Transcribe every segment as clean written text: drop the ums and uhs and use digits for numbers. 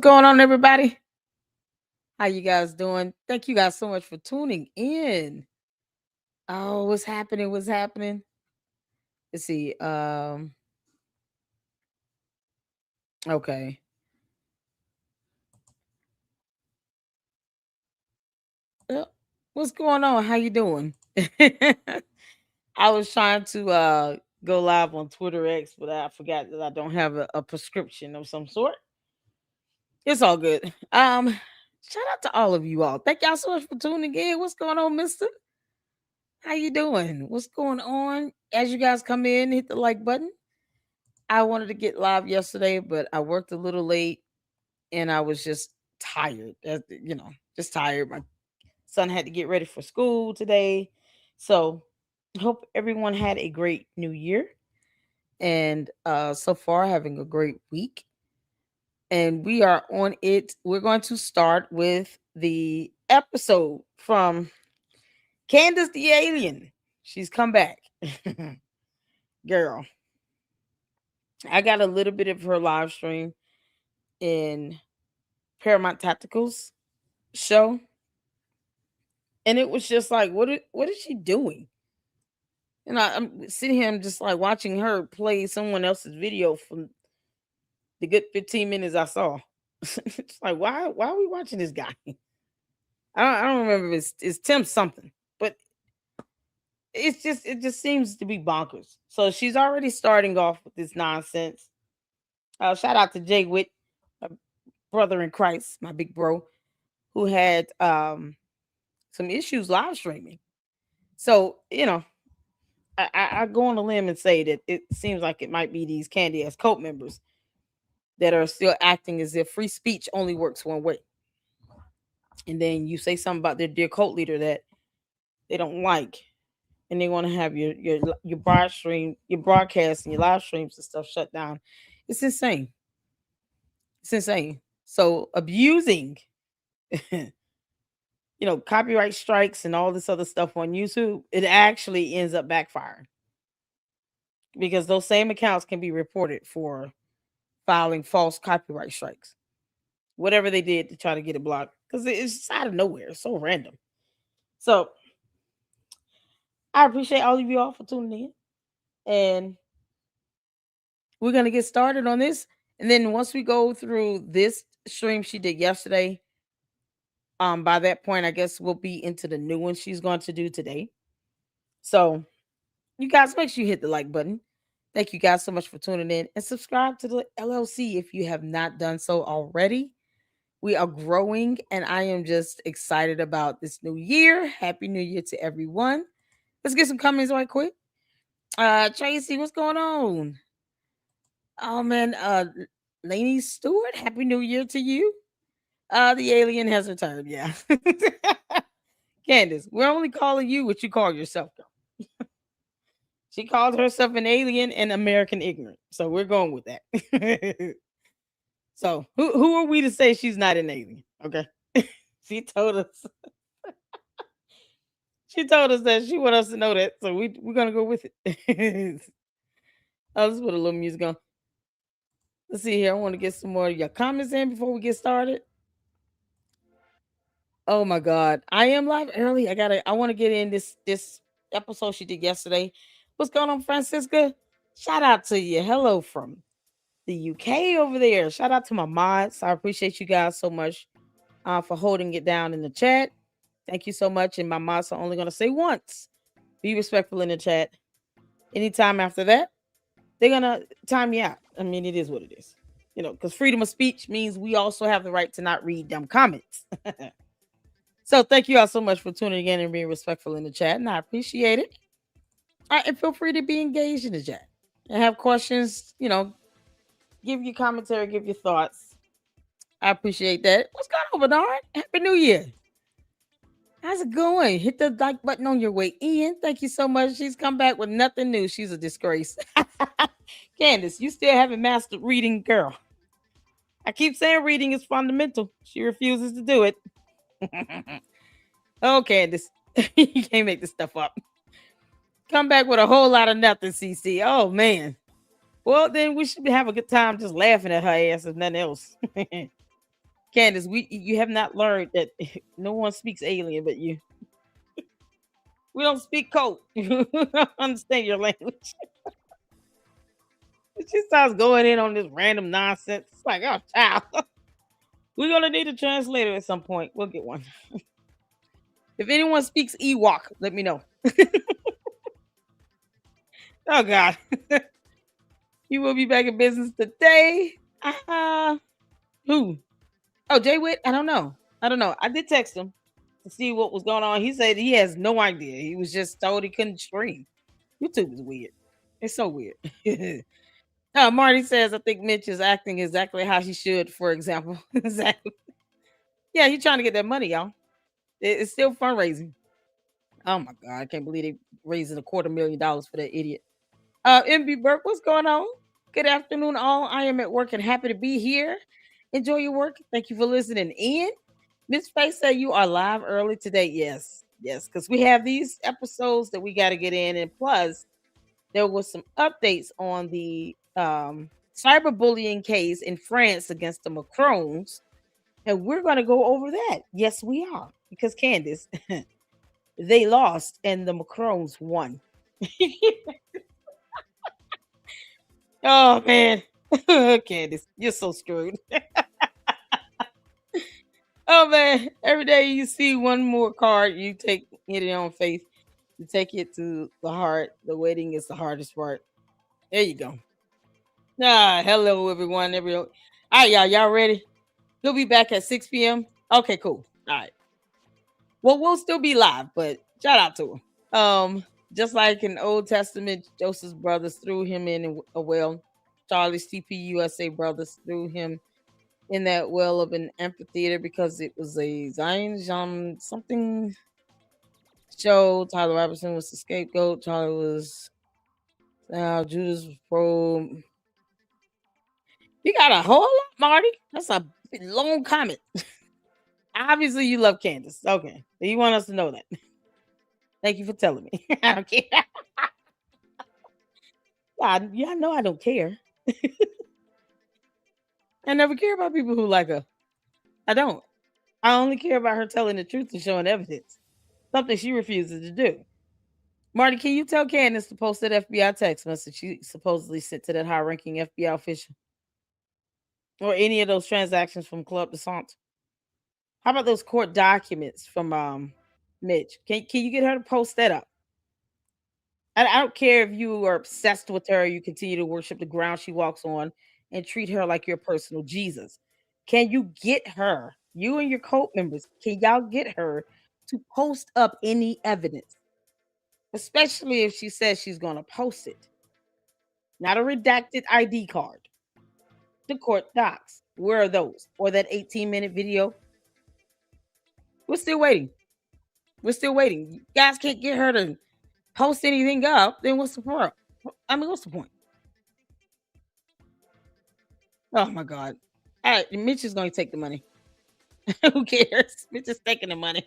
going on, everybody? How you guys doing? Thank you guys so much for tuning in. Oh, what's happening? What's happening? Let's see. Okay. Uh, What's going on? How you doing? I was trying to go live on Twitter X, but I forgot that I don't have a prescription of some sort. It's all good. Shout out to all of you all. Thank y'all so much for tuning in. What's going on, Mister? How you doing? What's going on? As you guys come in, hit the like button. I wanted to get live yesterday, but I worked a little late and I was just tired. Just tired. My son had to get ready for school today. So, hope everyone had a great new year and so far having a great week. And we are on it. We're going to start with the episode from Candace the Alien. She's come back. Girl, I got a little bit of her live stream in Paramount Tacticals show, and it was just like, what is she doing? And I'm sitting here, I'm just like watching her play someone else's video from the good 15 minutes I saw. It's like, why are we watching this guy? I don't remember if it's Tim something, but it just seems to be bonkers. So she's already starting off with this nonsense. Shout out to Jay Witt, my brother in Christ, my big bro, who had some issues live streaming. So, I go on a limb and say that it seems like it might be these Candace cult members that are still acting as if free speech only works one way. And then you say something about their dear cult leader that they don't like, and they want to have your broad stream, your broadcast and your live streams and stuff shut down. It's insane. It's insane. So abusing copyright strikes and all this other stuff on YouTube, it actually ends up backfiring because those same accounts can be reported for filing false copyright strikes, whatever they did to try to get it blocked, because it's just out of nowhere. It's so random. So I appreciate all of you all for tuning in, and we're going to get started on this. And then once we go through this stream she did yesterday, by that point, I guess we'll be into the new one she's going to do today. So you guys, make sure you hit the like button. Thank you guys so much for tuning in, and subscribe to the LLC if you have not done so already. We are growing, and I am just excited about this new year. Happy New Year to everyone. Let's get some comments right quick. Tracy, what's going on? Oh man, Lainey Stewart, Happy New Year to you. The alien has returned, yeah. Candace, we're only calling you what you call yourself, girl. She called herself an alien and American ignorant. So we're going with that. So who are we to say she's not an alien? Okay. She told us. She told us that she want us to know that. So we're gonna go with it. I'll just put a little music on. Let's see here. I want to get some more of your comments in before we get started. Oh my god. I am live early. I want to get in this episode she did yesterday. What's going on, Francisca? Shout out to you. Hello from the UK over there. Shout out to my mods. I appreciate you guys so much for holding it down in the chat. Thank you so much. And my mods are only going to say once. Be respectful in the chat. Anytime after that, they're going to time you out. I mean, it is what it is. Because freedom of speech means we also have the right to not read dumb comments. So thank you all so much for tuning in and being respectful in the chat. And I appreciate it. And feel free to be engaged in the chat and have questions, give your commentary, give your thoughts. I appreciate that. What's going on, Bernard? Happy New Year. How's it going? Hit the like button on your way in. Thank you so much. She's come back with nothing new. She's a disgrace. Candace, you still haven't mastered reading, girl. I keep saying reading is fundamental. She refuses to do it. Oh, Candace, you can't make this stuff up. Come back with a whole lot of nothing, CC. Oh, man. Well, then we should have a good time just laughing at her ass if nothing else. Candace, you have not learned that no one speaks alien but you. We don't speak code. We don't understand your language. She starts going in on this random nonsense. It's like, oh, child. We're gonna need a translator at some point. We'll get one. If anyone speaks Ewok, let me know. Oh God. You will be back in business today. Who? Oh, Jay Witt? I don't know. I don't know. I did text him to see what was going on. He said he has no idea. He was just told he couldn't stream. YouTube is weird. It's so weird. Marty says, I think Mitch is acting exactly how he should, for example. Exactly. Yeah, he's trying to get that money, y'all. It's still fundraising. Oh my God. I can't believe they raising $250,000 for that idiot. MB Burke, what's going on? Good afternoon, all. I am at work and happy to be here. Enjoy your work. Thank you for listening in. Miss Faye said you are live early today. Yes, because we have these episodes that we got to get in, and plus there was some updates on the cyberbullying case in France against the Macrons, and we're going to go over that. Yes, we are, because Candace, they lost and the Macrons won. Oh man, Candace, you're so screwed. Oh man, every day you see one more card, you take it on faith. You take it to the heart. The waiting is the hardest part. There you go. Hello everyone. All right, y'all ready? He'll be back at 6 p.m. Okay, cool. All right. Well, we'll still be live, but shout out to him. Just like in Old Testament, Joseph's brothers threw him in a well. Charlie's TP USA brothers threw him in that well of an amphitheater because it was a Zion something show. Tyler Robertson was the scapegoat. Charlie was Judas was pro. You got a whole lot, Marty. That's a long comment. Obviously, you love Candace. Okay, you want us to know that. Thank you for telling me. I don't care. Yeah, I know I don't care. I never care about people who like her. I don't. I only care about her telling the truth and showing evidence. Something she refuses to do. Marty, can you tell Candace to post that FBI text message she supposedly sent to that high-ranking FBI official? Or any of those transactions from Club de Sant? How about those court documents from Mitch? Can you get her to post that up? I don't care if you are obsessed with her, you continue to worship the ground she walks on and treat her like your personal Jesus. Can you get her, you and your cult members, can y'all get her to post up any evidence? Especially if she says she's going to post it. Not a redacted ID card. The court docs. Where are those? Or that 18-minute video? We're still waiting. We're still waiting. You guys can't get her to post anything up. Then what's the point? I mean, what's the point? Oh my God. All right, Mitch is going to take the money. Who cares? Mitch is taking the money.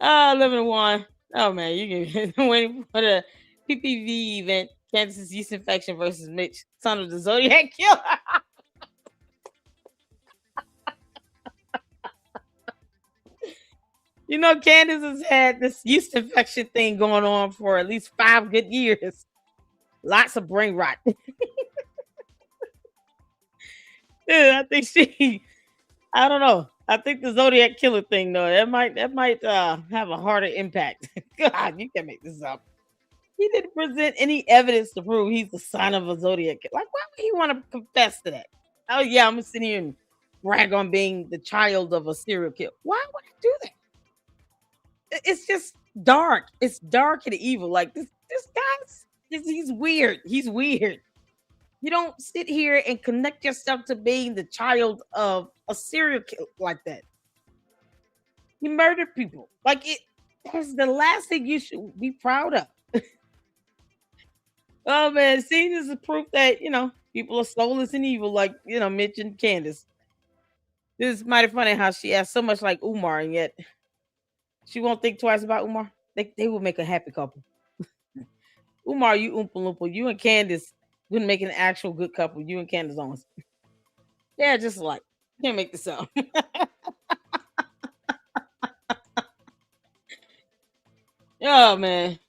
11-1. Oh man, you can waiting for the PPV event. Candace's yeast infection versus Mitch, son of the Zodiac Killer. You know, Candace has had this yeast infection thing going on for at least 5 good years. Lots of brain rot. Yeah, I think I don't know. I think the Zodiac Killer thing, though, that might have a harder impact. God, you can make this up. He didn't present any evidence to prove he's the son of a Zodiac Killer. Like, why would he want to confess to that? Oh yeah, I'm gonna sit here and brag on being the child of a serial killer. Why would I do that? It's just dark. It's dark and evil. Like this he's weird. He's weird. You don't sit here and connect yourself to being the child of a serial killer like that. He murdered people. Like that's the last thing you should be proud of. Oh man, see, this is proof that people are soulless and evil, like Mitch and Candace. This is mighty funny how she acts so much like Umar, and yet she won't think twice about Umar. They will make a happy couple. Umar, you oompa loompa. You and Candace wouldn't make an actual good couple. You and Candace Owens. Yeah, just like Can't make this up. Oh man.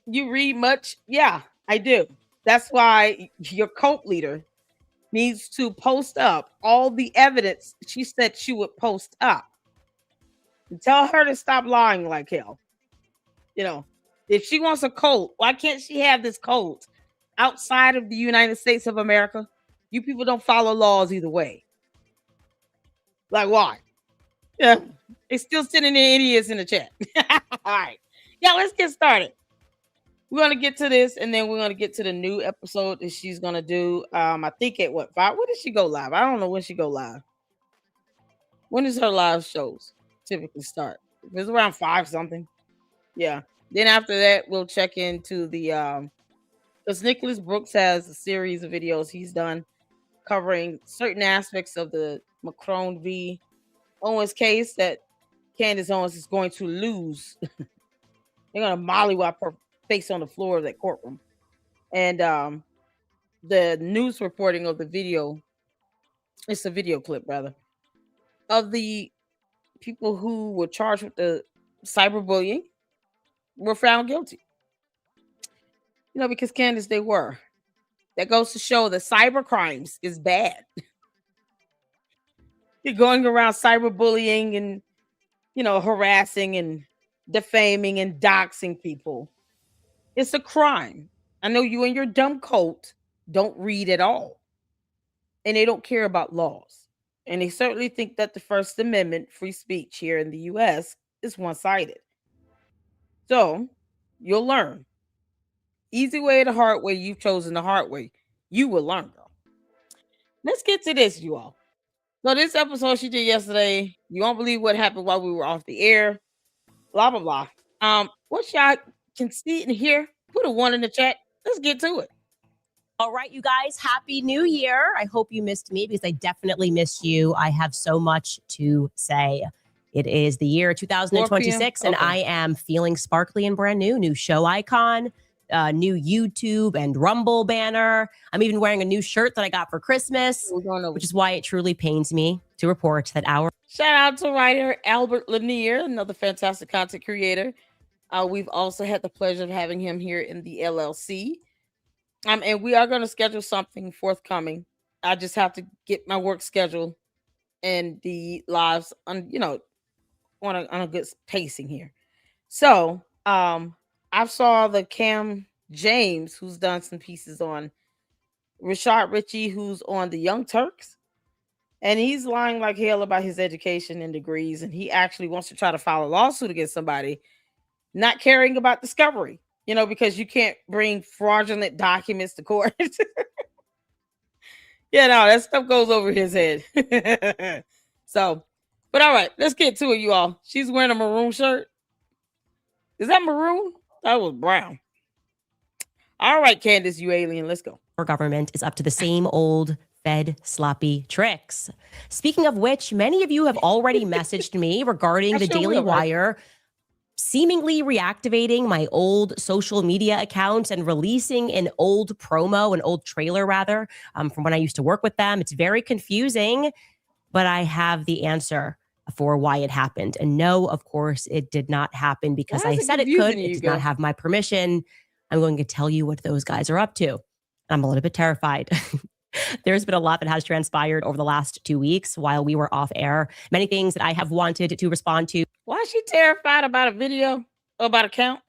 You read much? Yeah, I do. That's why your cult leader needs to post up all the evidence she said she would post up. And tell her to stop lying like hell. You know, if she wants a cult, why can't she have this cult outside of the United States of America? You people don't follow laws either way. Like why? Yeah, they still sending in idiots in the chat. All right, yeah, let's get started. We're gonna get to this, and then we're gonna get to the new episode that she's gonna do. I think at what 5? When does she go live? I don't know when she go live. When does her live shows typically start? If it's around 5 something. Yeah. Then after that, we'll check into the because Nicholas Brooks has a series of videos he's done covering certain aspects of the Macron v. Owens case that Candace Owens is going to lose. They're gonna mollywop her face on the floor of that courtroom. And the news reporting of the video, it's a video clip rather, of the people who were charged with the cyberbullying were found guilty. You know, because Candace, they were. That goes to show that cyber crimes is bad. You're going around cyberbullying and, you know, harassing and defaming and doxing people. It's a crime. I know you and your dumb cult don't read at all. And they don't care about laws. And they certainly think that the First Amendment, free speech here in the US, is one sided. So you'll learn. Easy way to hard way. You've chosen the hard way. You will learn, girl. Let's get to this, you all. So this episode she did yesterday, you won't believe what happened while we were off the air. Blah blah blah. What y'all can see and hear, put a 1 in the chat. Let's get to it. All right, you guys, Happy New Year. I hope you missed me because I definitely missed you. I have so much to say. It is the year 2026, and I am feeling sparkly and brand new. New show icon, new YouTube and Rumble banner. I'm even wearing a new shirt that I got for Christmas, which is why it truly pains me to report that our... Shout out to writer Albert Lanier, another fantastic content creator. We've also had the pleasure of having him here in the LLC. And we are going to schedule something forthcoming. I just have to get my work schedule and the lives on, you know, on a good pacing here. So, I saw the Cam James, who's done some pieces on Rashad Ritchie, who's on the Young Turks. And he's lying like hell about his education and degrees. And he actually wants to try to file a lawsuit against somebody not caring about discovery, you know, because you can't bring fraudulent documents to court. Yeah, no, that stuff goes over his head. So, but all right, let's get to it, you all. She's wearing a maroon shirt. Is that maroon? That was brown. All right, Candace, you alien, let's go. Our government is up to the same old Fed sloppy tricks. Speaking of which, many of you have already messaged me regarding the Daily Wire seemingly reactivating my old social media accounts and releasing an old promo, an old trailer rather, from when I used to work with them. It's very confusing, but I have the answer for why it happened. And no, of course, it did not happen because I said it could. It did not have my permission. I'm going to tell you what those guys are up to. I'm a little bit terrified. There's been a lot that has transpired over the last 2 weeks while we were off air. Many things that I have wanted to respond to. Why is she terrified about a video or about account?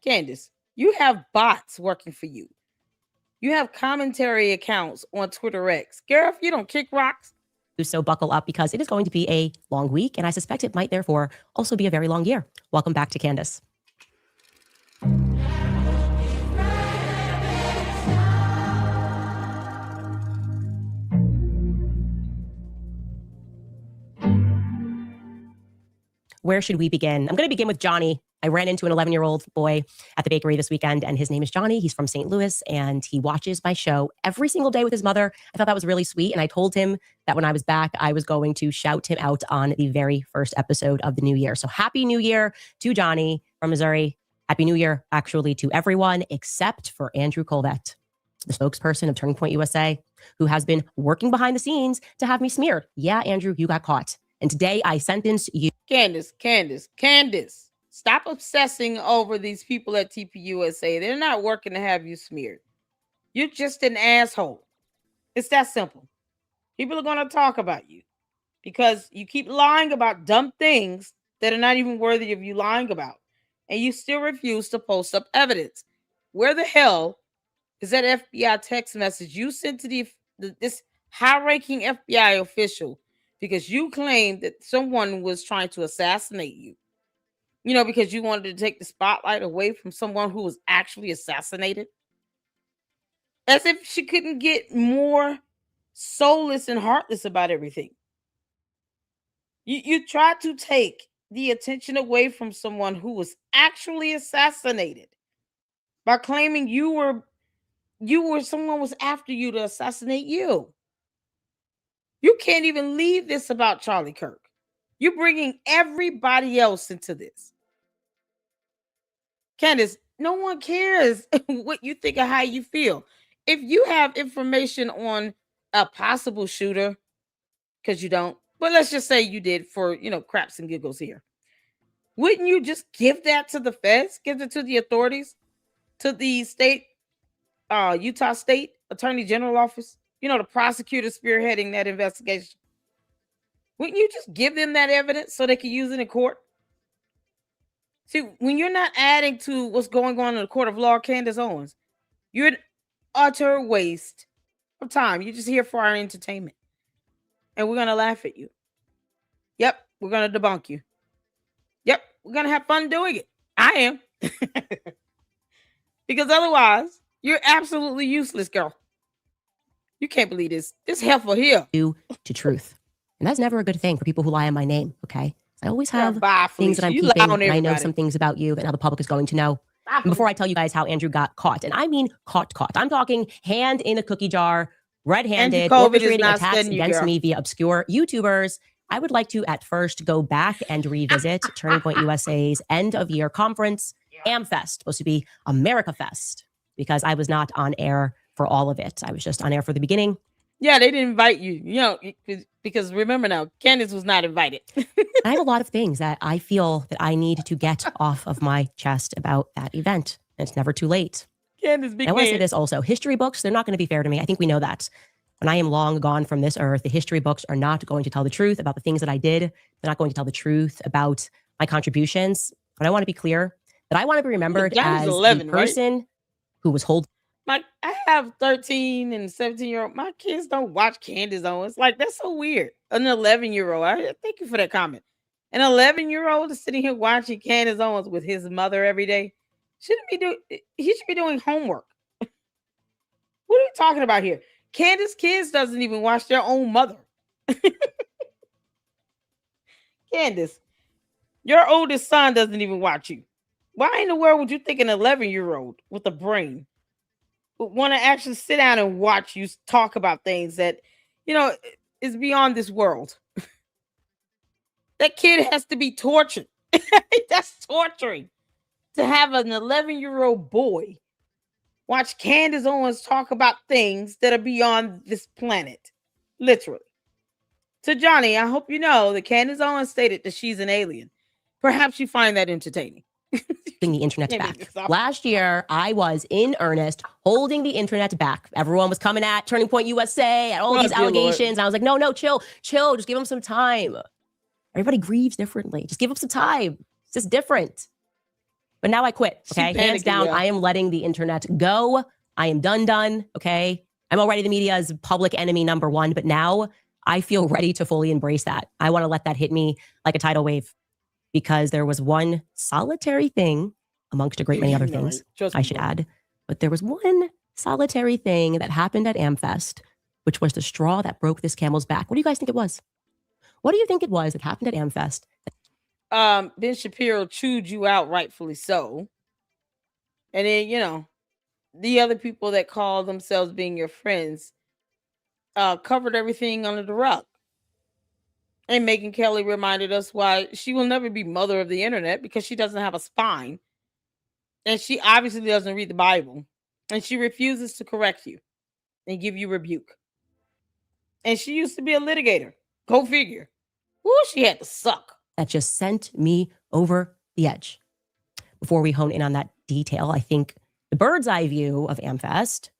Candace, you have bots working for you. You have commentary accounts on Twitter X. Girl, if you don't kick rocks. So buckle up because it is going to be a long week, and I suspect it might therefore also be a very long year. Welcome back to Candace. Where should we begin? I'm going to begin with Johnny. I ran into an 11-year-old boy at the bakery this weekend, and his name is Johnny. He's from St. Louis, and he watches my show every single day with his mother. I thought that was really sweet, and I told him that when I was back, I was going to shout him out on the very first episode of the new year. So Happy New Year to Johnny from Missouri. Happy New Year, actually, to everyone except for Andrew Colvett, the spokesperson of Turning Point USA. who has been working behind the scenes to have me smeared. Yeah, Andrew, you got caught. And today I sentence you. Candace. Stop obsessing over these people at TPUSA. They're not working to have you smeared. You're just an asshole. It's that simple. People are going to talk about you because you keep lying about dumb things that are not even worthy of you lying about. And you still refuse to post up evidence. Where the hell is that FBI text message you sent to this high-ranking FBI official because you claimed that someone was trying to assassinate you? You know, because you wanted to take the spotlight away from someone who was actually assassinated? As if she couldn't get more soulless and heartless about everything. You tried to take the attention away from someone who was actually assassinated by claiming someone was after you to assassinate you. You can't even leave this about Charlie Kirk. You're bringing everybody else into this. Candace, no one cares what you think or how you feel. If you have information on a possible shooter, because you don't, but let's just say you did for, craps and giggles here. Wouldn't you just give that to the feds, give it to the authorities, to the state, Utah State Attorney General office, the prosecutor spearheading that investigation? Wouldn't you just give them that evidence so they can use it in court? See, when you're not adding to what's going on in the court of law, Candace Owens, you're an utter waste of time. You're just here for our entertainment. And we're going to laugh at you. Yep, we're going to debunk you. Yep, we're going to have fun doing it. I am. Because otherwise, you're absolutely useless, girl. You can't believe this. This heifer here. To truth. And that's never a good thing for people who lie on my name, okay? I always have things that I'm keeping, and I know some things about you that now the public is going to know. And before I tell you guys how Andrew got caught, and I mean caught, I'm talking hand in a cookie jar, red-handed, orchestrating attacks against me via obscure YouTubers, I would like to at first go back and revisit Turning Point USA's end-of-year conference, AmFest, supposed to be America Fest, because I was not on air for all of it. I was just on air for the beginning. Yeah, they didn't invite you, because remember now, Candace was not invited. I have a lot of things that I feel that I need to get off of my chest about that event. And it's never too late. Candace, big I want to say this also. History books, they're not going to be fair to me. I think we know that. When I am long gone from this earth, the history books are not going to tell the truth about the things that I did. They're not going to tell the truth about my contributions. But I want to be clear that I want to be remembered as 11, the person who was holding. I have 13 and 17-year-old. My kids don't watch Candace Owens. Like, that's so weird. An 11-year-old. I thank you for that comment. An 11-year-old is sitting here watching Candace Owens with his mother every day. He should be doing homework. What are you talking about here? Candace kids doesn't even watch their own mother. Candace, your oldest son doesn't even watch you. Why in the world would you think an 11-year-old with a brain would want to actually sit down and watch you talk about things that, is beyond this world? That kid has to be tortured. That's torturing. To have an 11-year-old boy watch Candace Owens talk about things that are beyond this planet. Literally. To Johnny, I hope you know that Candace Owens stated that she's an alien. Perhaps you find that entertaining. The internet back. Last year, I was in earnest holding the internet back. Everyone was coming at Turning Point USA and all these allegations. I was like, no, chill. Just give them some time. Everybody grieves differently. Just give them some time. It's just different. But now I quit, okay? Hands down, I am letting the internet go. I am done, okay? I'm already the media's public enemy number one, but now I feel ready to fully embrace that. I want to let that hit me like a tidal wave, because there was one solitary thing amongst a great many other things, I should add. But there was one solitary thing that happened at AmFest, which was the straw that broke this camel's back. What do you guys think it was? What do you think it was that happened at AmFest? Ben Shapiro chewed you out, rightfully so. And then, the other people that call themselves being your friends covered everything under the rug. And Megyn Kelly reminded us why she will never be mother of the internet, because she doesn't have a spine. And she obviously doesn't read the Bible. And she refuses to correct you and give you rebuke. And she used to be a litigator. Go figure. Woo, she had to suck. That just sent me over the edge. Before we hone in on that detail, I think the bird's eye view of AmFest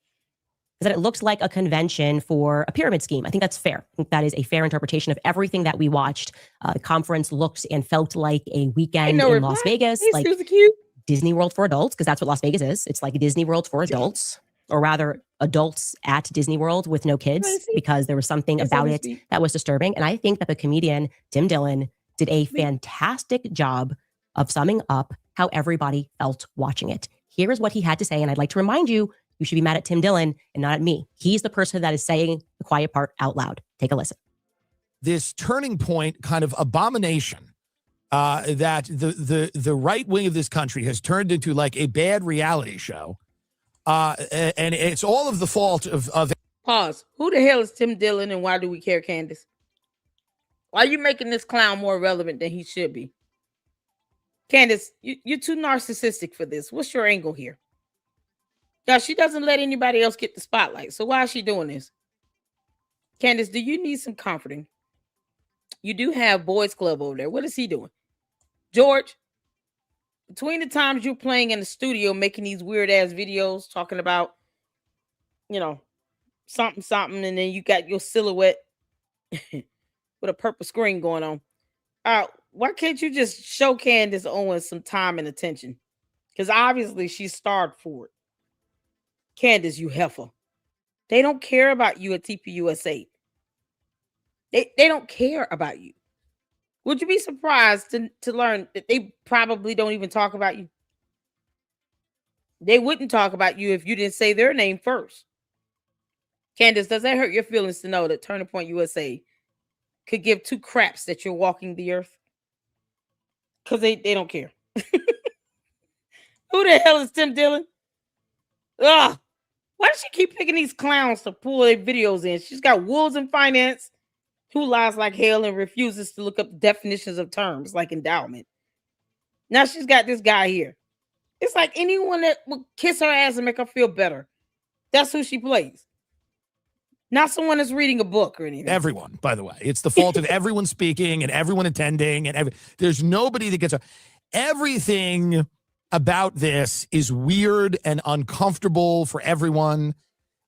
is that it looks like a convention for a pyramid scheme. I think that's fair. I think that is a fair interpretation of everything that we watched. The conference looked and felt like a weekend in Las Vegas, hey, like cute. Disney World for adults, because that's what Las Vegas is. It's like Disney World for adults, or rather adults at Disney World with no kids, because there was something about it that was disturbing. And I think that the comedian Tim Dillon did a fantastic job of summing up how everybody felt watching it. Here is what he had to say, and I'd like to remind you, you should be mad at Tim Dillon and not at me. He's the person that is saying the quiet part out loud. Take a listen. This turning point kind of abomination that the right wing of this country has turned into like a bad reality show. And it's all of the fault of... Pause. Who the hell is Tim Dillon and why do we care, Candace? Why are you making this clown more relevant than he should be? Candace, you're too narcissistic for this. What's your angle here? Yeah, she doesn't let anybody else get the spotlight. So why is she doing this? Candace, do you need some comforting? You do have Boys Club over there. What is he doing? George, between the times you're playing in the studio, making these weird ass videos, talking about, something, and then you got your silhouette with a purple screen going on. Why can't you just show Candace Owens some time and attention? Because obviously she's starved for it. Candace, you heifer. They don't care about you at TPUSA. They don't care about you. Would you be surprised to learn that they probably don't even talk about you? They wouldn't talk about you if you didn't say their name first. Candace, does that hurt your feelings to know that Turning Point USA could give two craps that you're walking the earth? Because they don't care. Who the hell is Tim Dillon? Ugh. Why does she keep picking these clowns to pull their videos in? She's got wolves in finance who lies like hell and refuses to look up definitions of terms like endowment. Now she's got this guy here. It's like anyone that would kiss her ass and make her feel better. That's who she plays. Not someone that's reading a book or anything. Everyone, by the way. It's the fault of everyone speaking and everyone attending. And there's nobody that gets... Everything about this is weird and uncomfortable for everyone.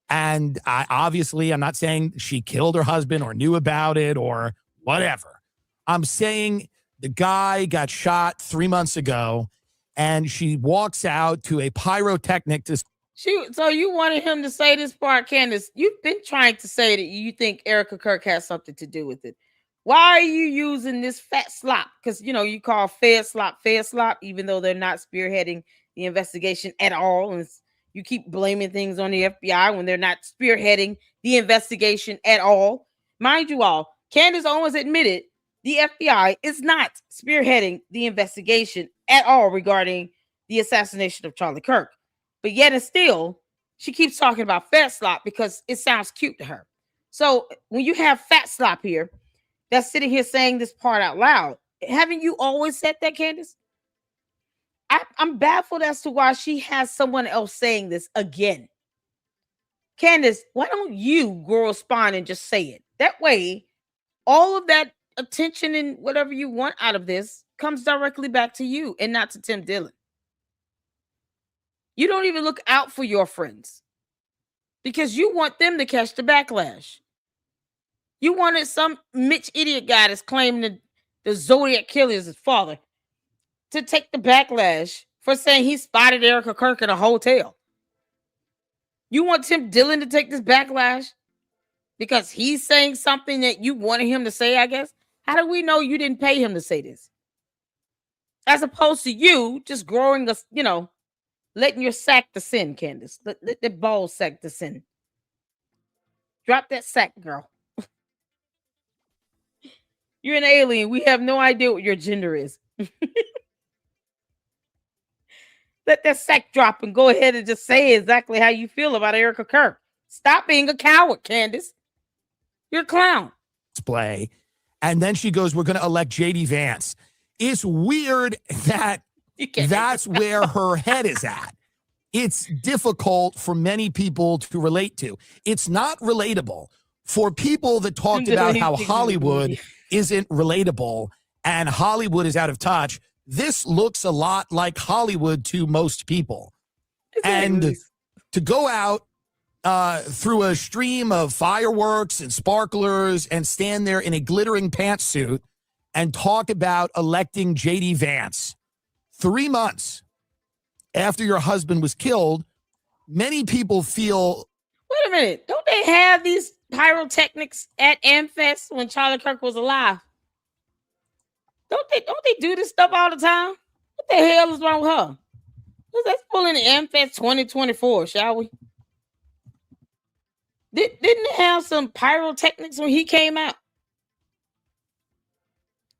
And obviously, I'm not saying she killed her husband or knew about it or whatever. I'm saying the guy got shot 3 months ago, and she walks out to a pyrotechnic to... So you wanted him to say this part, Candace. You've been trying to say that you think Erica Kirk has something to do with it. Why are you using this fat slop? Because, you call fed slop, even though they're not spearheading the investigation at all. And you keep blaming things on the FBI when they're not spearheading the investigation at all. Mind you all, Candace Owens admitted the FBI is not spearheading the investigation at all regarding the assassination of Charlie Kirk. But yet and still, she keeps talking about fat slop because it sounds cute to her. So when you have fat slop here, that's sitting here saying this part out loud, haven't you always said that, Candace? I'm baffled as to why she has someone else saying this again. Candace, why don't you grow a spine and just say it? That way, all of that attention and whatever you want out of this comes directly back to you and not to Tim Dillon. You don't even look out for your friends because you want them to catch the backlash. You wanted some Mitch idiot guy that's claiming the Zodiac Killer is his father to take the backlash for saying he spotted Erica Kirk in a hotel. You want Tim Dillon to take this backlash because he's saying something that you wanted him to say, I guess? How do we know you didn't pay him to say this? As opposed to you just growing a, letting your sack descend, Candace. Let the ball sack descend. Drop that sack, girl. You're an alien. We have no idea what your gender is. Let that sack drop and go ahead and just say exactly how you feel about Erica Kirk. Stop being a coward, Candace. You're a clown. Display. And then she goes, we're going to elect J.D. Vance. It's weird that that's where her head is at. It's difficult for many people to relate to. It's not relatable for people that talked about how Hollywood isn't relatable and Hollywood is out of touch, this looks a lot like Hollywood to most people. And to go out through a stream of fireworks and sparklers and stand there in a glittering pantsuit and talk about electing J.D. Vance 3 months after your husband was killed, many people feel... Wait a minute. Don't they have these pyrotechnics at Amfest when Charlie Kirk was alive? Don't they do this stuff all the time? What the hell is wrong with her? Let's pull in the Amfest 2024, shall we? Didn't they have some pyrotechnics when he came out?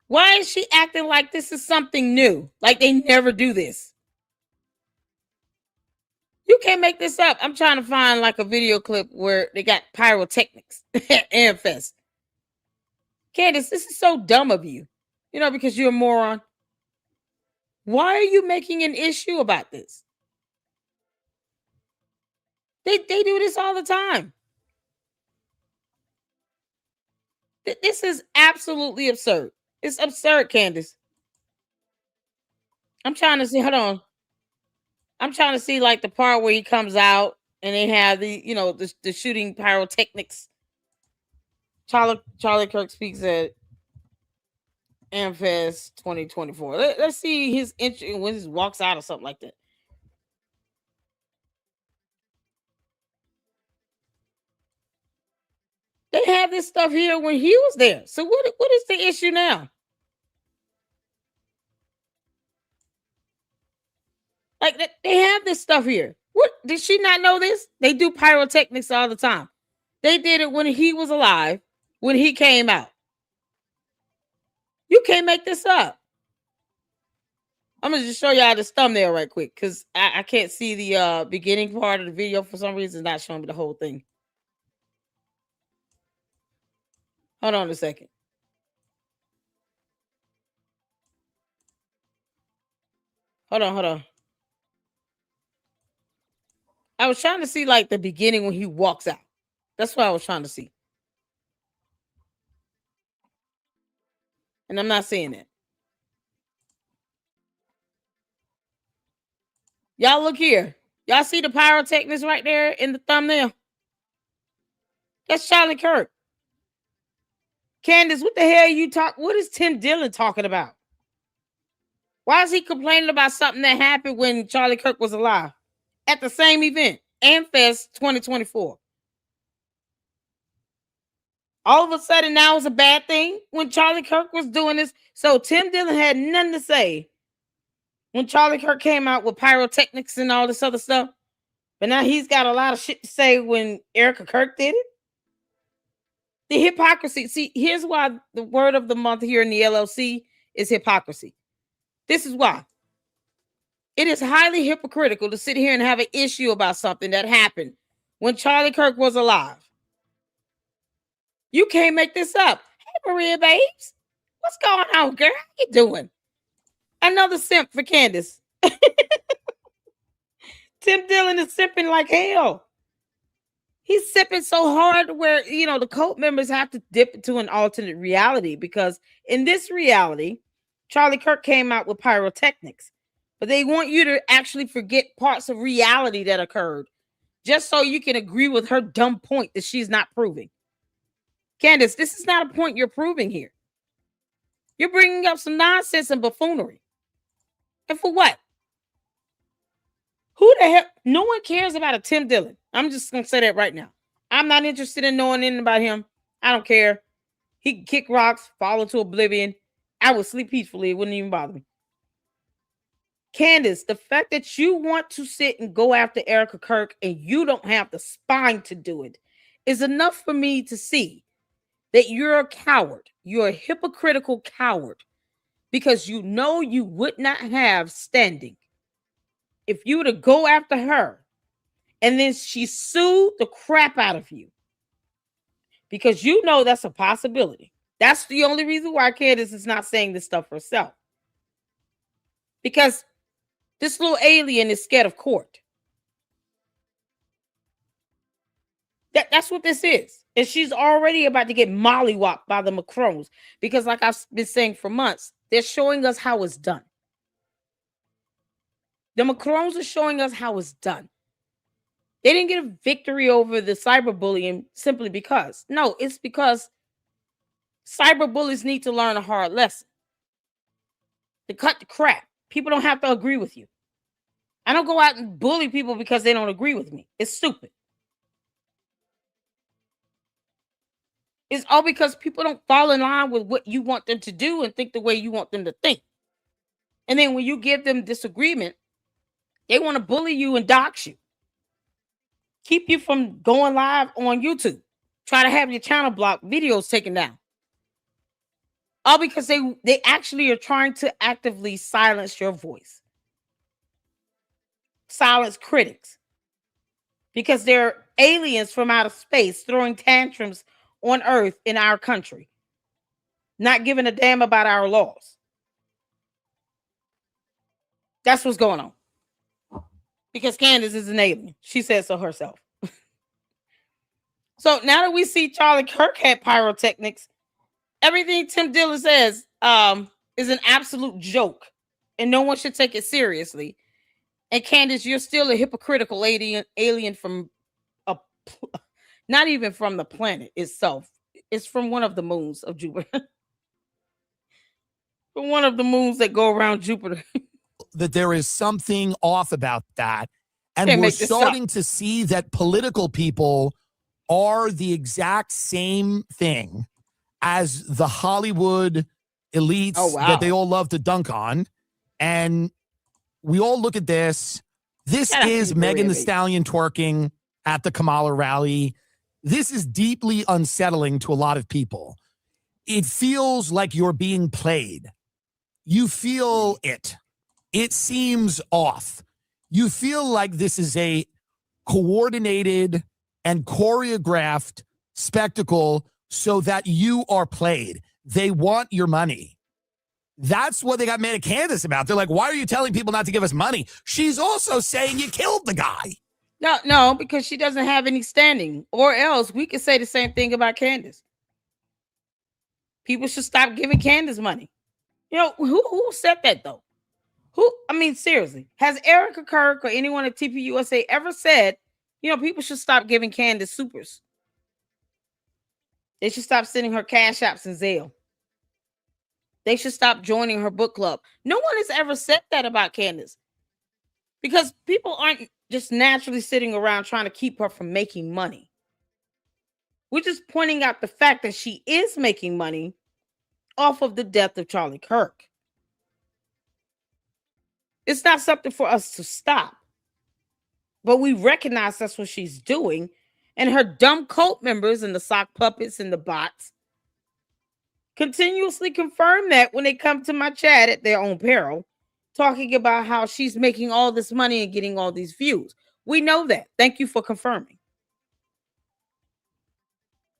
Why is she acting like this is something new? Like they never do this? You can't make this up. I'm trying to find like a video clip where they got pyrotechnics at Amfest. Candace, this is so dumb of you. You know, because you're a moron. Why are you making an issue about this? They do this all the time. This is absolutely absurd. It's absurd, Candace. I'm trying to see. Hold on. I'm trying to see like the part where he comes out and they have the shooting pyrotechnics. Charlie Kirk speaks at Amfest 2024. Let's see his entry when he walks out or something like that. They had this stuff here when he was there. So what is the issue now? Like they have this stuff here. What did she not know this? They do pyrotechnics all the time. They did it when he was alive, when he came out. You can't make this up. I'm gonna just show y'all this thumbnail right quick because I can't see the beginning part of the video for some reason. It's not showing me the whole thing. Hold on a second. Hold on. I was trying to see like the beginning when he walks out. That's what I was trying to see. And I'm not seeing it. Y'all look here. Y'all see the pyrotechnics right there in the thumbnail? That's Charlie Kirk. Candace, what the hell you talk? What is Tim Dillon talking about? Why is he complaining about something that happened when Charlie Kirk was alive at the same event, Amfest 2024? All of a sudden now it's a bad thing when Charlie Kirk was doing this. So Tim Dillon had nothing to say when Charlie Kirk came out with pyrotechnics and all this other stuff. But now he's got a lot of shit to say when Erica Kirk did it. The hypocrisy. See, here's why the word of the month here in the LLC is hypocrisy. This is why. It is highly hypocritical to sit here and have an issue about something that happened when Charlie Kirk was alive. You can't make this up. Hey, Maria babes. What's going on, girl? How you doing? Another simp for Candace. Tim Dillon is simping like hell. He's sipping so hard where, the cult members have to dip into an alternate reality because in this reality, Charlie Kirk came out with pyrotechnics, but they want you to actually forget parts of reality that occurred just so you can agree with her dumb point that she's not proving. Candace, this is not a point you're proving here. You're bringing up some nonsense and buffoonery. And for what? Who the hell? No one cares about a Tim Dillon. I'm just going to say that right now. I'm not interested in knowing anything about him. I don't care. He can kick rocks, fall into oblivion. I would sleep peacefully. It wouldn't even bother me. Candace, the fact that you want to sit and go after Erica Kirk and you don't have the spine to do it is enough for me to see that you're a coward. You're a hypocritical coward because you know you would not have standing if you were to go after her and then she sued the crap out of you because you know that's a possibility. That's the only reason why Candace is not saying this stuff herself. Because this little alien is scared of court. That's what this is. And she's already about to get mollywopped by the Macrons because, like I've been saying for months, they're showing us how it's done. The Macrons are showing us how it's done. They didn't get a victory over the cyberbullying simply because. No, it's because cyberbullies need to learn a hard lesson. To cut the crap. People don't have to agree with you. I don't go out and bully people because they don't agree with me. It's stupid. It's all because people don't fall in line with what you want them to do and think the way you want them to think. And then when you give them disagreement, they want to bully you and dox you. Keep you from going live on YouTube. Try to have your channel blocked, videos taken down. All because they actually are trying to actively silence your voice. Silence critics. Because they're aliens from outer space throwing tantrums on Earth in our country. Not giving a damn about our laws. That's what's going on. Because Candace is an alien. She said so herself. So now that we see Charlie Kirk had pyrotechnics, everything Tim Dillon says is an absolute joke. And no one should take it seriously. And Candace, you're still a hypocritical alien from not even from the planet itself. It's from one of the moons of Jupiter. From one of the moons that go around Jupiter. That there is something off about that. And we're starting to see that political people are the exact same thing as the Hollywood elites that they all love to dunk on. And we all look at this. This is Megan Thee Stallion twerking at the Kamala rally. This is deeply unsettling to a lot of people. It feels like you're being played. You feel it. It seems off. You feel like this is a coordinated and choreographed spectacle so that you are played. They want your money. That's what they got mad at Candace about. They're like, why are you telling people not to give us money? She's also saying you killed the guy. No, because she doesn't have any standing. Or else we could say the same thing about Candace. People should stop giving Candace money. You know, who said that though? I mean, seriously, has Erica Kirk or anyone at TPUSA ever said, you know, people should stop giving Candace supers? They should stop sending her cash apps and Zelle. They should stop joining her book club. No one has ever said that about Candace. Because people aren't just naturally sitting around trying to keep her from making money. We're just pointing out the fact that she is making money off of the death of Charlie Kirk. It's not something for us to stop. But we recognize that's what she's doing. And her dumb cult members and the sock puppets and the bots continuously confirm that when they come to my chat at their own peril, talking about how she's making all this money and getting all these views. We know that. Thank you for confirming.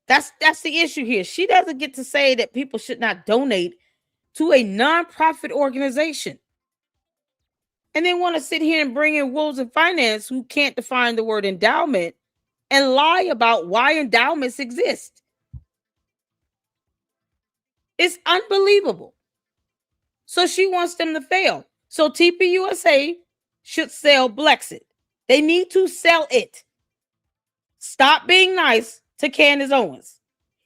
That's the issue here. She doesn't get to say that people should not donate to a nonprofit organization. And then want to sit here and bring in wolves in finance who can't define the word endowment and lie about why endowments exist. It's unbelievable. So she wants them to fail. So TPUSA should sell Blexit. They need to sell it. Stop being nice to Candace Owens.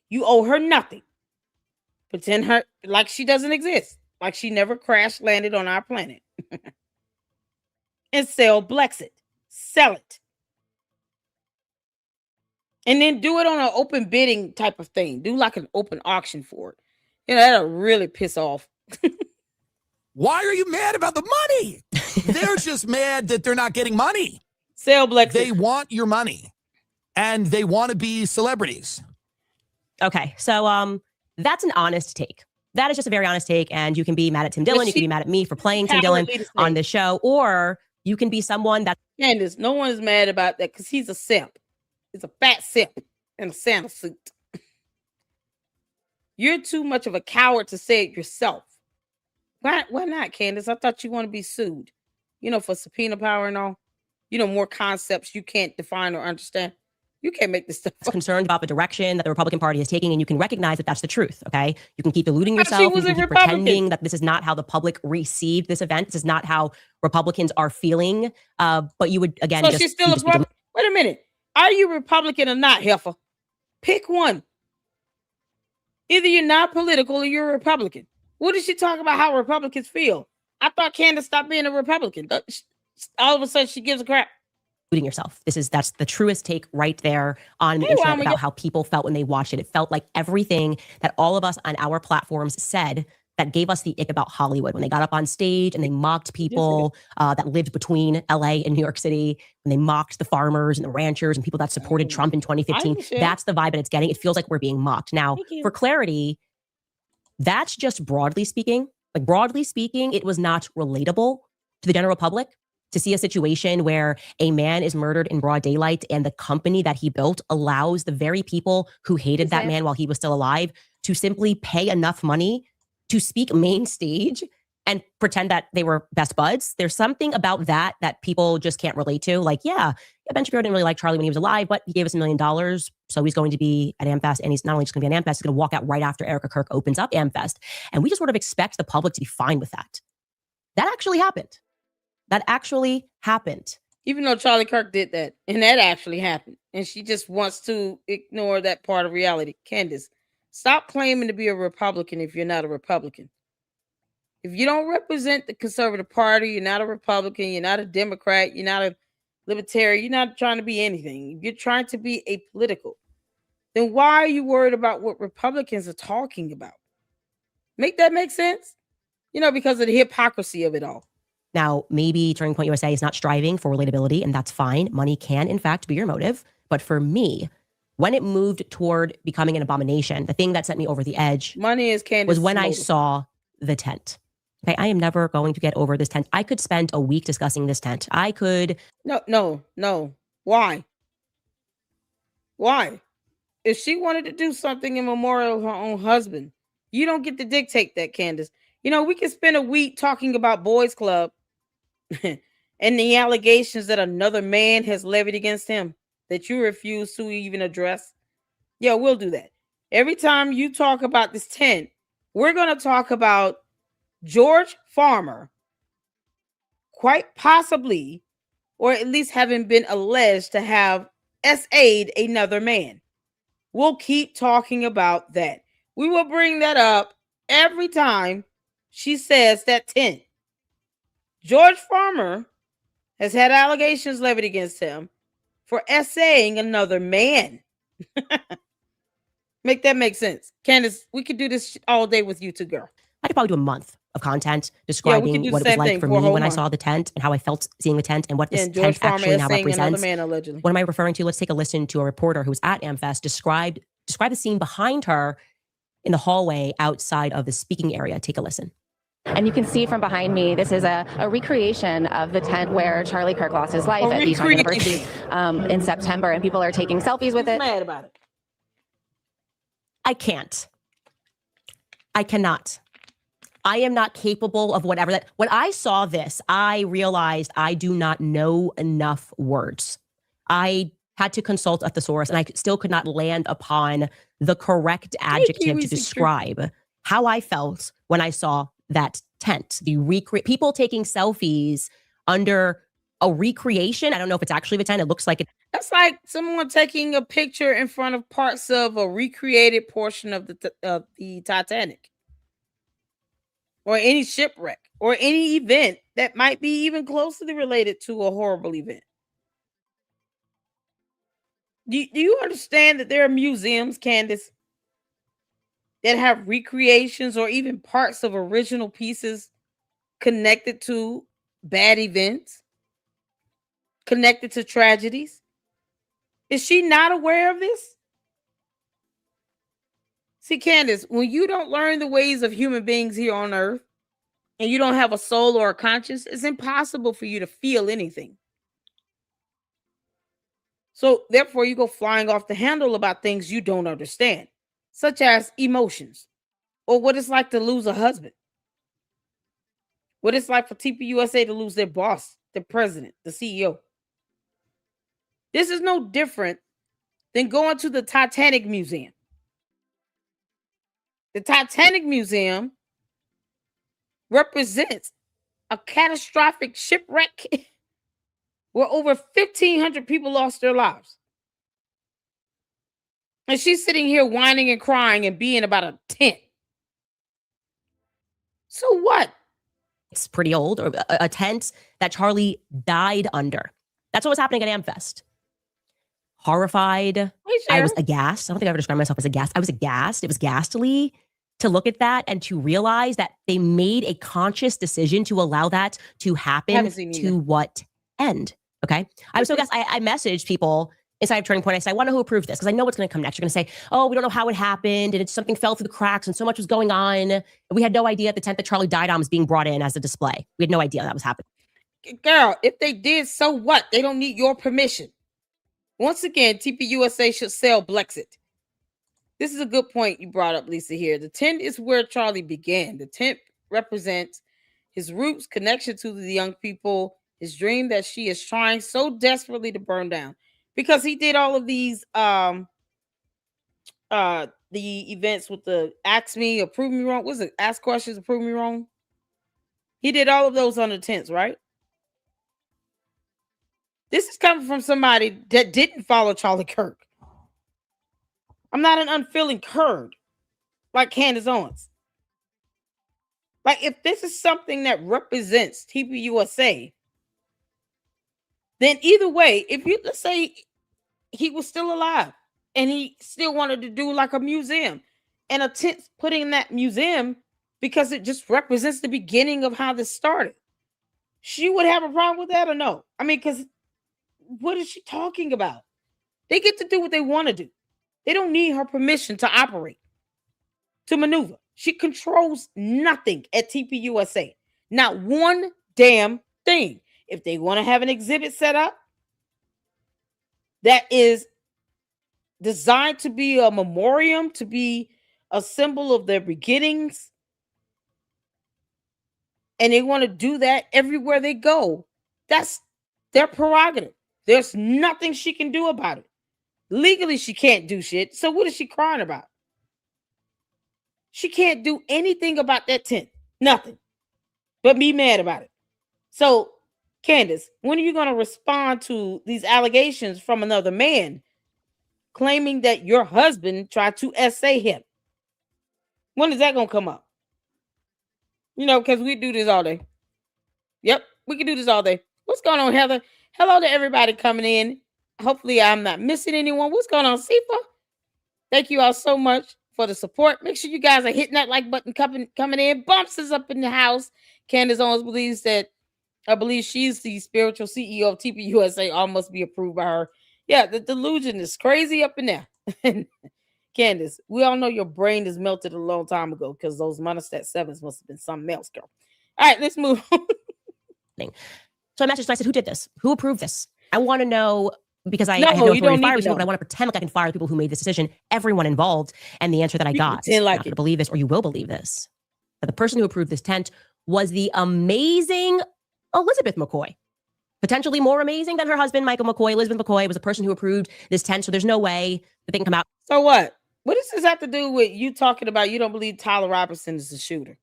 You owe her nothing. Pretend her like she doesn't exist. Like she never crash landed on our planet. And sell Blexit. Sell it. And then do it on an open bidding type of thing. Do like an open auction for it. You know, that'll really piss off. Why are you mad about the money? They're just mad that they're not getting money. Sell Blexit. They want your money. And they want to be celebrities. Okay, so that's an honest take. That is just a very honest take. And you can be mad at Tim Dillon. You can be mad at me for playing Tim Dillon on this show. Or you can be someone that... Candace, no one is mad about that because he's a simp. He's a fat simp in a Santa suit. You're too much of a coward to say it yourself. Why not, Candace? I thought you want to be sued. You know, for subpoena power and all. You know, more concepts you can't define or understand. You can't make this stuff up. Concerned about the direction that the Republican Party is taking, and you can recognize that that's the truth, okay? You can keep deluding She yourself. was You a can keep Republican. pretending that this is not how the public received this event. This is not how Republicans are feeling. But you would, again, so she's still a Republican. Wait a minute. Are you Republican or not, heifer? Pick one. Either you're not political or you're a Republican. What did she talk about how Republicans feel? I thought Candace stopped being a Republican. All of a sudden, she gives a crap. Yourself. That's the truest take right there on the internet about how people felt when they watched it. It felt like everything that all of us on our platforms said that gave us the ick about Hollywood when they got up on stage and they mocked people that lived between LA and New York City, and they mocked the farmers and the ranchers and people that supported Trump in 2015. That's the vibe that it's getting. It feels like we're being mocked. Now, for clarity, that's just broadly speaking. Like, broadly speaking, it was not relatable to the general public to see a situation where a man is murdered in broad daylight and the company that he built allows the very people who hated that man while he was still alive to simply pay enough money to speak main stage and pretend that they were best buds. There's something about that people just can't relate to. Like, yeah, Ben Shapiro didn't really like Charlie when he was alive, but he gave us $1 million. So he's going to be at AmFest, and he's not only just going to be at AmFest, he's going to walk out right after Erica Kirk opens up AmFest. And we just sort of expect the public to be fine with that. That actually happened. Even though Charlie Kirk did that, and that actually happened. And she just wants to ignore that part of reality. Candace, stop claiming to be a Republican if you're not a Republican. If you don't represent the conservative party, you're not a Republican, you're not a Democrat, you're not a libertarian, you're not trying to be anything. If you're trying to be apolitical, then why are you worried about what Republicans are talking about? Make that make sense? Because of the hypocrisy of it all. Now, maybe Turning Point USA is not striving for relatability, and that's fine. Money can, in fact, be your motive. But for me, when it moved toward becoming an abomination, the thing that sent me over the edge was when I saw the tent. Okay, I am never going to get over this tent. I could spend a week discussing this tent. I could. No. Why? If she wanted to do something in memorial of her own husband, you don't get to dictate that, Candace. We could spend a week talking about Boys Club and the allegations that another man has levied against him that you refuse to even address. Yeah, we'll do that. Every time you talk about this tent, we're going to talk about George Farmer quite possibly, or at least having been alleged to have SA'd another man. We'll keep talking about that. We will bring that up every time she says that tent. George Farmer has had allegations levied against him for SAing another man. Make that make sense. Candace, we could do this all day with you two, girl. I could probably do a month of content describing what it was like for me when I saw the tent and how I felt seeing the tent and what this tent actually now represents. What am I referring to? Let's take a listen to a reporter who was at AmFest describe the scene behind her in the hallway outside of the speaking area. Take a listen. And you can see from behind me, this is a recreation of the tent where Charlie Kirk lost his life at Utah University in September, and people are taking selfies with it. Mad about it. I cannot. I am not capable of whatever that. When I saw this, I realized I do not know enough words. I had to consult a thesaurus, and I still could not land upon the correct adjective to describe how I felt when I saw that tent. People taking selfies under a recreation. I don't know if it's actually the tent. It looks like it. That's like someone taking a picture in front of parts of a recreated portion of the Titanic, or any shipwreck, or any event that might be even closely related to a horrible event. Do you understand that there are museums, Candace, that have recreations or even parts of original pieces connected to bad events, connected to tragedies? Is she not aware of this? See, Candace, when you don't learn the ways of human beings here on earth, and you don't have a soul or a conscience, it's impossible for you to feel anything. So therefore, you go flying off the handle about things you don't understand, such as emotions, or what it's like to lose a husband, what it's like for TPUSA to lose their boss, the president, the CEO. This is no different than going to the Titanic Museum. The Titanic Museum represents a catastrophic shipwreck where over 1,500 people lost their lives. And she's sitting here whining and crying and being about a tent. So what? It's pretty old, or a tent that Charlie died under. That's what was happening at AmFest. Horrified. I was aghast. I don't think I ever described myself as aghast. I was aghast. It was ghastly to look at that and to realize that they made a conscious decision to allow that to happen. To what end? Okay. I was so aghast. I messaged people inside of Turning Point. I said, I wonder who approved this, because I know what's going to come next. You're going to say, oh, we don't know how it happened, and it's something fell through the cracks, and so much was going on. And we had no idea the tent that Charlie died on was being brought in as a display. We had no idea that was happening. Girl, if they did, so what? They don't need your permission. Once again, TPUSA should sell Blexit. This is a good point you brought up, Lisa, here. The tent is where Charlie began. The tent represents his roots, connection to the young people, his dream that she is trying so desperately to burn down. Because he did all of these the events with the ask me or prove me wrong. What's it? Ask questions or prove me wrong. He did all of those on the tents, right? This is coming from somebody that didn't follow Charlie Kirk. I'm not an unfeeling Kurd like Candace Owens. Like, if this is something that represents TPUSA, then either way, if you, let's say he was still alive and he still wanted to do like a museum and a tent put in that museum because it just represents the beginning of how this started, she would have a problem with that or no? I mean, because what is she talking about? They get to do what they want to do. They don't need her permission to operate, to maneuver. She controls nothing at TPUSA. Not one damn thing. If they want to have an exhibit set up that is designed to be a memoriam, to be a symbol of their beginnings, and they want to do that everywhere they go, that's their prerogative. There's nothing she can do about it. Legally, she can't do shit. So what is she crying about? She can't do anything about that tent. Nothing. But be mad about it. So, Candace, when are you going to respond to these allegations from another man claiming that your husband tried to essay him? When is that going to come up? You know, because we do this all day. Yep, we can do this all day. What's going on, Heather? Hello to everybody coming in. Hopefully I'm not missing anyone. What's going on, Sifa? Thank you all so much for the support. Make sure you guys are hitting that like button coming in. Bumps is up in the house. Candace Owens believes that, I believe she's the spiritual CEO of TPUSA. All must be approved by her. Yeah, the delusion is crazy up in there. Candace, we all know your brain is melted a long time ago because those monostat 7s must have been something else, girl. All right, let's move on. So I messaged and I said, who did this? Who approved this? I want to know, because I have no authority to fire people, but I want to pretend like I can fire the people who made this decision, everyone involved. And the answer that I got, you're not going to believe this, or you will believe this, that the person who approved this tent was the amazing Elizabeth McCoy. Potentially more amazing than her husband, Michael McCoy. Elizabeth McCoy was the person who approved this tent, so there's no way that they can come out. So what? What does this have to do with you talking about you don't believe Tyler Robinson is the shooter?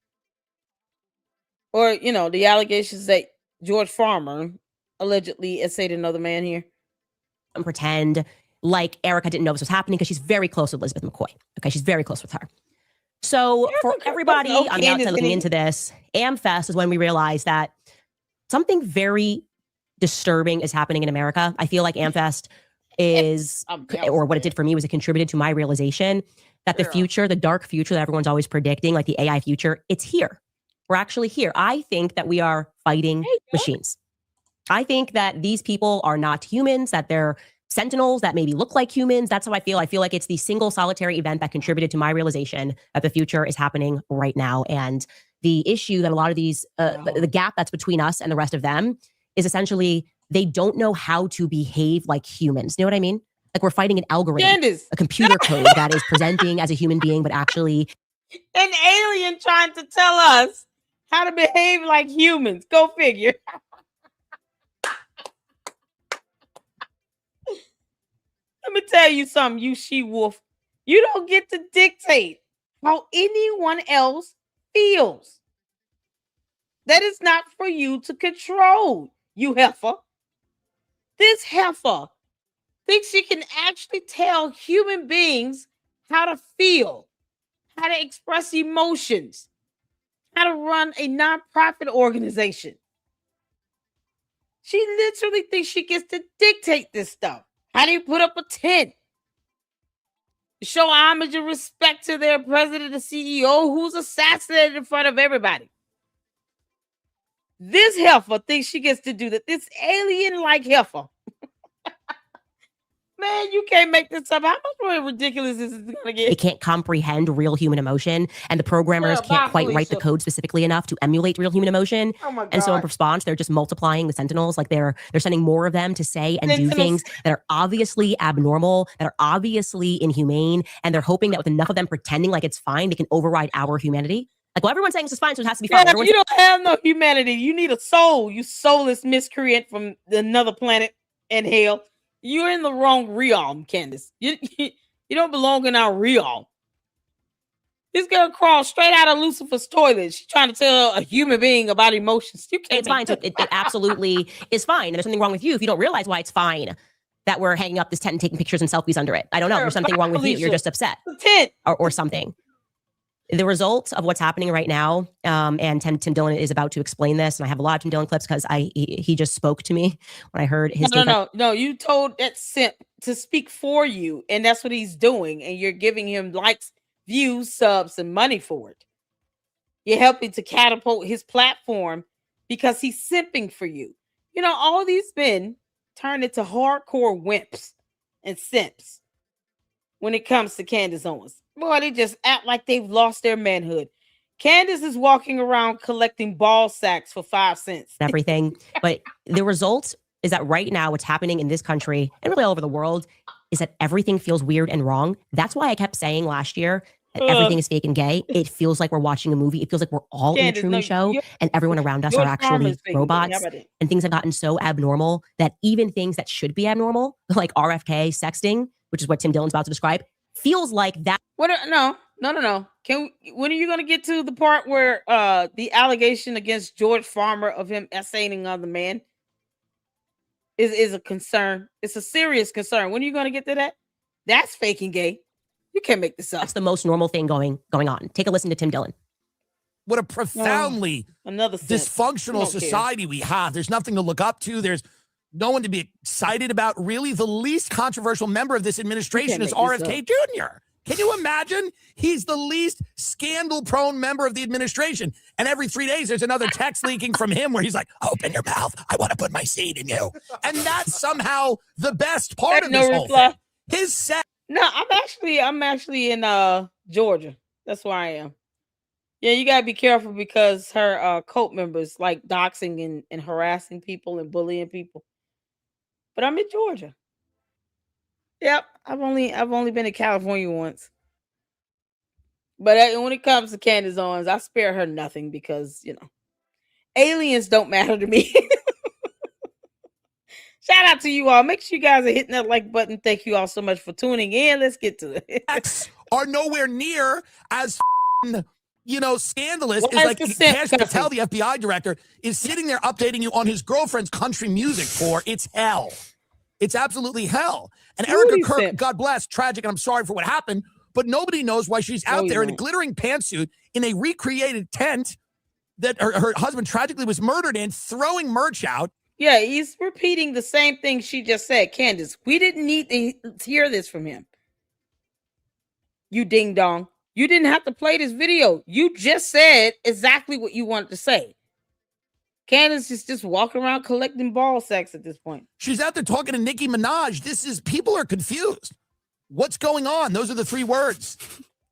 Or, you know, the allegations that George Farmer allegedly essayed another man here? And pretend like Erica didn't know this was happening because she's very close with Elizabeth McCoy. Okay, she's very close with her. So for everybody on the outside looking into this, AmFest is when we realized that something very disturbing is happening in America. I feel like AmFest is, or what it did for me was it contributed to my realization that the future, the dark future that everyone's always predicting, like the AI future, it's here. We're actually here. I think that we are fighting machines. I think that these people are not humans, that they're sentinels that maybe look like humans. That's how I feel. I feel like it's the single solitary event that contributed to my realization that the future is happening right now. And the issue that a lot of these, the gap that's between us and the rest of them is essentially they don't know how to behave like humans. You know what I mean? Like we're fighting an algorithm, Candace, a computer code that is presenting as a human being, but actually an alien trying to tell us how to behave like humans. Go figure. Let me tell you something, you she-wolf. You don't get to dictate how anyone else feels. That is not for you to control, you heifer. This heifer thinks she can actually tell human beings how to feel, how to express emotions, how to run a nonprofit organization. She literally thinks she gets to dictate this stuff. How do you put up a tent? Show homage and respect to their president and CEO who's assassinated in front of everybody. This heifer thinks she gets to do that. This alien-like heifer. Man, you can't make this up. How much more ridiculous is this going to get? It can't comprehend real human emotion, and the programmers can't quite write the code specifically enough to emulate real human emotion. Oh my God. And so in response, they're just multiplying the Sentinels. Like they're sending more of them to say and do things that are obviously abnormal, that are obviously inhumane, and they're hoping that with enough of them pretending like it's fine, they can override our humanity. Like, well, everyone's saying this is fine, so it has to be fine. Yeah, you don't have no humanity. You need a soul, you soulless miscreant from another planet and hell. You're in the wrong realm, Candace. You don't belong in our realm. This girl crawled straight out of Lucifer's toilet. She's trying to tell a human being about emotions. You can't. It's fine. So it absolutely is fine. And there's something wrong with you if you don't realize why it's fine that we're hanging up this tent and taking pictures and selfies under it. I don't know. There's something wrong with you. You're just upset. The tent. Or something. The result of what's happening right now, and Tim Dillon is about to explain this, and I have a lot of Tim Dillon clips because he just spoke to me when I heard his. No. You told that simp to speak for you, and that's what he's doing, and you're giving him likes, views, subs, and money for it. You're helping to catapult his platform because he's simping for you. You know, all these men turn into hardcore wimps and simps when it comes to Candace Owens. Boy, they just act like they've lost their manhood. Candace is walking around collecting ball sacks for 5 cents. Everything. But the result is that right now what's happening in this country and really all over the world is that everything feels weird and wrong. That's why I kept saying last year that everything is fake and gay. It feels like we're watching a movie. It feels like we're all in a Truman Show and everyone around us are actually robots. And things have gotten so abnormal that even things that should be abnormal, like RFK sexting, which is what Tim Dillon's about to describe, feels like that. What? No. When are you going to get to the part where the allegation against George Farmer of him essaying another man is a concern? It's a serious concern. When are you going to get to that? That's fake and gay. You can't make this up. That's the most normal thing going on. Take a listen to Tim Dillon. What a profoundly dysfunctional society we have. There's nothing to look up to. There's no one to be excited about. Really, the least controversial member of this administration is RFK Jr. Can you imagine? He's the least scandal-prone member of the administration. And every 3 days, there's another text leaking from him where he's like, open your mouth. I want to put my seed in you. And that's somehow the best part of this whole thing. His set. No, I'm actually in Georgia. That's where I am. Yeah, you gotta be careful because her cult members like doxing and harassing people and bullying people. But I'm in Georgia. Yep, I've only been to California once. But when it comes to Candace Owens, I spare her nothing because, aliens don't matter to me. Shout out to you all. Make sure you guys are hitting that like button. Thank you all so much for tuning in. Let's get to it. Are nowhere near as scandalous as like Cash Patel, the FBI director, is sitting there updating you on his girlfriend's country music tour. It's hell. It's absolutely hell. And Erica Kirk, God bless, tragic, and I'm sorry for what happened, but nobody knows why she's out there in a glittering pantsuit in a recreated tent that her husband tragically was murdered in, throwing merch out. Yeah, he's repeating the same thing she just said. Candace, we didn't need to hear this from him. You ding dong. You didn't have to play this video. You just said exactly what you wanted to say. Candace is just walking around collecting ball sacks at this point. She's out there talking to Nicki Minaj. People are confused. What's going on? Those are the 3 words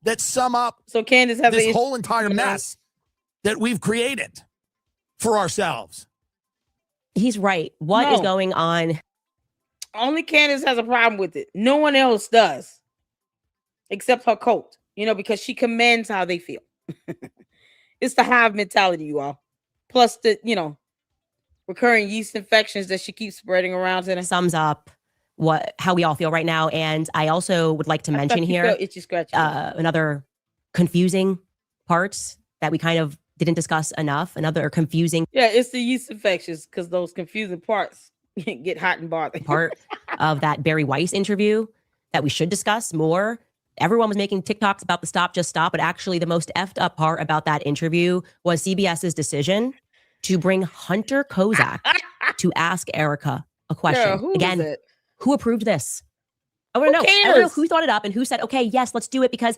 that sum up so Candace has this whole entire mess that we've created for ourselves. He's right. What is going on? Only Candace has a problem with it. No one else does. Except her cult. Because she commands how they feel. It's the hive mentality, you all. Plus the, recurring yeast infections that she keeps spreading around. Sums up how we all feel right now. And I also would like to mention here another confusing part that we kind of didn't discuss enough. Another confusing it's the yeast infections, because those confusing parts get hot and bothered. Part of that Barry Weiss interview that we should discuss more. Everyone was making TikToks about the stop, just stop, but actually the most effed up part about that interview was CBS's decision to bring Hunter Kozak to ask Erica a question. Again, who approved this? I want to know. I don't know who thought it up and who said, okay, yes, let's do it, because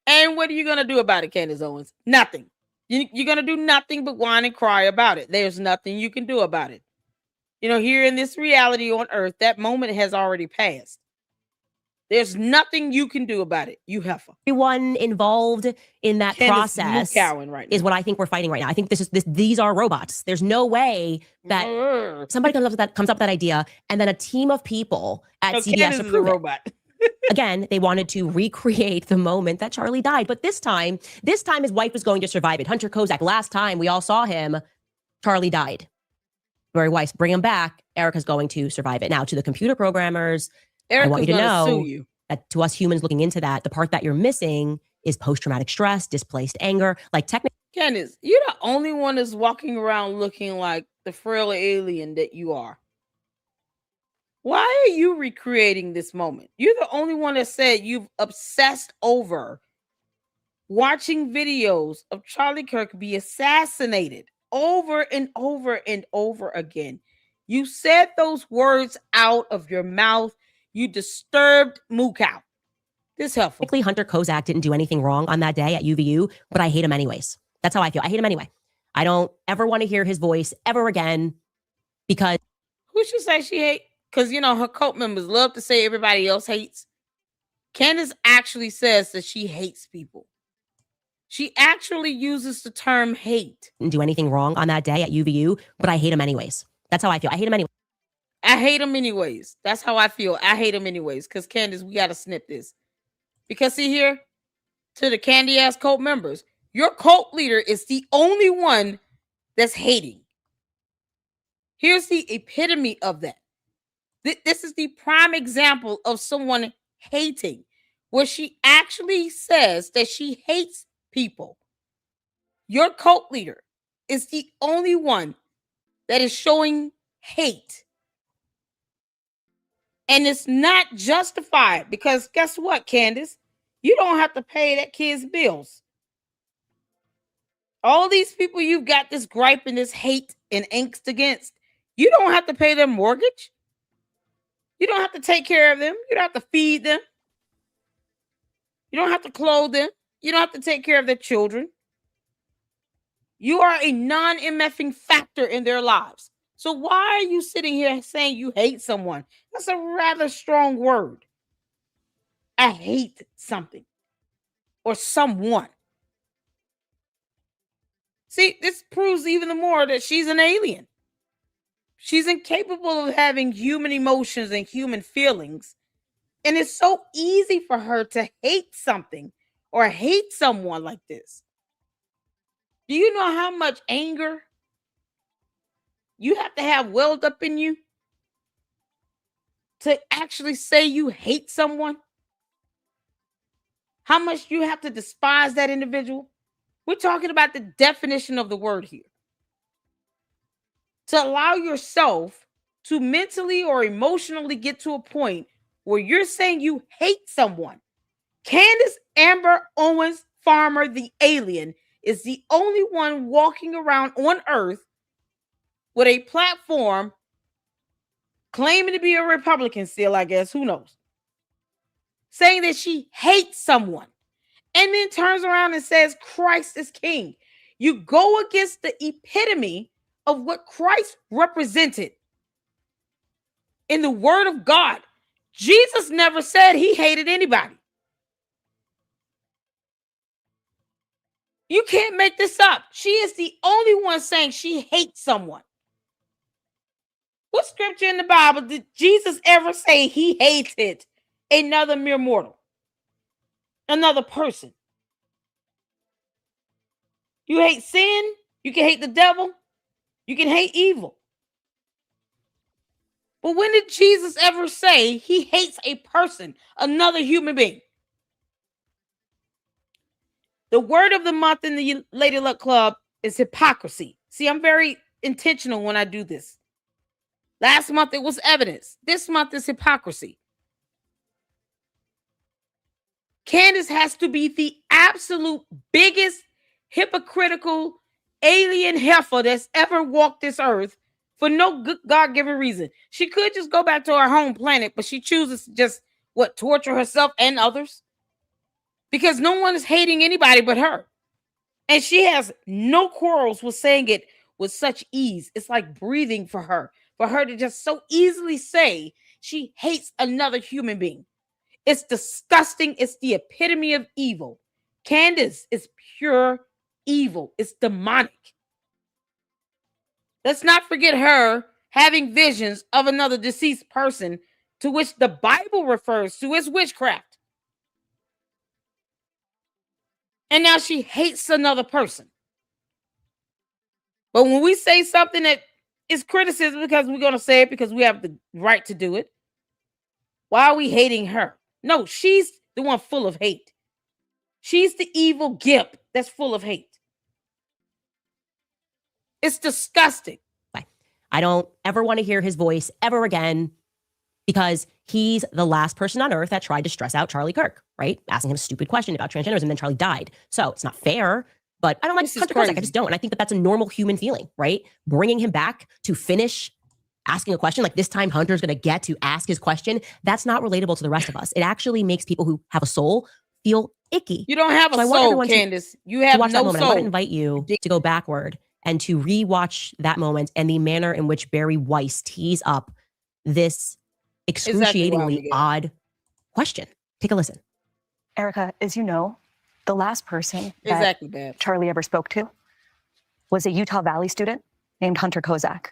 And what are you going to do about it, Candace Owens? Nothing. You're going to do nothing but whine and cry about it. There's nothing you can do about it. Here in this reality on earth, that moment has already passed. There's nothing you can do about it, you heifer. Everyone involved in that process is what I think we're fighting right now. I think these are robots. There's no way that somebody comes up with that idea, and then a team of people at CBS approve it. Robot. Again, they wanted to recreate the moment that Charlie died, but this time his wife was going to survive it. Hunter Kozak, last time we all saw him, Charlie died. Barry Weiss, bring him back. Erica's going to survive it. Now, to the computer programmers, I want you to know that to us humans looking into that, the part that you're missing is post-traumatic stress, displaced anger. Like technically, Candace, you're the only one that's walking around looking like the frail alien that you are. Why are you recreating this moment? You're the only one that said you've obsessed over watching videos of Charlie Kirk be assassinated over and over and over again. You said those words out of your mouth. You disturbed moo cow. This helpful. Technically, Hunter Kozak didn't do anything wrong on that day at UVU, but I hate him anyways. That's how I feel. I hate him anyway. I don't ever want to hear his voice ever again, because who should say she hate? Because her cult members love to say everybody else hates. Candace actually says that she hates people. She actually uses the term hate. Didn't do anything wrong on that day at UVU, but I hate him anyways. That's how I feel. I hate him anyway. I hate him anyways. That's how I feel. I hate him anyways. Because Candace, we got to snip this. Because see here, to the candy ass cult members, your cult leader is the only one that's hating. Here's the epitome of that. This is the prime example of someone hating, where she actually says that she hates people. Your cult leader is the only one that is showing hate. And it's not justified, because guess what, Candace? You don't have to pay that kid's bills. All these people you've got this gripe and this hate and angst against, you don't have to pay their mortgage. You don't have to take care of them. You don't have to feed them. You don't have to clothe them. You don't have to take care of their children. You are a non-MFing factor in their lives. So why are you sitting here saying you hate someone? That's a rather strong word. I hate something or someone. See, this proves even more that she's an alien. She's incapable of having human emotions and human feelings. And it's so easy for her to hate something or hate someone like this. Do you know how much anger you have to have welled up in you to actually say you hate someone? How much you have to despise that individual? We're talking about the definition of the word here. To allow yourself to mentally or emotionally get to a point where you're saying you hate someone. Candace Amber Owens Farmer, the alien, is the only one walking around on earth with a platform claiming to be a Republican still, I guess, who knows, saying that she hates someone and then turns around and says Christ is king. You go against the epitome of what Christ represented in the word of God. Jesus never said he hated anybody. You can't make this up. She is the only one saying she hates someone. What scripture in the Bible did Jesus ever say he hated another mere mortal? Another person? You hate sin. You can hate the devil. You can hate evil. But when did Jesus ever say he hates a person, another human being? The word of the month in the Lady Luck Club is hypocrisy. See, I'm very intentional when I do this. Last month it was evidence. This month is hypocrisy. Candace has to be the absolute biggest hypocritical alien heifer that's ever walked this earth for no good God-given reason. She could just go back to her home planet, but she chooses to just torture herself and others because no one is hating anybody but her. And she has no quarrels with saying it with such ease. It's like breathing for her to just so easily say she hates another human being. It's disgusting. It's the epitome of evil. Candace is pure evil. It's demonic. Let's not forget her having visions of another deceased person, to which the Bible refers to as witchcraft. And now she hates another person. But when we say something that is criticism because we're going to say it because we have the right to do it, why are we hating her? No, she's the one full of hate. She's the evil gimp that's full of hate. It's disgusting. I don't ever want to hear his voice ever again because he's the last person on earth that tried to stress out Charlie Kirk, right? Asking him a stupid question about transgenderism, and then Charlie died. So it's not fair, but I don't like Hunter Kozak. I just don't. And I think that that's a normal human feeling, right? Bringing him back to finish asking a question, like this time Hunter's going to get to ask his question, that's not relatable to the rest of us. It actually makes people who have a soul feel icky. You don't have a soul, Candace. You have no soul. I want to invite you to go backward and to rewatch that moment and the manner in which Barry Weiss tees up this excruciatingly odd question. Take a listen. Erica, as you know, the last person that Charlie ever spoke to was a Utah Valley student named Hunter Kozak.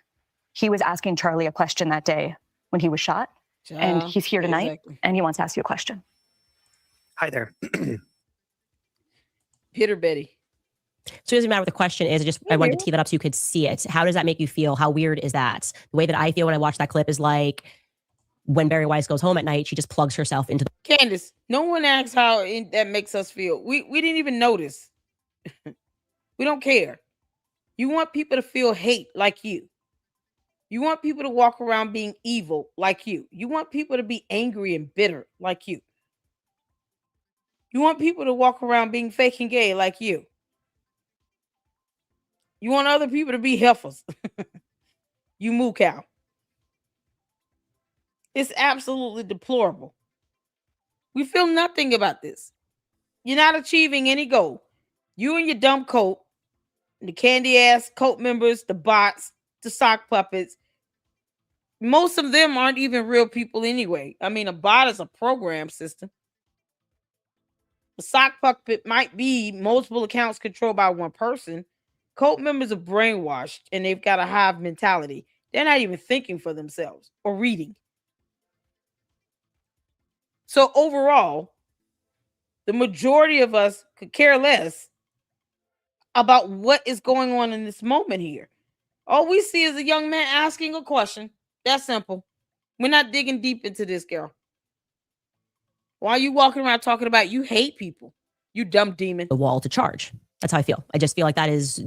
He was asking Charlie a question that day when he was shot, and he's here tonight, and he wants to ask you a question. Hi there. Peter Betty. So it doesn't matter what the question is. I wanted to tee that up so you could see it. How does that make you feel? How weird is that? The way that I feel when I watch that clip is like when Barry Weiss goes home at night, she just plugs herself into the... Candace, no one asks how that makes us feel. We didn't even notice. We don't care. You want people to feel hate like you. You want people to walk around being evil like you. You want people to be angry and bitter like you. You want people to walk around being fake and gay like you. You want other people to be heifers. You moo cow. It's absolutely deplorable. We feel nothing about this. You're not achieving any goal. You and your dumb coat, the candy ass cult members, the bots, the sock puppets. Most of them aren't even real people anyway. I mean, a bot is a program system. A sock puppet might be multiple accounts controlled by one person. Cult members are brainwashed and they've got a hive mentality. They're not even thinking for themselves or reading. So overall, the majority of us could care less about what is going on in this moment here. All we see is a young man asking a question. That's simple. We're not digging deep into this, girl. Why are you walking around talking about you hate people? You dumb demon. The wall to charge. That's how I feel. I just feel like that is,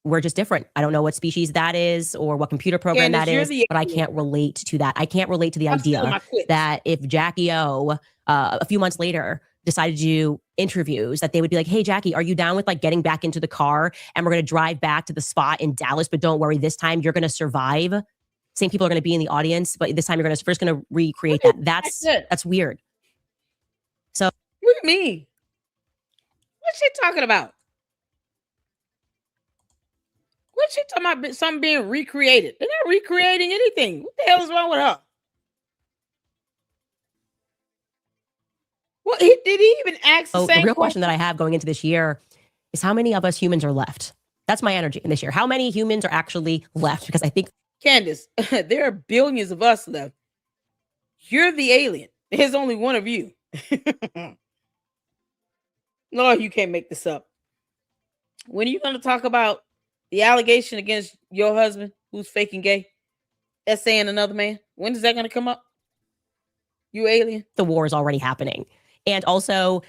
we're just different. I don't know what species that is or what computer program that is, but I can't relate to that. I can't relate to the idea that if Jackie O, a few months later, decided to do interviews, that they would be like, hey, Jackie, are you down with like getting back into the car and we're going to drive back to the spot in Dallas, but don't worry, this time you're going to survive. Same people are going to be in the audience, but this time you're first going to recreate that. That's weird. So what do you mean? What's she talking about? What's she talking about? Something being recreated? They're not recreating anything. What the hell is wrong with her? Well, did he even ask the same real question that I have going into this year is how many of us humans are left? That's my energy in this year. How many humans are actually left? Because I think, Candace, there are billions of us left. You're the alien. There's only one of you. No, you can't make this up. When are you going to talk about the allegation against your husband who's faking gay? That's saying another man. When is that going to come up? You alien? The war is already happening. And also,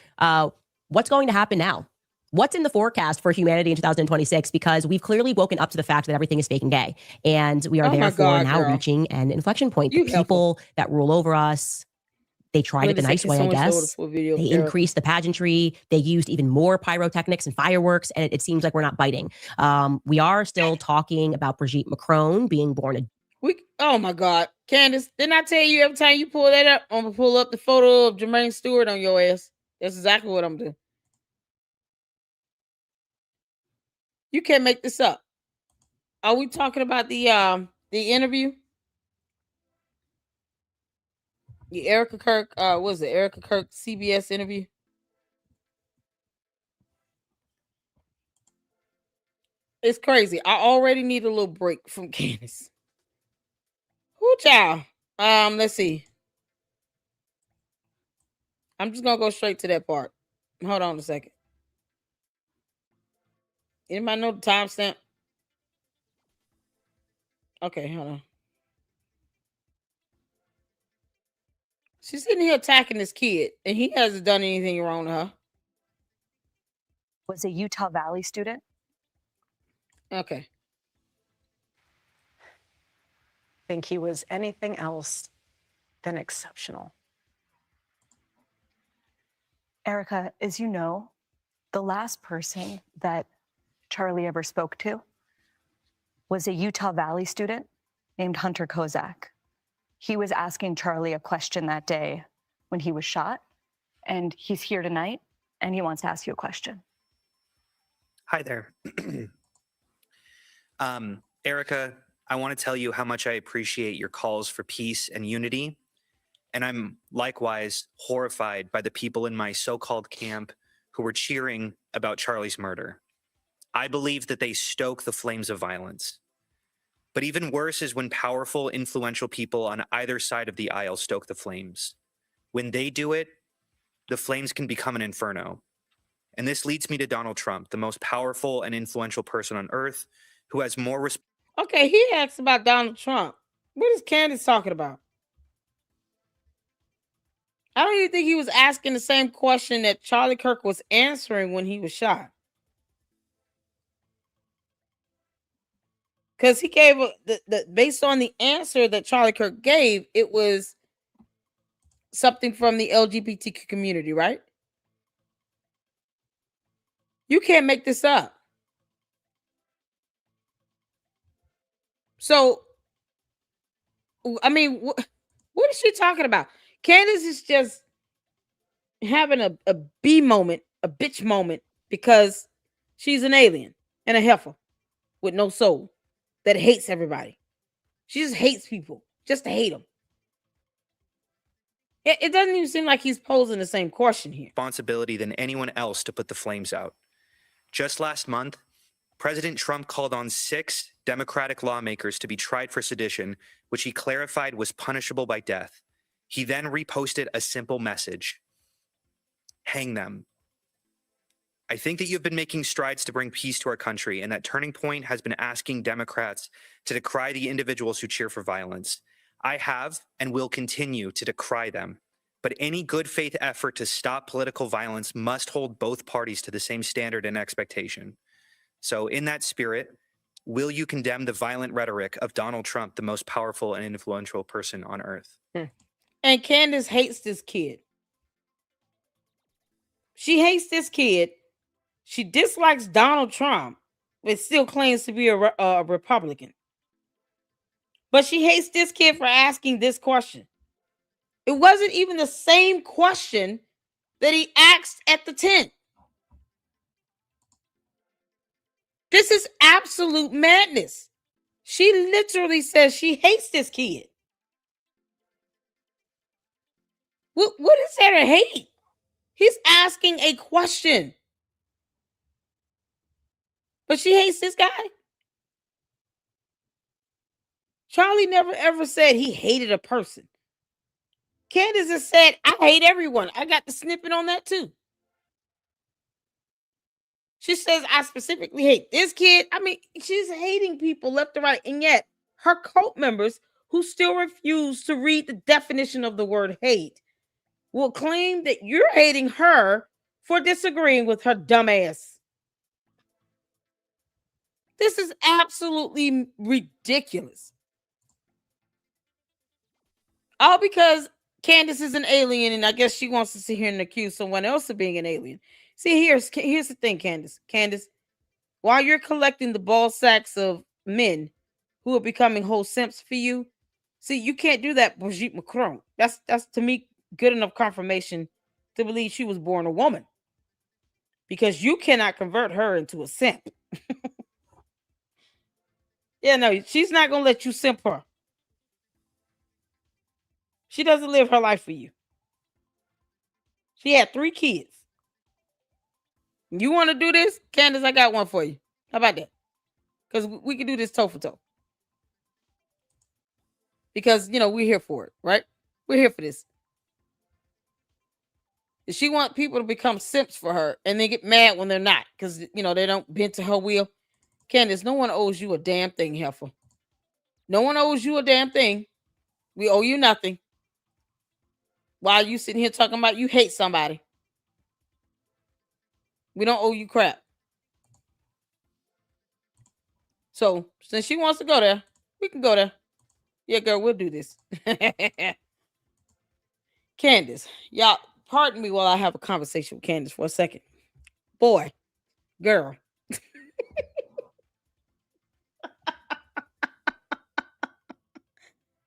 what's going to happen now? What's in the forecast for humanity in 2026? Because we've clearly woken up to the fact that everything is fake and gay. And we are therefore now reaching an inflection point. The people that rule over us, they tried it the nice way, I guess. They increased the pageantry. They used even more pyrotechnics and fireworks. And it seems like we're not biting. We are still talking about Brigitte Macron being born oh my God. Candace, didn't I tell you every time you pull that up, I'm going to pull up the photo of Jermaine Stewart on your ass? That's exactly what I'm doing. You can't make this up. Are we talking about the interview? The Erica Kirk, what was it? Erica Kirk CBS interview? It's crazy. I already need a little break from Candace. Whoo, child. Let's see. I'm just gonna go straight to that part. Hold on a second. Anybody know the timestamp? Okay, hold on. She's sitting here attacking this kid, and he hasn't done anything wrong to her. Was a Utah Valley student. Okay. I think he was anything else than exceptional. Erica, as you know, the last person that Charlie ever spoke to was a Utah Valley student named Hunter Kozak. He was asking Charlie a question that day when he was shot, and he's here tonight, and he wants to ask you a question. Hi there. Erica, I want to tell you how much I appreciate your calls for peace and unity. And I'm likewise horrified by the people in my so-called camp who were cheering about Charlie's murder. I believe that they stoke the flames of violence. But even worse is when powerful, influential people on either side of the aisle stoke the flames. When they do it, the flames can become an inferno. And this leads me to Donald Trump, the most powerful and influential person on earth, who has more Okay, he asked about Donald Trump. What is Candace talking about? I don't even think he was asking the same question that Charlie Kirk was answering when he was shot. Because he gave based on the answer that Charlie Kirk gave, it was something from the LGBTQ community, right? You can't make this up. So, I mean, what is she talking about? Candace is just having a B moment, a bitch moment, because she's an alien and a heifer with no soul that hates everybody. She just hates people, just to hate them. It doesn't even seem like he's posing the same question here. Responsibility than anyone else to put the flames out. Just last month, President Trump called on 6 Democratic lawmakers to be tried for sedition, which he clarified was punishable by death. He then reposted a simple message: hang them. I think that you've been making strides to bring peace to our country, and that turning point has been asking Democrats to decry the individuals who cheer for violence. I have and will continue to decry them. But any good faith effort to stop political violence must hold both parties to the same standard and expectation. So in that spirit, will you condemn the violent rhetoric of Donald Trump, the most powerful and influential person on earth? And Candace hates this kid. She hates this kid. She dislikes Donald Trump, but still claims to be a Republican. But she hates this kid for asking this question. It wasn't even the same question that he asked at the tent. This is absolute madness. She literally says she hates this kid. What is there to hate? He's asking a question. But she hates this guy. Charlie never ever said he hated a person. Candace has said, I hate everyone. I got the snippet on that too. She says, I specifically hate this kid. I mean, she's hating people left and right. And yet her cult members who still refuse to read the definition of the word hate will claim that you're hating her for disagreeing with her dumb ass. This is absolutely ridiculous. All because Candace is an alien, and I guess she wants to sit here and accuse someone else of being an alien. See, here's the thing, Candace. Candace, while you're collecting the ball sacks of men who are becoming whole simps for you, see, you can't do that, Brigitte Macron. That's to me good enough confirmation to believe she was born a woman, because you cannot convert her into a simp. Yeah, no, she's not gonna let you simp her. She doesn't live her life for you. She had 3 kids. You want to do this, Candace? I got one for you. How about that? Because we can do this toe for toe. Because we're here for it, right? We're here for this. If she want people to become simps for her and they get mad when they're not, because they don't bend to her will. Candace, no one owes you a damn thing, heifer. No one owes you a damn thing. We owe you nothing. While you sitting here talking about you hate somebody, we don't owe you crap. So since she wants to go there, we can go there. Yeah, girl, we'll do this. Candace, y'all, pardon me while I have a conversation with Candace for a second. Boy, girl.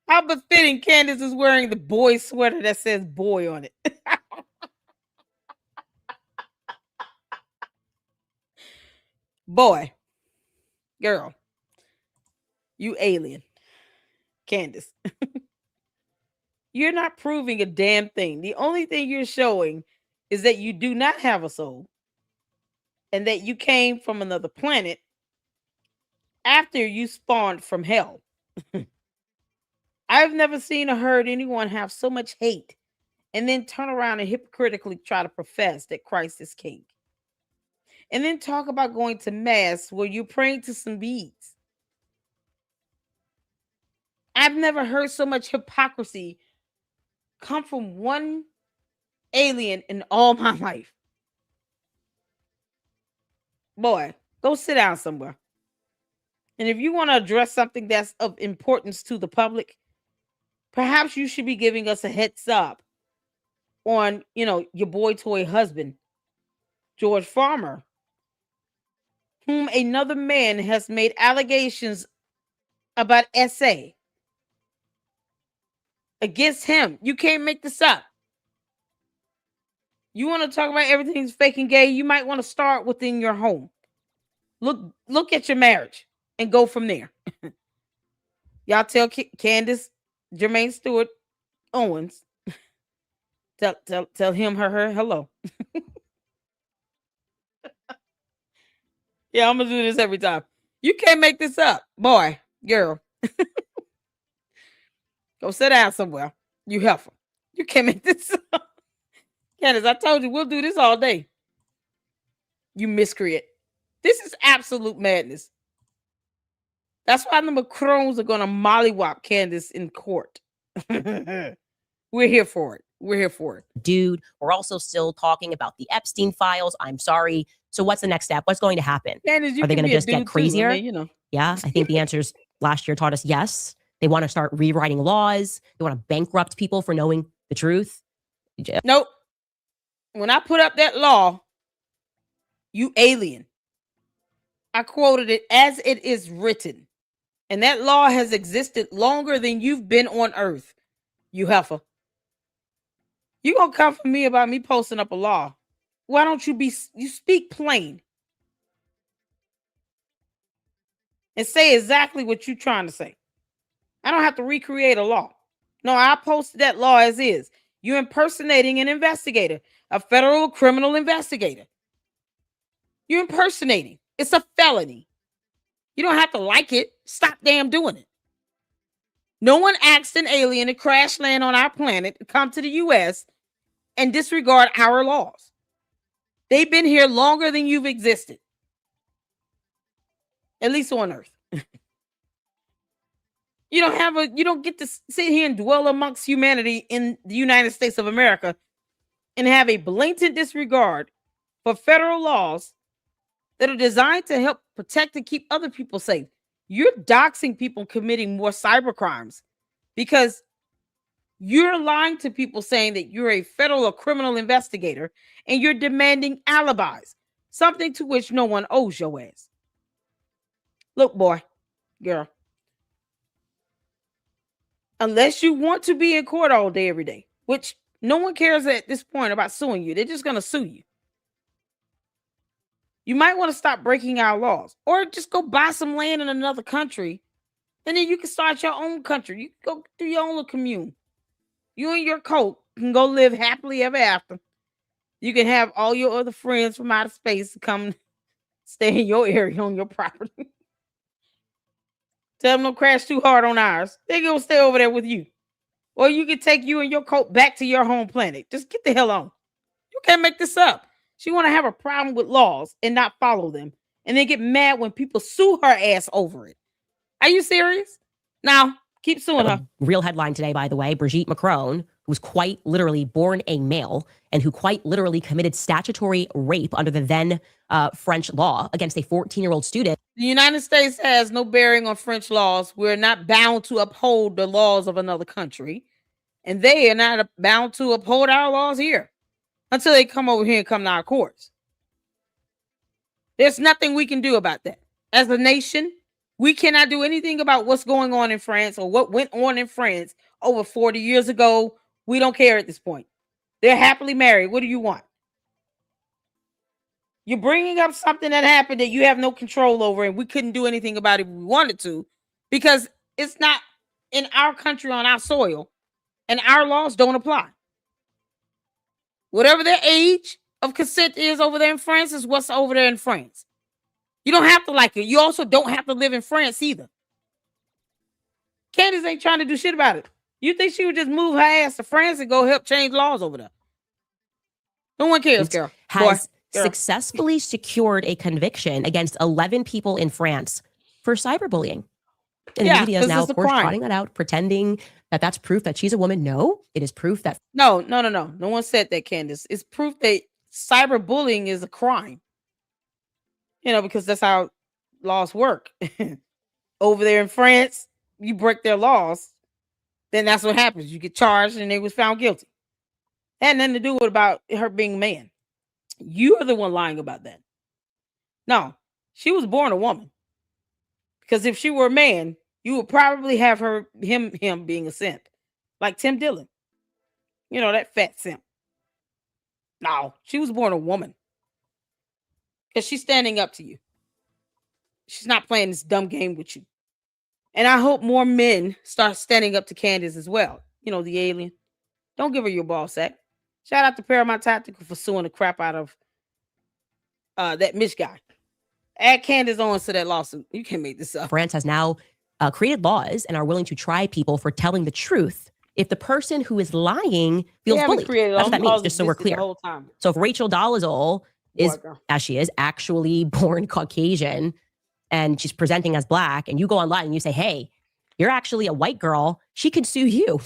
How befitting Candace is wearing the boy sweater that says boy on it. Boy, girl, you alien. Candace. You're not proving a damn thing. The only thing you're showing is that you do not have a soul and that you came from another planet after you spawned from hell. I've never seen or heard anyone have so much hate and then turn around and hypocritically try to profess that Christ is king. And then talk about going to mass where you're praying to some beads. I've never heard so much hypocrisy come from one alien in all my life. Boy, go sit down somewhere. And if you want to address something that's of importance to the public, perhaps you should be giving us a heads up on, your boy toy husband, George Farmer, whom another man has made allegations about SA against him. You can't make this up. You want to talk about everything's fake and gay, you might want to start within your home. Look at your marriage and go from there. Y'all tell Candace, Jermaine Stewart, Owens, tell him her hello. Yeah, I'm gonna do this every time. You can't make this up, boy, girl. Go sit down somewhere. You heifer. You can't make this up. Candace, I told you we'll do this all day. You miscreant. This is absolute madness. That's why the Macrons are gonna mollywop Candace in court. We're here for it. We're here for it. Dude, we're also still talking about the Epstein files. I'm sorry. So what's the next step? What's going to happen? Candace, are they going to just get crazier? Too, Yeah, I think the answers last year taught us yes. They want to start rewriting laws. They want to bankrupt people for knowing the truth. Nope. When I put up that law, you alien, I quoted it as it is written. And that law has existed longer than you've been on earth, you heifer. You gonna come for me about me posting up a law? Why don't you speak plain and say exactly what you're trying to say? I don't have to recreate a law. No, I posted that law as is. You're impersonating an investigator, a federal criminal investigator. You're impersonating. It's a felony. You don't have to like it. Stop damn doing it. No one asked an alien to crash land on our planet, to come to the U.S. and disregard our laws. They've been here longer than you've existed. At least on Earth. You don't get to sit here and dwell amongst humanity in the United States of America and have a blatant disregard for federal laws that are designed to help protect and keep other people safe. You're doxing people committing more cyber crimes because you're lying to people saying that you're a federal or criminal investigator and you're demanding alibis, something to which no one owes your ass. Look, boy, girl, unless you want to be in court all day, every day, which no one cares at this point about suing you. They're just going to sue you. You might want to stop breaking our laws or just go buy some land in another country. And then you can start your own country. You can go do your own little commune. You and your coat can go live happily ever after. You can have all your other friends from outer space come stay in your area on your property. Tell them don't crash too hard on ours. They're going to stay over there with you. Or you can take you and your coat back to your home planet. Just get the hell on. You can't make this up. She want to have a problem with laws and not follow them. And then get mad when people sue her ass over it. Are you serious? Now, keep suing her. Real headline today, by the way, Brigitte Macron, who's quite literally born a male and who quite literally committed statutory rape under the then French law against a 14-year-old student. The United States has no bearing on French laws. We're not bound to uphold the laws of another country. And they are not bound to uphold our laws here until they come over here and come to our courts. There's nothing we can do about that. As a nation, we cannot do anything about what's going on in France or what went on in France over 40 years ago. We don't care at this point. They're happily married. What do you want? You're bringing up something that happened that you have no control over, and we couldn't do anything about it if we wanted to because it's not in our country, on our soil, and our laws don't apply. Whatever their age of consent is over there in France is what's over there in France. You don't have to like it. You also don't have to live in France either. Candace ain't trying to do shit about it. You think she would just move her ass to France and go help change laws over there? No one cares, girl. Has successfully secured a conviction against 11 people in France for cyberbullying. And the media is now, of course, trotting that out, pretending that that's proof that she's a woman. No, it is proof that... No. No one said that, Candace. It's proof that cyberbullying is a crime. You know, because that's how laws work. Over there in France, you break their laws, then that's what happens. You get charged and they was found guilty. Had nothing to do with about her being a man. You are the one lying about that. No, she was born a woman. Because if she were a man, you would probably have him being a simp. Like Tim Dillon. You know, that fat simp. No, she was born a woman. Because she's standing up to you. She's not playing this dumb game with you. And I hope more men start standing up to Candace as well. You know, the alien. Don't give her your ball sack. Shout out to Paramount Tactical for suing the crap out of that Mitch guy. Add Candace Owens to that lawsuit. You can't make this up. France has now created laws and are willing to try people for telling the truth if the person who is lying feels bullied. That's what that means, just so we're clear. So if Rachel Dolezal is, as she is, actually born Caucasian and she's presenting as black, and you go online and you say, hey, you're actually a white girl, she could sue you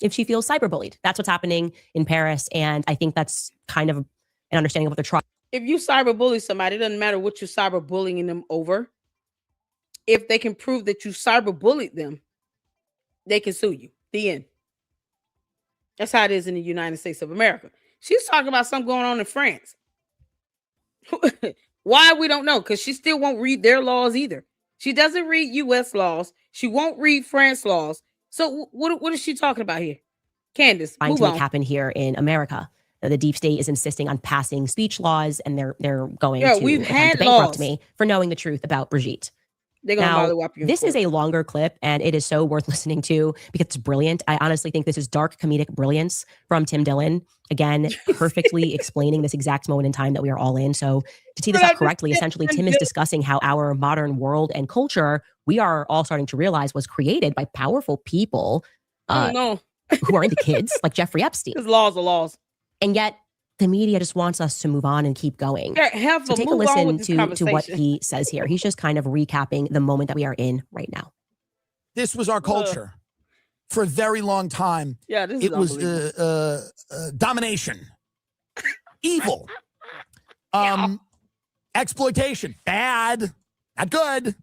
if she feels cyberbullied. That's what's happening in Paris. And I think that's kind of an understanding of what they're trying. If you cyberbully somebody, it doesn't matter what you're cyberbullying them over. If they can prove that you cyberbullied them, they can sue you. The end. That's how it is in the United States of America. She's talking about something going on in France. Why? We don't know, because she still won't read their laws either. She doesn't read U.S. laws. She won't read France laws. So what is she talking about here? Candace, trying to make happen here in America. The deep state is insisting on passing speech laws, and they're going to bankrupt me for knowing the truth about Brigitte. They're going to bother whop you. This is a longer clip, and it is so worth listening to because it's brilliant. I honestly think this is dark comedic brilliance from Tim Dillon. Again, perfectly explaining this exact moment in time that we are all in. So to tee this up correctly, essentially, Tim is discussing how our modern world and culture, we are all starting to realize, was created by powerful people who are into kids, like Jeffrey Epstein. His laws are laws. And yet the media just wants us to move on and keep going. So take a listen to what he says here. He's just kind of recapping the moment that we are in right now. This was our culture for a very long time. Yeah, this it is was domination, evil, exploitation, bad, not good.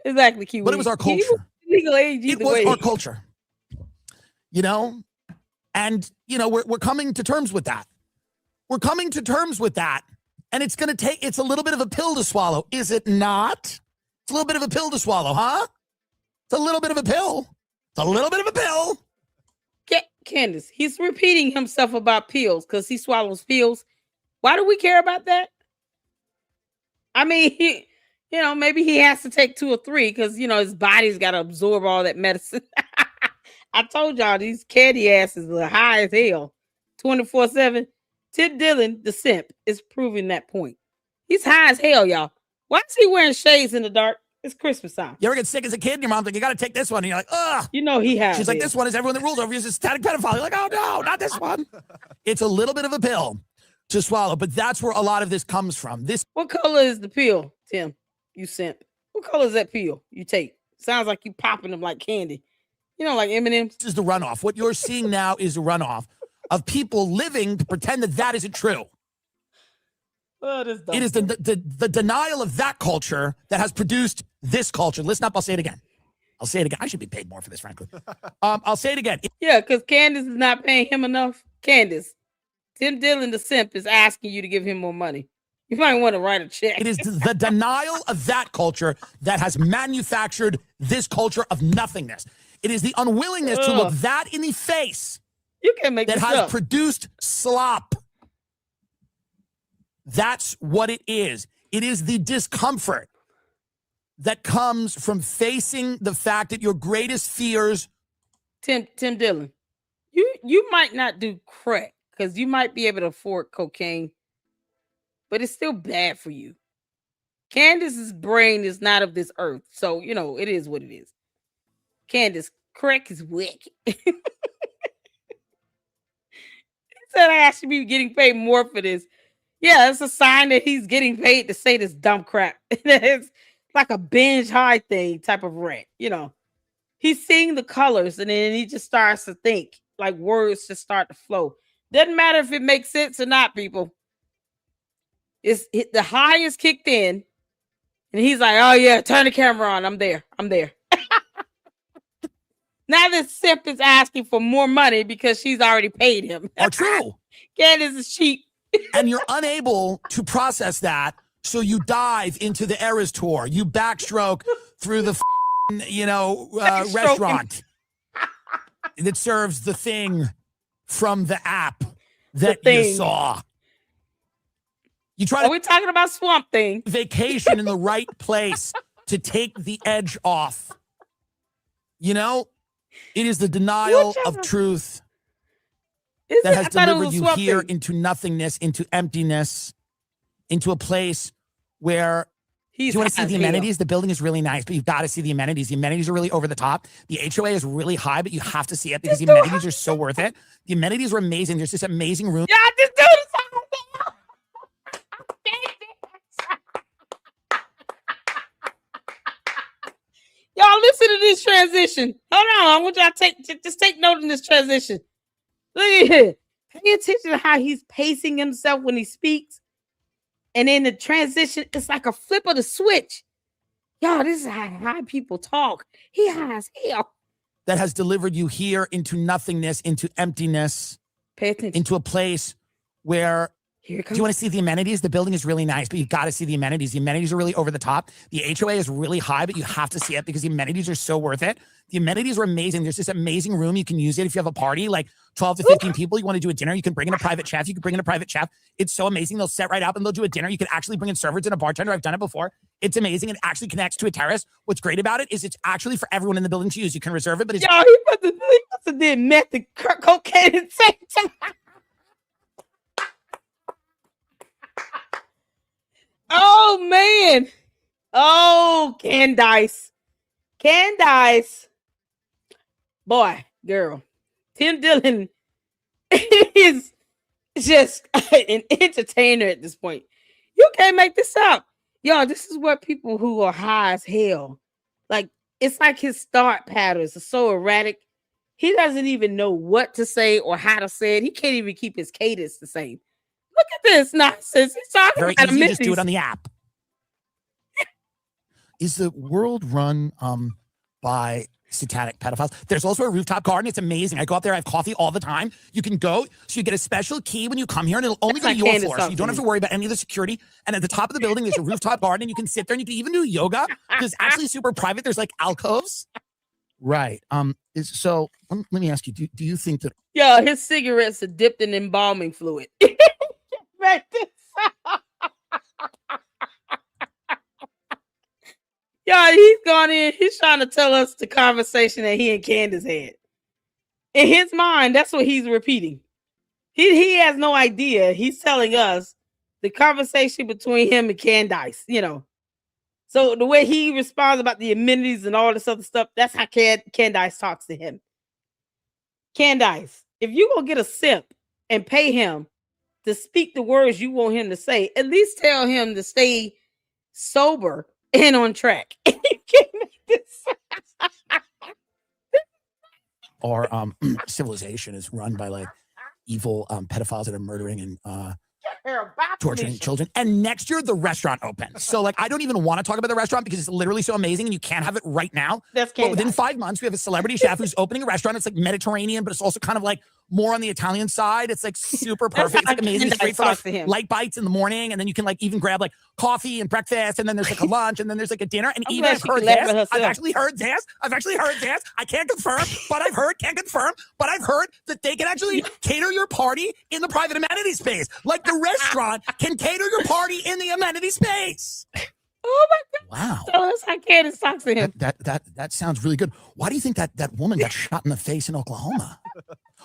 Exactly, Kiwi. But it was our culture. Legal age it was our culture. You know, and you know we're coming to terms with that. We're coming to terms with that, and it's going to take. It's a little bit of a pill to swallow, is it not? It's a little bit of a pill to swallow, huh? It's a little bit of a pill. It's a little bit of a pill. Candace, he's repeating himself about pills because he swallows pills. Why do we care about that? I mean, maybe he has to take 2 or 3 because, his body's got to absorb all that medicine. I told y'all these candy asses are high as hell, 24/7. Tim Dillon, the simp, is proving that point. He's high as hell, y'all. Why is he wearing shades in the dark? It's Christmas time. You ever get sick as a kid and your mom's like, you got to take this one. And you're like, ugh. He has. She's like, this one is everyone that rules over you is a static pedophile. You're like, oh, no, not this one. It's a little bit of a pill to swallow, but that's where a lot of this comes from. What color is the pill, Tim? You simp. What color is that pill you take? Sounds like you popping them like candy. Like M&M's. This is the runoff. What you're seeing now is a runoff of people living to pretend that isn't true. It is the denial of that culture that has produced this culture. Listen up, I'll say it again. I should be paid more for this, frankly. I'll say it again. Yeah, because Candace is not paying him enough. Candace, Tim Dillon, the simp, is asking you to give him more money. You might want to write a check. It is the denial of that culture that has manufactured this culture of nothingness. It is the unwillingness to look that in the face you can't make that this has up. produced slop. That's what it is. It is the discomfort that comes from facing the fact that your greatest fears. Tim Dillon, you might not do crack because you might be able to afford cocaine, but it's still bad for you. Candace's brain is not of this earth, so it is what it is. Candace, crack is wicked. He said I should be getting paid more for this. Yeah, it's a sign that he's getting paid to say this dumb crap. It's like a binge high thing type of rant. He's seeing the colors and then he just starts to think, like words just start to flow. Doesn't matter if it makes sense or not, people. The high is kicked in and he's like, oh yeah, turn the camera on. I'm there. Now this simp is asking for more money because she's already paid him. Are true. Candace is cheap. And you're unable to process that, so you dive into the Eras tour. You backstroke through the restaurant that serves the thing from the app that you saw. You try. Are we talking about Swamp Thing? Vacation in the right place to take the edge off. It is the denial of truth that has delivered you here into nothingness, into emptiness, into a place where do you want to see the amenities? The building is really nice, but you've got to see the amenities. The amenities are really over the top. The HOA is really high, but you have to see it because the amenities are so worth it. The amenities are amazing. There's this amazing room. Yeah, just do Y'all listen to this transition. Hold on, I want y'all to take note in this transition. Look at here. Pay attention to how he's pacing himself when he speaks. And in the transition, it's like a flip of the switch. Y'all, this is how high people talk. He high as hell. That has delivered you here into nothingness, into emptiness. Pay attention. Into a place where do you want to see the amenities? The building is really nice, but you've got to see the amenities. The amenities are really over the top. The HOA is really high, but you have to see it because the amenities are so worth it. The amenities are amazing. There's this amazing room. You can use it if you have a party, like 12 to 15 people. You want to do a dinner. You can bring in a private chef. It's so amazing. They'll set right up and they'll do a dinner. You can actually bring in servers and a bartender. I've done it before. It's amazing. It actually connects to a terrace. What's great about it is it's actually for everyone in the building to use. You can reserve it, but it's... Yo, he must have did meth and cocaine at the same time. Oh, man. Oh, Candace. Boy, girl. Tim Dillon is just an entertainer at this point. You can't make this up. Y'all, this is what people who are high as hell. Like, it's like his thought patterns are so erratic. He doesn't even know what to say or how to say it. He can't even keep his cadence the same. Look at this nonsense. He's talking Very about easy. Just do it on the app. Is the world run by satanic pedophiles? There's also a rooftop garden. It's amazing. I go up there. I have coffee all the time. You can go. So you get a special key when you come here, and it'll only go to your floor. So you don't have to worry about any of the security. And at the top of the building, there's a rooftop garden. And you can sit there, and you can even do yoga. It's actually super private. There's like alcoves. Right. So let me ask you, do you think that... Yeah, his cigarettes are dipped in embalming fluid. Right this. Yeah, he's gone in. He's trying to tell us the conversation that he and Candace had. In his mind, that's what he's repeating. He has no idea. He's telling us the conversation between him and Candace, you know. So the way he responds about the amenities and all this other stuff, that's how Candace talks to him. Candace, if you gonna get a simp and pay him to speak the words you want him to say, at least tell him to stay sober and on track. Our civilization is run by like evil pedophiles that are murdering and torturing children. And next year the restaurant opens. So like I don't even want to talk about the restaurant because it's literally so amazing and you can't have it right now. But within 5 months we have a celebrity chef who's opening a restaurant. It's like Mediterranean, but it's also kind of like more on the Italian side. It's like super perfect. It's like amazing. It's great for like light bites in the morning, and then you can like even grab like coffee and breakfast, and then there's like a lunch, and then there's like a dinner. And even I've heard this. I've actually heard this. I can't confirm, but I've heard, can't confirm, but I've heard that they can actually cater your party in the private amenity space. Like the restaurant can cater your party in the amenity space. Oh my God. Wow. So that's how Candace talks to him. That sounds really good. Why do you think that woman got shot in the face in Oklahoma?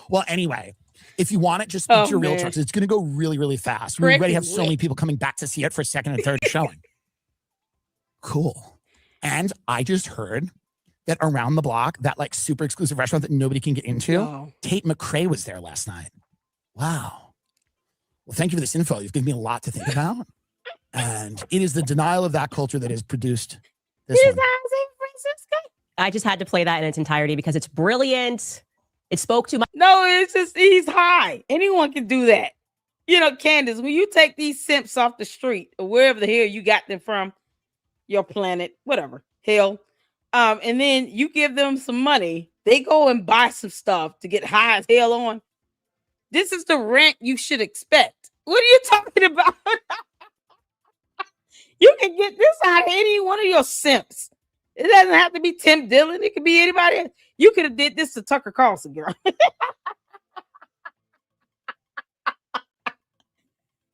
Well, anyway, if you want it, just speak to your realtor because it's going to go really, really fast. We already have so many people coming back to see it for a second and third showing. Cool. And I just heard that around the block, that like super exclusive restaurant that nobody can get into, Tate McRae was there last night. Wow. Well, thank you for this info. You've given me a lot to think about. And it is the denial of that culture that has produced this one. I just had to play that in its entirety because it's brilliant. It spoke to my... No, it's just, he's high. Anyone can do that. You know, Candace, when you take these simps off the street or wherever the hell you got them from, your planet, whatever, hell, and then you give them some money, they go and buy some stuff to get high as hell on. This is the rent you should expect. What are you talking about? You can get this out of any one of your simps. It doesn't have to be Tim Dillon. It could be anybody else. You could have did this to Tucker Carlson, girl.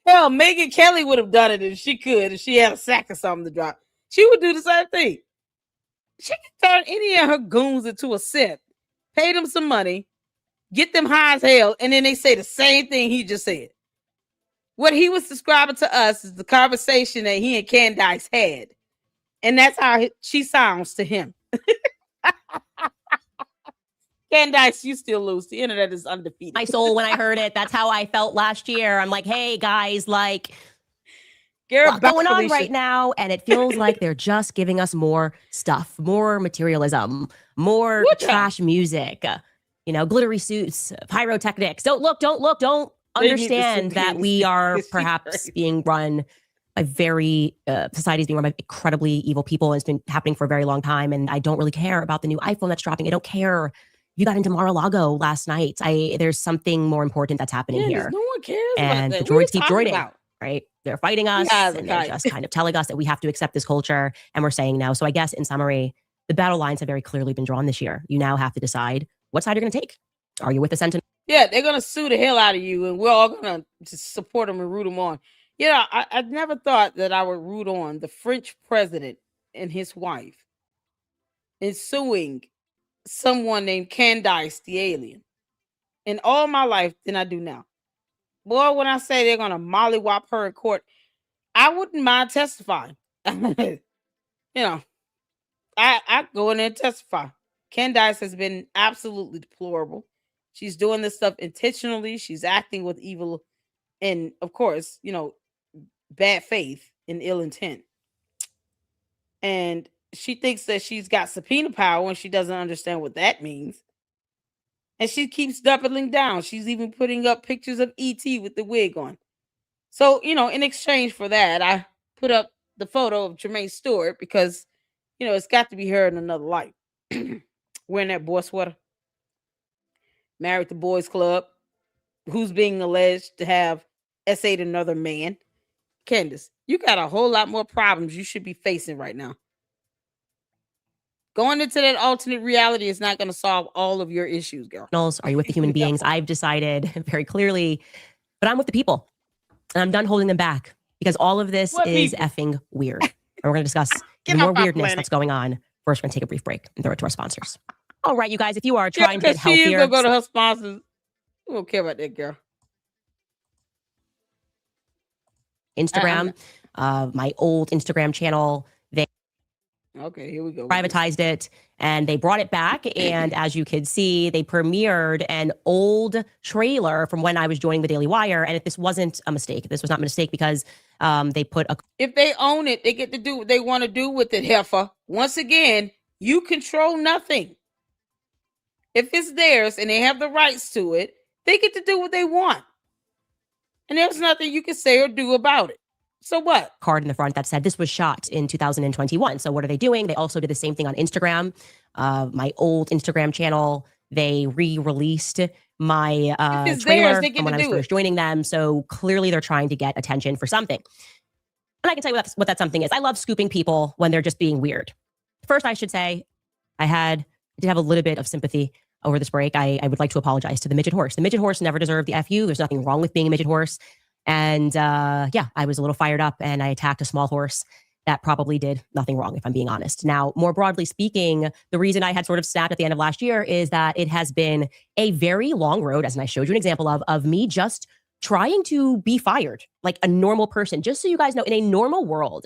Hell, Megyn Kelly would have done it if she could, if she had a sack or something to drop. She would do the same thing. She could turn any of her goons into a simp, pay them some money, get them high as hell, and then they say the same thing he just said. What he was describing to us is the conversation that he and Candace had. And that's how she sounds to him. Candace, you still lose. The internet is undefeated. My soul when I heard it. That's how I felt last year. I'm like, hey, guys, like, what's going on right now? And it feels like they're just giving us more stuff, more materialism, more trash music, glittery suits, pyrotechnics. Don't understand that we are perhaps being run by society's being run by incredibly evil people, and it's been happening for a very long time. And I don't really care about the new iPhone that's dropping. I don't care if you got into Mar-a-Lago last night. There's something more important that's happening here. No one cares. And the droids keep droiding, right? They're fighting us, and they're just kind of telling us that we have to accept this culture, and we're saying no. So I guess in summary, the battle lines have very clearly been drawn this year. You now have to decide what side you're going to take. Are you with the Sentinel? Yeah, they're going to sue the hell out of you, and we're all going to just support them and root them on. I never thought that I would root on the French president and his wife in suing someone named Candace the alien in all my life than I do now. Boy, when I say they're going to mollywop her in court, I wouldn't mind testifying. I go in there and testify. Candace has been absolutely deplorable. She's doing this stuff intentionally. She's acting with evil and, of course, bad faith and ill intent. And she thinks that she's got subpoena power and she doesn't understand what that means. And she keeps doubling down. She's even putting up pictures of E.T. with the wig on. So, in exchange for that, I put up the photo of Jermaine Stewart because, it's got to be her in another light. Wearing that boy sweater. Married to Boys Club. Who's being alleged to have essayed another man. Candace, you got a whole lot more problems you should be facing right now. Going into that alternate reality is not going to solve all of your issues, girl. Are you with the human beings? I've decided very clearly, but I'm with the people. And I'm done holding them back because all of this is effing weird. And we're going to discuss more weirdness that's going on. First, we're going to take a brief break and throw it to our sponsors. All right, you guys, if you are trying to get healthier. She's going to go to her sponsors. We don't care about that girl. Instagram, my old Instagram channel, okay, here we go. Privatized it and they brought it back. And as you can see, they premiered an old trailer from when I was joining the Daily Wire. And if this wasn't a mistake, this was not a mistake because they put a. If they own it, they get to do what they want to do with it, heifer. Once again, you control nothing. If it's theirs and they have the rights to it, they get to do what they want. And there's nothing you can say or do about it. So what? Card in the front that said this was shot in 2021. So what are they doing? They also did the same thing on Instagram. My old Instagram channel, they re-released my trailer from when I was first joining them. So clearly they're trying to get attention for something. And I can tell you what that something is. I love scooping people when they're just being weird. First, I should say, I did have a little bit of sympathy over this break. I would like to apologize to the midget horse. The midget horse never deserved the FU. There's nothing wrong with being a midget horse. And I was a little fired up and I attacked a small horse that probably did nothing wrong, if I'm being honest. Now, more broadly speaking, the reason I had sort of snapped at the end of last year is that it has been a very long road, as I showed you an example of me just trying to be fired like a normal person. Just so you guys know, in a normal world,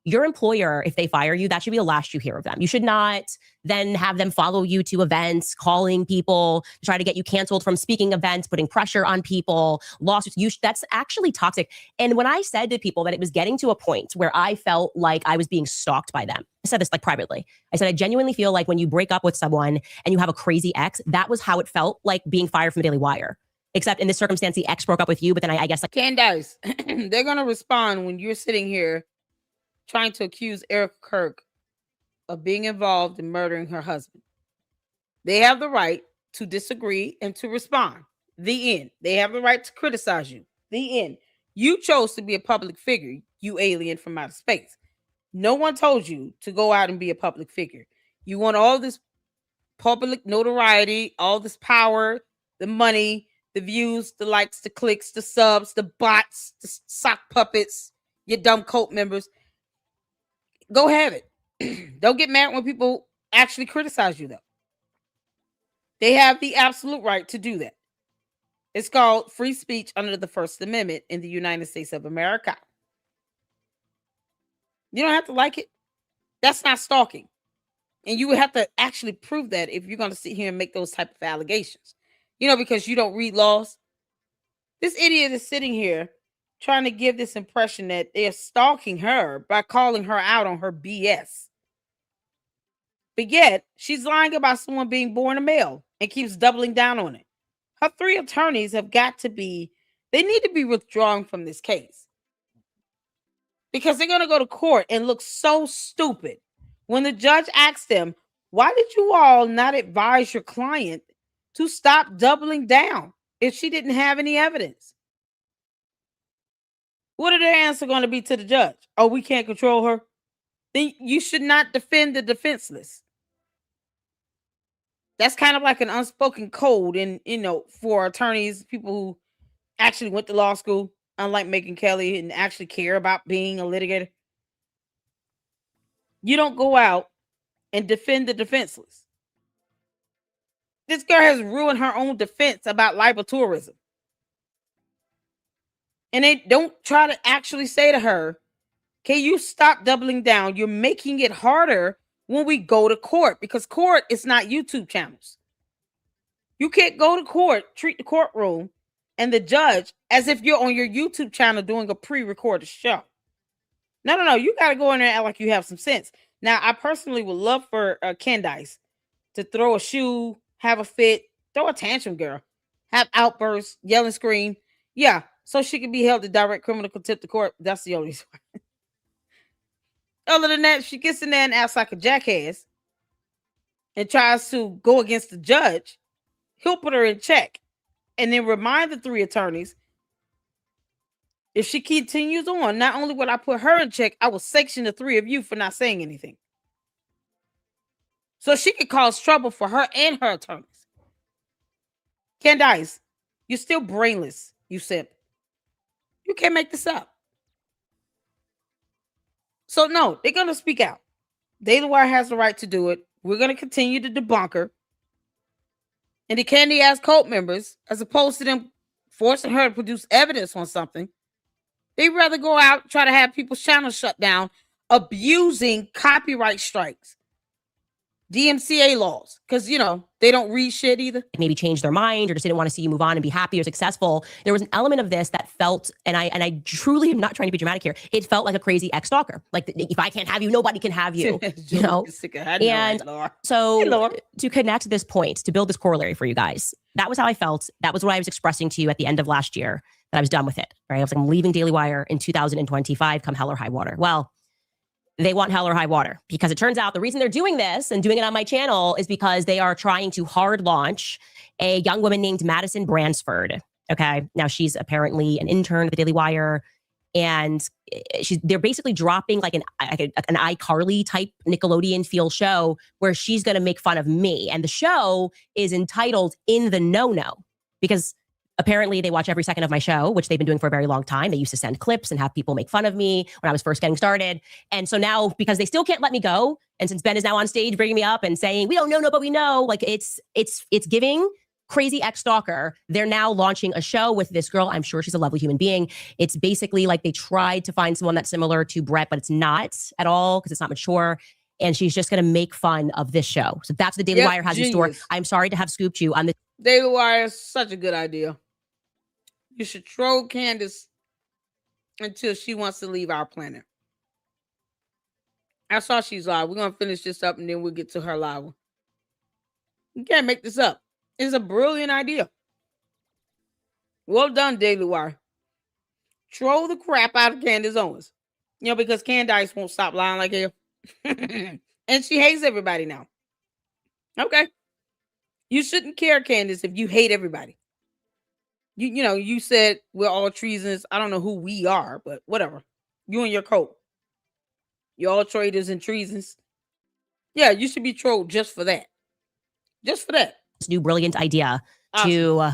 your employer, if they fire you, that should be the last you hear of them. You should not then have them follow you to events, calling people to try to get you canceled from speaking events, putting pressure on people, lawsuits. That's actually toxic. And when I said to people that it was getting to a point where I felt like I was being stalked by them, I said this like privately. I said, I genuinely feel like when you break up with someone and you have a crazy ex, that was how it felt like being fired from the Daily Wire. Except in this circumstance, the ex broke up with you, but then I guess like Candace, they're going to respond when you're sitting here trying to accuse Erica Kirk of being involved in murdering her husband. They have the right to disagree and to respond. The end. They have the right to criticize you. The end. You chose to be a public figure, you alien from outer space. No one told you to go out and be a public figure. You want all this public notoriety, all this power, the money, the views, the likes, the clicks, the subs, the bots, the sock puppets, your dumb cult members. Go have it. Don't get mad when people actually criticize you, though. They have the absolute right to do that. It's called free speech under the First Amendment in the United States of America. You don't have to like it. That's not stalking. And you would have to actually prove that if you're going to sit here and make those type of allegations. Because you don't read laws. This idiot is sitting here trying to give this impression that they're stalking her by calling her out on her BS. But yet, she's lying about someone being born a male and keeps doubling down on it. Her 3 attorneys they need to be withdrawn from this case. Because they're going to go to court and look so stupid when the judge asks them, why did you all not advise your client to stop doubling down if she didn't have any evidence? What are their answer going to be to the judge? Oh, we can't control her. Then you should not defend the defenseless. That's kind of like an unspoken code for attorneys, people who actually went to law school, unlike Megyn Kelly, and actually care about being a litigator. You don't go out and defend the defenseless. This girl has ruined her own defense about libel tourism. And they don't try to actually say to her, can you stop doubling down? You're making it harder when we go to court, because court is not YouTube channels. You can't go to court, treat the courtroom and the judge as if you're on your YouTube channel doing a pre-recorded show. No. You got to go in there and act like you have some sense. Now, I personally would love for Candace to throw a shoe, have a fit, throw a tantrum, girl, have outbursts, yell and scream. Yeah, so she can be held to direct criminal contempt of court. That's the only reason. Other than that, she gets in there and acts like a jackass and tries to go against the judge. He'll put her in check and then remind the 3 attorneys, if she continues on, not only would I put her in check, I will sanction the 3 of you for not saying anything. So she could cause trouble for her and her attorneys. Candace, you're still brainless, you simp. You can't make this up. So no, they're going to speak out. Daily Wire has the right to do it. We're going to continue to debunk her. And the candy ass cult members, as opposed to them forcing her to produce evidence on something, they'd rather go out, try to have people's channels shut down, abusing copyright strikes, DMCA laws, because, you know, they don't read shit either. Maybe change their mind or just didn't want to see you move on and be happy or successful. There was an element of this that felt, and I truly am not trying to be dramatic here, it felt like a crazy ex-stalker. Like, if I can't have you, nobody can have you. You know? And so to connect this point, to build this corollary for you guys, that was how I felt. That was what I was expressing to you at the end of last year, that I was done with it. Right? I was like, I'm leaving Daily Wire in 2025, come hell or high water. Well, they want hell or high water, because it turns out the reason they're doing this and doing it on my channel is because they are trying to hard launch a young woman named Madison Bransford. Okay. Now she's apparently an intern at the Daily Wire, and they're basically dropping like an iCarly type Nickelodeon feel show where she's going to make fun of me. And the show is entitled In the No-No, because apparently they watch every second of my show, which they've been doing for a very long time. They used to send clips and have people make fun of me when I was first getting started. And so now, because they still can't let me go, and since Ben is now on stage bringing me up and saying, we don't know, but we know, like it's giving crazy ex-stalker. They're now launching a show with this girl. I'm sure she's a lovely human being. It's basically like they tried to find someone that's similar to Brett, but it's not at all because it's not mature. And she's just going to make fun of this show. So that's what the Daily Wire has in store. I'm sorry to have scooped you on the Daily Wire is such a good idea. You should troll Candace until she wants to leave our planet. I saw she's live. We're going to finish this up and then we'll get to her live one. You can't make this up. It's a brilliant idea. Well done, Daily Wire. Troll the crap out of Candace Owens. You know, because Candace won't stop lying like hell. And she hates everybody now. Okay. You shouldn't care, Candace, if you hate everybody. You know, you said we're all treasonous. I don't know who we are, but whatever. You and your cult. You're all traitors and treasons. Yeah, you should be trolled just for that. Just for that. This new brilliant idea to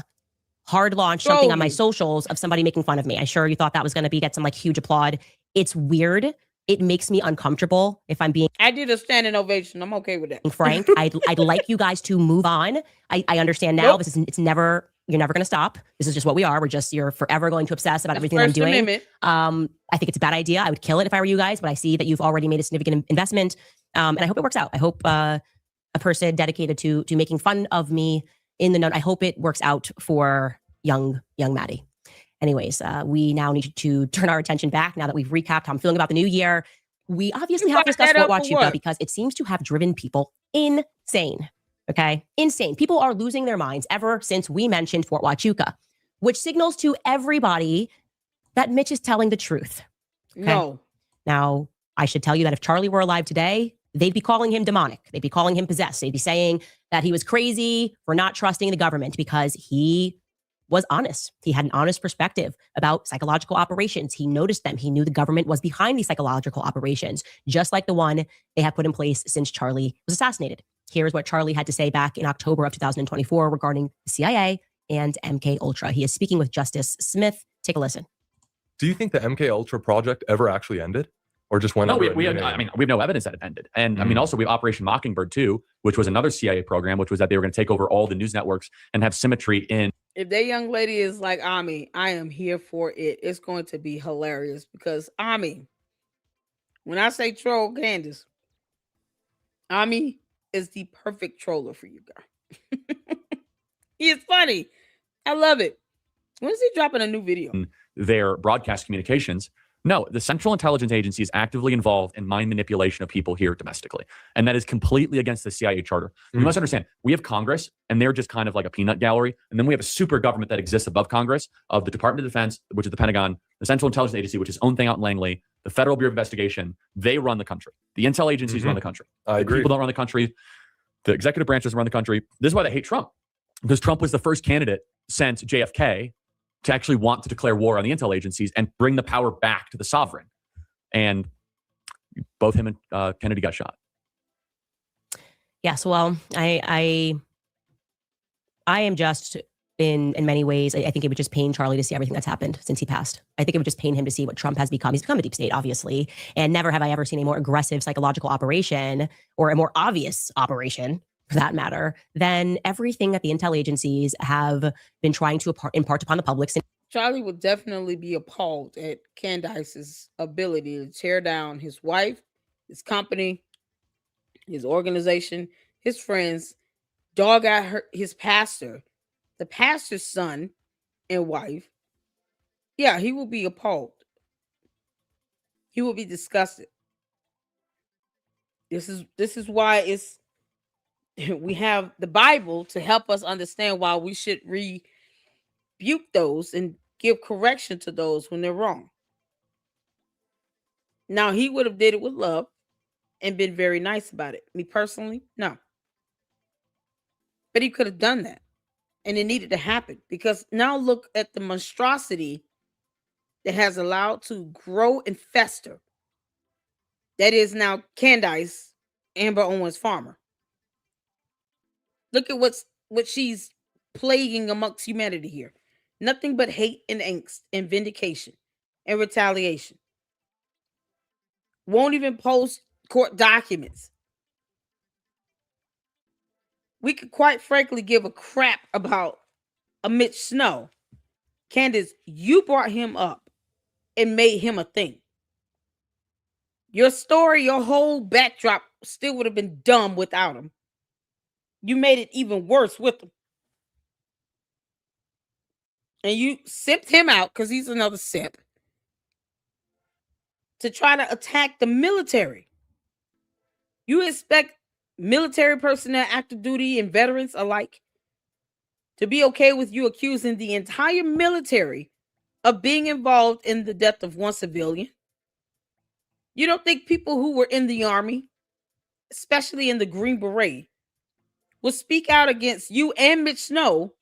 hard launch something on my socials of somebody making fun of me. I'm sure you thought that was going to get some like huge applaud. It's weird. It makes me uncomfortable if I'm being... I did a standing ovation. I'm okay with that. Frank, I'd like you guys to move on. I understand now. Nope. You're never going to stop. This is just what we are. You're forever going to obsess about everything I'm doing. I think it's a bad idea. I would kill it if I were you guys, but I see that you've already made a significant investment. And I hope it works out. I hope a person dedicated to making fun of me in the note, I hope it works out for young Maddie. Anyways, we now need to turn our attention back now that we've recapped how I'm feeling about the new year. We obviously have to discuss Fort Huachuca because it seems to have driven people insane. Okay, insane. People are losing their minds ever since we mentioned Fort Huachuca, which signals to everybody that Mitch is telling the truth. Okay? No. Now, I should tell you that if Charlie were alive today, they'd be calling him demonic. They'd be calling him possessed. They'd be saying that he was crazy for not trusting the government because he was honest. He had an honest perspective about psychological operations. He noticed them. He knew the government was behind these psychological operations, just like the one they have put in place since Charlie was assassinated. Here's what Charlie had to say back in October of 2024 regarding the CIA and MK Ultra. He is speaking with Justice Smith. Take a listen. Do you think the MK Ultra project ever actually ended? Or just went we have no evidence that it ended. And I mean, also we have Operation Mockingbird too, which was another CIA program, which was that they were going to take over all the news networks and have symmetry in. If that young lady is like Ami, I am here for it. It's going to be hilarious because Ami, when I say troll Candace, Ami is the perfect troller for you, girl. He is funny. I love it. When is he dropping a new video? Their broadcast communications, No, the Central Intelligence Agency is actively involved in mind manipulation of people here domestically. And that is completely against the CIA charter. You must understand, we have Congress, and they're just kind of like a peanut gallery. And then we have a super government that exists above Congress of the Department of Defense, which is the Pentagon, the Central Intelligence Agency, which is its own thing out in Langley, the Federal Bureau of Investigation. They run the country. The intel agencies run the country. I agree. People don't run the country. The executive branches run the country. This is why they hate Trump, because Trump was the first candidate since JFK to actually want to declare war on the intel agencies and bring the power back to the sovereign. And both him and Kennedy got shot. Yes, well, I am just in many ways. I think it would just pain Charlie to see everything that's happened since he passed. I think it would just pain him to see what Trump has become. He's become a deep state, obviously, and never have I ever seen a more aggressive psychological operation, or a more obvious operation, for that matter, than everything that the intel agencies have been trying to impart upon the public. Charlie would definitely be appalled at Candace's ability to tear down his wife, his company, his organization, his friends, dog out his pastor, the pastor's son and wife. Yeah, he will be appalled. He will be disgusted. This is why we have the Bible to help us understand why we should rebuke those and give correction to those when they're wrong. Now, he would have did it with love and been very nice about it. Me personally, no. But he could have done that. And it needed to happen, because now look at the monstrosity that has allowed to grow and fester. That is now Candace, Amber Owens Farmer. Look at what she's plaguing amongst humanity here. Nothing but hate and angst and vindication and retaliation. Won't even post court documents. We could quite frankly give a crap about a Mitch Snow. Candace, you brought him up and made him a thing. Your story, your whole backdrop still would have been dumb without him. You made it even worse with him. And you simped him out, because he's another simp, to try to attack the military. You expect military personnel, active duty, and veterans alike to be okay with you accusing the entire military of being involved in the death of one civilian? You don't think people who were in the Army, especially in the Green Beret, will speak out against you and Mitch Snow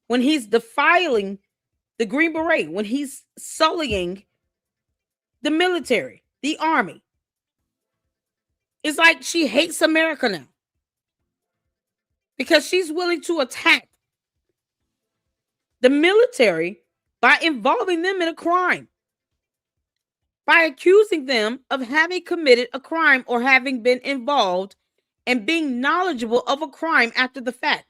when he's defiling the Green Beret, when he's sullying the military, the Army? It's like she hates America now, because she's willing to attack the military by involving them in a crime, by accusing them of having committed a crime or having been involved and being knowledgeable of a crime after the fact.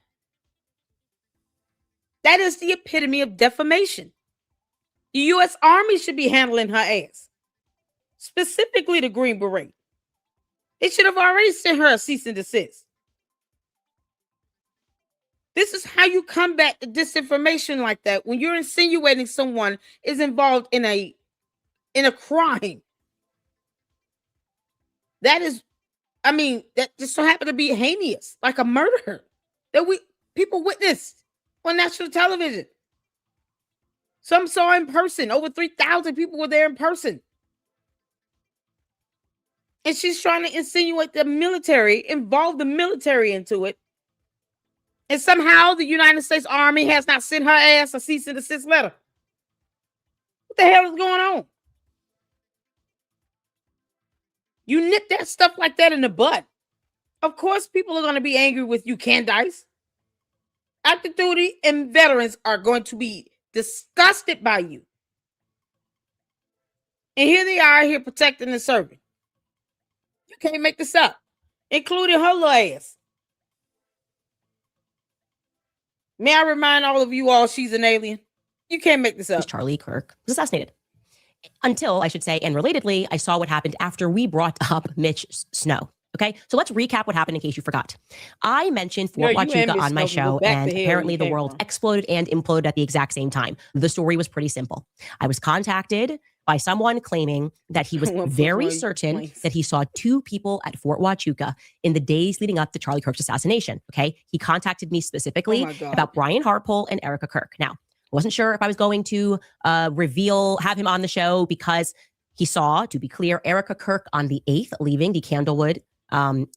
That is the epitome of defamation. The U.S. Army should be handling her ass, specifically the Green Beret. They should have already sent her a cease and desist. This is how you combat the disinformation like that, when you're insinuating someone is involved in a crime. That is, that just so happened to be heinous, like a murder that people witnessed on national television. Some saw in person. Over 3,000 people were there in person. And she's trying to insinuate the military, involve the military into it. And somehow the United States Army has not sent her ass a cease and desist letter. What the hell is going on? You nip that stuff like that in the bud. Of course, people are going to be angry with you, Candace. Active duty and veterans are going to be disgusted by you. And here they are, here protecting and serving. You can't make this up, including her little ass. May I remind all of you all, she's an alien. You can't make this up. Charlie Kirk was assassinated. Until, I should say, and relatedly, I saw what happened after we brought up Mitch Snow. Okay, so let's recap what happened in case you forgot. I mentioned Fort Huachuca on my show, and apparently the world exploded and imploded at the exact same time. The story was pretty simple. I was contacted by someone claiming that he was very certain that he saw 2 people at Fort Huachuca in the days leading up to Charlie Kirk's assassination. Okay. He contacted me specifically about Brian Hartpole and Erica Kirk. Now, I wasn't sure if I was going to have him on the show because he saw, to be clear, Erica Kirk on the 8th leaving the Candlewood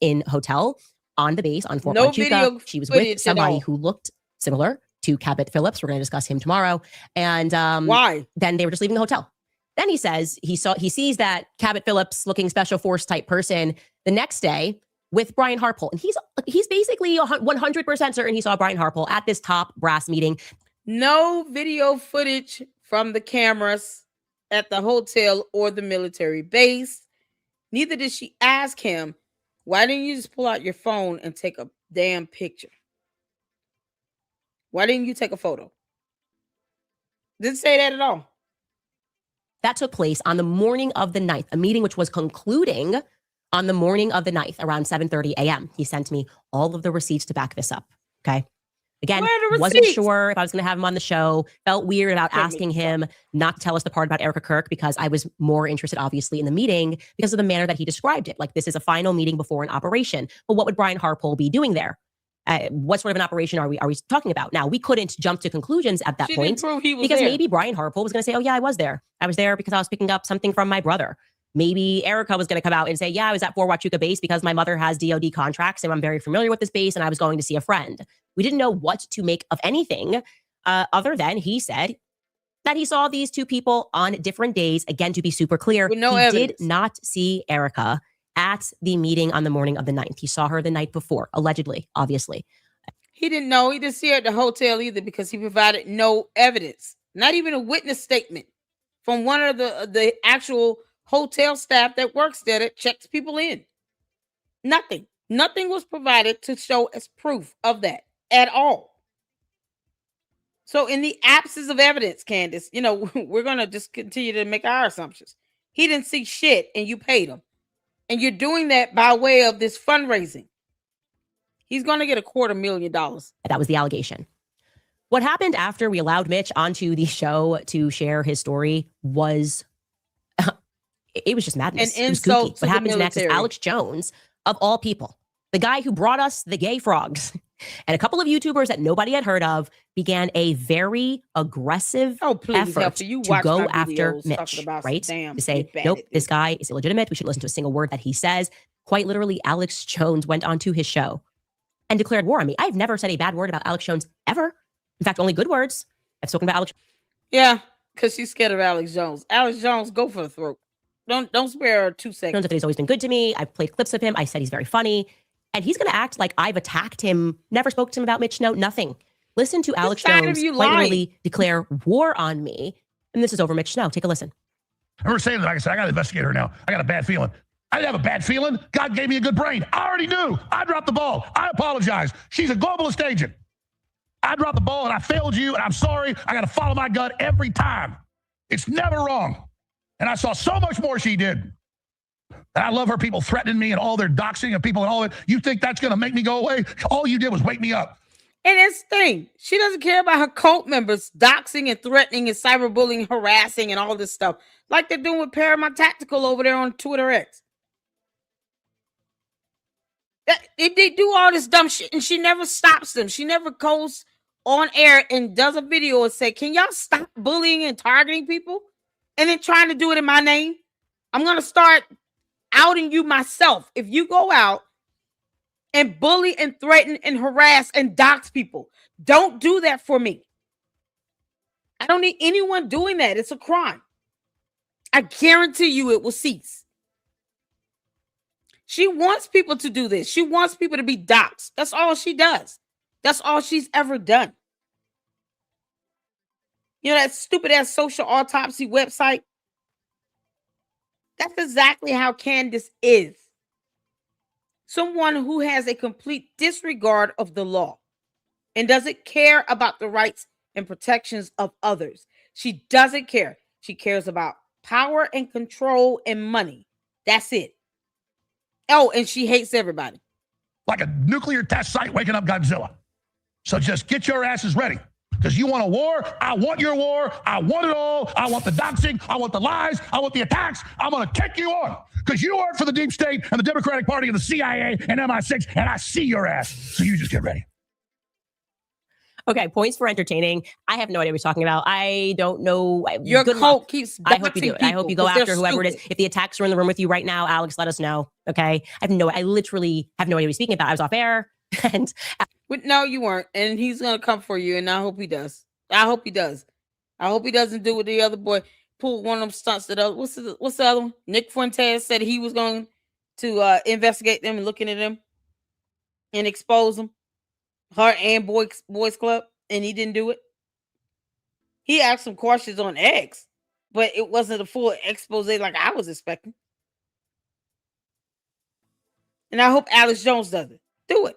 Inn Hotel on the base on Fort Huachuca. She was with somebody who looked similar to Cabot Phillips. We're going to discuss him tomorrow. And why? Then they were just leaving the hotel. Then he says he sees that Cabot Phillips looking special force type person the next day with Brian Hartpole. And he's basically 100% certain he saw Brian Hartpole at this top brass meeting. No video footage from the cameras at the hotel or the military base. Neither did she ask him, why didn't you just pull out your phone and take a damn picture? Why didn't you take a photo? Didn't say that at all. That took place on the morning of the 9th, a meeting which was concluding on the morning of the 9th around 7:30 a.m. He sent me all of the receipts to back this up. Okay. Again, wasn't sure if I was going to have him on the show. Felt weird about asking him not to tell us the part about Erica Kirk because I was more interested, obviously, in the meeting because of the manner that he described it. Like, this is a final meeting before an operation. But what would Brian Hartpole be doing there? What sort of an operation are we talking about? Now, we couldn't jump to conclusions at that point because maybe Brian Hartpole was going to say, oh, yeah, I was there. I was there because I was picking up something from my brother. Maybe Erica was going to come out and say, yeah, I was at Fort Huachuca base because my mother has DOD contracts and I'm very familiar with this base and I was going to see a friend. We didn't know what to make of anything other than he said that he saw these 2 people on different days. Again, to be super clear, he did not see Erica at the meeting on the morning of the 9th. He saw her the night before, allegedly, obviously. He didn't know. He didn't see her at the hotel either because he provided no evidence, not even a witness statement from one of the actual hotel staff that works there that checks people in. Nothing was provided to show as proof of that at all. So in the absence of evidence, Candace, we're going to just continue to make our assumptions. He didn't see shit and you paid him. And you're doing that by way of this fundraising. He's going to get $250,000. That was the allegation. What happened after we allowed Mitch onto the show to share his story was, it was just madness. It was kooky. What happens next is Alex Jones, of all people, the guy who brought us the gay frogs, and a couple of YouTubers that nobody had heard of began a very aggressive effort to go after Mitch, right? To say, nope, this guy is illegitimate. We should listen to a single word that he says. Quite literally, Alex Jones went onto his show and declared war on me. I've never said a bad word about Alex Jones ever. In fact, only good words. I've spoken about Alex. Yeah, because she's scared of Alex Jones. Alex Jones, go for the throat. Don't spare her 2 seconds. He's always been good to me. I've played clips of him. I said he's very funny. And he's going to act like I've attacked him, never spoke to him about Mitch. No, nothing. Listen to Alex Jones quite literally declare war on me. And this is over Mitch Snow. Take a listen. I remember saying that, like I said, I got to investigate her now. I got a bad feeling. I didn't have a bad feeling. God gave me a good brain. I already knew. I dropped the ball. I apologize. She's a globalist agent. I dropped the ball and I failed you and I'm sorry. I got to follow my gut every time. It's never wrong. And I saw so much more she did. And I love her people threatening me and all their doxing of people and all that. You think that's going to make me go away? All you did was wake me up. And it's the thing. She doesn't care about her cult members doxing and threatening and cyberbullying, harassing and all this stuff. Like they're doing with Paramount Tactical over there on Twitter X. They do all this dumb shit and she never stops them. She never goes on air and does a video and say, can y'all stop bullying and targeting people? And then trying to do it in my name? I'm going to start outing you myself. If you go out and bully and threaten and harass and dox people, don't do that for me. I don't need anyone doing that. It's a crime. I guarantee you it will cease. She wants people to do this. She wants people to be doxxed. That's all she does. That's all she's ever done. You know that stupid ass social autopsy website? That's exactly how Candace is. Someone who has a complete disregard of the law and doesn't care about the rights and protections of others. She doesn't care. She cares about power and control and money. That's it. Oh, and she hates everybody. Like a nuclear test site waking up Godzilla. So just get your asses ready. Because you want a war? I want your war. I want it all. I want the doxing. I want the lies. I want the attacks. I'm going to kick you on. Because you work for the deep state and the Democratic Party and the CIA and MI6, and I see your ass. So you just get ready. Okay, points for entertaining. I have no idea what you're talking about. I don't know. Your cult keeps I hope you do it. I hope you go after whoever it is. If the attacks are in the room with you right now, Alex, let us know. Okay. I literally have no idea what you're speaking about. I was off air. And no, you weren't. And he's gonna come for you. And I hope he does. I hope he does. I hope he doesn't do what the other boy pulled one of them stunts that what's the other one? Nick Fuentes said he was going to investigate them and looking at them and expose them. Heart and Boys Club, and he didn't do it. He asked some questions on X, but it wasn't a full expose like I was expecting. And I hope Alex Jones does it. Do it.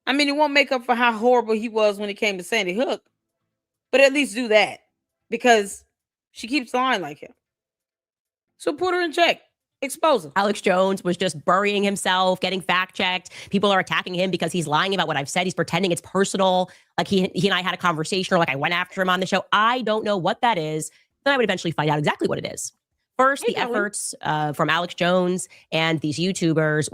I mean, it won't make up for how horrible he was when it came to Sandy Hook, but at least do that because she keeps lying like him. So put her in check. Expose him. Alex Jones was just burying himself, getting fact checked. People are attacking him because he's lying about what I've said. He's pretending it's personal. Like he and I had a conversation, or like I went after him on the show. I don't know what that is. Then I would eventually find out exactly what it is. First, the efforts from Alex Jones and these YouTubers.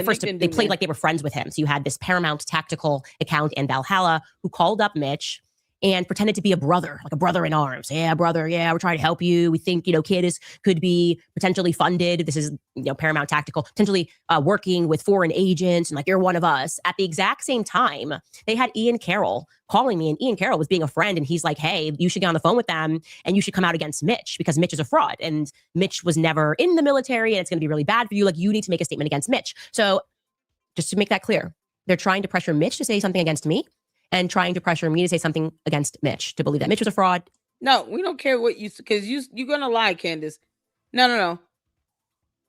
First, they played like they were friends with him. So you had this Paramount Tactical account in Valhalla who called up Mitch and pretended to be a brother, like a brother in arms. Yeah, brother. Yeah, we're trying to help you. We think, Candace could be potentially funded. This is, Paramount Tactical, potentially working with foreign agents. And like, you're one of us. At the exact same time, they had Ian Carroll calling me, and Ian Carroll was being a friend. And he's like, hey, you should get on the phone with them and you should come out against Mitch because Mitch is a fraud. And Mitch was never in the military and it's going to be really bad for you. Like, you need to make a statement against Mitch. So just to make that clear, they're trying to pressure Mitch to say something against me, and trying to pressure me to say something against Mitch, to believe that Mitch was a fraud. No, we don't care what because you're going to lie, Candace. No.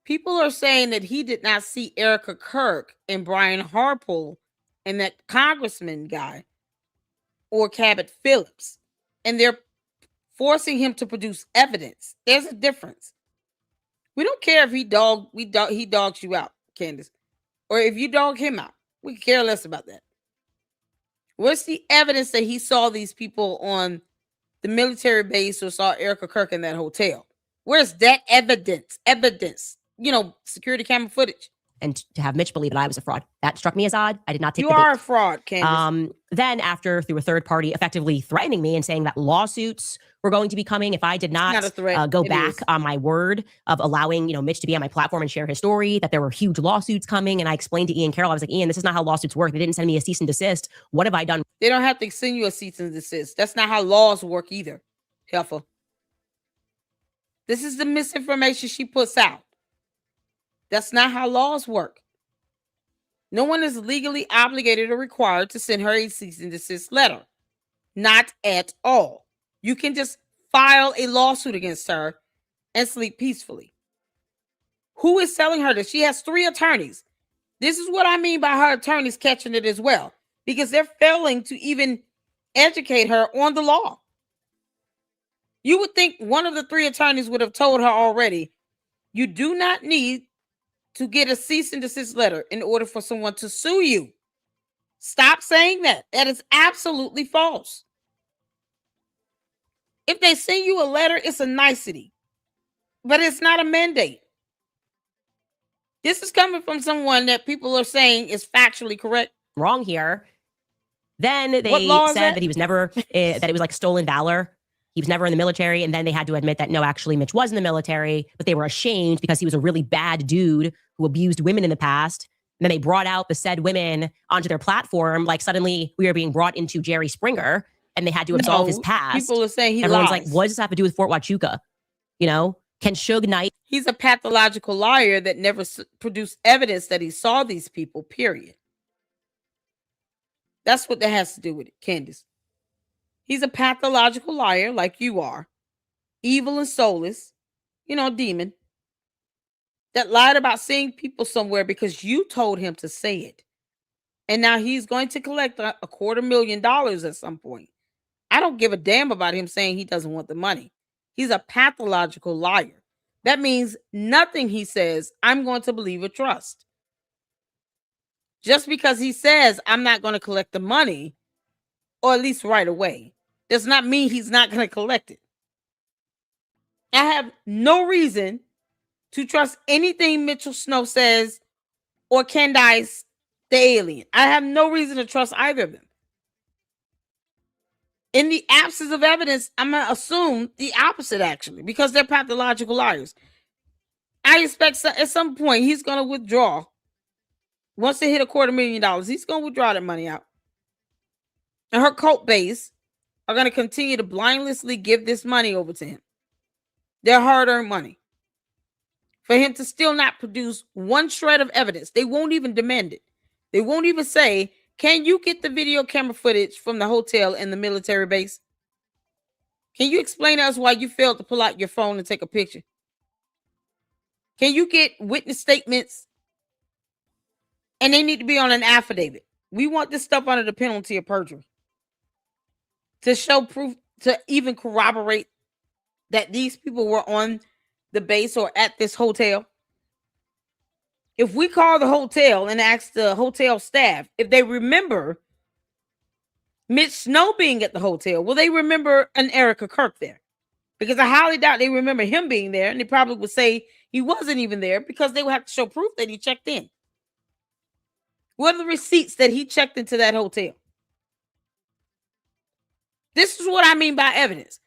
People are saying that he did not see Erica Kirk and Brian Harpole and that congressman guy or Cabot Phillips. And they're forcing him to produce evidence. There's a difference. We don't care if he dogs you out, Candace, or if you dog him out. We care less about that. What's the evidence that he saw these people on the military base or saw Erica Kirk in that hotel? Where's that evidence? Security camera footage. And to have Mitch believe that I was a fraud, that struck me as odd. I did not take You are a fraud, Candace. Then after, through a third party, effectively threatening me and saying that lawsuits were going to be coming if I did not go back on my word of allowing, Mitch to be on my platform and share his story, that there were huge lawsuits coming. And I explained to Ian Carroll, I was like, Ian, this is not how lawsuits work. They didn't send me a cease and desist. What have I done? They don't have to send you a cease and desist. That's not how laws work either, Heffa. This is the misinformation she puts out. That's not how laws work. No one is legally obligated or required to send her a cease and desist letter. Not at all. You can just file a lawsuit against her and sleep peacefully. Who is telling her that? She has 3 attorneys. This is what I mean by her attorneys catching it as well, because they're failing to even educate her on the law. You would think one of the 3 attorneys would have told her already, you do not need to get a cease and desist letter in order for someone to sue you. Stop saying that. That is absolutely false. If they send you a letter, it's a nicety, but it's not a mandate. This is coming from someone that people are saying is factually correct. Wrong here. Then they said that he was never, that it was like stolen valor. He was never in the military. And then they had to admit that, no, actually, Mitch was in the military, but they were ashamed because he was a really bad dude who abused women in the past. And then they brought out the said women onto their platform. Like, suddenly we are being brought into Jerry Springer and they had to absolve his past. People are saying Everyone's like, what does this have to do with Fort Huachuca? Can Suge Knight? He's a pathological liar that never produced evidence that he saw these people, period. That's what that has to do with it, Candace. He's a pathological liar like you are. Evil and soulless, demon. That lied about seeing people somewhere because you told him to say it. And now he's going to collect $250,000 at some point. I don't give a damn about him saying he doesn't want the money. He's a pathological liar. That means nothing he says, I'm going to believe or trust. Just because he says, I'm not going to collect the money, or at least right away, does not mean he's not going to collect it. I have no reason to trust anything Mitchell Snow says or Candace, the alien. I have no reason to trust either of them. In the absence of evidence, I'm going to assume the opposite, actually, because they're pathological liars. I expect at some point he's going to withdraw. Once they hit $250,000, he's going to withdraw that money out. And her cult base are going to continue to blindlessly give this money over to him. Their hard-earned money. For him to still not produce one shred of evidence. They won't even demand it. They won't even say, can you get the video camera footage from the hotel and the military base? Can you explain to us why you failed to pull out your phone and take a picture? Can you get witness statements? And they need to be on an affidavit. We want this stuff under the penalty of perjury. To show proof, to even corroborate that these people were on the base or at this hotel. If we call the hotel and ask the hotel staff if they remember Mitch Snow being at the hotel, will they remember an Erica Kirk there? Because I highly doubt they remember him being there, and they probably would say he wasn't even there because they would have to show proof that he checked in. What are the receipts that he checked into that hotel? This is what I mean by evidence.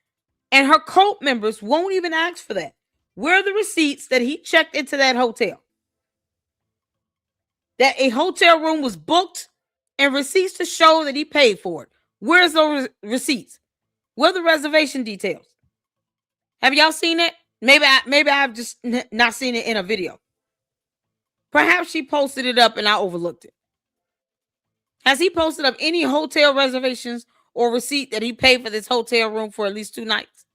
And her cult members won't even ask for that. Where are the receipts that he checked into that hotel? That a hotel room was booked and receipts to show that he paid for it. Where's those receipts? Where are the reservation details? Have y'all seen it? Maybe I've just not seen it in a video. Perhaps she posted it up and I overlooked it. Has he posted up any hotel reservations or receipt that he paid for this hotel room for at least 2 nights?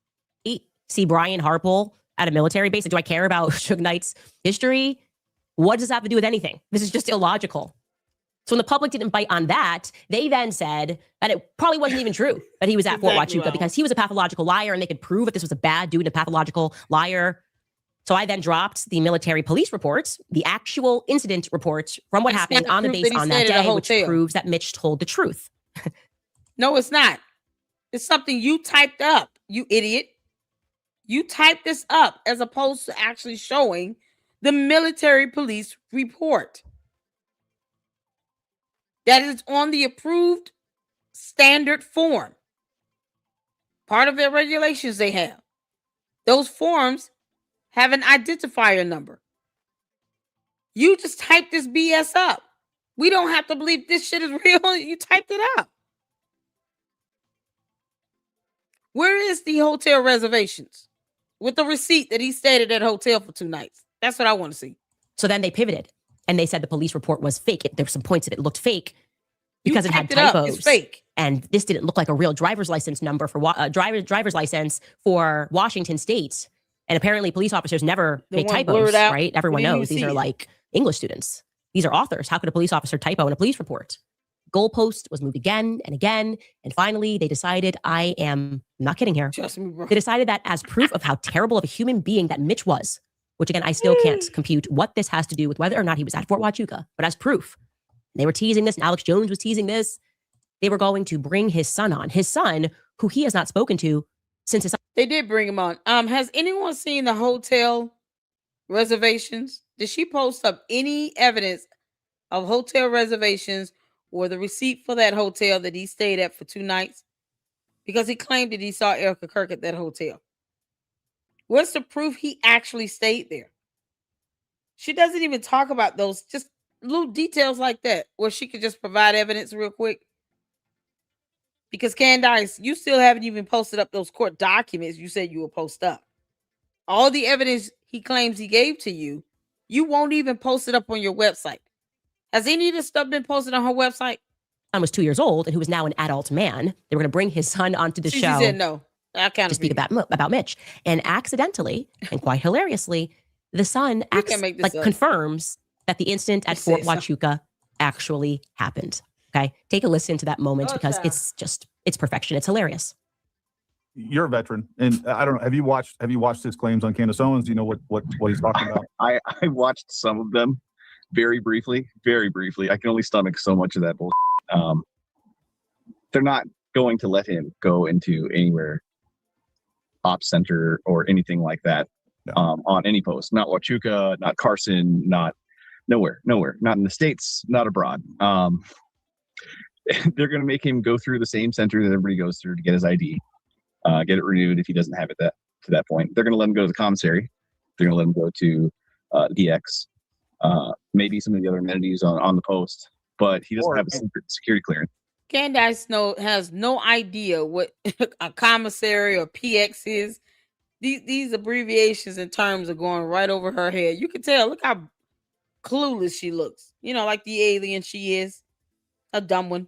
See Brian Harpole at a military base. Do I care about Suge Knight's history? What does that have to do with anything? This is just illogical. So when the public didn't bite on that, they then said that it probably wasn't even true that he was at Fort Huachuca because he was a pathological liar and they could prove that this was a bad dude, a pathological liar. So I then dropped the military police reports, the actual incident reports from what happened on the base on that day, which proves that Mitch told the truth. No, it's not. It's something you typed up, you idiot. You typed this up as opposed to actually showing the military police report. That is on the approved standard form. Part of their regulations they have. Those forms have an identifier number. You just typed this BS up. We don't have to believe this shit is real. You typed it up. Where is the hotel reservations? With the receipt that he stayed at that hotel for 2 nights. That's what I want to see. So then they pivoted and they said the police report was fake. There were some points that it looked fake because it had typos. It's fake. And this didn't look like a real driver's license number for driver's license for Washington State. And apparently police officers never make typos, right? Everyone knows these are like English students. These are authors. How could a police officer typo in a police report? Goalpost was moved again and again. And finally, they decided, I'm not kidding here. Trust me, bro. They decided that as proof of how terrible of a human being that Mitch was, which again, I still can't compute what this has to do with whether or not he was at Fort Huachuca, but as proof, they were teasing this and Alex Jones was teasing this. They were going to bring his son on. His son, who he has not spoken to since his son. They did bring him on. Has anyone seen the hotel reservations? Did she post up any evidence of hotel reservations or the receipt for that hotel that he stayed at for 2 nights? Because he claimed that he saw Erica Kirk at that hotel. What's the proof he actually stayed there? She doesn't even talk about those, just little details like that, where she could just provide evidence real quick. Because Candace, you still haven't even posted up those court documents you said you would post up. All the evidence he claims he gave to you, you won't even post it up on your website. Has any of this stuff been posted on her website? Son was 2 years old and who was now an adult man. They were going to bring his son onto the show. She said no. I can't to speak about Mitch. And accidentally, and quite hilariously, the son confirms that the incident at Fort Huachuca actually happened. Okay, take a listen to that moment because it's perfection. It's hilarious. You're a veteran, and I don't know. Have you watched his claims on Candace Owens? Do you know what he's talking about? I watched some of them very briefly. I can only stomach so much of that bullshit. They're not going to let him go into anywhere, op center or anything like that, on any post. Not Huachuca, not Carson, not nowhere, not in the States, not abroad. They're going to make him go through the same center that everybody goes through to get his ID, get it renewed if he doesn't have it to that point. They're going to let him go to the commissary. They're going to let him go to DX, maybe some of the other amenities on the post, but he doesn't have a security clearance. Candace has no idea what a commissary or PX is. These abbreviations and terms are going right over her head. You can tell. Look how clueless she looks. Like the alien she is. A dumb one.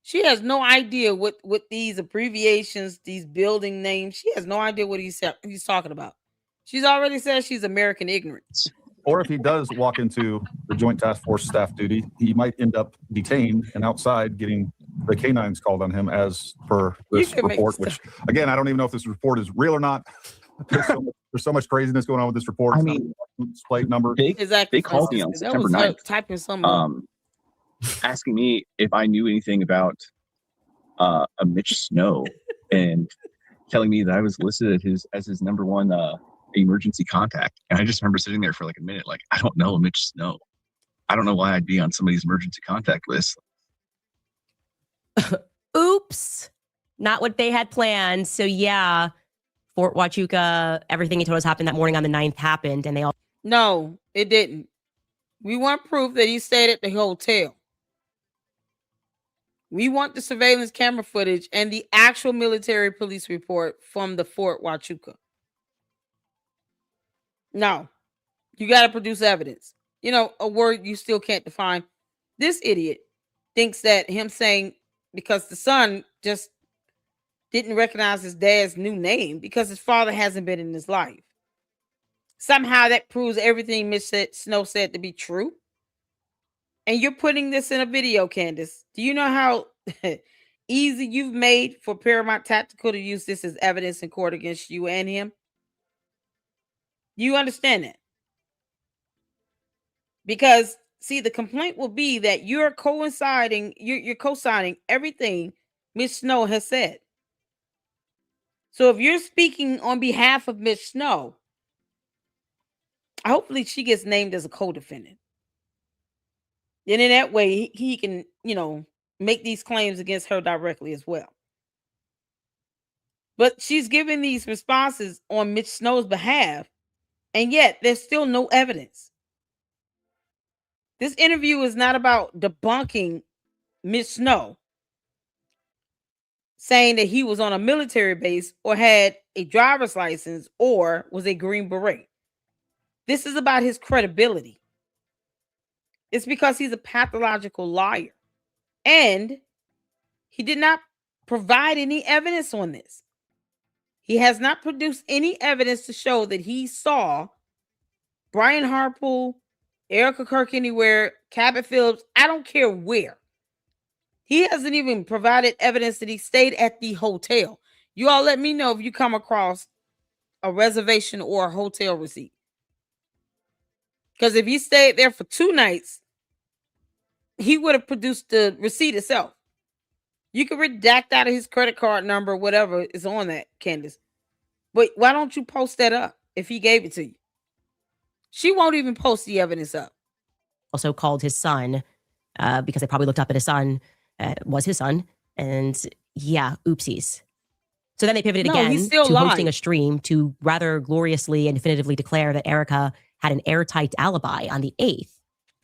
She has no idea what these abbreviations, these building names. She has no idea what he's talking about. She's already said she's American ignorant. Or if he does walk into the Joint Task Force staff duty, he might end up detained and outside getting the canines called on him as per this report, which, again, I don't even know if this report is real or not. There's so much craziness going on with this report. I mean, plate number. They called me on September 9th, typing something asking me if I knew anything about a Mitch Snow and telling me that I was listed as his number one emergency contact. And I just remember sitting there for like a minute, like, I don't know Mitch Snow. I don't know why I'd be on somebody's emergency contact list. Oops. Not what they had planned. So yeah, Fort Huachuca, everything he told us happened that morning on the 9th happened, and they all... No, it didn't. We want proof that he stayed at the hotel. We want the surveillance camera footage and the actual military police report from the Fort Huachuca. No, you got to produce evidence. A word you still can't define. This idiot thinks that him saying, because the son just didn't recognize his dad's new name because his father hasn't been in his life. Somehow that proves everything Miss Snow said to be true. And you're putting this in a video, Candace. Do you know how easy you've made for Paramount Tactical to use this as evidence in court against you and him? You understand that? Because, see, the complaint will be that you're co-signing everything Miss Snow has said. So if you're speaking on behalf of Miss Snow, hopefully she gets named as a co-defendant. And in that way, he can, make these claims against her directly as well. But she's giving these responses on Mitch Snow's behalf, and yet there's still no evidence. This interview is not about debunking Mitch Snow, saying that he was on a military base or had a driver's license or was a Green Beret. This is about his credibility. It's because he's a pathological liar. And he did not provide any evidence on this. He has not produced any evidence to show that he saw Brian Harpool, Erica Kirk anywhere, Cabot Phillips, I don't care where. He hasn't even provided evidence that he stayed at the hotel. You all let me know if you come across a reservation or a hotel receipt. Because if he stayed there for 2 nights, he would have produced the receipt itself. You can redact out of his credit card number, whatever is on that, Candace. But why don't you post that up if he gave it to you? She won't even post the evidence up. Also called his son because they probably looked up at his son, was his son. And yeah, oopsies. So then they pivoted again to hosting a stream to rather gloriously and definitively declare that Erica had an airtight alibi on the 8th.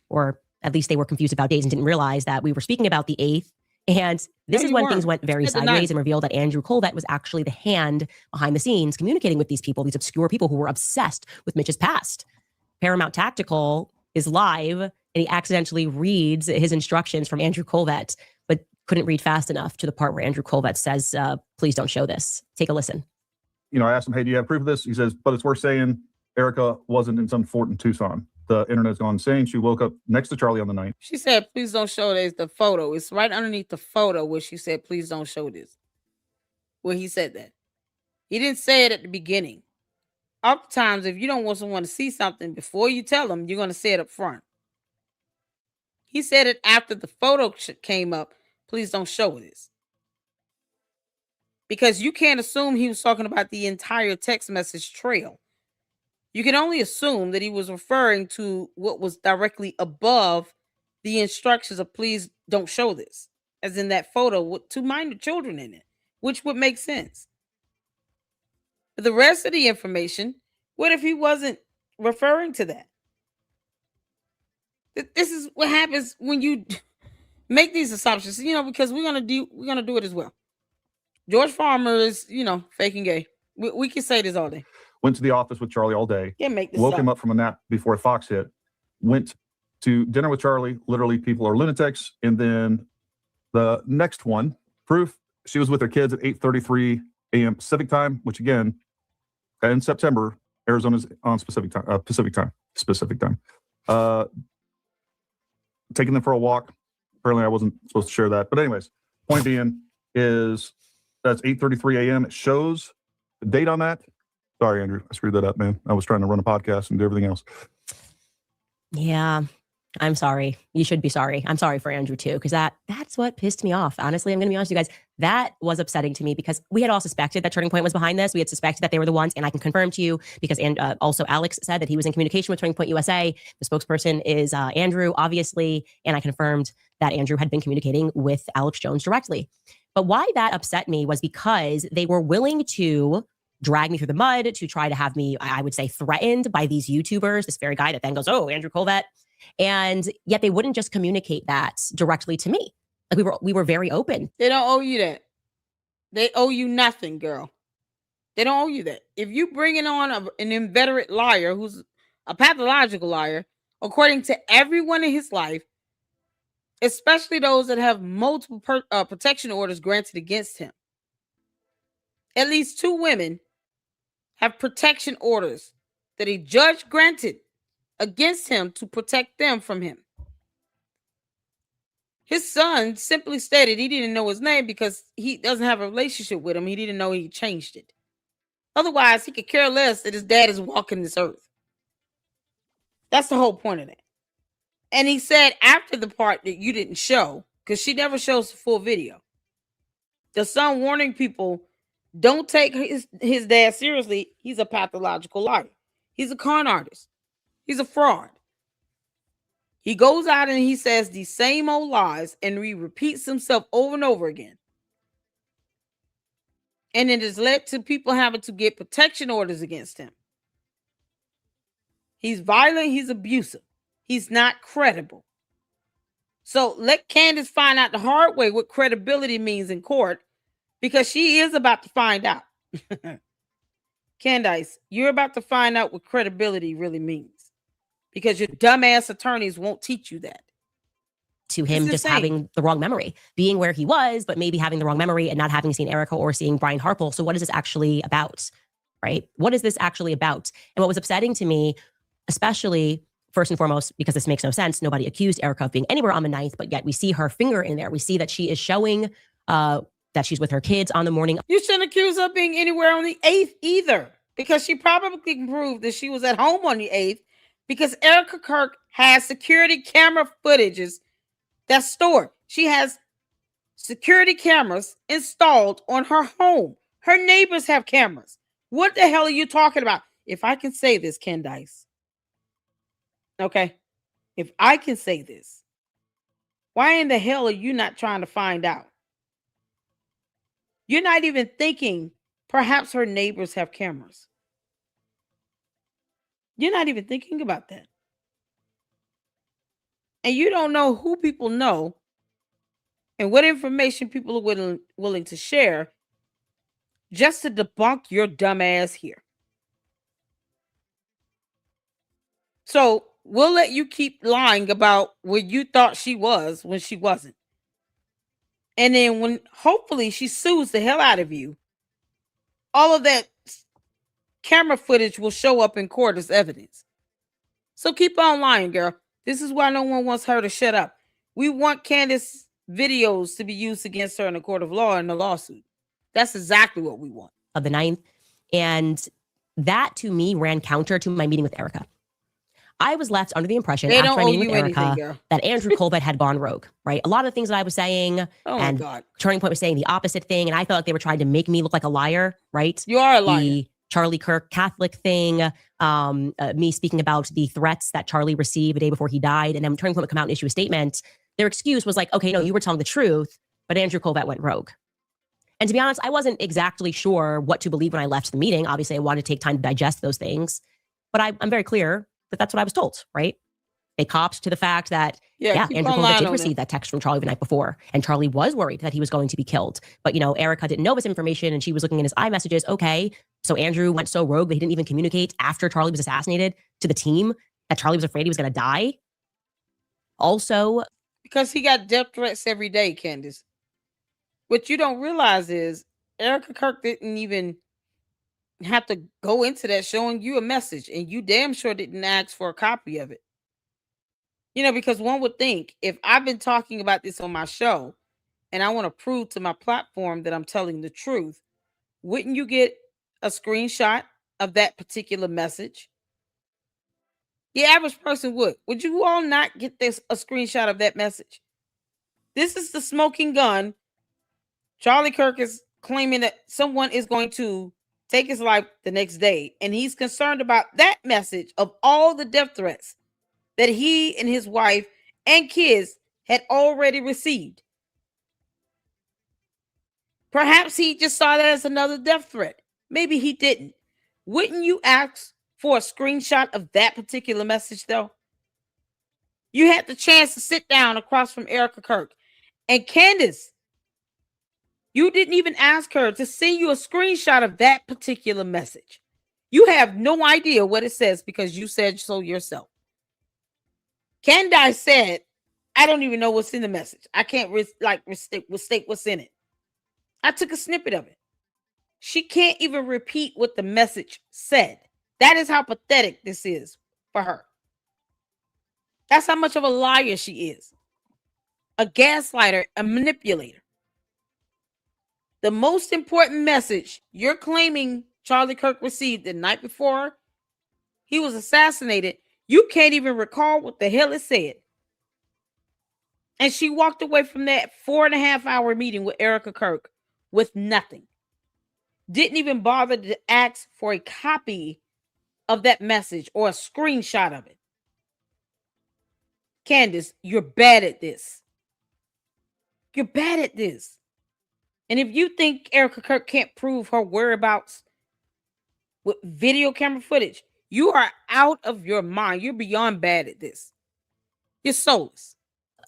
Or at least they were confused about days and didn't realize that we were speaking about the 8th. And this is when things went very sideways and revealed that Andrew Colvett was actually the hand behind the scenes communicating with these people, these obscure people who were obsessed with Mitch's past. Paramount Tactical is live and he accidentally reads his instructions from Andrew Colvett, but couldn't read fast enough to the part where Andrew Colvett says, please don't show this. Take a listen. I asked him, hey, do you have proof of this? He says, but it's worth saying Erica wasn't in some fort in Tucson. The internet's gone insane. She woke up next to Charlie on the 9th. She said, please don't show this. The photo. It's right underneath the photo where she said, please don't show this. Where he said that. He didn't say it at the beginning. Oftentimes, if you don't want someone to see something before you tell them, you're going to say it up front. He said it after the photo came up. Please don't show this. because you can't assume he was talking about the entire text message trail. You can only assume that he was referring to what was directly above the instructions of please don't show this, as in that photo with 2 minor children in it, which would make sense. But the rest of the information, what if he wasn't referring to that? This is what happens when you make these assumptions, because we're gonna do it as well. George Farmer is, faking gay. We can say this all day. Went to the office with Charlie all day. Can't make this woke up. him up from a nap before Fox hit. Went to dinner with Charlie. Literally, people are lunatics. And then the next one, proof, she was with her kids at 8:33 a.m. Pacific time, which again, in September, Arizona's on Pacific time. Taking them for a walk. Apparently, I wasn't supposed to share that. But anyways, point being is that's 8:33 a.m. It shows the date on that. Sorry, Andrew. I screwed that up, man. I was trying to run a podcast and do everything else. Yeah, I'm sorry. You should be sorry. I'm sorry for Andrew too, because that's what pissed me off. Honestly, I'm going to be honest with you guys. That was upsetting to me because we had all suspected that Turning Point was behind this. We had suspected that they were the ones, and I can confirm to you because also Alex said that he was in communication with Turning Point USA. The spokesperson is Andrew, obviously, and I confirmed that Andrew had been communicating with Alex Jones directly. But why that upset me was because they were willing to drag me through the mud to try to have me, I would say, threatened by these YouTubers, this very guy that then goes, oh, Andrew Colvett. And yet they wouldn't just communicate that directly to me. Like we were very open. They don't owe you that. They owe you nothing, girl. They don't owe you that. If you bringing on an inveterate liar who's a pathological liar, according to everyone in his life, especially those that have multiple protection orders granted against him, at least 2 women have protection orders that a judge granted against him to protect them from him. His son simply stated he didn't know his name because he doesn't have a relationship with him. He didn't know he changed it. Otherwise, he could care less that his dad is walking this earth. That's the whole point of that. And he said after the part that you didn't show, because she never shows the full video, the son warning people, don't take his dad seriously. He's a pathological liar. He's a con artist. He's a fraud. He goes out and he says the same old lies and he repeats himself over and over again. And it has led to people having to get protection orders against him. He's violent. He's abusive. He's not credible. So let Candace find out the hard way what credibility means in court, because she is about to find out. Candace, you're about to find out what credibility really means, because your dumbass attorneys won't teach you that. To him just having the wrong memory, being where he was, but maybe having the wrong memory and not having seen Erica or seeing Brian Harple. So what is this actually about, right? What is this actually about? And what was upsetting to me, especially first and foremost, because this makes no sense. Nobody accused Erica of being anywhere on the 9th, but yet we see her finger in there. We see that she is showing that she's with her kids on the morning. You shouldn't accuse her of being anywhere on the 8th either, because she probably can prove that she was at home on the 8th, because Erica Kirk has security camera footages that's stored. She has security cameras installed on her home. Her neighbors have cameras. What the hell are you talking about? If I can say this, Candace. Okay. If I can say this, why in the hell are you not trying to find out? You're not even thinking perhaps her neighbors have cameras. You're not even thinking about that. And you don't know who people know and what information people are willing to share just to debunk your dumb ass here. So we'll let you keep lying about where you thought she was when she wasn't. And then when hopefully she sues the hell out of you, all of that camera footage will show up in court as evidence. So keep on lying, girl. This is why no one wants her to shut up. We want Candace's videos to be used against her in a court of law in a lawsuit. That's exactly what we want. Of the 9th. And that to me ran counter to my meeting with Erica. I was left under the impression They after don't my owe meeting with you Erica anything, girl. that Andrew Colvett had gone rogue, right? A lot of the things that I was saying and Turning Point was saying the opposite thing. And I felt like they were trying to make me look like a liar, right? You are a liar. The Charlie Kirk Catholic thing, me speaking about the threats that Charlie received the day before he died. And then Turning Point would come out and issue a statement. Their excuse was like, okay, no, you were telling the truth, but Andrew Colvett went rogue. And to be honest, I wasn't exactly sure what to believe when I left the meeting. Obviously, I wanted to take time to digest those things. But I'm very clear that that's what I was told, right? They copped to the fact that, Andrew Colvett did receive that text from Charlie the night before. And Charlie was worried that he was going to be killed. But, Erica didn't know this information and she was looking in his iMessages. Okay, so Andrew went so rogue that he didn't even communicate after Charlie was assassinated to the team that Charlie was afraid he was going to die. Also, because he got death threats every day, Candace. What you don't realize is Erica Kirk didn't even have to go into that showing you a message, and you damn sure didn't ask for a copy of it. Because one would think if I've been talking about this on my show and I want to prove to my platform that I'm telling the truth, wouldn't you get a screenshot of that particular message? The average person would. Would you all not get a screenshot of that message? This is the smoking gun. Charlie Kirk is claiming that someone is going to take his life the next day, and he's concerned about that message of all the death threats that he and his wife and kids had already received. Perhaps he just saw that as another death threat. Maybe he didn't. Wouldn't you ask for a screenshot of that particular message, though? You had the chance to sit down across from Erica Kirk. And Candace, you didn't even ask her to send you a screenshot of that particular message. You have no idea what it says because you said so yourself. Candace said, I don't even know what's in the message. I can't state what's in it. I took a snippet of it. She can't even repeat what the message said. That is how pathetic this is for her. That's how much of a liar she is. A gaslighter, a manipulator. The most important message you're claiming Charlie Kirk received the night before he was assassinated, you can't even recall what the hell it said. And she walked away from that 4.5-hour meeting with Erica Kirk with nothing. Didn't even bother to ask for a copy of that message or a screenshot of it. Candace, you're bad at this. You're bad at this. And if you think Erica Kirk can't prove her whereabouts with video camera footage, you are out of your mind. You're beyond bad at this. You're soulless.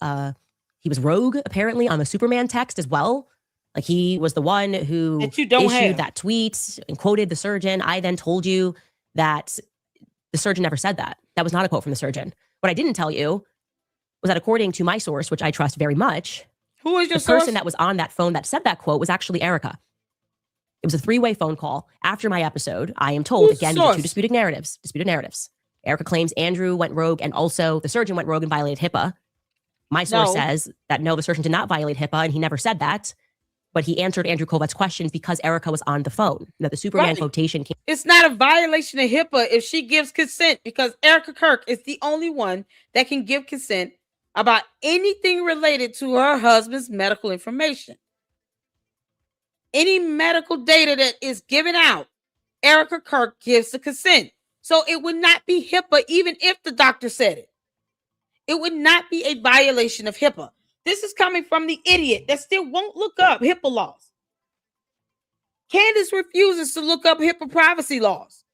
He was rogue, apparently, on the Superman text as well. Like, he was the one who issued that tweet and quoted the surgeon. I then told you that the surgeon never said that. That was not a quote from the surgeon. What I didn't tell you was that according to my source, which I trust very much, who is your the person that was on that phone that said that quote was actually Erica. It was a 3-way phone call after my episode. I am told, again, these are two disputed narratives. Erica claims Andrew went rogue and also the surgeon went rogue and violated HIPAA. My source says that no, the surgeon did not violate HIPAA and he never said that. But he answered Andrew Colvett's questions because Erica was on the phone. That the Superman quotation came. It's not a violation of HIPAA if she gives consent, because Erica Kirk is the only one that can give consent about anything related to her husband's medical information. Any medical data that is given out, Erica Kirk gives the consent. So it would not be HIPAA even if the doctor said it. It would not be a violation of HIPAA. This is coming from the idiot that still won't look up HIPAA laws. Candace refuses to look up HIPAA privacy laws.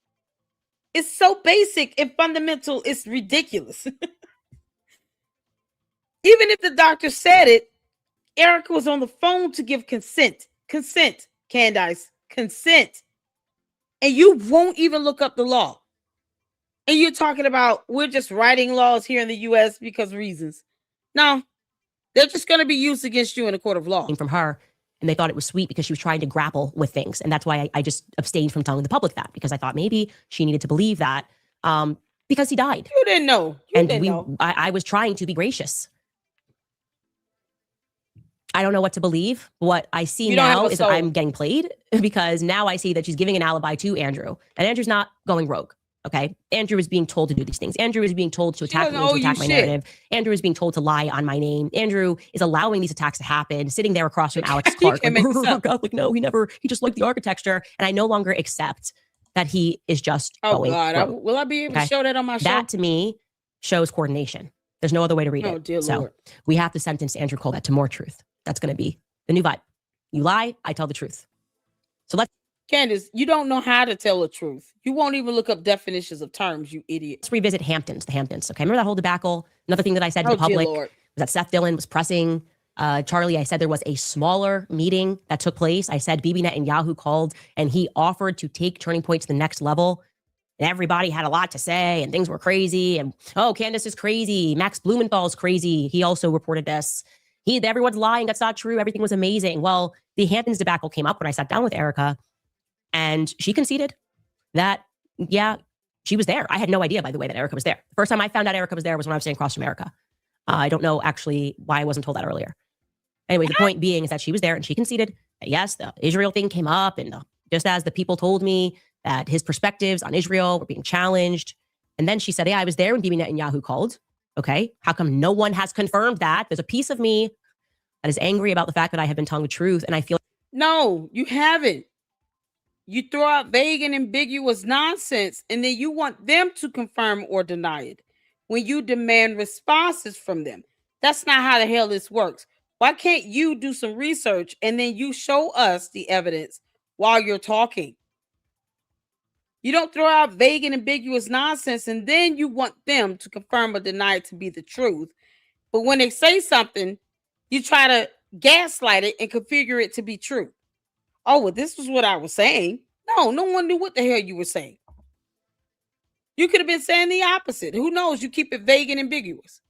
It's so basic and fundamental, it's ridiculous. Even if the doctor said it, Erica was on the phone to give consent. Consent, Candace, consent. And you won't even look up the law. And you're talking about we're just writing laws here in the U.S. because of reasons. No, they're just going to be used against you in a court of law. From her, and they thought it was sweet because she was trying to grapple with things. And that's why I just abstained from telling the public that, because I thought maybe she needed to believe that because he died. You didn't know. I was trying to be gracious. I don't know what to believe. What I see now is that I'm getting played because now I see that she's giving an alibi to Andrew. And Andrew's not going rogue. Okay. Andrew is being told to do these things. Andrew is being told to attack me, to attack my narrative. Andrew is being told to lie on my name. Andrew is allowing these attacks to happen, sitting there across from Alex Clark. Like, God, no, he just liked the architecture. And I no longer accept that he is just going rogue. Will I be able to show that on my show? That to me shows coordination. There's no other way to read it. Dear so Lord. We have to sentence Andrew Colbert to more truth. That's going to be the new vibe. You lie, I tell the truth. So let's Candace, you don't know how to tell the truth. You won't even look up definitions of terms, you idiot. Let's revisit the Hamptons. Okay, remember that whole debacle? Another thing that I said to the public was that Seth Dillon was pressing Charlie. I said there was a smaller meeting that took place. I said Bibi Netanyahu called and he offered to take Turning Point to the next level. And everybody had a lot to say and things were crazy. And, Candace is crazy. Max Blumenthal is crazy. He also reported this. Everyone's lying. That's not true. Everything was amazing. Well, the Hamptons debacle came up when I sat down with Erica. And she conceded that, yeah, she was there. I had no idea, by the way, that Erica was there. The first time I found out Erica was there was when I was sitting across from Erica. I don't know actually why I wasn't told that earlier. Anyway, the point being is that she was there and she conceded that, yes, the Israel thing came up. And just as the people told me that his perspectives on Israel were being challenged. And then she said, yeah, I was there when Bibi Netanyahu called. Okay, how come no one has confirmed that? There's a piece of me that is angry about the fact that I have been telling the truth. And I feel no, you haven't. You throw out vague and ambiguous nonsense, and then you want them to confirm or deny it when you demand responses from them. That's not how the hell this works. Why can't you do some research and then you show us the evidence while you're talking? You don't throw out vague and ambiguous nonsense, and then you want them to confirm or deny it to be the truth. But when they say something, you try to gaslight it and configure it to be true. Oh, well, this was what I was saying. No one knew what the hell you were saying. You could have been saying the opposite. Who knows? You keep it vague and ambiguous.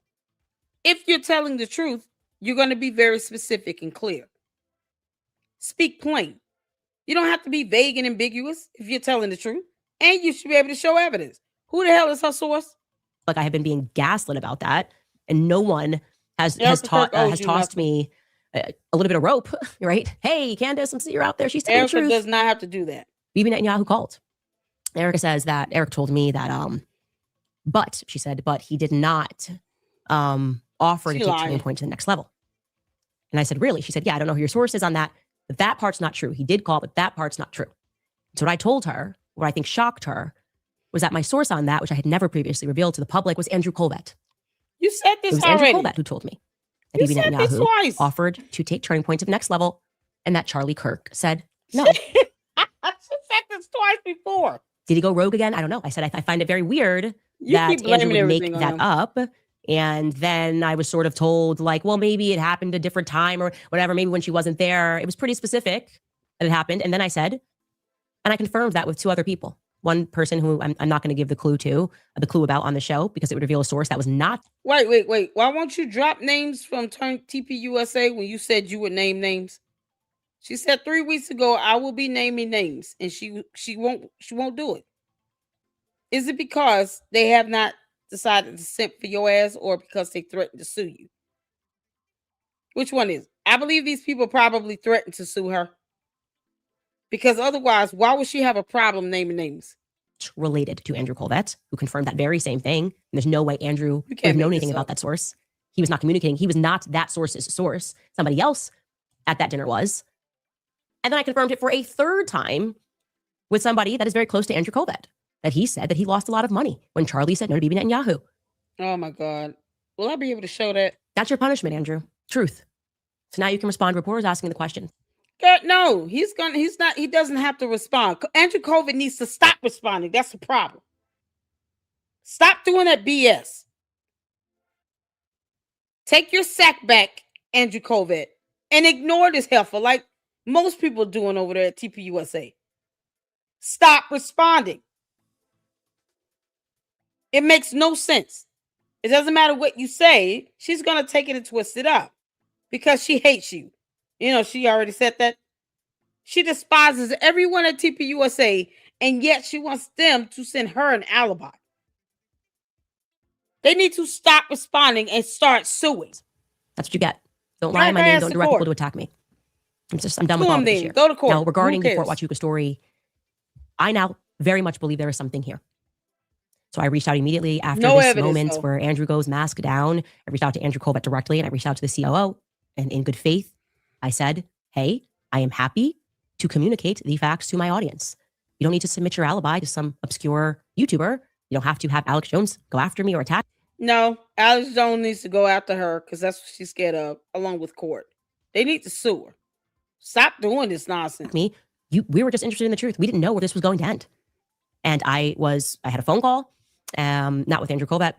If you're telling the truth, you're going to be very specific and clear. Speak plain. You don't have to be vague and ambiguous if you're telling the truth. And you should be able to show evidence. Who the hell is her source? Like I have been being gaslit about that. And no one has tossed me a little bit of rope, right? Hey, Candace, I see you're out there. She's telling the truth. Erica does not have to do that. Bibi Netanyahu called. Erica says that Eric told me that, but he did not offer to take Turning Point to the next level. And I said, really? She said, yeah, I don't know who your source is on that, but that part's not true. He did call, but that part's not true. So what I told her, what I think shocked her, was that my source on that, which I had never previously revealed to the public, was Andrew Colbert. You said this already. It was Andrew Colbert who told me that Bibi Netanyahu offered to take Turning Point to the next level, and that Charlie Kirk said no. I said this twice before. Did he go rogue again? I don't know. I said I find it very weird that Andrew would make that up. And then I was sort of told, like, well, maybe it happened a different time or whatever. Maybe when she wasn't there. It was pretty specific that it happened. And then I said, and I confirmed that with two other people. One person who I'm not going to give the clue about on the show because it would reveal a source that was not. Wait. Why won't you drop names from TPUSA when you said you would name names? She said 3 weeks ago, I will be naming names, and she won't do it. Is it because they have not decided to simp for your ass or because they threatened to sue you? Which one is it? I believe these people probably threatened to sue her. Because otherwise, why would she have a problem naming names? Related to Andrew Colbert, who confirmed that very same thing. And there's no way Andrew would have known anything about that source. He was not communicating. He was not that source's source. Somebody else at that dinner was. And then I confirmed it for a third time with somebody that is very close to Andrew Colbert, that he said that he lost a lot of money when Charlie said no to Bibi Netanyahu. Oh my God. Will I be able to show that? That's your punishment, Andrew. Truth. So now you can respond to reporters asking the question. No, he doesn't have to respond. Andrew Colbert needs to stop responding. That's the problem. Stop doing that BS. Take your sack back, Andrew Colbert, and ignore this heifer like most people are doing over there at TPUSA. Stop responding. It makes no sense. It doesn't matter what you say. She's going to take it and twist it up because she hates you. You know, she already said that. She despises everyone at TPUSA, and yet she wants them to send her an alibi. They need to stop responding and start suing. That's what you get. Don't lie on my name. Don't direct people to attack me. I'm done with all this year. Go to court. Now, regarding the Fort Huachuca story, I now very much believe there is something here. So I reached out immediately after No this evidence, moment though. where Andrew goes mask down. I reached out to Andrew Colbert directly, and I reached out to the COO. And in good faith, I said, hey, I am happy to communicate the facts to my audience. You don't need to submit your alibi to some obscure YouTuber. You don't have to have Alex Jones go after me or attack. No, Alex Jones needs to go after her because that's what she's scared of, along with court. They need to sue her. Stop doing this nonsense. We were just interested in the truth. We didn't know where this was going to end. And I had a phone call, not with Andrew Colbert,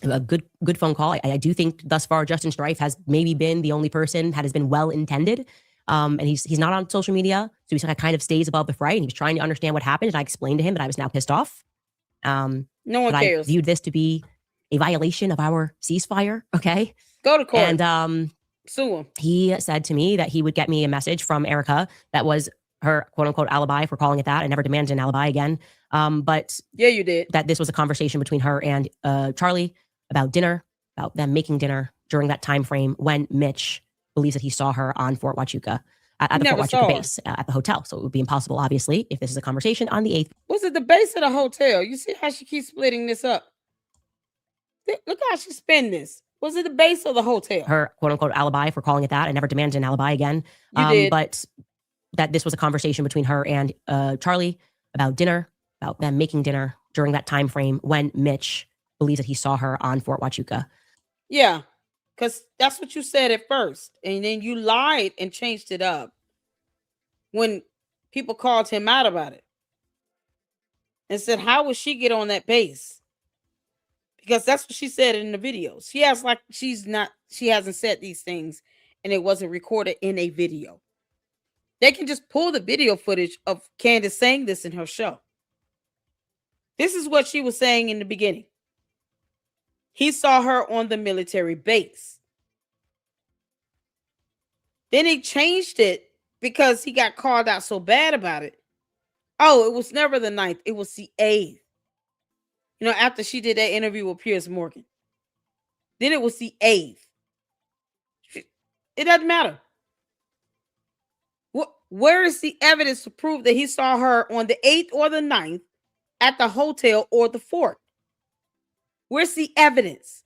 a good phone call. I do think thus far Justin Strife has maybe been the only person that has been well intended. And he's not on social media, so he kind of stays above the fray. And he was trying to understand what happened. And I explained to him that I was now pissed off. No one cares. I viewed this to be a violation of our ceasefire. Okay, go to court and sue him. He said to me that he would get me a message from Erica that was her quote unquote alibi, if we're calling it that. I never demanded an alibi again. But yeah, you did. That this was a conversation between her and Charlie about dinner, about them making dinner during that time frame when Mitch believes that he saw her on Fort Huachuca at the Fort Huachuca base at the hotel. So it would be impossible, obviously, if this is a conversation on the 8th. Was it the base of the hotel? You see how she keeps splitting this up? Look how she spin this. Was it the base of the hotel? Her quote unquote alibi, if we're calling it that. I never demanded an alibi again. You did. But that this was a conversation between her and Charlie about dinner, about them making dinner during that time frame when Mitch believes that he saw her on Fort Huachuca. Yeah, because that's what you said at first. And then you lied and changed it up when people called him out about it and said, how would she get on that base? Because that's what she said in the videos. She has like she hasn't said these things and it wasn't recorded in a video. They can just pull the video footage of Candace saying this in her show. This is what she was saying in the beginning. He saw her on the military base. Then he changed it because he got called out so bad about it. Oh, it was never the 9th. It was the 8th. You know, after she did that interview with Piers Morgan. Then it was the 8th. It doesn't matter. Where is the evidence to prove that he saw her on the 8th or the 9th at the hotel or the fort? Where's the evidence?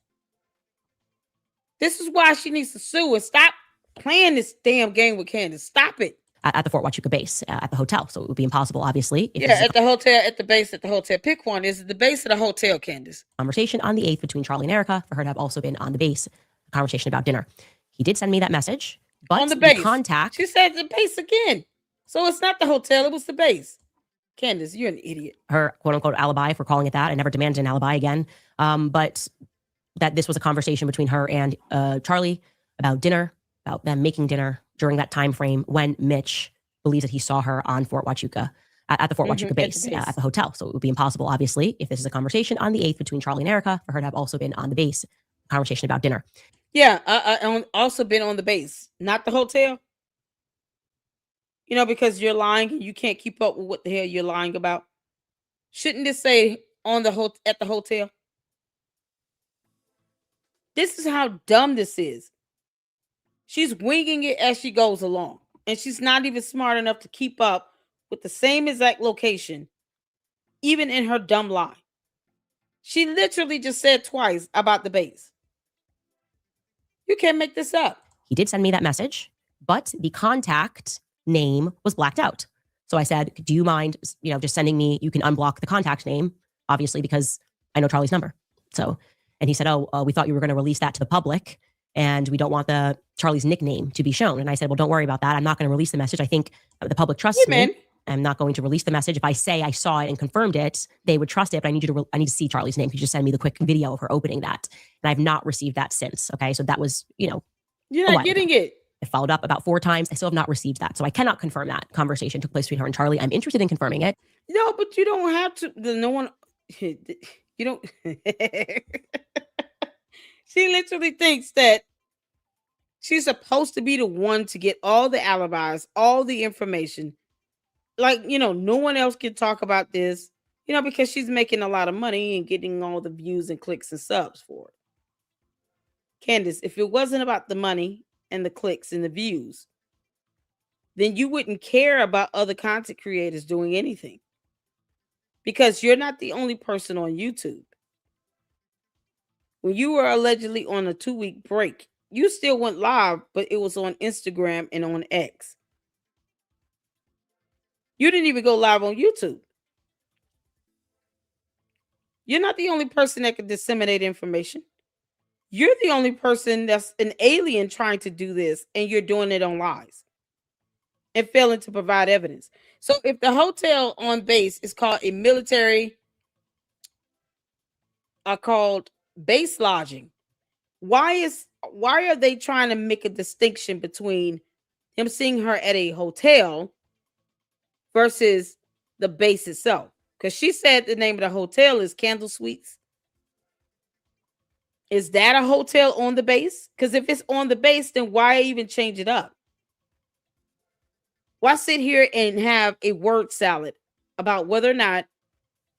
This is why she needs to sue and stop playing this damn game with Candace. Stop it. At the Fort Huachuca base, at the hotel. So it would be impossible, obviously. At the hotel, at the base, at the hotel. Pick one. Is it the base of the hotel, Candace? Conversation on the 8th between Charlie and Erica for her to have also been on the base. A conversation about dinner. He did send me that message. But on the base. Contact. She said the base again. So it's not the hotel. It was the base. Candace, you're an idiot. Her quote unquote alibi, if we're calling it that. I never demanded an alibi again. But that this was a conversation between her and Charlie about dinner, about them making dinner during that time frame when Mitch believes that he saw her on Fort Huachuca at the Fort Huachuca base at the hotel. So it would be impossible, obviously, if this is a conversation on the 8th between Charlie and Erica for her to have also been on the base. A conversation about dinner. Yeah, I also been on the base, not the hotel. You know, because you're lying and you can't keep up with what the hell you're lying about. Shouldn't this say on the at the hotel? This is how dumb this is. She's winging it as she goes along. And she's not even smart enough to keep up with the same exact location, even in her dumb lie. She literally just said twice about the base. You can't make this up. He did send me that message, but the contact name was blacked out. So I said, do you mind, just sending me, you can unblock the contact name, obviously, because I know Charlie's number. So, and he said, we thought you were going to release that to the public and we don't want Charlie's nickname to be shown. And I said, well, don't worry about that. I'm not going to release the message. I think the public trusts me. I'm not going to release the message. If I say I saw it and confirmed it, they would trust it. But I need I need to see Charlie's name. Could you just send me the quick video of her opening that? And I've not received that since. Okay, so that was, you're not getting it. I followed up about 4 times. I still have not received that. So I cannot confirm that conversation took place between her and Charlie. I'm interested in confirming it. No, but you don't have to. No one. You don't. She literally thinks that she's supposed to be the one to get all the alibis, all the information. Like, no one else can talk about this, because she's making a lot of money and getting all the views and clicks and subs for it. Candace, if it wasn't about the money and the clicks and the views, then you wouldn't care about other content creators doing anything. because you're not the only person on YouTube. When you were allegedly on a 2-week break, you still went live, but it was on Instagram and on X. You didn't even go live on YouTube. You're not the only person that can disseminate information. You're the only person that's an alien trying to do this, and you're doing it on lies and failing to provide evidence. So if the hotel on base is called a military, called base lodging, why are they trying to make a distinction between him seeing her at a hotel versus the base itself? Because she said the name of the hotel is Candle Suites. Is that a hotel on the base? Because if it's on the base, then why even change it up? Why sit here and have a word salad about whether or not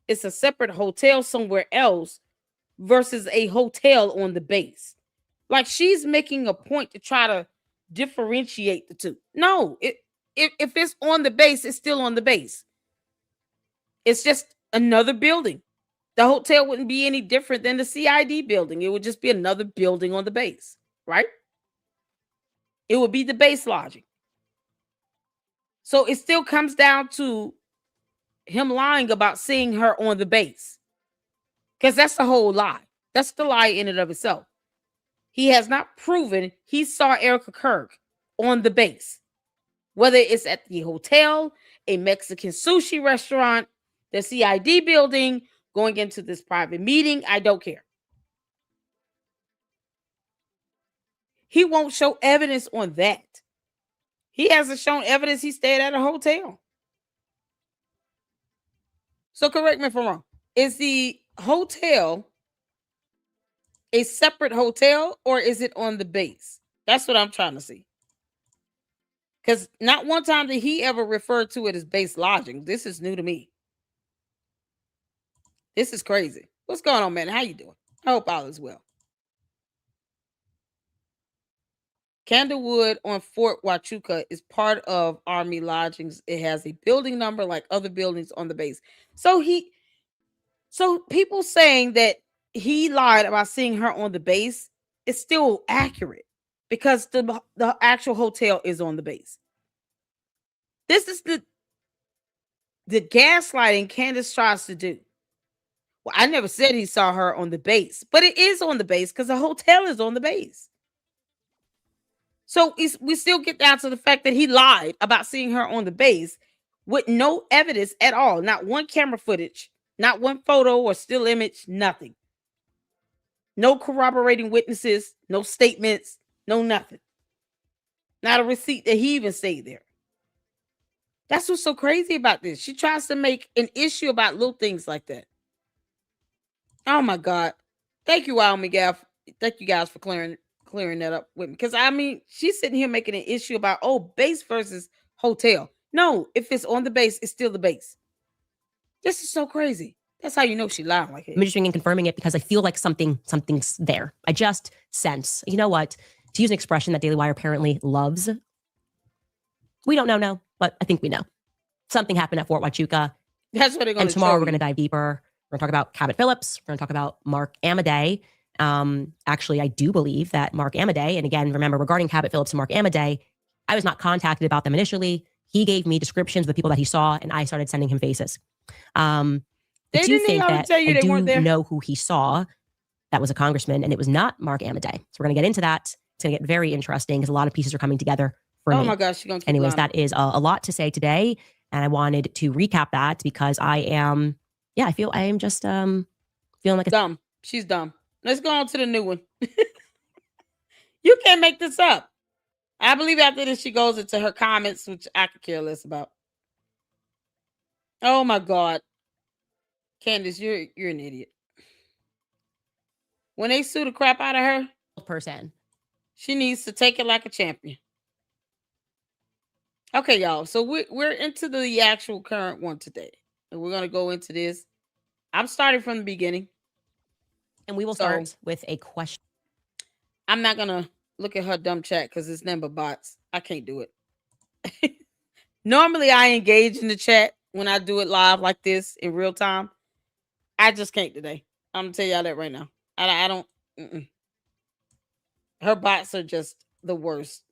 it's a separate hotel somewhere else versus a hotel on the base? Like, she's making a point to try to differentiate the two. No, if it's on the base, it's still on the base. It's just another building. The hotel wouldn't be any different than the CID building. It would just be another building on the base, right? It would be the base lodging. So it still comes down to him lying about seeing her on the base, because that's the whole lie. That's the lie in and of itself. He has not proven he saw Erica Kirk on the base, whether it's at the hotel, a Mexican sushi restaurant, the CID building, going into this private meeting. I don't care. He won't show evidence on that. He hasn't shown evidence he stayed at a hotel. So correct me if I'm wrong. Is the hotel a separate hotel, or is it on the base? That's what I'm trying to see. Because not one time did he ever refer to it as base lodging. This is new to me. This is crazy. What's going on, man? How you doing? I hope all is well. Candlewood on Fort Huachuca is part of Army lodgings. It has a building number like other buildings on the base. So people saying that he lied about seeing her on the base is still accurate, because the actual hotel is on the base. This is the gaslighting Candace tries to do. Well, I never said he saw her on the base, but it is on the base because the hotel is on the base. So we still get down to the fact that he lied about seeing her on the base with no evidence at all. Not one camera footage, not one photo or still image, nothing. No corroborating witnesses, no statements, no nothing. Not a receipt that he even stayed there. That's what's so crazy about this. She tries to make an issue about little things like that. Oh my God. Thank you, Wild Miguel. Thank you guys for clearing that up with me. Because I mean, she's sitting here making an issue about, base versus hotel. No, if it's on the base, it's still the base. This is so crazy. That's how you know she lied like it. I'm just and confirming it because I feel like something's there. I just sense, you know what? To use an expression that Daily Wire apparently loves. We don't know, no, but I think we know. Something happened at Fort Huachuca. That's what they're going to. And tomorrow we're going to dive deeper. We're going to talk about Cabot Phillips. We're going to talk about Mark Amadei. Actually, I do believe that Mark Amadei, and again, remember, regarding Cabot Phillips and Mark Amadei, I was not contacted about them initially. He gave me descriptions of the people that he saw, and I started sending him faces. I do think that I do know who he saw. That was a congressman, and it was not Mark Amadei. So we're going to get into that. It's going to get very interesting because a lot of pieces are coming togetger for me. Oh my gosh, you're going to keep Anyways, lying. that is a lot to say today, and I wanted to recap that because I am just feeling like dumb. She's dumb. Let's go on to the new one. You can't make this up. I believe after this, she goes into her comments, which I could care less about. Oh my God. Candace, you're an idiot. When they sue the crap out of her, person, she needs to take it like a champion. Okay, y'all. So we're into the actual current one today. And we're going to go into this. I'm starting from the beginning. And we will start with a question. I'm not going to look at her dumb chat because it's nothing but bots. I can't do it. Normally, I engage in the chat when I do it live like this in real time. I just can't today. I'm gonna tell y'all that right now. I don't. Her bots are just the worst.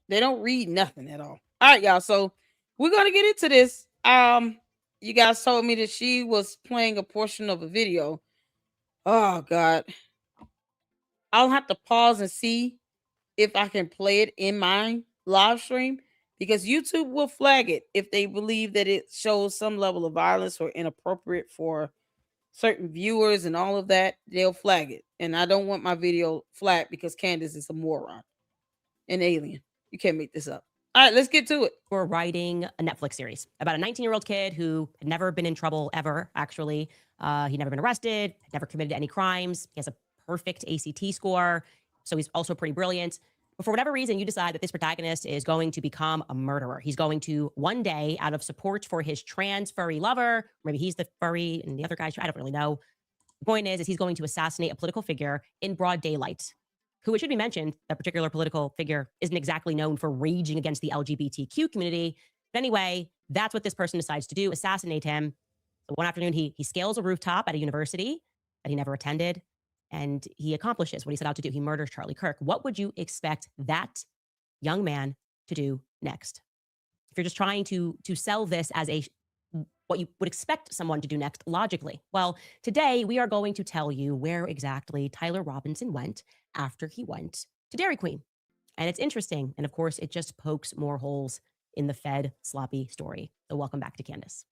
They don't read nothing at all. All right, y'all. So we're gonna get into this. You guys told me that she was playing a portion of a video. Oh God. I'll have to pause and see if I can play it in my live stream because YouTube will flag it if they believe that it shows some level of violence or inappropriate for certain viewers and all of that. They'll flag it. And I don't want my video flagged because Candace is a moron, an alien. You can't make this up. All right, let's get to it. We're writing a Netflix series about a 19-year-old kid who had never been in trouble ever, actually. He'd never been arrested, never committed any crimes. He has a perfect ACT score, so he's also pretty brilliant. But for whatever reason, you decide that this protagonist is going to become a murderer. He's going to one day, out of support for his trans furry lover, maybe he's the furry and the other guy, I don't really know. The point is he's going to assassinate a political figure in broad daylight, who, it should be mentioned, that particular political figure isn't exactly known for raging against the LGBTQ community. But anyway, that's what this person decides to do, assassinate him. So one afternoon, he scales a rooftop at a university that he never attended, and he accomplishes what he set out to do. He murders Charlie Kirk. What would you expect that young man to do next? If you're just trying to sell this as what you would expect someone to do next logically. Well, today we are going to tell you where exactly Tyler Robinson went after he went to Dairy Queen. And it's interesting. And of course, it just pokes more holes in the Fed sloppy story. So welcome back to Candace.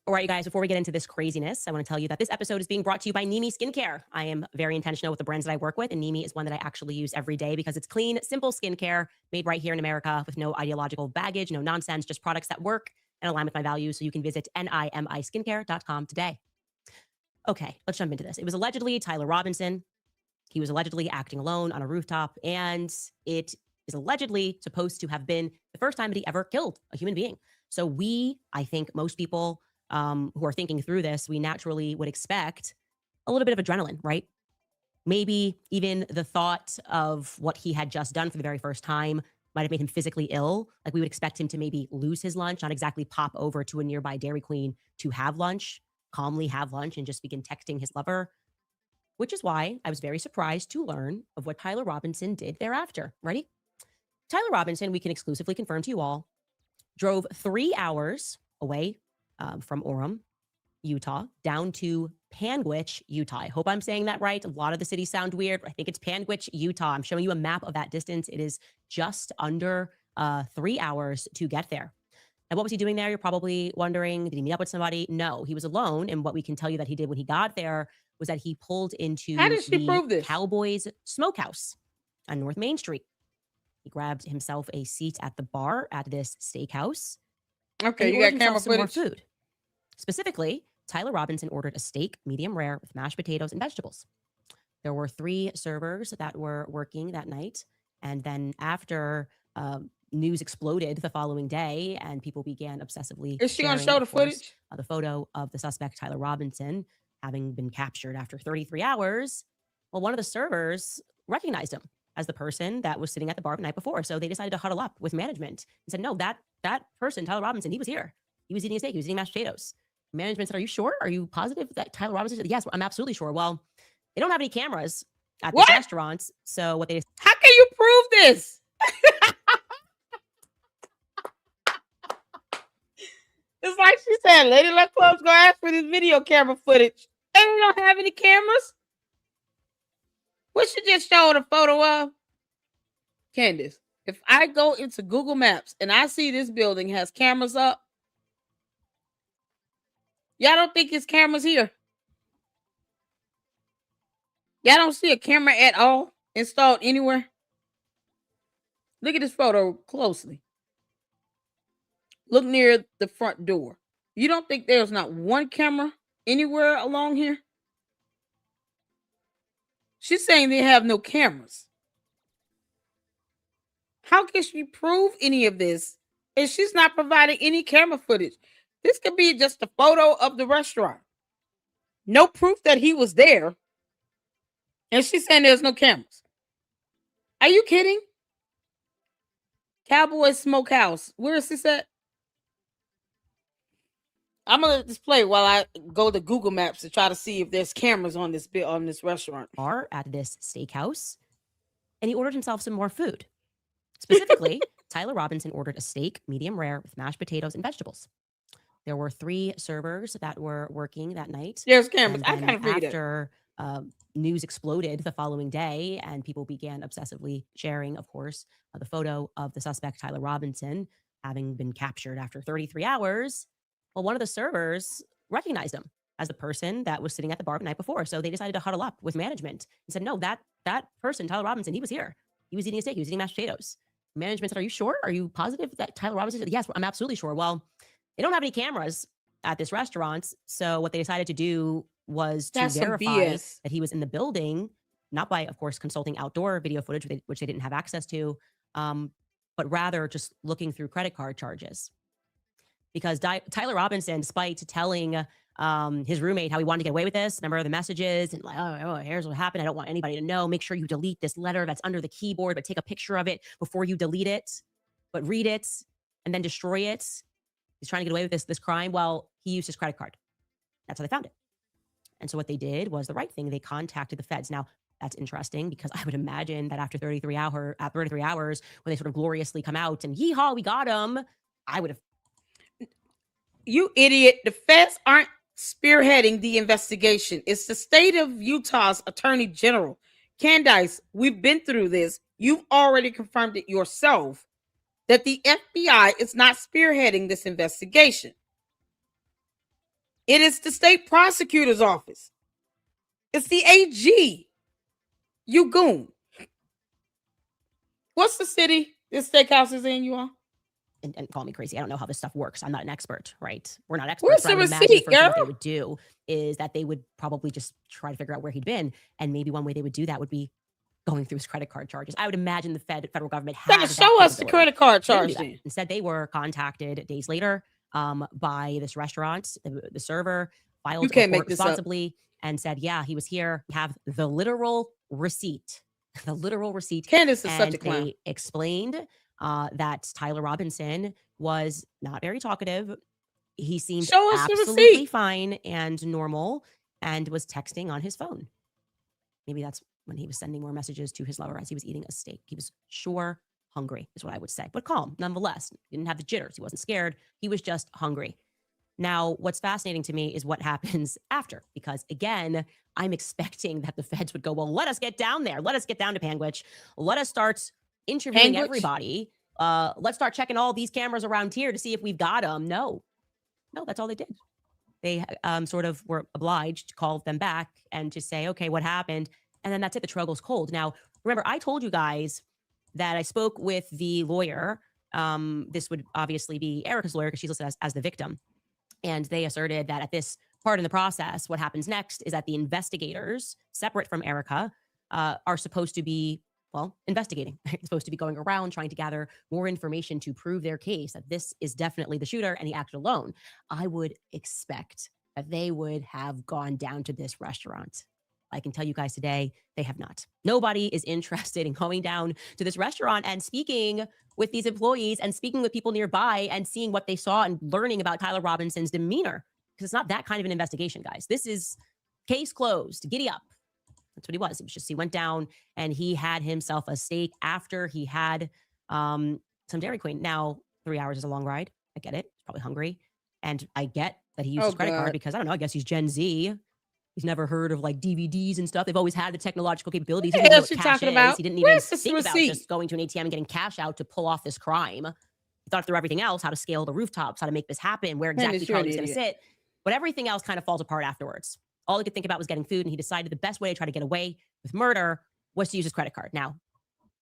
All right, you guys, before we get into this craziness, I want to tell you that this episode is being brought to you by Nimi Skincare. I am very intentional with the brands that I work with, and Nimi is one that I actually use every day because it's clean, simple skincare made right here in America with no ideological baggage, no nonsense, just products that work and align with my values. So you can visit nimiskincare.com today. Okay, let's jump into this. It was allegedly Tyler Robinson. He was allegedly acting alone on a rooftop, and it is allegedly supposed to have been the first time that he ever killed a human being. So I think most people who are thinking through this, we naturally would expect a little bit of adrenaline, right? Maybe even the thought of what he had just done for the very first time might have made him physically ill. Like we would expect him to maybe lose his lunch, not exactly pop over to a nearby Dairy Queen to have lunch, calmly have lunch and just begin texting his lover, which is why I was very surprised to learn of what Tyler Robinson did thereafter. Ready? Tyler Robinson, we can exclusively confirm to you all, drove 3 hours away from Orem, Utah, down to Panguitch, Utah. I hope I'm saying that right. A lot of the cities sound weird. I think it's Panguitch, Utah. I'm showing you a map of that distance. It is just under 3 hours to get there. And what was he doing there? You're probably wondering, did he meet up with somebody? No, he was alone. And what we can tell you that he did when he got there was that he pulled into the Cowboys Smokehouse on North Main Street. He grabbed himself a seat at the bar at this steakhouse. Okay, you got camera footage. More food. Specifically, Tyler Robinson ordered a steak, medium rare, with mashed potatoes and vegetables. There were 3 servers that were working that night. And then after news exploded the following day and people began obsessively Is she going to show the footage? The photo of the suspect, Tyler Robinson, having been captured after 33 hours. Well, one of the servers recognized him as the person that was sitting at the bar the night before. So they decided to huddle up with management and said, no, that person, Tyler Robinson, he was here. He was eating a steak. He was eating mashed potatoes. Management said, are you sure? Are you positive that Tyler Robinson said, yes, I'm absolutely sure. Well, they don't have any cameras at this restaurant. So what they... How can you prove this? It's like she said, Lady Luck Club's gonna ask for this video camera footage. They don't have any cameras. What she just showed a photo of? Candace, if I go into Google Maps and I see this building has cameras up, y'all don't think it's cameras here? Y'all don't see a camera at all installed anywhere? Look at this photo closely. Look near the front door. You don't think there's not one camera anywhere along here? She's saying they have no cameras. How can she prove any of this if she's not providing any camera footage? This could be just a photo of the restaurant. No proof that he was there. And she's saying there's no cameras. Are you kidding? Cowboy Smokehouse. Where is this at? I'm gonna display while I go to Google Maps to try to see if there's cameras on this restaurant. Are at this steakhouse, and he ordered himself some more food. Specifically, Tyler Robinson ordered a steak, medium rare, with mashed potatoes and vegetables. There were 3 servers that were working that night. There's cameras. I kind of figured it. After news exploded the following day, and people began obsessively sharing, of course, the photo of the suspect, Tyler Robinson, having been captured after 33 hours. Well, one of the servers recognized him as the person that was sitting at the bar the night before. So they decided to huddle up with management and said, no, that person, Tyler Robinson, he was here. He was eating a steak. He was eating mashed potatoes. Management said, are you sure? Are you positive that Tyler Robinson? Yes, I'm absolutely sure. Well, they don't have any cameras at this restaurant. So what they decided to do was to verify that he was in the building, not by, of course, consulting outdoor video footage, which they didn't have access to, but rather just looking through credit card charges. Because Tyler Robinson, despite telling his roommate how he wanted to get away with this, remember the messages and like, oh, here's what happened. I don't want anybody to know. Make sure you delete this letter that's under the keyboard, but take a picture of it before you delete it, but read it and then destroy it. He's trying to get away with this crime. Well, he used his credit card. That's how they found it. And so what they did was the right thing. They contacted the feds. Now, that's interesting because I would imagine that after 33 hours, when they sort of gloriously come out and yeehaw, we got him, I would have. You idiot. The feds aren't spearheading the investigation. It's the state of Utah's attorney general. Candace, we've been through this. You've already confirmed it yourself that the FBI is not spearheading this investigation. It is the state prosecutor's office. It's the AG. You goon. What's the city this steakhouse is in, you all? And call me crazy. I don't know how this stuff works. I'm not an expert, right? We're not experts. Where's the receipt, what they would do is that they would probably just try to figure out where he'd been. And maybe one way they would do that would be going through his credit card charges. I would imagine the federal government had show us the credit card charge. Instead, they were contacted days later by this restaurant. The server filed a report responsibly and said, yeah, he was here. We have the literal receipt. The literal receipt. Candace is such a clown. They explained that Tyler Robinson was not very talkative. He seemed absolutely fine and normal and was texting on his phone. Maybe that's when he was sending more messages to his lover as he was eating a steak. He was sure hungry is what I would say, but calm nonetheless. He didn't have the jitters. He wasn't scared. He was just hungry. Now, what's fascinating to me is what happens after, because again, I'm expecting that the feds would go, well, let us get down there. Let us get down to Panguitch. Let us start interviewing everybody. Let's start checking all these cameras around here to see if we've got them. No, that's all they did. They sort of were obliged to call them back and to say, okay, what happened? And then that's it. The trail goes cold. Now, remember, I told you guys that I spoke with the lawyer. This would obviously be Erica's lawyer because she's listed as the victim. And they asserted that at this part in the process, what happens next is that the investigators, separate from Erica, are supposed to be, investigating. They're supposed to be going around trying to gather more information to prove their case that this is definitely the shooter and he acted alone. I would expect that they would have gone down to this restaurant. I can tell you guys today, they have not. Nobody is interested in going down to this restaurant and speaking with these employees and speaking with people nearby and seeing what they saw and learning about Tyler Robinson's demeanor. Because it's not that kind of an investigation, guys. This is case closed. Giddy up. That's what he was. It was just he went down and he had himself a steak after he had some Dairy Queen. Now, 3 hours is a long ride. I get it. He's probably hungry. And I get that he used his credit card because, I don't know, I guess he's Gen Z. He's never heard of like DVDs and stuff. They've always had the technological capabilities. He didn't know what cash is. He didn't even think about just going to an ATM and getting cash out to pull off this crime. He thought through everything else, how to scale the rooftops, how to make this happen, where exactly Charlie was going to sit. But everything else kind of falls apart afterwards. All he could think about was getting food, and he decided the best way to try to get away with murder was to use his credit card. Now,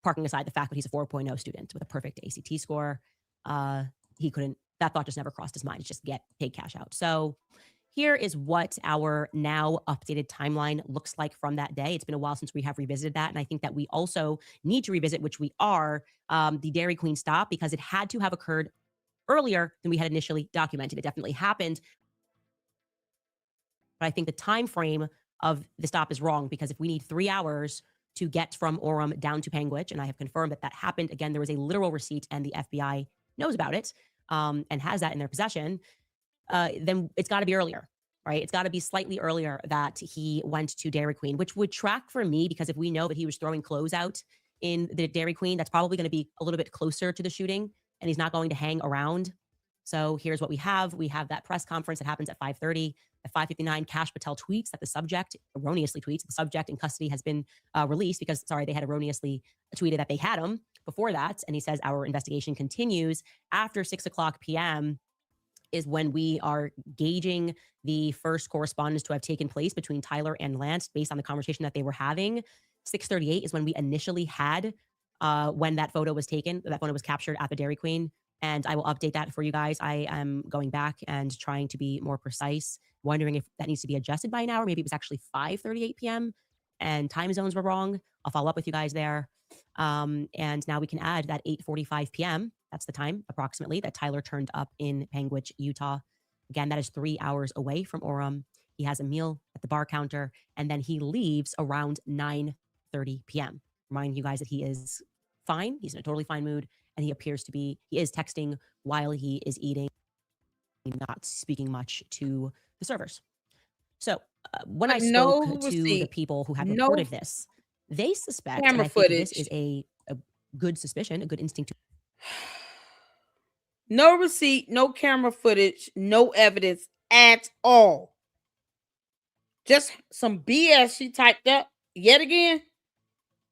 parking aside the fact that he's a 4.0 student with a perfect ACT score, he couldn't, that thought just never crossed his mind. It's just take cash out. So here is what our now updated timeline looks like from that day. It's been a while since we have revisited that. And I think that we also need to revisit, which we are, the Dairy Queen stop, because it had to have occurred earlier than we had initially documented. It definitely happened. But I think the time frame of the stop is wrong, because if we need 3 hours to get from Orem down to Panguitch, and I have confirmed that that happened, again, there was a literal receipt and the FBI knows about it and has that in their possession, then it's got to be earlier, right? It's got to be slightly earlier that he went to Dairy Queen, which would track for me, because if we know that he was throwing clothes out in the Dairy Queen, that's probably going to be a little bit closer to the shooting, and he's not going to hang around. So here's what we have. We have that press conference that happens at 5:30. At 5:59, Kash Patel tweets that the subject, erroneously tweets, the subject in custody has been released because, sorry, they had erroneously tweeted that they had him before that. And he says, our investigation continues. After 6 o'clock p.m. is when we are gauging the first correspondence to have taken place between Tyler and Lance based on the conversation that they were having. 6:38 is when we initially had when that photo was taken, that photo was captured at the Dairy Queen. And I will update that for you guys. I am going back and trying to be more precise, wondering if that needs to be adjusted by an hour. Maybe it was actually 5:38 p.m. and time zones were wrong. I'll follow up with you guys there. And now we can add that 8:45 p.m. That's the time approximately that Tyler turned up in Panguitch, Utah. Again, that is 3 hours away from Orem. He has a meal at the bar counter, and then he leaves around 9:30 p.m. Reminding you guys that he is fine. He's in a totally fine mood. And he appears to be, he is texting while he is eating, not speaking much to the servers. So when I spoke to the people who have reported this, they suspect, and I think this is a good suspicion, a good instinct. No receipt, no camera footage, no evidence at all. Just some BS she typed up yet again.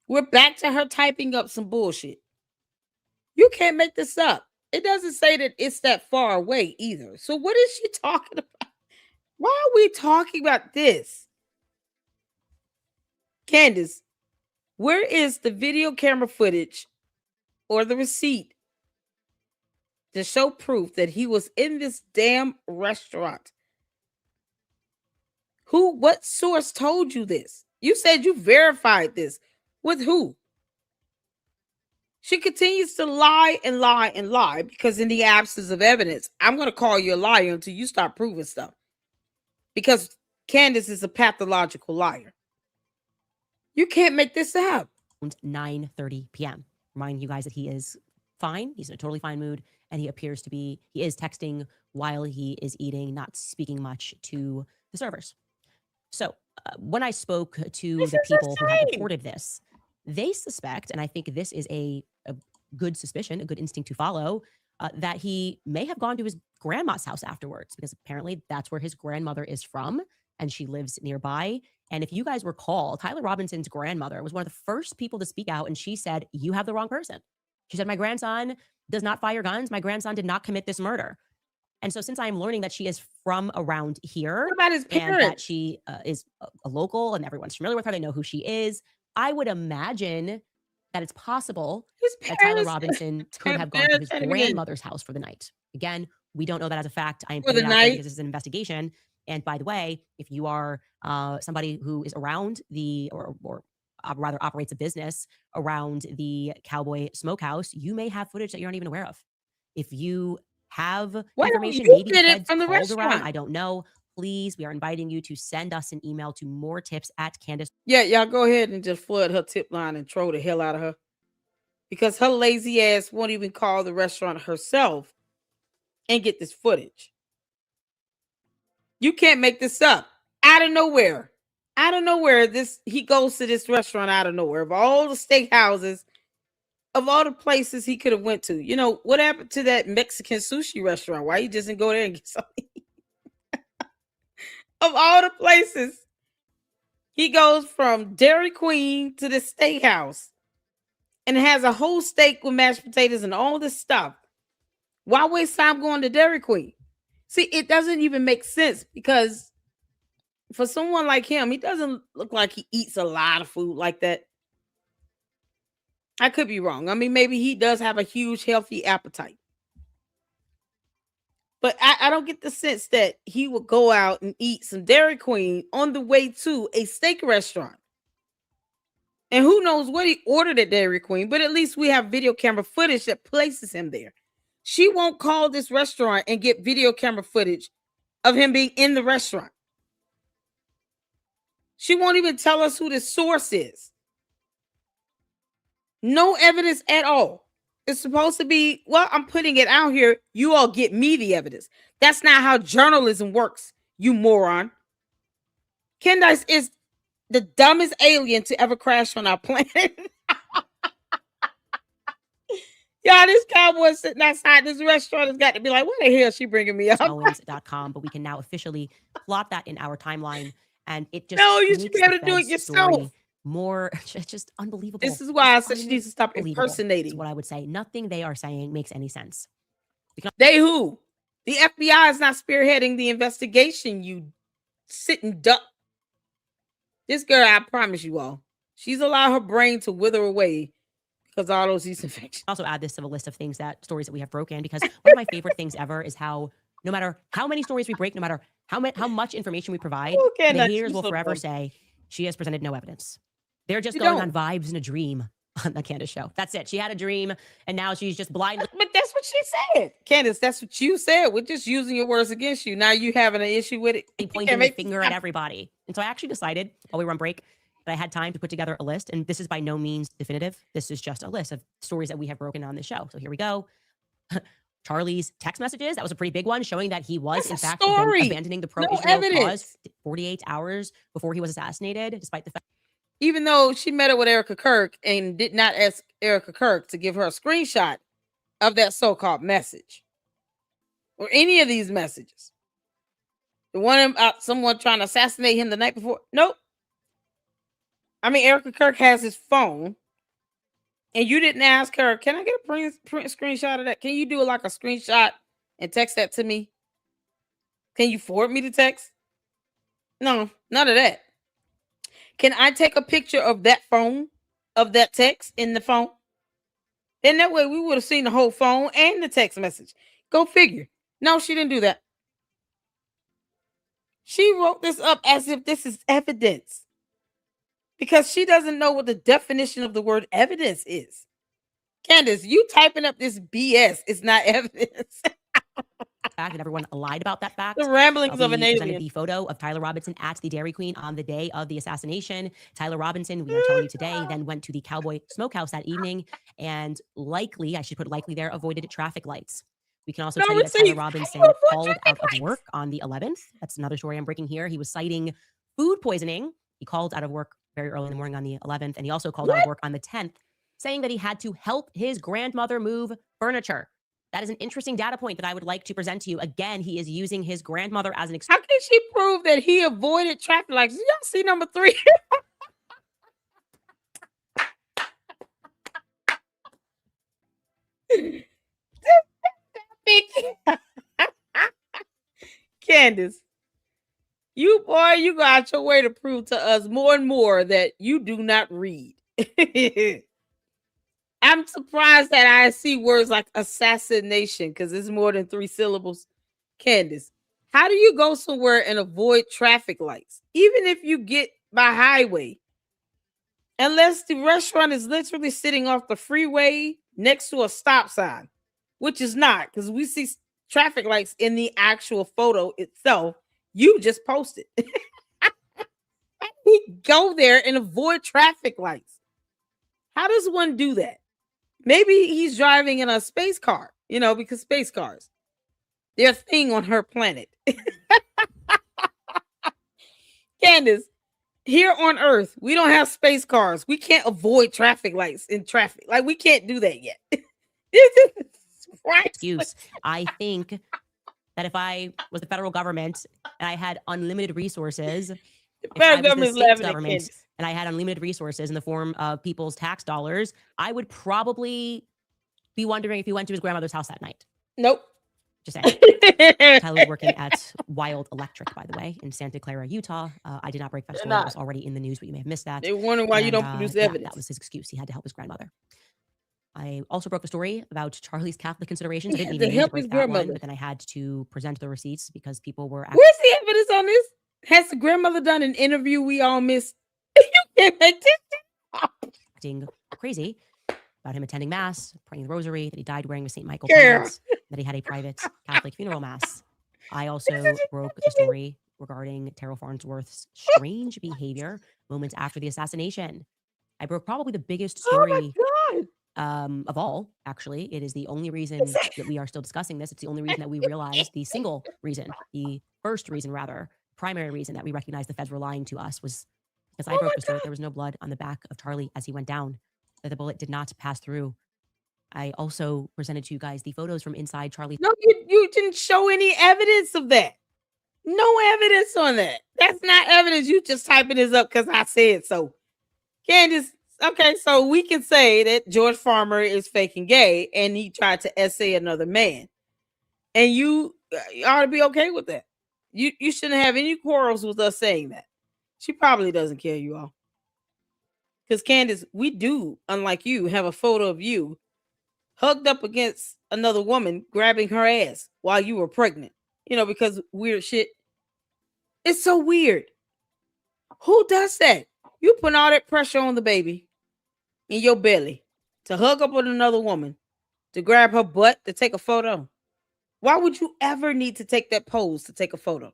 We're back to her typing up some bullshit. You can't make this up. It doesn't say that it's that far away either. So what is she talking about? Why are we talking about this? Candace, where is the video camera footage or the receipt to show proof that he was in this damn restaurant? What source told you this? You said you verified this. With who? She continues to lie and lie and lie because in the absence of evidence, I'm going to call you a liar until you start proving stuff. Because Candace is a pathological liar. You can't make this up. 9:30 p.m. Reminding you guys that he is fine. He's in a totally fine mood. And he appears to be, he is texting while he is eating, not speaking much to the servers. So when I spoke to the people who have reported this, they suspect, and I think this is a good suspicion, a good instinct to follow, that he may have gone to his grandma's house afterwards, because apparently that's where his grandmother is from, and she lives nearby. And if you guys recall, Tyler Robinson's grandmother was one of the first people to speak out, and she said, you have the wrong person. She said, my grandson does not fire guns. My grandson did not commit this murder. And so since I'm learning that she is from around here, what about his parents? And that she is a local and everyone's familiar with her, they know who she is, I would imagine that it's possible that Tyler Robinson could have gone to his grandmother's house for the night. Again, we don't know that as a fact. I am putting it out there because this is an investigation. And by the way, if you are somebody who is around or rather operates a business around the Cowboy Smokehouse, you may have footage that you aren't even aware of. If you have information, maybe get it from the restaurant. Around, I don't know. Please, we are inviting you to send us an email to moretips@Candace. Yeah, y'all go ahead and just flood her tip line and throw the hell out of her. Because her lazy ass won't even call the restaurant herself and get this footage. You can't make this up. Out of nowhere. Out of nowhere, he goes to this restaurant out of nowhere. Of all the steakhouses, of all the places he could have went to. You know, what happened to that Mexican sushi restaurant? Why he just didn't go there and get something? Of all the places, he goes from Dairy Queen to the steakhouse and has a whole steak with mashed potatoes and all this stuff. Why waste time going to Dairy Queen? See, it doesn't even make sense because for someone like him, he doesn't look like he eats a lot of food like that. I could be wrong. I mean, maybe he does have a huge, healthy appetite. But I don't get the sense that he would go out and eat some Dairy Queen on the way to a steak restaurant. And who knows what he ordered at Dairy Queen, but at least we have video camera footage that places him there. She won't call this restaurant and get video camera footage of him being in the restaurant. She won't even tell us who the source is. No evidence at all. It's supposed to be, well, I'm putting it out here. You all get me the evidence. That's not how journalism works, you moron. Candace is the dumbest alien to ever crash on our planet. Y'all, this cowboy sitting outside this restaurant has got to be like, what the hell is she bringing me up? Owens.com, but we can now officially plot that in our timeline. And it just no, you should be able to do it yourself. More, it's just unbelievable. This is why I said she needs to stop impersonating. That's what I would say. Nothing they are saying makes any sense. They who? The FBI is not spearheading the investigation, you sitting duck. This girl, I promise you all, she's allowed her brain to wither away because all those yeast infections. Also add this to the list of stories that we have broken, because one of my favorite things ever is how no matter how many stories we break, no matter how much information we provide, the haters will forever say she has presented no evidence. They're just going on vibes and a dream on the Candace show. That's it. She had a dream and now she's just blind. But that's what she said. Candace, that's what you said. We're just using your words against you. Now you having an issue with it. Pointing the finger at everybody. And so I actually decided while we were on break that I had time to put together a list. And this is by no means definitive. This is just a list of stories that we have broken on the show. So here we go. Charlie's text messages. That was a pretty big one, showing that he was, in fact, abandoning the pro-Israel cause 48 hours before he was assassinated, despite the fact. Even though she met up with Erica Kirk and did not ask Erica Kirk to give her a screenshot of that so-called message or any of these messages. The one about someone trying to assassinate him the night before. Nope. I mean, Erica Kirk has his phone and you didn't ask her, can I get a print screenshot of that? Can you do like a screenshot and text that to me? Can you forward me the text? No, none of that. Can I take a picture of that phone, of that text in the phone? Then that way we would have seen the whole phone and the text message. Go figure. No, she didn't do that. She wrote this up as if this is evidence because she doesn't know what the definition of the word evidence is. Candace, you typing up this BS is not evidence. Fact, and everyone lied about that fact. The ramblings of an alien. The photo of Tyler Robinson at the Dairy Queen on the day of the assassination. Tyler Robinson, we are telling you today, then went to the Cowboy Smokehouse that evening and likely, I should put likely there, avoided traffic lights. We can also tell you that Tyler Robinson called out of work on the 11th. That's another story I'm breaking here. He was citing food poisoning. He called out of work very early in the morning on the 11th, and he also called out of work on the 10th, saying that he had to help his grandmother move furniture. That is an interesting data point that I would like to present to you. Again, he is using his grandmother as an excuse. How can she prove that he avoided traffic lights? Y'all see number 3? Candace, you go out your way to prove to us more and more that you do not read. I'm surprised that I see words like assassination because it's more than 3 syllables. Candace, how do you go somewhere and avoid traffic lights? Even if you get by highway, unless the restaurant is literally sitting off the freeway next to a stop sign, which is not, because we see traffic lights in the actual photo itself. You just posted. We go there and avoid traffic lights. How does one do that? Maybe he's driving in a space car, because space cars, they're a thing on her planet. Candace, here on Earth, we don't have space cars. We can't avoid traffic lights in traffic. Like, we can't do that yet. Excuse. I think that if I was the federal government and I had unlimited resources, and I had unlimited resources in the form of people's tax dollars, I would probably be wondering if he went to his grandmother's house that night. Nope. Just saying. Tyler's working at Wild Electric, by the way, in Santa Clara, Utah. I did not break that story. It was already in the news, but you may have missed that. They're wondering why you don't produce evidence. That was his excuse. He had to help his grandmother. I also broke a story about Charlie's Catholic considerations. I didn't even help his grandmother, but then I had to present the receipts because people were. Where's the evidence on this? Has the grandmother done an interview we all missed? You can't make this acting crazy about him attending mass, praying the rosary, that he died wearing a St. Michael pendant, that he had a private Catholic funeral mass. I also broke a story regarding Terrell Farnsworth's strange behavior moments after the assassination. I broke probably the biggest story of all, actually. It is the only reason that we are still discussing this. It's the only reason that we realized the single reason, the first reason rather, primary reason that we recognized the feds were lying to us was because I broke the story that there was no blood on the back of Charlie as he went down, that the bullet did not pass through. I also presented to you guys the photos from inside Charlie. No, you didn't show any evidence of that. No evidence on that. That's not evidence. You just typing this up because I said so. Candace, okay, so we can say that George Farmer is faking gay and he tried to essay another man. And you ought to be okay with that. You shouldn't have any quarrels with us saying that. She probably doesn't care, you all. Because Candace, we do, unlike you, have a photo of you hugged up against another woman grabbing her ass while you were pregnant. You know, because weird shit. It's so weird. Who does that? You put all that pressure on the baby in your belly to hug up with another woman, to grab her butt, to take a photo. Why would you ever need to take that pose to take a photo?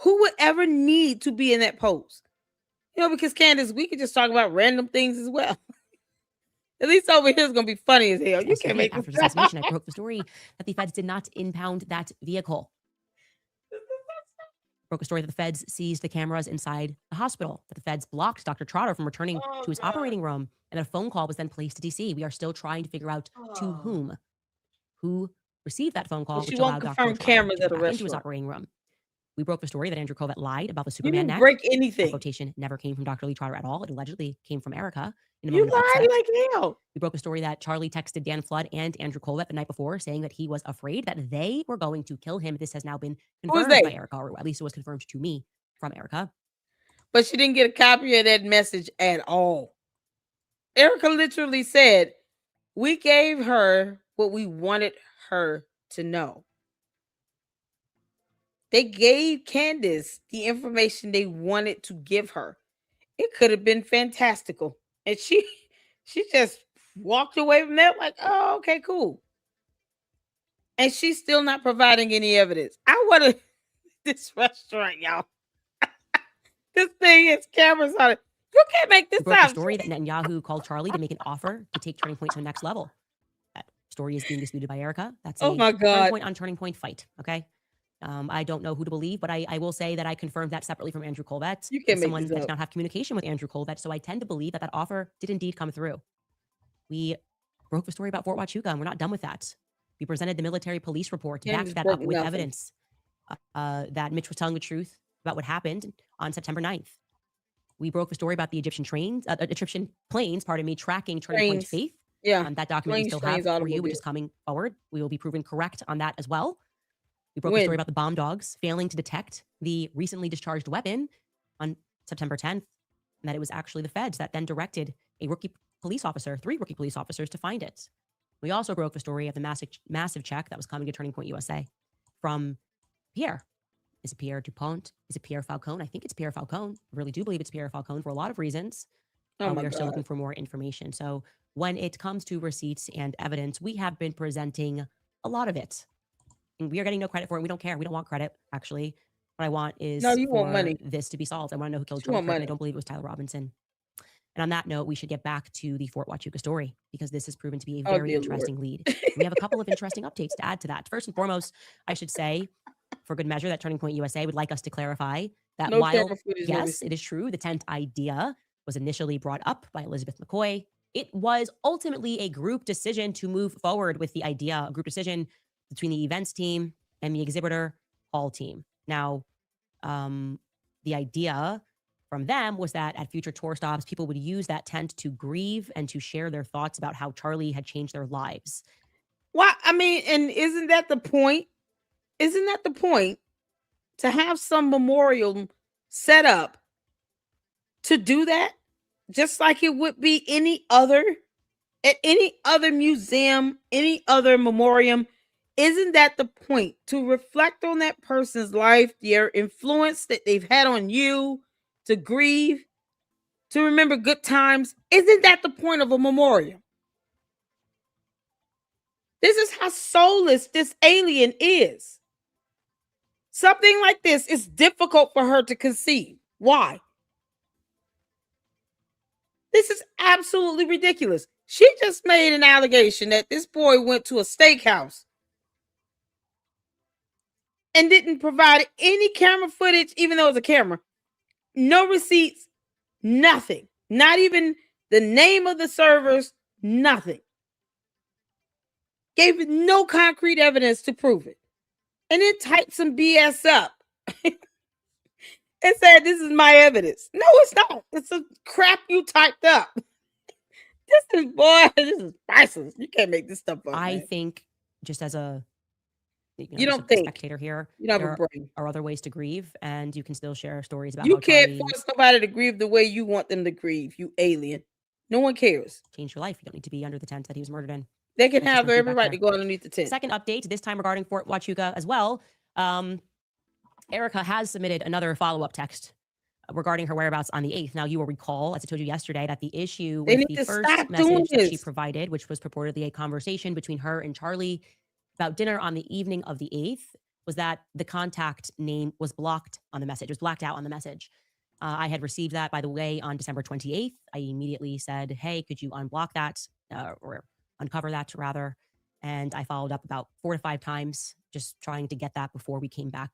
Who would ever need to be in that pose? You know, because Candace, we could just talk about random things as well. At least over here is going to be funny as hell. You can't make after this assassination. I broke the story that the feds did not impound that vehicle. Broke a story that the feds seized the cameras inside the hospital, that the feds blocked Dr. Trotter from returning to his operating room, and that a phone call was then placed to DC. We are still trying to figure out to who received that phone call, she which won't allowed Dr. confirm Trotter cameras to at go a back into his restaurant. operating room. We broke the story that Andrew Kovett lied about the You Superman didn't neck. break That anything. quotation never came from Dr. Lee Trotter at all. It allegedly came from Erica in a You moment of lied upset. like hell. We broke a story that Charlie texted Dan Flood and Andrew Colvett the night before, saying that he was afraid that they were going to kill him. This has now been Who was confirmed by they? Erica, or at least it was confirmed to me from Erica. But she didn't get a copy of that message at all. Erica literally said, we gave her what we wanted her to know. They gave Candace the information they wanted to give her. It could have been fantastical. And she just walked away from that like, oh, okay, cool. And she's still not providing any evidence. I want to this restaurant, y'all. This thing has cameras on it. You can't make this We broke the up. story that Netanyahu called Charlie to make an offer to take Turning Point to the next level. That story is being disputed by Erica. That's Oh my Turning God. Point on Turning Point fight. Okay. I don't know who to believe, but I will say that I confirmed that separately from Andrew Colvett. You can't as make someone this that up. did not have communication with Andrew Colvett, so I tend to believe that that offer did indeed come through. We broke the story about Fort Huachuca, and we're not done with that. We presented the military police report, Candace backed that broke up with nothing. evidence that Mitch was telling the truth about what happened on September 9th. We broke the story about the Egyptian planes, tracking Turning Point Trains. Faith. Yeah. That document we Planes, still have trains, for you, which is automobiles. coming forward. We will be proven correct on that as well. We broke the When? story about the bomb dogs failing to detect the recently discharged weapon on September 10th, and that it was actually the feds that then directed three rookie police officers to find it. We also broke the story of the massive check that was coming to Turning Point USA from Pierre. Is it Pierre Dupont? Is it Pierre Falcone? I think it's Pierre Falcone. I really do believe it's Pierre Falcone for a lot of reasons. Oh my we are still God. looking for more information. So when it comes to receipts and evidence, we have been presenting a lot of it. And we are getting no credit for it. We don't care. We don't want credit, actually. What I want is No, you want for money. this to be solved. I want to know who killed You Charlie want Kirk, and I money. don't believe it was Tyler Robinson. And on that note, we should get back to the Fort Huachuca story, because this has proven to be a Oh, very dear Lord. interesting lead. We have a couple of interesting updates to add to that. First and foremost, I should say, for good measure, that Turning Point USA would like us to clarify that No while, camera footage, no yes, receipt. it is true, the tent idea was initially brought up by Elizabeth McCoy, it was ultimately a group decision to move forward with the idea, a group decision between the events team and the exhibitor hall team. Now, the idea from them was that at future tour stops, people would use that tent to grieve and to share their thoughts about how Charlie had changed their lives. Why? I mean, and isn't that the point? Isn't that the point? To have some memorial set up to do that, just like it would be at any other museum, any other memoriam. Isn't that the point? To reflect on that person's life, their influence that they've had on you, to grieve, to remember good times. Isn't that the point of a memoriam? This is how soulless this alien is. Something like this is difficult for her to conceive. Why? This is absolutely ridiculous. She just made an allegation that this boy went to a steakhouse and didn't provide any camera footage, even though it was a camera. No receipts, nothing. Not even the name of the servers, nothing. Gave no concrete evidence to prove it. And then typed some BS up and said, this is my evidence. No, it's not. It's a crap you typed up. This is priceless. You can't make this stuff up. I think, just as a you don't think spectator here, you don't there have a brain. are other ways to grieve, and you can still share stories about you how can't Charlie force somebody to grieve the way you want them to grieve, you alien. No one cares. Change your life. You don't need to be under the tent that he was murdered in. They can have every right to go underneath the tent. Second update, this time regarding Fort Huachuca as well. Erica has submitted another follow-up text regarding her whereabouts on the 8th. Now, you will recall, as I told you yesterday, that the issue with the first message that she provided, which was purportedly a conversation between her and Charlie about dinner on the evening of the 8th, was that the contact name was blocked on the message. It was blacked out on the message. I had received that, by the way, on December 28th. I immediately said, hey, could you unblock that or uncover that, rather? And I followed up about 4 to 5 times, just trying to get that before we came back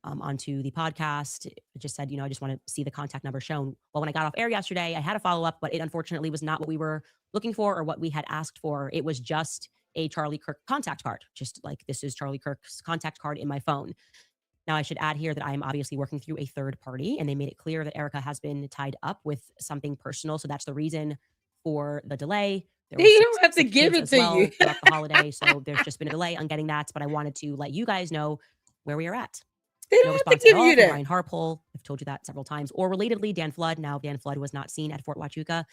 onto the podcast. I just said, I just want to see the contact number shown. Well, when I got off air yesterday, I had a follow-up, but it unfortunately was not what we were looking for or what we had asked for. It was just a Charlie Kirk contact card, just like this is Charlie Kirk's contact card in my phone. Now, I should add here that I am obviously working through a third party, and they made it clear that Erica has been tied up with something personal. So that's the reason for the delay. You don't have to give it to you throughout the holiday. So there's just been a delay on getting that, but I wanted to let you guys know where we are at. They don't have to give you that. Brian Harpole, I've told you that several times. Or relatedly, Dan Flood. Now, Dan Flood was not seen at Fort Huachuca,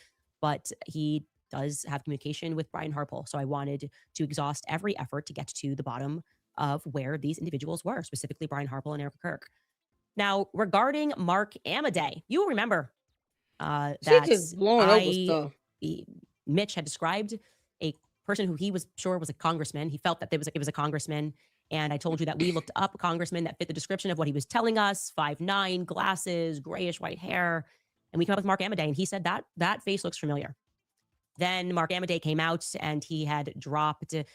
but he does have communication with Brian Harpole. So I wanted to exhaust every effort to get to the bottom of where these individuals were, specifically Brian Harpole and Erica Kirk. Now, regarding Mark Amaday, you will remember that just blowing over stuff. Mitch had described a person who he was sure was a congressman. He felt that it was a congressman. And I told you that we looked up a congressman that fit the description of what he was telling us: 5'9", glasses, grayish white hair. And we came up with Mark Amaday, and he said that face looks familiar. Then Mark Amaday came out, and he had dropped a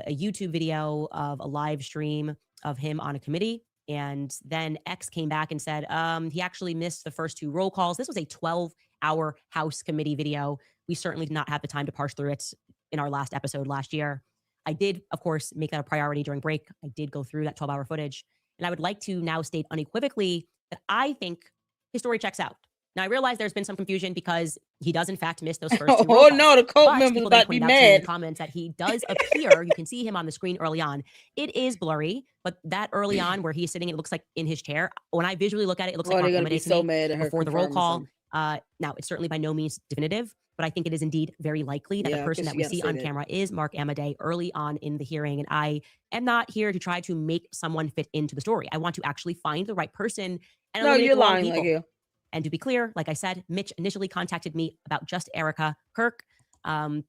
YouTube video of a live stream of him on a committee. And then X came back and said he actually missed the first 2 roll calls. This was a 12-hour House committee video. We certainly did not have the time to parse through it in our last episode last year. I did, of course, make that a priority during break. I did go through that 12-hour footage. And I would like to now state unequivocally that I think his story checks out. Now, I realize there's been some confusion because he does, in fact, miss those first 2 roll calls. Oh, no, the cult members might be mad. In the comments that he does appear. You can see him on the screen early on. It is blurry, but that early on where he's sitting, it looks like in his chair. When I visually look at it, it looks like Mark Amaday to me before the roll call. Now, it's certainly by no means definitive, but I think it is indeed very likely that the person that we see on camera is Mark Amaday early on in the hearing. And I am not here to try to make someone fit into the story. I want to actually find the right person and eliminate the wrong people. And to be clear, like I said, Mitch initially contacted me about just Erica Kirk and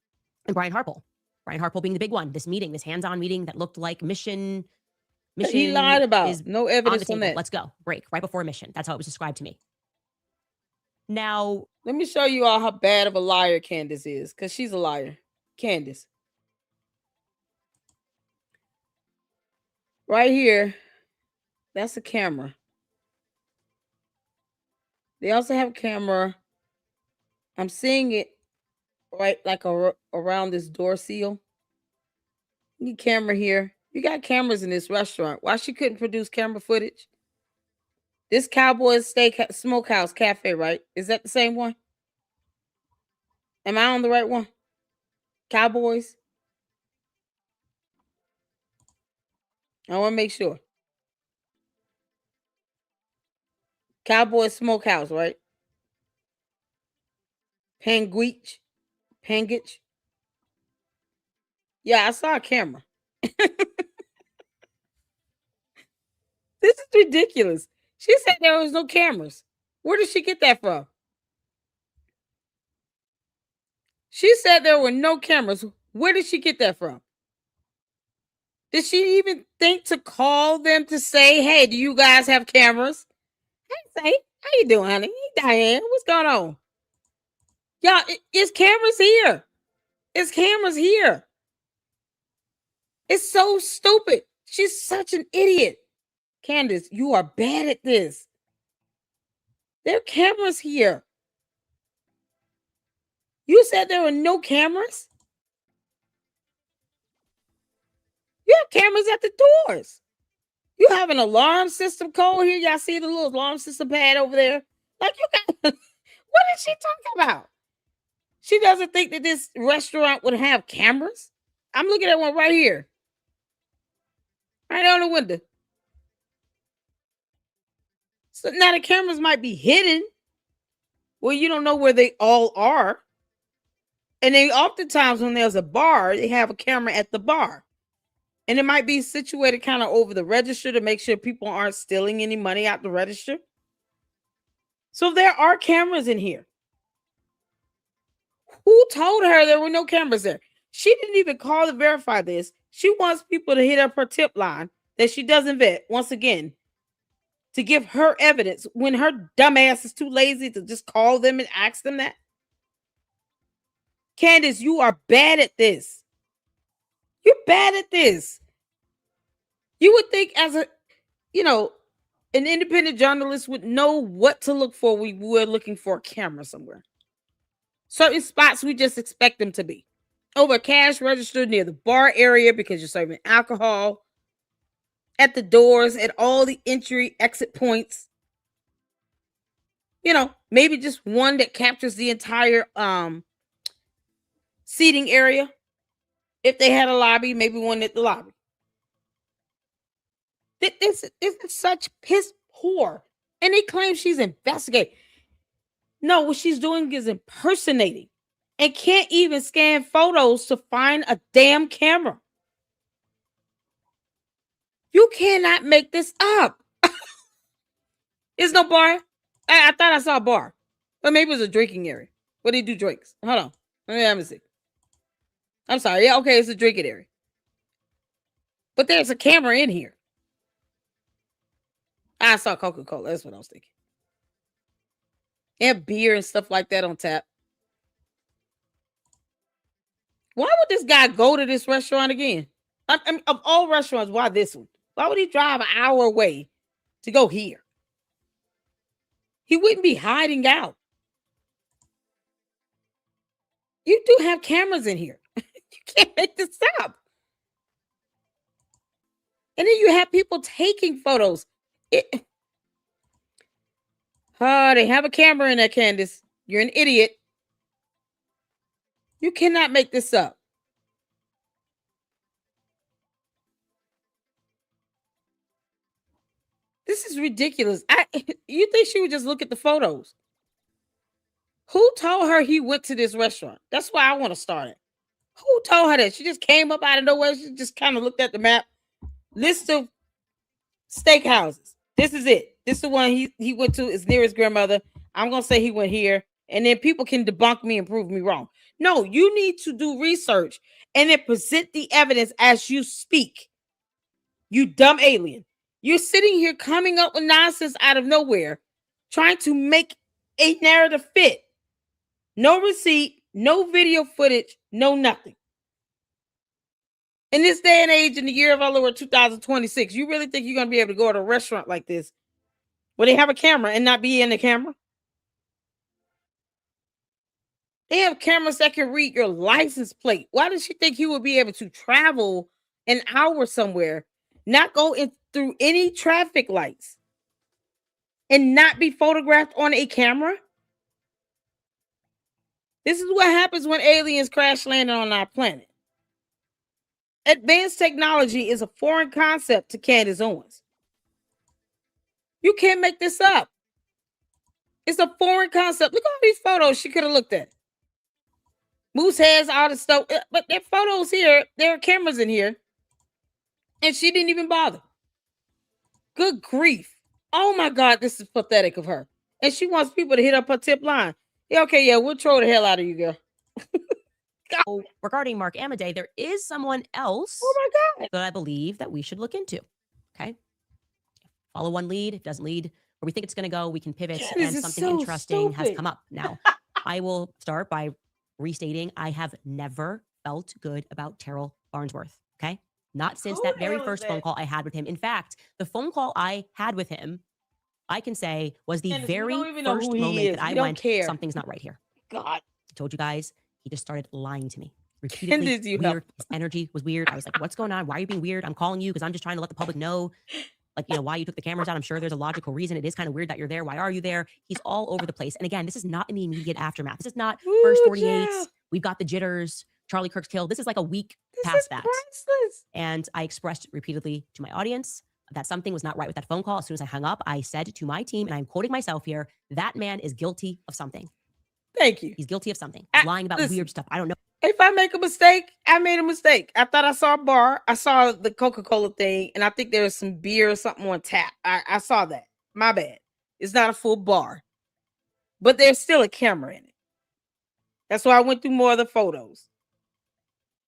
Brian Harpole. Brian Harpole being the big one. This meeting, this hands-on meeting that looked like mission. He lied about. No evidence on that. Let's go. Break right before mission. That's how it was described to me. Now, let me show you all how bad of a liar Candace is, because she's a liar. Candace. Right here, that's a camera. They also have a camera. I'm seeing it right like around this door seal. Need camera here. You got cameras in this restaurant. Why she couldn't produce camera footage? This Cowboys Smokehouse Cafe, right? Is that the same one? Am I on the right one? Cowboys? I want to make sure. Cowboys Smokehouse, right? Panguich? Yeah, I saw a camera. This is ridiculous. She said there was no cameras. Where did she get that from? She said there were no cameras. Where did she get that from? Did she even think to call them to say, hey, do you guys have cameras? Hey, say, how you doing, honey? Hey, Diane, what's going on? Y'all, it's cameras here. It's cameras here. It's so stupid. She's such an idiot. Candace, you are bad at this. There are cameras here. You said there were no cameras? You have cameras at the doors. You have an alarm system code here. Y'all see the little alarm system pad over there? Like, you got, what is she talking about? She doesn't think that this restaurant would have cameras. I'm looking at one right here. Right on the window. So now the cameras might be hidden. Well, you don't know where they all are. And then oftentimes when there's a bar, they have a camera at the bar. And it might be situated kind of over the register to make sure people aren't stealing any money out the register. So there are cameras in here. Who told her there were no cameras there? She didn't even call to verify this. She wants people to hit up her tip line that she doesn't vet, once again, to give her evidence when her dumb ass is too lazy to just call them and ask them that. Candace, you are bad at this. You're bad at this. You would think as a, an independent journalist would know what to look for. We were looking for a camera somewhere. Certain spots, we just expect them to be. Over a cash register near the bar area because you're serving alcohol. At the doors, at all the entry, exit points. Maybe just one that captures the entire seating area. If they had a lobby, maybe one at the lobby. This is such piss poor. And they claim she's investigating. No, what she's doing is impersonating and can't even scan photos to find a damn camera. You cannot make this up. There's no bar. I thought I saw a bar. But maybe it was a drinking area. Where they do drinks. Hold on. Let me see. I'm sorry. Yeah, okay, it's a drinking area. But there's a camera in here. I saw Coca-Cola. That's what I was thinking. They have beer and stuff like that on tap. Why would this guy go to this restaurant again? I mean, of all restaurants, why this one? Why would he drive an hour away to go here? He wouldn't be hiding out. You do have cameras in here. You can't make this up. And then you have people taking photos. They have a camera in there, Candace. You're an idiot. You cannot make this up. This is ridiculous. You think she would just look at the photos? Who told her he went to this restaurant? That's why I want to start it. Who told her that? She just came up out of nowhere. She just kind of looked at the map. List of steakhouses. This is it. This is the one he went to. Is near his grandmother. I'm going to say he went here. And then people can debunk me and prove me wrong. No, you need to do research and then present the evidence as you speak. You dumb alien. You're sitting here coming up with nonsense out of nowhere, trying to make a narrative fit. No receipt, no video footage, no nothing. In this day and age, in the year of our Lord 2026, you really think you're going to be able to go to a restaurant like this where they have a camera and not be in the camera? They have cameras that can read your license plate. Why does she think he would be able to travel an hour somewhere, not go in through any traffic lights, and not be photographed on a camera? This is what happens when aliens crash land on our planet. Advanced technology is a foreign concept to Candace Owens. You can't make this up. It's a foreign concept. Look at all these photos she could have looked at. Moose heads, all the stuff. But there are photos here. There are cameras in here. And she didn't even bother. Good grief. Oh my God, this is pathetic of her. And she wants people to hit up her tip line. Yeah, okay, yeah, we'll throw the hell out of you, girl. Oh, regarding Mark Amadei, there is someone else that I believe that we should look into. Okay. Follow one lead. If it doesn't lead where we think it's going to go, we can pivot. This and is something so interesting has stupid. come up. Now, I will start by restating I have never felt good about Terrell Farnsworth. Okay. Not since that very first phone call I had with him. In fact, the phone call I had with him, I can say, was the Candace, very first moment that I went, something's not right here. God. I told you guys, he just started lying to me. Repeatedly, Candace, you weird. His energy was weird. I was like, what's going on? Why are you being weird? I'm calling you because I'm just trying to let the public know, like, why you took the cameras out. I'm sure there's a logical reason. It is kind of weird that you're there. Why are you there? He's all over the place. And again, this is not in the immediate aftermath. This is not first 48. We've got the jitters. Charlie Kirk's killed. This is like a week past that. And I expressed repeatedly to my audience that something was not right with that phone call. As soon as I hung up, I said to my team, and I'm quoting myself here, that man is guilty of something. Thank you. He's guilty of something. He's lying about weird stuff. I don't know. If I make a mistake, I made a mistake. I thought I saw a bar. I saw the Coca-Cola thing, and I think there was some beer or something on tap. I saw that. My bad. It's not a full bar. But there's still a camera in it. That's why I went through more of the photos.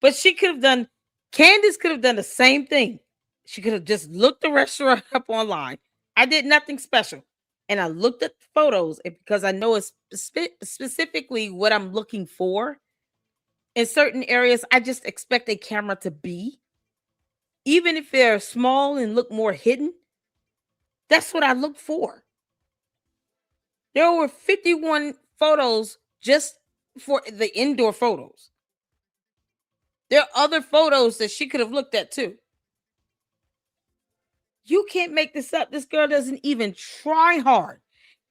But Candace could have done the same thing. She could have just looked the restaurant up online. I did nothing special. And I looked at the photos, and because I know it's specifically what I'm looking for. In certain areas, I just expect a camera to be. Even if they're small and look more hidden, that's what I look for. There were 51 photos just for the indoor photos. There are other photos that she could have looked at too. You can't make this up. This girl doesn't even try hard.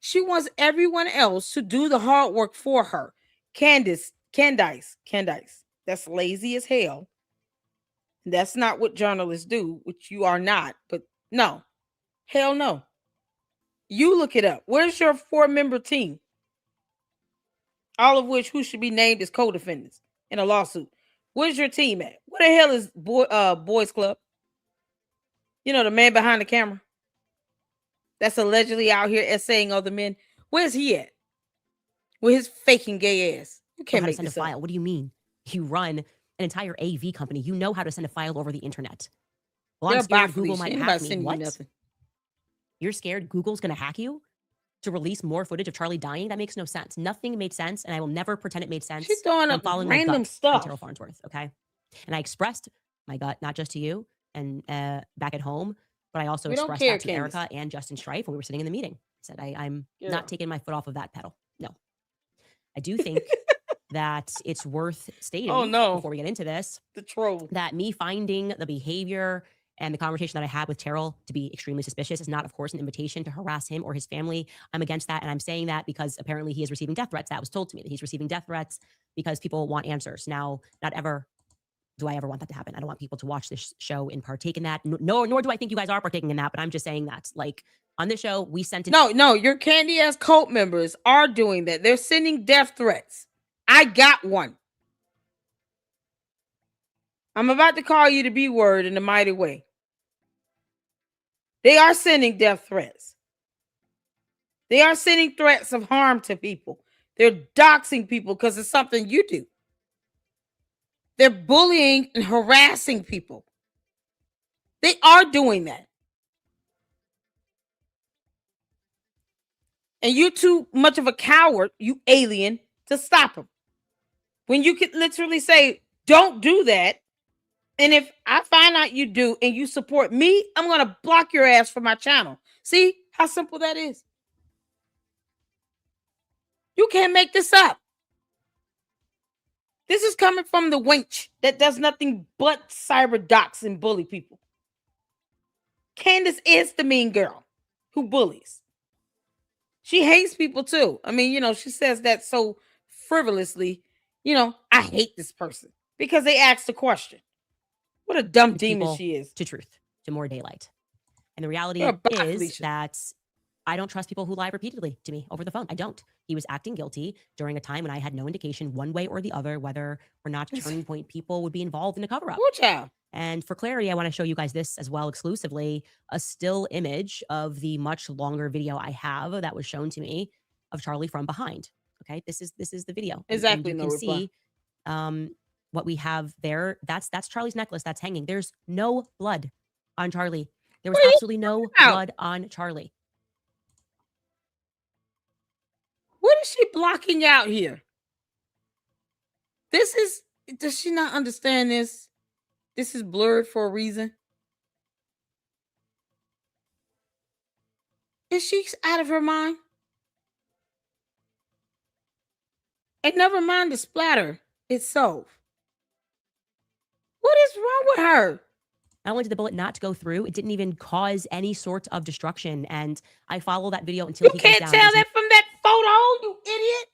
She wants everyone else to do the hard work for her. Candace. That's lazy as hell. That's not what journalists do, which you are not. But no. Hell no. You look it up. Where's your 4-member team? All of which who should be named as co-defendants in a lawsuit. Where's your team at? What the hell is Boys Club? The man behind the camera. That's allegedly out here essaying other men. Where's he at? With his faking gay ass. You can't make send a this up. file. What do you mean? You run an entire AV company. You know how to send a file over the internet. Well, I'm scared Google might hack me. What? You're scared Google's going to hack you to release more footage of Charlie dying? That makes no sense. Nothing made sense, and I will never pretend it made sense. She's throwing up random stuff. Terrell Farnsworth, okay? And I expressed my gut, not just to you and back at home, but I also expressed that to Erica and Justin Strife when we were sitting in the meeting. I said, I'm not taking my foot off of that pedal. No. I do think that it's worth stating before we get into this, the troll, that me finding the behavior and the conversation that I had with Terrell to be extremely suspicious is not, of course, an invitation to harass him or his family. I'm against that. And I'm saying that because apparently he is receiving death threats. That was told to me that he's receiving death threats because people want answers. Now, not ever do I ever want that to happen. I don't want people to watch this show and partake in that. Nor do I think you guys are partaking in that, but I'm just saying that, like, on this show, we sent it. No, your candy ass cult members are doing that. They're sending death threats. I got one. I'm about to call you the B word in a mighty way. They are sending death threats. They are sending threats of harm to people. They're doxing people because it's something you do. They're bullying and harassing people. They are doing that. And you're too much of a coward, you alien, to stop them. When you could literally say, don't do that. And if I find out you do and you support me, I'm going to block your ass from my channel. See how simple that is? You can't make this up. This is coming from the wench that does nothing but cyber dox and bully people. Candace is the mean girl who bullies. She hates people too. I mean, she says that so frivolously. I hate this person because they asked a question. What a dumb demon she is. To truth, to more daylight. And the reality is that I don't trust people who lie repeatedly to me over the phone. I don't. He was acting guilty during a time when I had no indication one way or the other whether or not Turning Point people would be involved in a cover-up. And for clarity, I want to show you guys this as well exclusively, a still image of the much longer video I have that was shown to me of Charlie from behind. Okay, this is the video. Exactly. And you can see what we have there, that's Charlie's necklace that's hanging. There's no blood on Charlie. There was absolutely no blood on Charlie. What is she blocking out here? Does she not understand this? This is blurred for a reason. Is she out of her mind? And never mind the splatter itself. What is wrong with her? Not only did the bullet not go through, it didn't even cause any sort of destruction. And I follow that video until he goes down. You can't tell that from that photo, you idiot.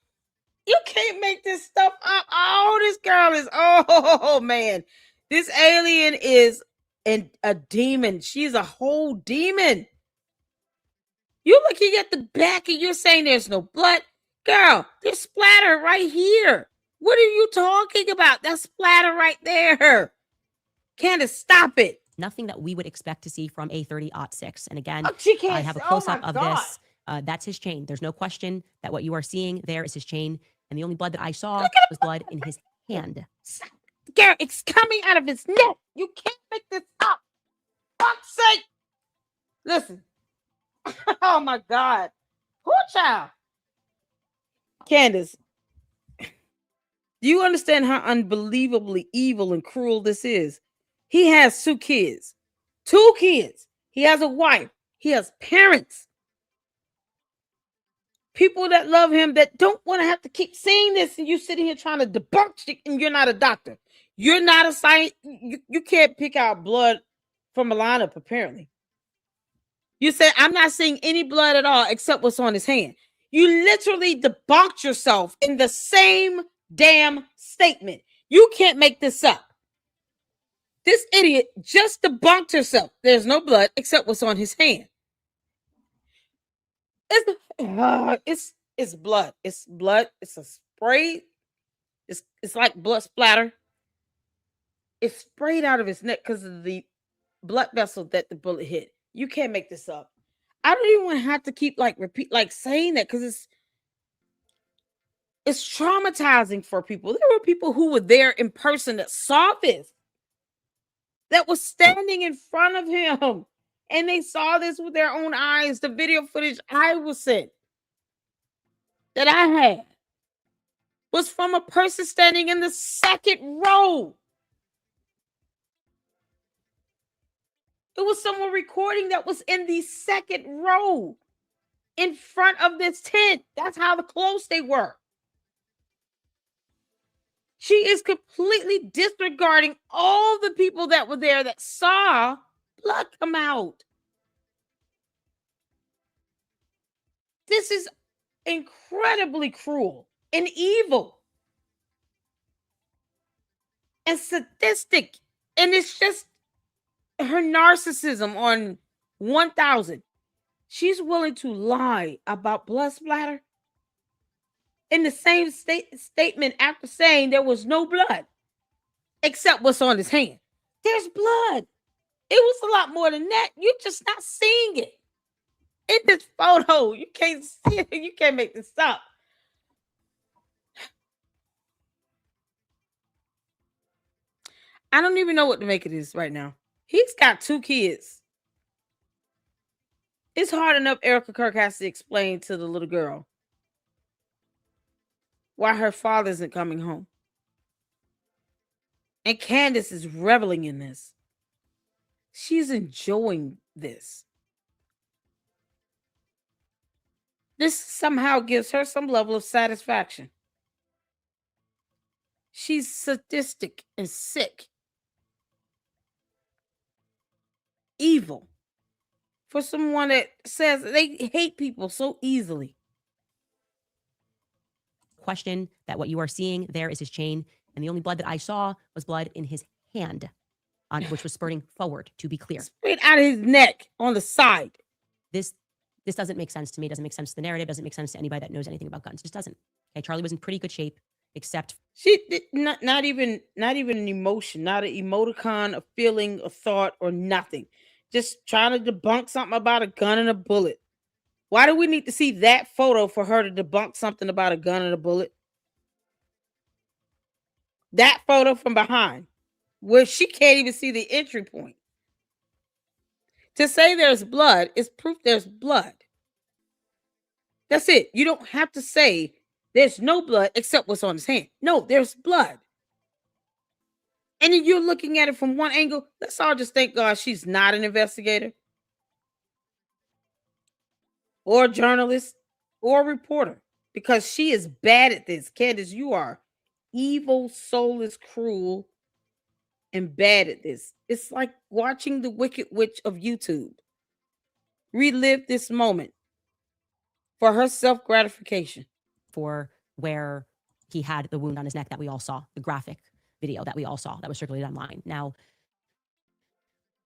You can't make this stuff up. Oh, this girl is, oh man. This alien is a demon. She's a whole demon. You're looking at the back and you're saying there's no blood. Girl, there's splatter right here. What are you talking about? That's splatter right there. Candace, stop it. Nothing that we would expect to see from a 30-06. And again, I have a Oh close-up of this. That's his chain. There's no question that what you are seeing there is his chain. And the only blood that I saw was blood in his hand. Girl, it's coming out of his neck. You can't make this up. Fuck's sake. Listen. Oh my God. Poor child. Candace, do you understand how unbelievably evil and cruel this is? He has 2 kids. 2 kids. He has a wife. He has parents. People that love him that don't want to have to keep saying this, and you sitting here trying to debunk it, and you're not a doctor. You're not a science. You can't pick out blood from a lineup, apparently. You said, I'm not seeing any blood at all except what's on his hand. You literally debunked yourself in the same damn statement. You can't make this up. This idiot just debunked herself. There's no blood except what's on his hand. It's blood. It's blood. It's a spray. It's like blood splatter. It's sprayed out of his neck because of the blood vessel that the bullet hit. You can't make this up. I don't even want to have to keep saying that because it's traumatizing for people. There were people who were there in person that saw this, that was standing in front of him, and they saw this with their own eyes. The video footage I was sent that I had was from a person standing in the second row. It was someone recording that was in the second row in front of this tent. That's how close they were. She is completely disregarding all the people that were there that saw blood come out. This is incredibly cruel and evil and sadistic. And it's just her narcissism on 1,000. She's willing to lie about blood splatter in the same statement after saying there was no blood except what's on his hand. There's blood. It was a lot more than that. You're just not seeing it in this photo. You can't see it. You can't make this up. I don't even know what to make of this right now. He's got 2 kids. It's hard enough Erica Kirk has to explain to the little girl why her father isn't coming home. And Candace is reveling in this. She's enjoying this. This somehow gives her some level of satisfaction. She's sadistic and sick. Evil. For someone that says they hate people so easily. Question that what you are seeing there is his chain, and the only blood that I saw was blood in his hand, which was spurting forward, to be clear. Straight out of his neck on the side. This doesn't make sense to me. It doesn't make sense to the narrative. It doesn't make sense to anybody that knows anything about guns. It just doesn't. Okay, Charlie was in pretty good shape, except she did not even an emotion, not an emoticon, a feeling, a thought, or nothing. Just trying to debunk something about a gun and a bullet. Why do we need to see that photo for her to debunk something about a gun and a bullet? That photo from behind, where she can't even see the entry point. To say there's blood is proof there's blood. That's it. You don't have to say there's no blood except what's on his hand. No, there's blood. And you're looking at it from one angle. Let's all just thank God she's not an investigator or a journalist or a reporter, because she is bad at this. Candace, you are evil, soulless, cruel, and bad at this. It's like watching the Wicked Witch of YouTube relive this moment for her self-gratification. For where he had the wound on his neck that we all saw, the graphic video that we all saw that was circulated online. Now,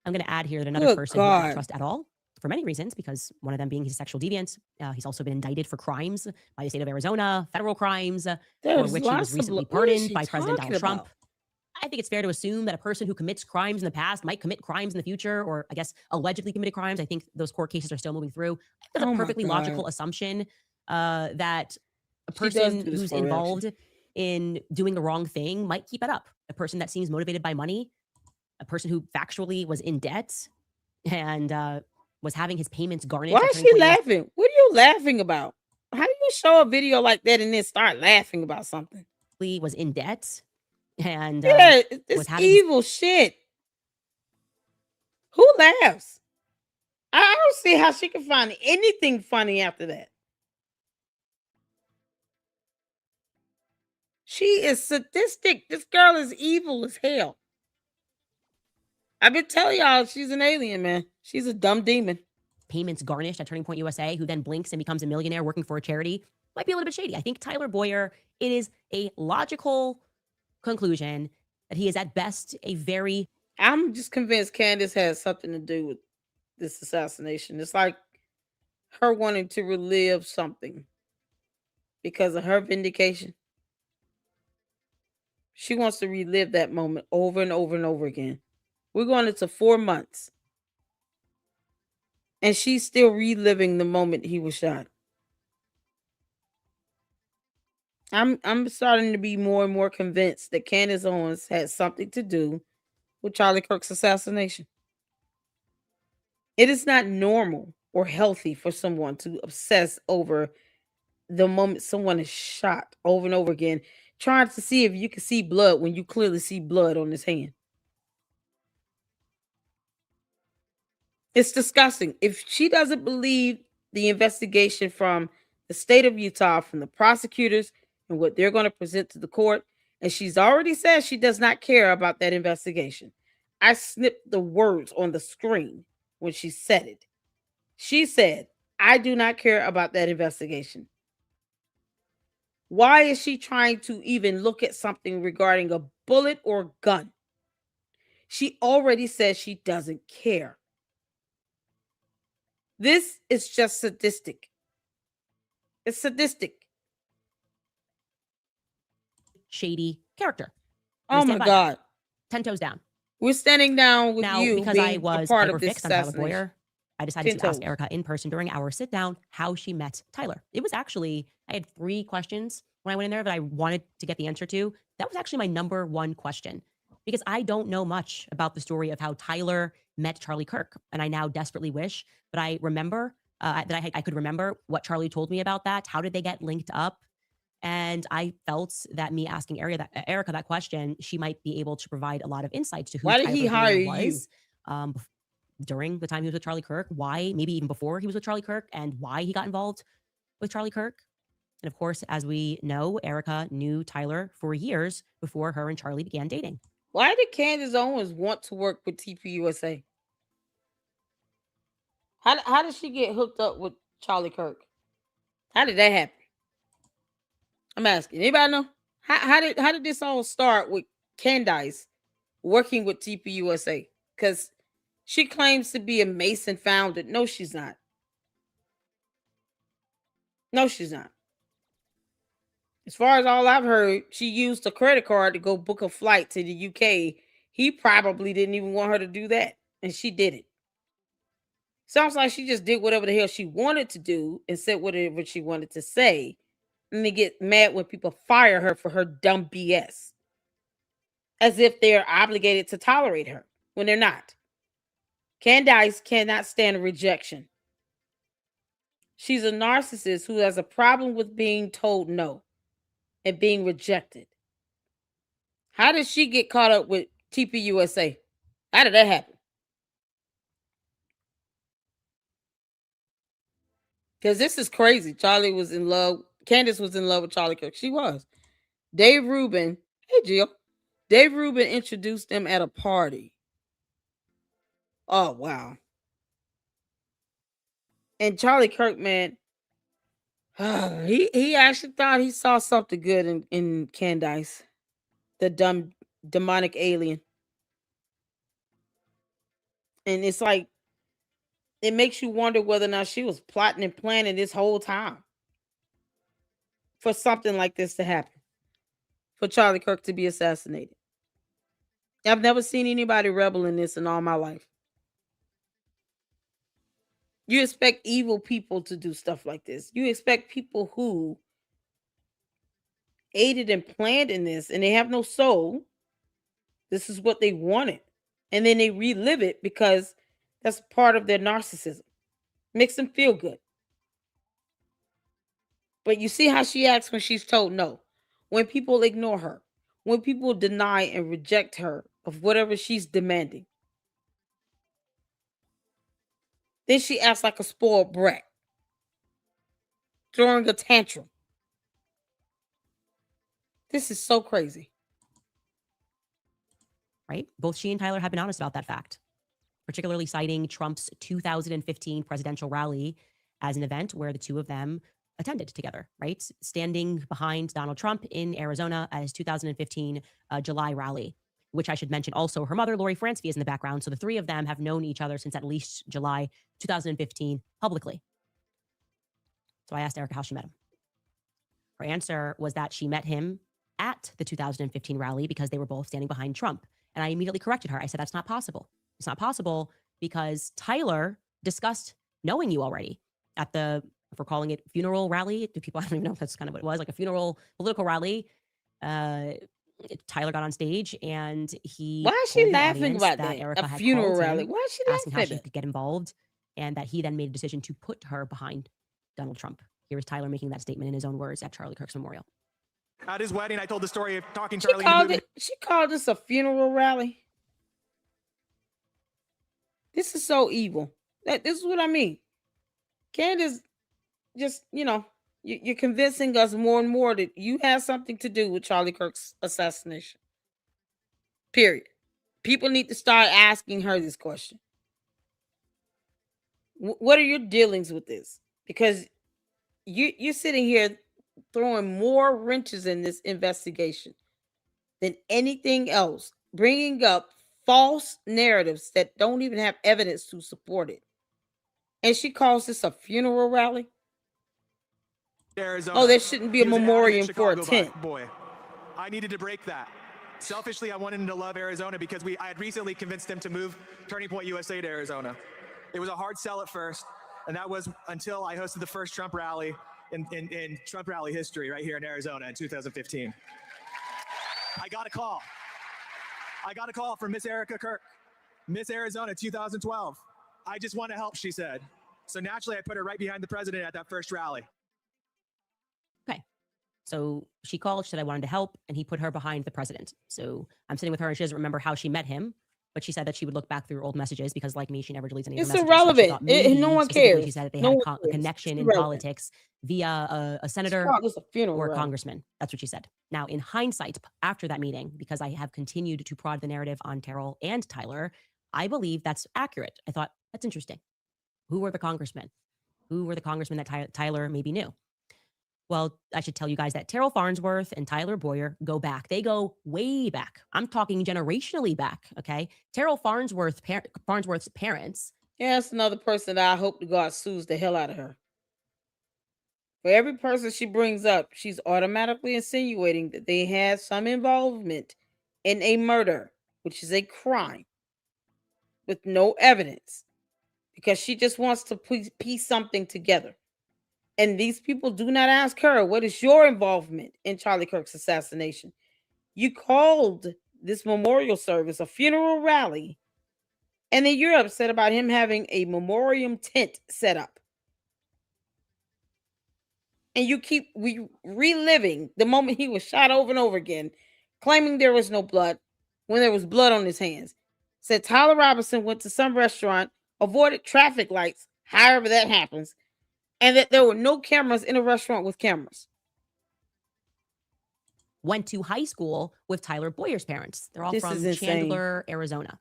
I'm going to add here that another person who I don't trust at all for many reasons, because one of them being he's a sexual deviant. He's also been indicted for crimes by the state of Arizona, federal crimes, for which he was recently pardoned by President Donald Trump. I think it's fair to assume that a person who commits crimes in the past might commit crimes in the future, or I guess allegedly committed crimes. I think those court cases are still moving through. That's a perfectly logical assumption that a person who's involved in doing the wrong thing might keep it up. A person that seems motivated by money, a person who factually was in debt and was having his payments garnished. Why is she laughing? What are you laughing about? How do you show a video like that and then start laughing about something? He was in debt and it's evil shit. Who laughs? I don't see how she can find anything funny after that. She is sadistic. This girl is evil as hell. I've been telling y'all she's an alien, man. She's a dumb demon. Payments garnished at Turning Point USA, who then blinks and becomes a millionaire working for a charity, might be a little bit shady. I think Tyler Boyer, it is a logical conclusion that he is at best a very... I'm just convinced Candace has something to do with this assassination. It's like her wanting to relive something because of her vindication. She wants to relive that moment over and over and over again. We're going into 4 months. And she's still reliving the moment he was shot. I'm starting to be more and more convinced that Candace Owens had something to do with Charlie Kirk's assassination. It is not normal or healthy for someone to obsess over the moment someone is shot over and over again, trying to see if you can see blood when you clearly see blood on his hand. It's disgusting. If she doesn't believe the investigation from the state of Utah, from the prosecutors and what they're going to present to the court, and she's already said she does not care about that investigation. I snipped the words on the screen when she said it. She said, I do not care about that investigation. Why is she trying to even look at something regarding a bullet or gun? She already said she doesn't care. This is just sadistic. It's sadistic. Shady character. Oh my God. 10 toes down. We're standing down with now, you because I was part hyper of this fixed on Tyler Boyer. I decided to ask toes. Erica in person during our sit down how she met Tyler. It was actually, I had 3 questions when I went in there that I wanted to get the answer to. That was actually my number 1 question, because I don't know much about the story of how Tyler met Charlie Kirk. And I now desperately wish, but I remember that I could remember what Charlie told me about that. How did they get linked up? And I felt that me asking Erica that question, she might be able to provide a lot of insights to who Why did Tyler he hire was during the time he was with Charlie Kirk, why, maybe even before he was with Charlie Kirk, and why he got involved with Charlie Kirk. And of course, as we know, Erica knew Tyler for years before her and Charlie began dating. Why did Candace Owens want to work with TPUSA? How did she get hooked up with Charlie Kirk? How did that happen? I'm asking. Anybody know? How did this all start with Candace working with TPUSA? Because she claims to be a Mason founder. No, she's not. No, she's not. As far as all I've heard, she used a credit card to go book a flight to the UK. He probably didn't even want her to do that, and she did it. Sounds like she just did whatever the hell she wanted to do and said whatever she wanted to say. And they get mad when people fire her for her dumb BS. as if they're obligated to tolerate her when they're not. Candace cannot stand rejection. She's a narcissist who has a problem with being told no and being rejected. How did she get caught up with TPUSA? How did that happen? Because this is crazy. Charlie was in love. Candace was in love with Charlie Kirk. She was. Dave Rubin. Hey, Jill. Dave Rubin introduced them at a party. Oh, wow. And Charlie Kirk, man, he actually thought he saw something good in Candace, the dumb demonic alien. And it's like, it makes you wonder whether or not she was plotting and planning this whole time for something like this to happen, for Charlie Kirk to be assassinated. I've never seen anybody rebel in this in all my life. You expect evil people to do stuff like this. You expect people who aided and planned in this and they have no soul. This is what they wanted. And then they relive it because that's part of their narcissism. Makes them feel good. But you see how she acts when she's told no. When people ignore her. When people deny and reject her of whatever she's demanding. Then she acts like a spoiled brat. Throwing a tantrum. This is so crazy. Right? Both she and Tyler have been honest about that fact, particularly citing Trump's 2015 presidential rally as an event where the two of them attended together, right? Standing behind Donald Trump in Arizona at his 2015 July rally, which I should mention also her mother, Lori Fransky, is in the background. So the three of them have known each other since at least July 2015 publicly. So I asked Erica how she met him. Her answer was that she met him at the 2015 rally because they were both standing behind Trump. And I immediately corrected her. I said, that's not possible. It's not possible because Tyler discussed knowing you already at the, if we're calling it funeral rally, do people, I don't even know if that's kind of what it was, like a funeral political rally. Tyler got on stage and he Why is she laughing about that? Erica A had funeral called rally. him, Why is she asking how laughing she at it? could get involved, and that he then made a decision to put her behind Donald Trump. Here is Tyler making that statement in his own words at Charlie Kirk's memorial. At his wedding, I told the story of talking Charlie. She called this a funeral rally. This is so evil. This is what I mean. Candace, just, you're convincing us more and more that you have something to do with Charlie Kirk's assassination. Period. People need to start asking her this question. What are your dealings with this? Because you're sitting here throwing more wrenches in this investigation than anything else, bringing up false narratives that don't even have evidence to support it. And she calls this a funeral rally? Arizona. Oh, there shouldn't be a memorial for a tent. Boy, I needed to break that. Selfishly, I wanted him to love Arizona because I had recently convinced him to move Turning Point USA to Arizona. It was a hard sell at first, and that was until I hosted the first Trump rally in Trump rally history right here in Arizona in 2015. I got a call. From Miss Erica Kirk, Miss Arizona 2012. I just want to help, she said. So naturally, I put her right behind the president at that first rally. Okay. So she called, she said, I wanted to help, and he put her behind the president. So I'm sitting with her, and she doesn't remember how she met him, but she said that she would look back through old messages because, like me, she never deletes any of her messages. Irrelevant. So maybe, no one cares. She said that they had a connection in politics via a senator or a congressman. That's what she said. Now, in hindsight, after that meeting, because I have continued to prod the narrative on Terrell and Tyler, I believe that's accurate. I thought, that's interesting. Who were the congressmen? Who were the congressmen that Tyler maybe knew? Well, I should tell you guys that Terrell Farnsworth and Tyler Boyer go back. They go way back. I'm talking generationally back, okay? Terrell Farnsworth's parents. Yeah, that's another person that I hope to God sues the hell out of her. For every person she brings up, she's automatically insinuating that they had some involvement in a murder, which is a crime, with no evidence, because she just wants to piece something together. And these people do not ask her, what is your involvement in Charlie Kirk's assassination? You called this memorial service, a funeral rally, and then you're upset about him having a memoriam tent set up. And you keep reliving the moment he was shot over and over again, claiming there was no blood when there was blood on his hands. Said Tyler Robinson went to some restaurant, avoided traffic lights, however that happens, and that there were no cameras in a restaurant with cameras. Went to high school with Tyler Boyer's parents. They're all from Chandler, Arizona.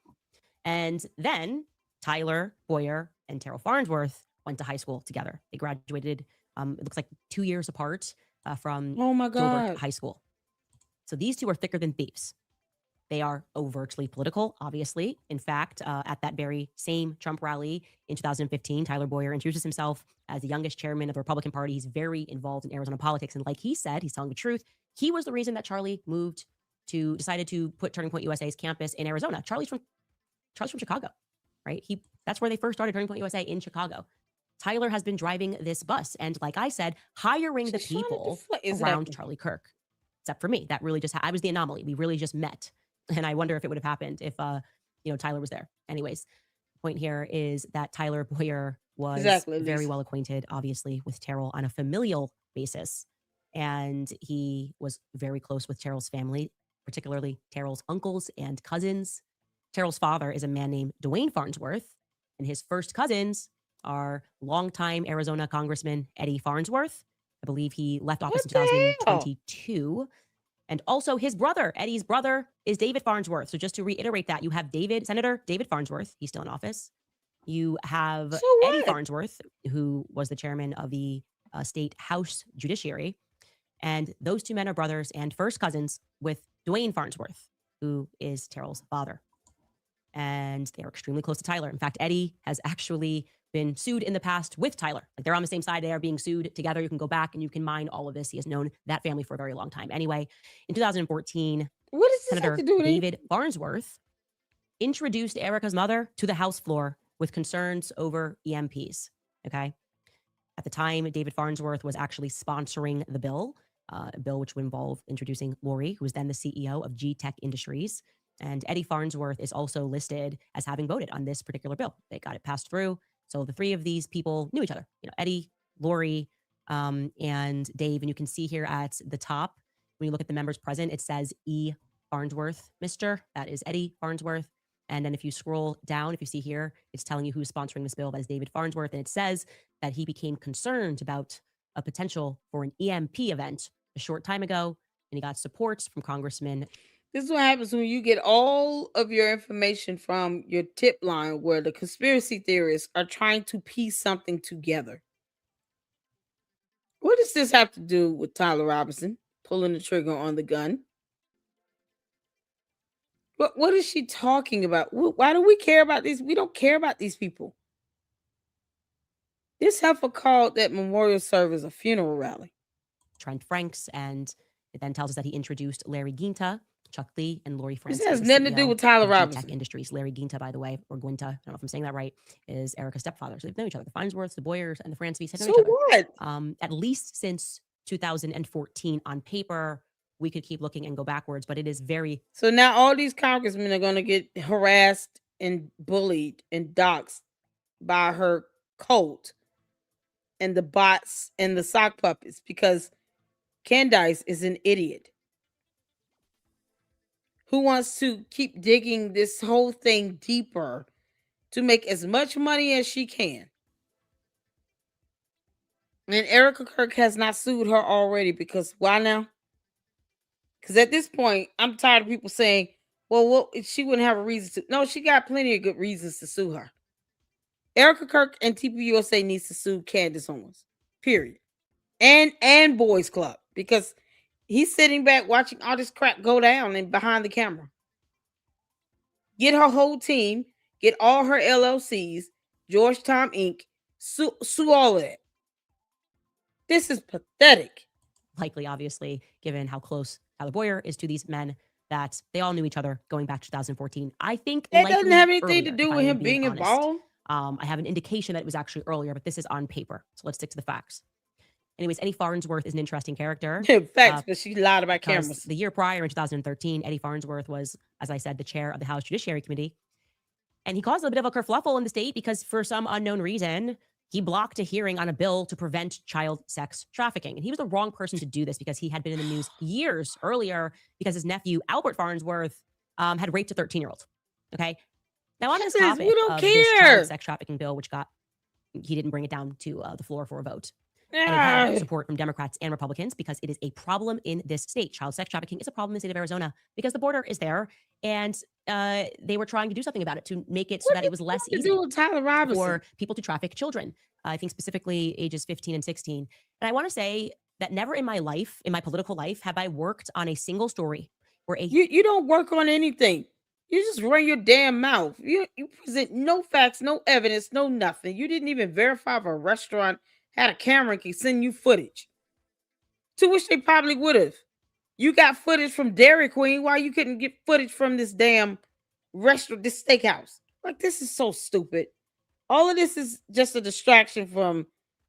And then Tyler Boyer and Terrell Farnsworth went to high school together. They graduated, it looks like 2 years apart from Gilbert High School. So these two are thicker than thieves. They are overtly political, obviously. In fact, at that very same Trump rally in 2015, Tyler Boyer introduces himself as the youngest chairman of the Republican Party. He's very involved in Arizona politics. And like he said, he's telling the truth. He was the reason that Charlie decided to put Turning Point USA's campus in Arizona. Charlie's from Chicago, right? That's where they first started Turning Point USA, in Chicago. Tyler has been driving this bus and, like I said, hiring the people around Charlie Kirk. Except for me, that really just I was the anomaly. We really just met, and I wonder if it would have happened if Tyler was there. Anyways, the point here is that Tyler Boyer was very well acquainted, obviously, with Terrell on a familial basis, and he was very close with Terrell's family, particularly Terrell's uncles and cousins. Terrell's father is a man named Dwayne Farnsworth, and his first cousins are longtime Arizona Congressman Eddie Farnsworth. I believe he left office in 2022. And also his brother, Eddie's brother, is David Farnsworth. So just to reiterate that, you have Senator David Farnsworth. He's still in office. You have Eddie Farnsworth, who was the chairman of the state House Judiciary. And those two men are brothers and first cousins with Dwayne Farnsworth, who is Terrell's father. And they are extremely close to Tyler. In fact, Eddie has actually been sued in the past with Tyler. Like, they're on the same side. They are being sued together. You can go back and you can mine all of this. He has known that family for a very long time. Anyway, in 2014, Senator David Farnsworth introduced Erica's mother to the House floor with concerns over EMPs. Okay. At the time, David Farnsworth was actually sponsoring the bill, a bill which would involve introducing Lori, who was then the CEO of G Tech Industries. And Eddie Farnsworth is also listed as having voted on this particular bill. They got it passed through. So the three of these people knew each other, Eddie, Lori, and Dave. And you can see here at the top, when you look at the members present, it says E. Farnsworth, Mr. That is Eddie Farnsworth. And then if you scroll down, if you see here, it's telling you who's sponsoring this bill. That is David Farnsworth. And it says that he became concerned about a potential for an EMP event a short time ago. And he got support from Congressman. This is what happens when you get all of your information from your tip line, where the conspiracy theorists are trying to piece something together. What does this have to do with Tyler Robinson pulling the trigger on the gun? What is she talking about? Why do we care about these? We don't care about these people. This heifer called that memorial service a funeral rally. Trent Franks, and it then tells us that he introduced Larry Ginta, Chuck Lee, and Lori Francis. This has nothing to do with Tyler Robinson. Tech Industries. Larry Ginta, by the way, or Gwinta, I don't know if I'm saying that right, is Erica's stepfather. So they've known each other. The Farnsworths, the Boyers, and the Francis had known each other. What? At least since 2014 on paper. We could keep looking and go backwards, but it is very... So now all these congressmen are going to get harassed and bullied and doxxed by her cult and the bots and the sock puppets because Candace is an idiot who wants to keep digging this whole thing deeper to make as much money as she can. And Erica Kirk has not sued her already because why now? Because at this point, I'm tired of people saying, well, she wouldn't have a reason to. No, she got plenty of good reasons to sue her. Erica Kirk and TPUSA needs to sue Candace Owens, period. And Boys Club, because he's sitting back watching all this crap go down and behind the camera. Get her whole team, get all her LLCs, Georgetown Inc., sue all of it. This is pathetic. Likely, obviously, given how close Tyler Boyer is to these men, that they all knew each other going back to 2014. I think that doesn't have anything to do with him being involved. I have an indication that it was actually earlier, but this is on paper. So let's stick to the facts. Anyways, Eddie Farnsworth is an interesting character. Facts, but she lied about cameras. The year prior, in 2013, Eddie Farnsworth was, as I said, the chair of the House Judiciary Committee. And he caused a bit of a kerfluffle in the state because for some unknown reason, he blocked a hearing on a bill to prevent child sex trafficking. And he was the wrong person to do this because he had been in the news years earlier because his nephew, Albert Farnsworth, had raped a 13-year-old. Okay. Now on this topic of this child sex trafficking bill, which he didn't bring it down to the floor for a vote. And it had support from Democrats and Republicans because it is a problem in this state. Child sex trafficking is a problem in the state of Arizona because the border is there. And they were trying to do something about it to make it so that it was less easy for people to traffic children. I think specifically ages 15 and 16. And I want to say that never in my life, in my political life, have I worked on a single story where you don't work on anything. You just run your damn mouth. You present no facts, no evidence, no nothing. You didn't even verify if a restaurant had a camera and could send you footage. To which they probably would have. You got footage from Dairy Queen. Why you couldn't get footage from this damn restaurant, this steakhouse? Like, this is so stupid. All of this is just a distraction from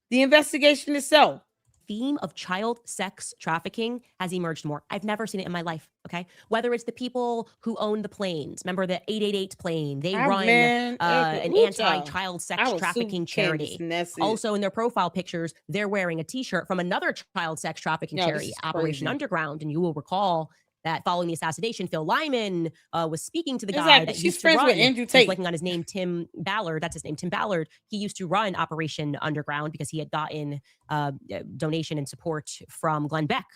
the investigation itself. Theme of child sex trafficking has emerged more. I've never seen it in my life, okay? Whether it's the people who own the planes. Remember the 888 plane? They run an anti-child sex trafficking charity. Also in their profile pictures, they're wearing a t-shirt from another child sex trafficking charity, Operation Underground. And you will recall that following the assassination, Phil Lyman was speaking to the guy that used to run, with Andrew Tate. Clicking on his name, Tim Ballard. That's his name, Tim Ballard. He used to run Operation Underground because he had gotten donation and support from Glenn Beck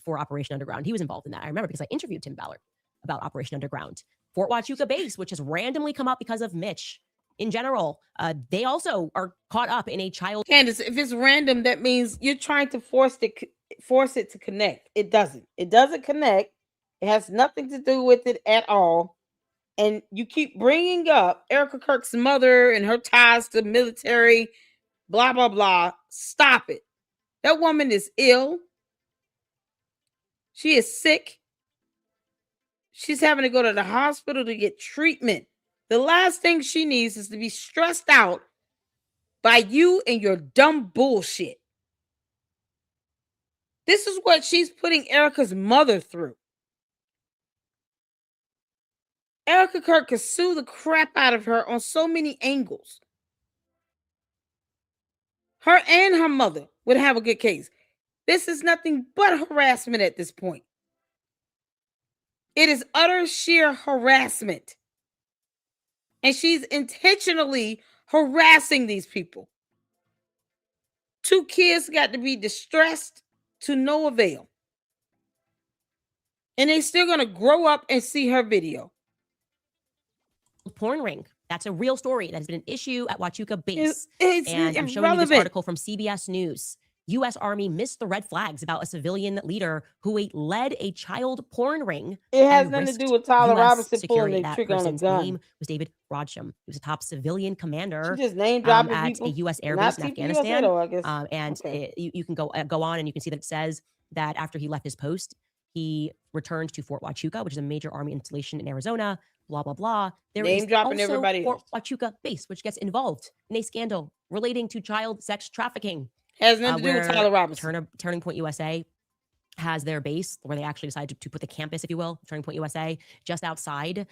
for Operation Underground. He was involved in that. I remember because I interviewed Tim Ballard about Operation Underground. Fort Huachuca Base, which has randomly come up because of Mitch. In general, they also are caught up in a child. Candace, if it's random, that means you're trying to force it to connect. It doesn't. It doesn't connect. It has nothing to do with it at all. And you keep bringing up Erica Kirk's mother and her ties to the military, blah, blah, blah. Stop it. That woman is ill. She is sick. She's having to go to the hospital to get treatment. The last thing she needs is to be stressed out by you and your dumb bullshit. This is what she's putting Erica's mother through. Erica Kirk could sue the crap out of her on so many angles. Her and her mother would have a good case. This is nothing but harassment at this point. It is utter sheer harassment. And she's intentionally harassing these people. 2 kids got to be distressed to no avail. And they still going to grow up and see her video. Porn ring. That's a real story. That has been an issue at Huachuca Base. And I'm showing you this article from CBS News. U.S. Army missed the red flags about a civilian leader who led a child porn ring. It has nothing to do with Tyler Robinson security. pulling the trigger on a gun. His name was David Rodsham. He was a top civilian commander she just name dropping at people. a U.S. Air Base in Afghanistan. Okay. You can go on and you can see that it says that after he left his post, he returned to Fort Huachuca, which is a major Army installation in Arizona. Blah, blah, blah. There name is dropping also everybody Fort else. Huachuca Base, which gets involved in a scandal relating to child sex trafficking. Has nothing to do with Tyler Robinson. Turning Point USA has their base where they actually decided to put the campus, if you will, Turning Point USA, just outside,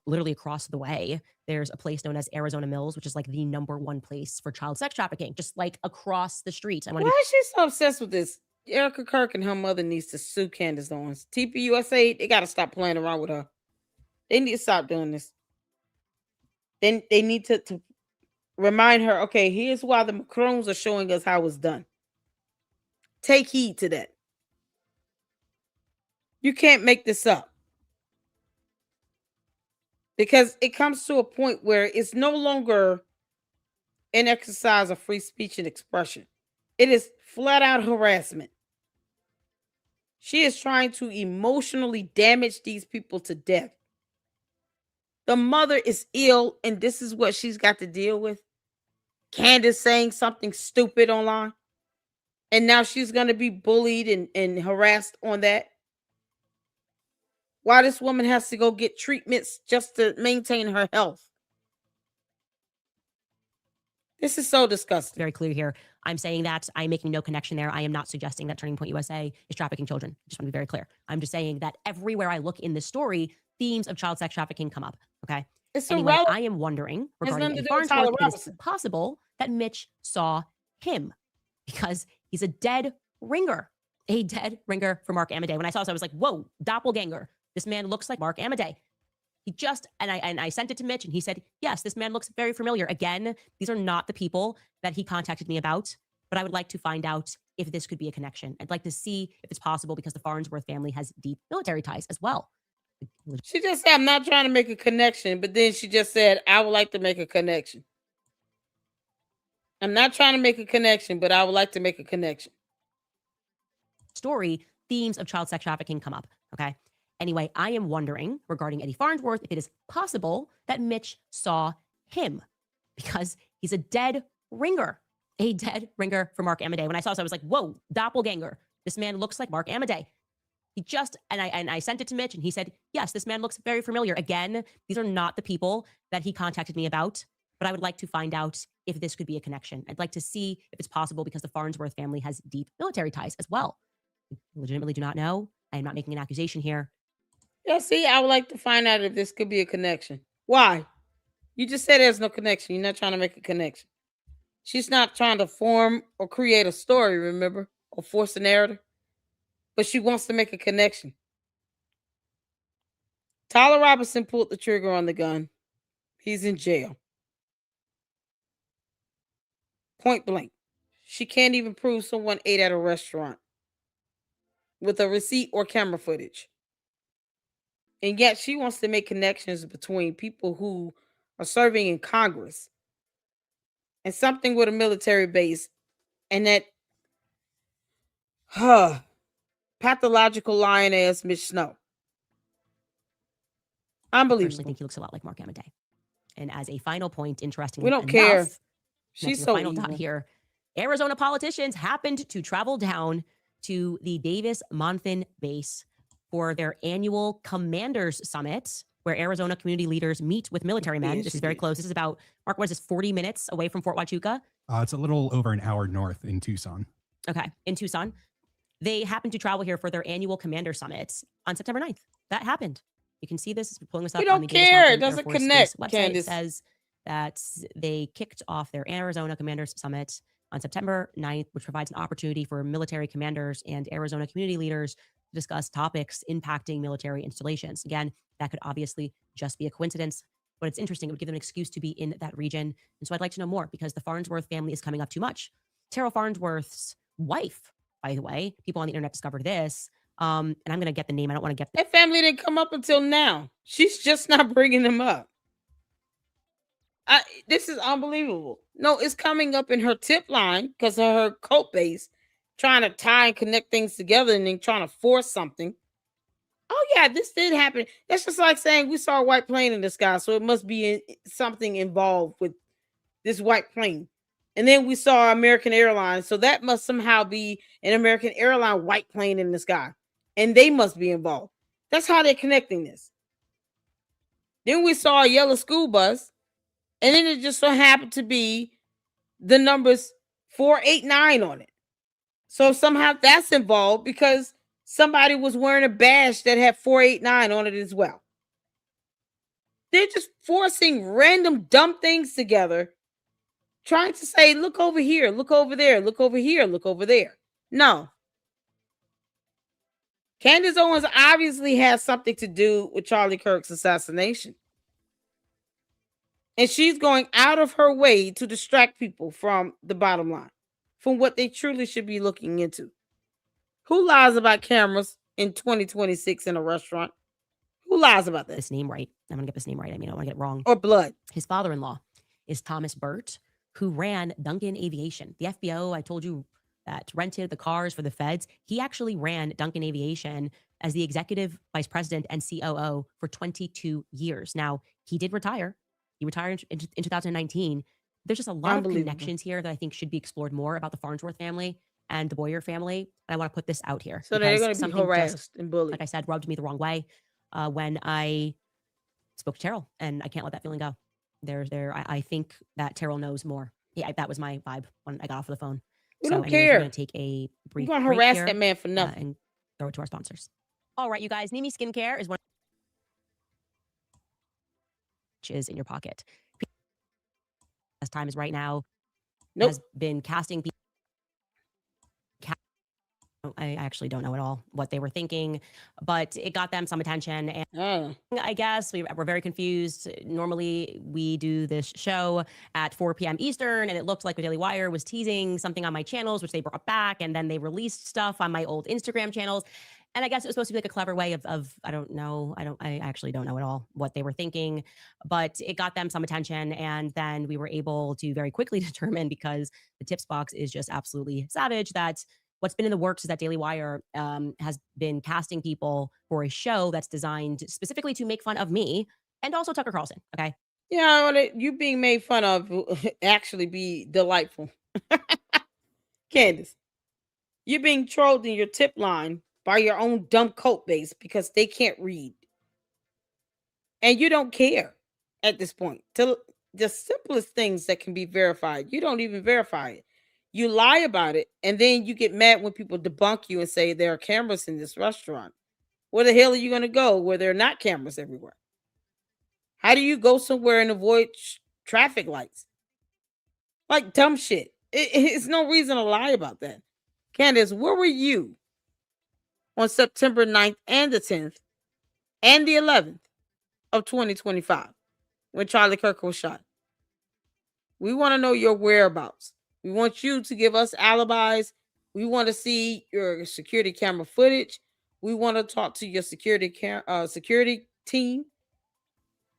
literally across the way. There's a place known as Arizona Mills, which is like the #1 place for child sex trafficking, just like across the street. Why is she so obsessed with this? Erica Kirk and her mother needs to sue Candace Owens. TPUSA, they got to stop playing around with her. They need to stop doing this. Then they need to remind her, okay, here's why the Macrons are showing us how it's done. Take heed to that. You can't make this up. Because it comes to a point where it's no longer an exercise of free speech and expression. It is flat out harassment. She is trying to emotionally damage these people to death. The mother is ill, and this is what she's got to deal with. Candace saying something stupid online. And now she's going to be bullied and harassed on that. Why this woman has to go get treatments just to maintain her health. This is so disgusting. Very clear here. I'm saying that I'm making no connection there. I am not suggesting that Turning Point USA is trafficking children. Just want to be very clear. I'm just saying that everywhere I look in this story, themes of child sex trafficking come up. Okay. It's anyway, irrelevant. I am wondering Has regarding nothing to Eddie do with Tyler Farnsworth, if it is Robinson. possible that Mitch saw him because he's a dead ringer. A dead ringer for Mark Amadei. When I saw this, I was like, whoa, doppelganger. This man looks like Mark Amadei. He just, and I sent it to Mitch and he said, yes, this man looks very familiar. Again, these are not the people that he contacted me about, but I would like to find out if this could be a connection. I'd like to see if it's possible because the Farnsworth family has deep military ties as well. She just said, I'm not trying to make a connection, but then she just said, I would like to make a connection. I'm not trying to make a connection, but I would like to make a connection. Story, themes of child sex trafficking come up, okay? Anyway, I am wondering regarding Eddie Farnsworth if it is possible that Mitch saw him because he's a dead ringer. A dead ringer for Mark Amadei. When I saw this, I was like, whoa, doppelganger. This man looks like Mark Amadei. He just, and I sent it to Mitch and he said, yes, this man looks very familiar. Again, these are not the people that he contacted me about, but I would like to find out if this could be a connection. I'd like to see if it's possible because the Farnsworth family has deep military ties as well. I legitimately do not know. I am not making an accusation here. Yeah, see, I would like to find out if this could be a connection. Why? You just said there's no connection. You're not trying to make a connection. She's not trying to form or create a story, remember, or force a narrative, but she wants to make a connection. Tyler Robinson pulled the trigger on the gun. He's in jail. Point blank. She can't even prove someone ate at a restaurant with a receipt or camera footage. And yet she wants to make connections between people who are serving in Congress and something with a military base and that pathological lion ass Mitch Snow. Unbelievable. I personally think he looks a lot like Mark Amadei. And as a final point, interestingly we don't enough, care. She's so final dot here. Arizona politicians happened to travel down to the Davis-Monthan base for their annual Commanders Summit, where Arizona community leaders meet with military men. This is very close. This is about, Mark, what is this, 40 minutes away from Fort Huachuca? It's a little over an hour north in Tucson. Okay, in Tucson. They happened to travel here for their annual Commander Summit on September 9th. That happened. You can see this. We're pulling this up. We don't on the care. It Davis-Monthan doesn't Air Force connect, website. Candace. It says that they kicked off their Arizona Commanders Summit on September 9th, which provides an opportunity for military commanders and Arizona community leaders to discuss topics impacting military installations. Again, that could obviously just be a coincidence, but it's interesting. It would give them an excuse to be in that region. And so I'd like to know more because the Farnsworth family is coming up too much. Terrell Farnsworth's wife, by the way, people on the internet discovered this. And I'm going to get the name. I don't want to get that family didn't come up until now. She's just not bringing them up. This is unbelievable. No, it's coming up in her tip line because of her code base, trying to tie and connect things together and then trying to force something. Oh yeah, this did happen. That's just like saying we saw a white plane in the sky, so it must be something involved with this white plane. And then we saw American Airlines, so that must somehow be an American airline white plane in the sky, and they must be involved. That's how they're connecting this. Then we saw a yellow school bus. And then it just so happened to be the numbers 489 on it. So somehow that's involved because somebody was wearing a badge that had 489 on it as well. They're just forcing random dumb things together, trying to say, look over here, look over there, look over here, look over there. No. Candace Owens obviously has something to do with Charlie Kirk's assassination. And she's going out of her way to distract people from the bottom line, from what they truly should be looking into. Who lies about cameras in 2026 in a restaurant? Who lies about that? This name right. I'm going to get this name right. I mean, I don't want to get it wrong. Or blood. His father-in-law is Thomas Burt, who ran Duncan Aviation. The FBO, I told you, that rented the cars for the feds. He actually ran Duncan Aviation as the executive vice president and COO for 22 years. Now, he did retire. He retired in 2019. There's just a lot of connections here that I think should be explored more about the Farnsworth family and the Boyer family. And I want to put this out here. So they're going to be harassed and bullied. Like I said, rubbed me the wrong way when I spoke to Terrell, and I can't let that feeling go. I think that Terrell knows more. Yeah, that was my vibe when I got off of the phone. We So don't anyways, care. we're going to take a brief We're gonna break harass here, that man for nothing. and throw it to our sponsors. All right, you guys, Nimi Skincare is one which is in your pocket. Best time is right now. Nope. Has been casting people. I actually don't know at all what they were thinking, but it got them some attention. And I guess we're very confused. Normally, we do this show at 4 p.m. Eastern, and it looked like the Daily Wire was teasing something on my channels, which they brought back, and then they released stuff on my old Instagram channels. And I guess it was supposed to be like a clever way of I don't know. I actually don't know at all what they were thinking, but it got them some attention. And then we were able to very quickly determine, because the tips box is just absolutely savage, that what's been in the works is that Daily Wire has been casting people for a show that's designed specifically to make fun of me and also Tucker Carlson. Okay. Yeah, well, you being made fun of will actually be delightful. Candace, you're being trolled in your tip line by your own dumb cult base because they can't read. And you don't care at this point. To the simplest things that can be verified, you don't even verify it. You lie about it, and then you get mad when people debunk you and say there are cameras in this restaurant. Where the hell are you going to go where there are not cameras everywhere? How do you go somewhere and avoid traffic lights? Like dumb shit. It's no reason to lie about that. Candace, where were you on September 9th and the 10th and the 11th of 2025 when Charlie Kirk was shot? We want to know your whereabouts. We want you to give us alibis. We want to see your security camera footage. We want to talk to your security team.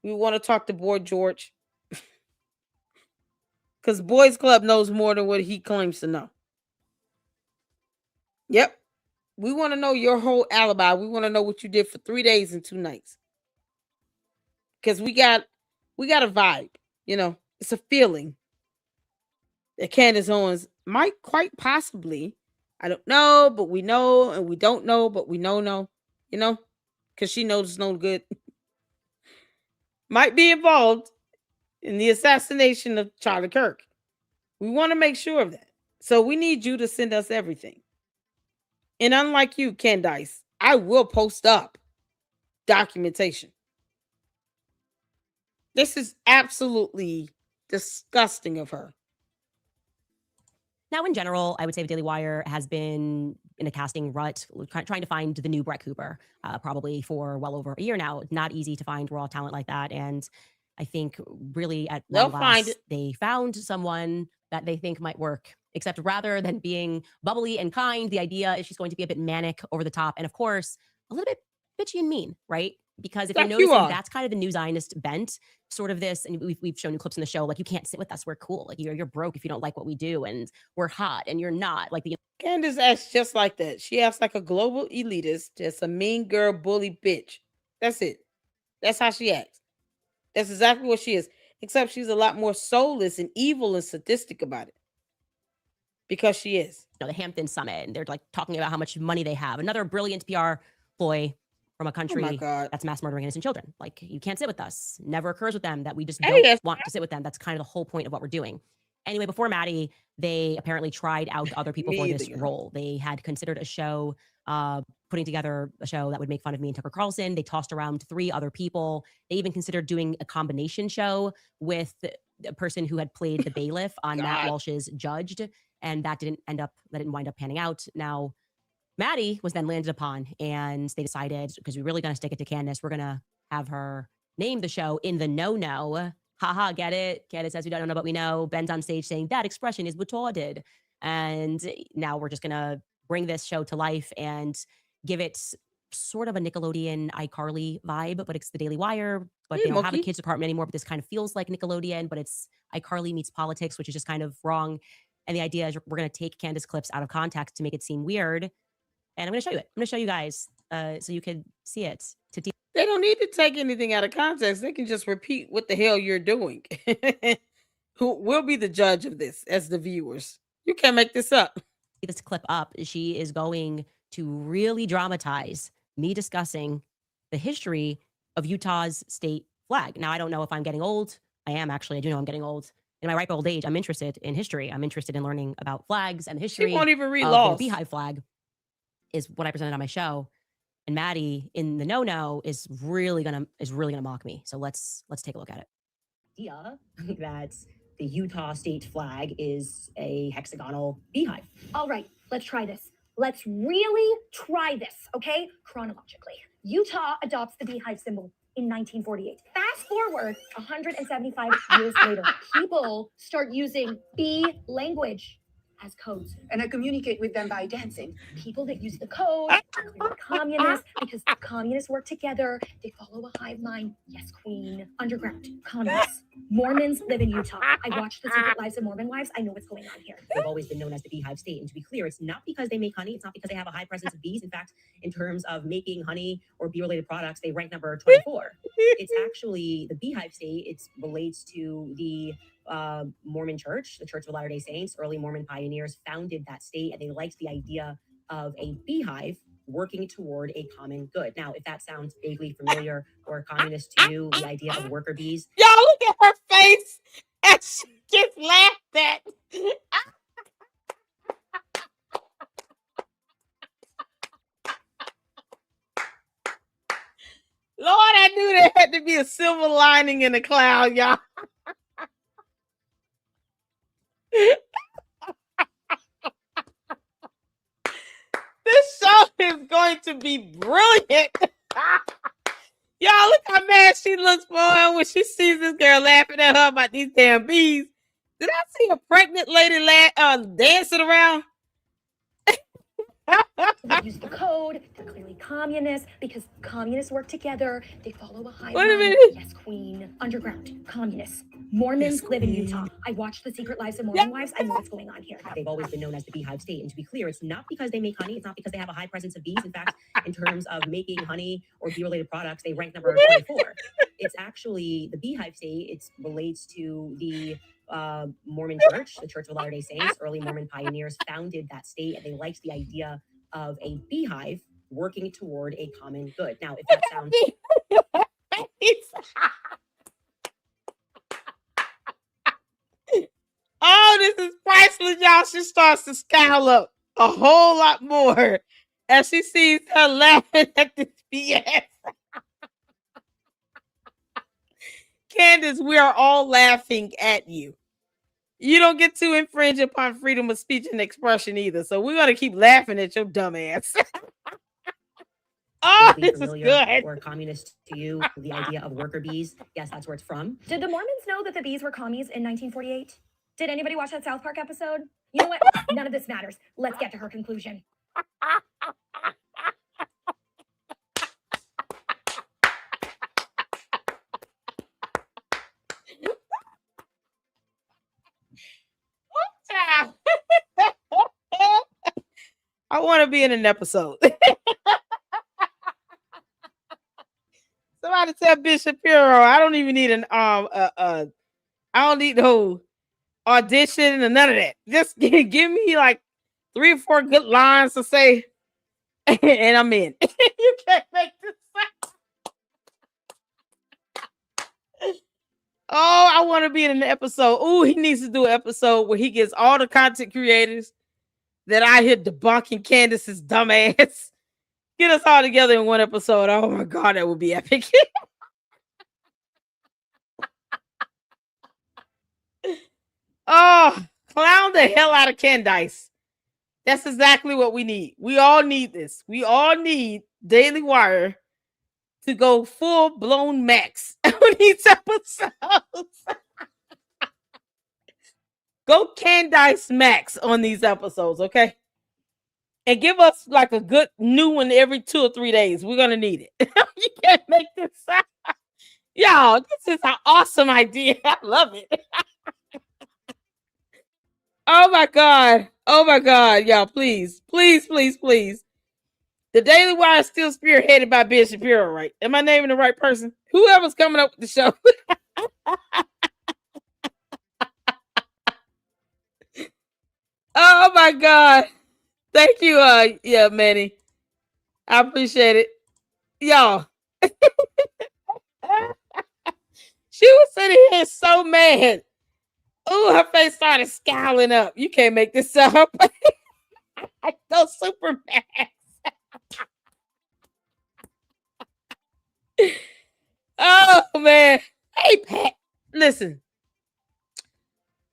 We want to talk to Boy George. Because Boys Club knows more than what he claims to know. Yep. We want to know your whole alibi. We want to know what you did for 3 days and 2 nights. Because we got a vibe. You know, it's a feeling that Candace Owens might quite possibly, I don't know, but we know, and we don't know, but we know, you know, because she knows it's no good, might be involved in the assassination of Charlie Kirk. We want to make sure of that. So we need you to send us everything. And unlike you, Candace, I will post up documentation. This is absolutely disgusting of her. Now, in general, I would say the Daily Wire has been in a casting rut, trying to find the new Brett Cooper, probably for well over a year now. Not easy to find raw talent like that. And I think really at long last, they found someone that they think might work. Except rather than being bubbly and kind, the idea is she's going to be a bit manic, over the top, and of course, a little bit bitchy and mean, right? Because if you're noticing, that's kind of the new Zionist bent, sort of this, and we've shown you clips in the show, like, you can't sit with us, we're cool. Like, you're broke if you don't like what we do, and we're hot, and you're not. Like, Candace acts just like that. She acts like a global elitist, just a mean girl, bully bitch. That's it. That's how she acts. That's exactly what she is. Except she's a lot more soulless and evil and sadistic about it. Because she is. You know, the Hampton Summit, and they're like talking about how much money they have. Another brilliant PR ploy from a country that's mass murdering innocent children. Like, you can't sit with us. Never occurs with them that we just don't want to sit with them. That's kind of the whole point of what we're doing. Anyway, before Maddie, they apparently tried out other people for this role. They had considered a show, putting together a show that would make fun of me and Tucker Carlson. They tossed around 3 other people. They even considered doing a combination show with a person who had played the bailiff on Matt Walsh's Judged. And that didn't wind up panning out. Now, Maddie was then landed upon, and they decided, because we're really going to stick it to Candace, we're going to have her name the show In the No-No. Haha, get it? Candace says we don't know, but we know. Ben's on stage saying that expression is retarded. And now we're just going to bring this show to life and give it sort of a Nickelodeon iCarly vibe, but it's the Daily Wire, but they don't have a kids department anymore, but this kind of feels like Nickelodeon, but it's iCarly meets politics, which is just kind of wrong. And the idea is we're going to take Candace clips out of context to make it seem weird. And I'm going to show you it. I'm going to show you guys so you can see it. They don't need to take anything out of context. They can just repeat what the hell you're doing. Who will be the judge of this as the viewers? You can't make this up. This clip up. She is going to really dramatize me discussing the history of Utah's state flag. Now, I don't know if I'm getting old. I am actually. I do know I'm getting old. in my ripe old age, I'm interested in history. I'm interested in learning about flags and the history. She won't even read of laws. The beehive flag is what I presented on my show. And Maddie in the no is really gonna mock me. So let's take a look at it. Idea that the Utah state flag is a hexagonal beehive. All right, let's try this. Let's really try this, okay? Chronologically. Utah adopts the beehive symbol in 1948. Fast forward 175 years later, people start using bee language as codes. And I communicate with them by dancing. People that use the code are clearly communists because communists work together. They follow a hive mind. Yes, queen. Underground. Communists. Mormons live in Utah. I watched The Secret Lives of Mormon Wives. I know what's going on here. They've always been known as the beehive state. And to be clear, it's not because they make honey. It's not because they have a high presence of bees. In fact, in terms of making honey or bee-related products, they rank number 24. It's actually the beehive state. It relates to the Mormon Church, the Church of Latter-day Saints. Early Mormon pioneers founded that state, and they liked the idea of a beehive working toward a common good. Now, if that sounds vaguely familiar or communist to you, the idea of worker bees. Y'all look at her face and she gets laughed at. Lord, I knew there had to be a silver lining in the cloud, y'all. This show is going to be brilliant. Y'all, look how mad she looks for her when she sees this girl laughing at her about these damn bees. Did I see a pregnant lady dancing around? They use the code. They're clearly communists because communists work together. They follow a hive Wait a mind. minute. Yes, queen. Underground. Communists. Mormons live in Utah. I watched The Secret Lives of Mormon Wives. I know what's going on here. They've always been known as the beehive state. And to be clear, it's not because they make honey. It's not because they have a high presence of bees. In fact, in terms of making honey or bee-related products, they rank number 24. It's actually the beehive state. It relates to the Mormon Church, the Church of Latter-day Saints. Early Mormon pioneers founded that state, and they liked the idea of a beehive working toward a common good. Now, if that sounds... Oh, this is priceless, y'all. She starts to scowl up a whole lot more as she sees her laughing at this BS. Candace, we are all laughing at you. You don't get to infringe upon freedom of speech and expression either. So we're going to keep laughing at your dumb ass. Oh, this is good. Or communist to you, the idea of worker bees. Yes, that's where it's from. Did the Mormons know that the bees were commies in 1948? Did anybody watch that South Park episode? You know what? None of this matters. Let's get to her conclusion. I want to be in an episode. Somebody tell Bishop Shapiro I don't even need an I don't need no audition and none of that. Just give me like 3 or 4 good lines to say, and I'm in. You can't make this sound. Oh, I want to be in an episode. Oh, he needs to do an episode where he gets all the content creators that I hear debunking Candace's dumb ass. Get us all together in one episode. Oh my God, that would be epic. Oh, clown the hell out of Candace. That's exactly what we need. We all need this. We all need Daily Wire to go full-blown max on these episodes. Go Candace max on these episodes, okay? And give us like a good new one every 2 or 3 days. We're going to need it. You can't make this sound. Y'all, this is an awesome idea. I love it. Oh my God. Oh my God. Y'all, please, please, please, please. The Daily Wire is still spearheaded by Ben Shapiro, right? Am I naming the right person? Whoever's coming up with the show. Oh my God. Thank you. Yeah, Manny. I appreciate it. Y'all. She was sitting here so mad Oh, her face started scowling up. You can't make this up. Those Superman. Oh man. Hey Pat. Listen.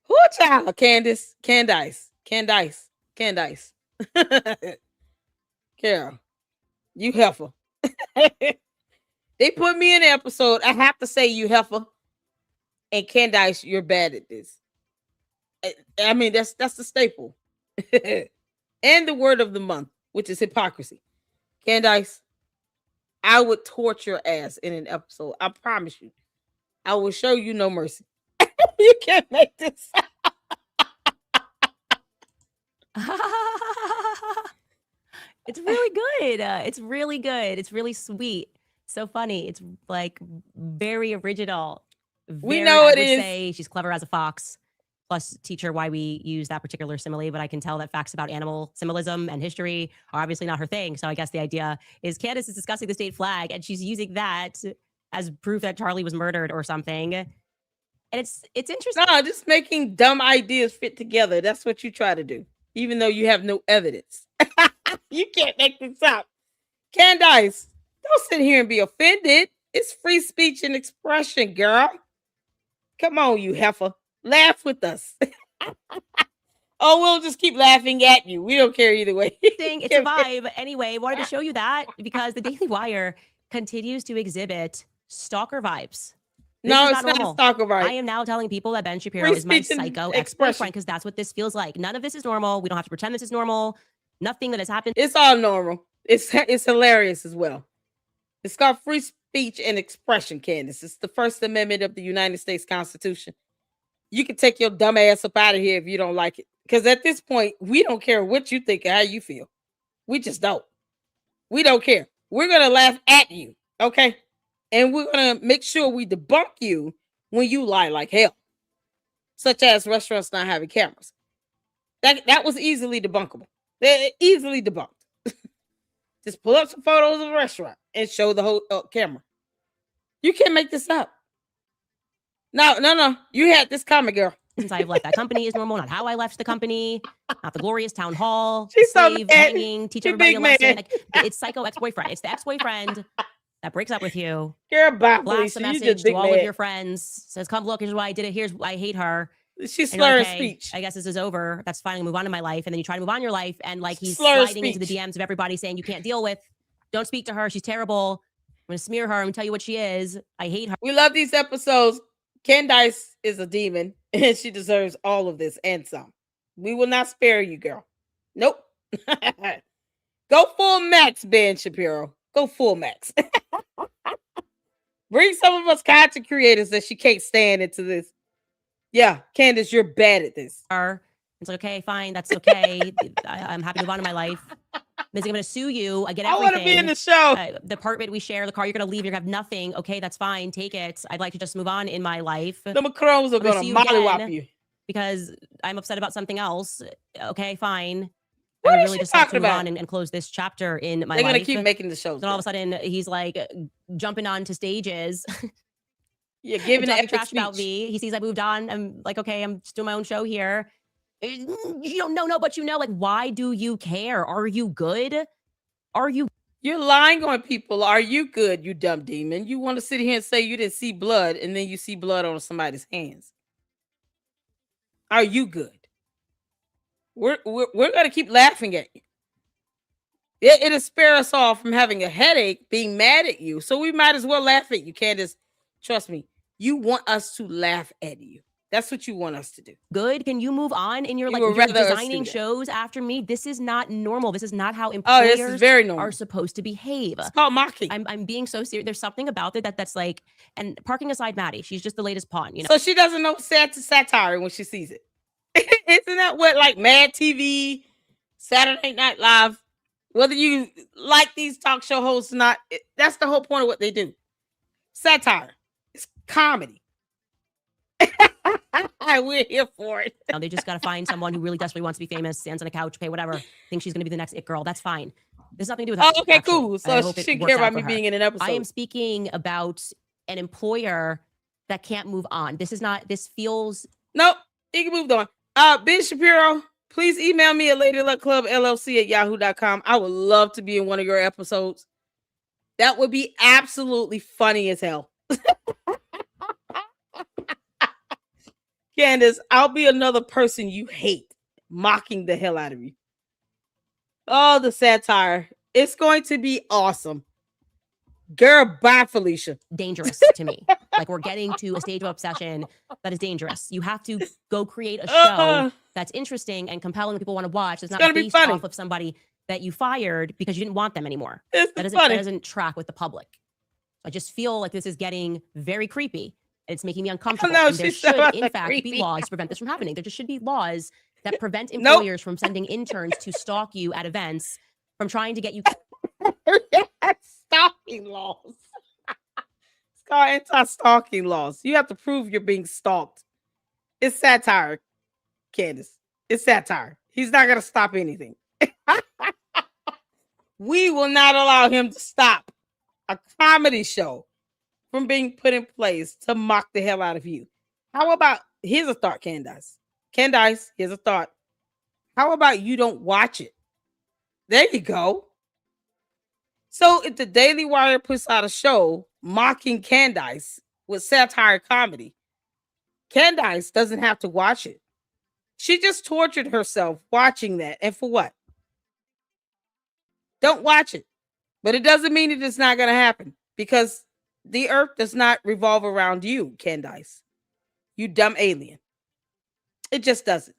Who child? Candace. Carol. You heifer. They put me in the episode. I have to say you heifer. And Candace, you're bad at this. I mean, that's the staple. And the word of the month, which is hypocrisy. Candace, I would torture your ass in an episode. I promise you. I will show you no mercy. You can't make this. It's really good. It's really good. It's really sweet. So funny. It's like very original. We know I it would is. say she's clever as a fox. Plus, teach her why we use that particular simile. But I can tell that facts about animal symbolism and history are obviously not her thing. So I guess the idea is Candace is discussing the state flag, and she's using that as proof that Charlie was murdered or something. And it's interesting. No, just making dumb ideas fit together. That's what you try to do, even though you have no evidence. You can't make this up. Candace, don't sit here and be offended. It's free speech and expression, girl. Come on, you heifer. Laugh with us. Oh, we'll just keep laughing at you. We don't care either way. It's a vibe. Anyway, wanted to show you that because the Daily Wire continues to exhibit stalker vibes. No, it's not stalker vibes. I am now telling people that Ben Shapiro is my psycho ex-boyfriend because that's what this feels like. None of this is normal. We don't have to pretend this is normal. Nothing that has happened. It's all normal. It's hilarious as well. It's called free speech and expression, Candace. It's the First Amendment of the United States Constitution. You can take your dumb ass up out of here if you don't like it. Because at this point, we don't care what you think or how you feel. We just don't. We don't care. We're going to laugh at you, okay? And we're going to make sure we debunk you when you lie like hell. Such as restaurants not having cameras. That was easily debunkable. They're easily debunked. Just pull up some photos of a restaurant and show the whole camera. You can't make this up. No. You had this coming, girl. Since I've left that company is normal, not how I left the company, not the glorious town hall, She's slave, so hanging, teach everybody a lesson. Like, it's psycho ex-boyfriend. It's the ex-boyfriend that breaks up with you. Girl, bye, blasts a message to all of your friends. Says, come look, here's why I did it. Here's why I hate her. She's slurring speech. I guess this is over. That's fine. Move on in my life. And then you try to move on in your life. And like he's slurring sliding into the DMs of everybody saying you can't deal with. Don't speak to her. She's terrible. I'm going to smear her. I'm going to tell you what she is. I hate her. We love these episodes. Candace is a demon and she deserves all of this and some. We will not spare you, girl. Nope. Go full max, Ben Shapiro. Go full max. Bring some of us content creators that she can't stand into this. Yeah, Candace, you're bad at this. It's like, okay, fine. That's okay. I'm happy to move on in my life. I'm going to sue you. I get everything. I want to be in the show. The apartment we share, the car you're going to leave, you're going to have nothing. Okay, that's fine. Take it. I'd like to just move on in my life. The Macrons are going to mollywop you. Because I'm upset about something else. Okay, fine. I really just have to move on and close this chapter in my life. They're going to keep making the shows. Then all of a sudden, he's like jumping onto stages. Yeah, giving an trash about me. He sees I moved on. I'm like, okay, I'm just doing my own show here. You don't know, but you know, like, why do you care? Are you good? You're lying on people. Are you good, you dumb demon? You want to sit here and say you didn't see blood and then you see blood on somebody's hands. Are you good? We're going to keep laughing at you. It'll spare us all from having a headache, being mad at you. So we might as well laugh at you, Candace. Trust me, you want us to laugh at you. That's what you want us to do. Good. Can you move on in your you're designing shows after me? This is not normal. This is not how employers are supposed to behave. It's called mocking. I'm being so serious. There's something about it that's like, and parking aside Maddie, she's just the latest pawn, you know. So she doesn't know satire when she sees it. Isn't that what like Mad TV, Saturday Night Live, whether you like these talk show hosts or not, that's the whole point of what they do. Satire. It's comedy. We're here for it. Now they just got to find someone who really desperately wants to be famous, stands on a couch, pay whatever, thinks she's going to be the next it girl. That's fine. There's nothing to do with that. Oh, okay, cool. So she shouldn't care about me being in an episode. I am speaking about an employer that can't move on. This is not, this feels... Nope. He can move on. Ben Shapiro, please email me at ladyluckclubllc@yahoo.com. I would love to be in one of your episodes. That would be absolutely funny as hell. Candace, I'll be another person you hate, mocking the hell out of you. Oh, the satire. It's going to be awesome. Girl, bye, Felicia. Dangerous to me. Like, we're getting to a stage of obsession that is dangerous. You have to go create a show that's interesting and compelling that people want to watch. It's not based off of somebody that you fired because you didn't want them anymore. That doesn't track with the public. I just feel like this is getting very creepy. It's making me uncomfortable. And there should, in fact, be laws to prevent this from happening. There just should be laws that prevent employers from sending interns to stalk you at events, from trying to get you. Stalking laws. It's called anti-stalking laws. You have to prove you're being stalked. It's satire, Candace. It's satire. He's not going to stop anything. We will not allow him to stop a comedy show from being put in place to mock the hell out of you. How about, here's a thought, Candace. Candace, here's a thought. How about you don't watch it? There you go. So if the Daily Wire puts out a show mocking Candace with satire comedy, Candace doesn't have to watch it. She just tortured herself watching that. And for what? Don't watch it. But it doesn't mean it is not going to happen, because the earth does not revolve around you, Candace. You dumb alien. It just doesn't.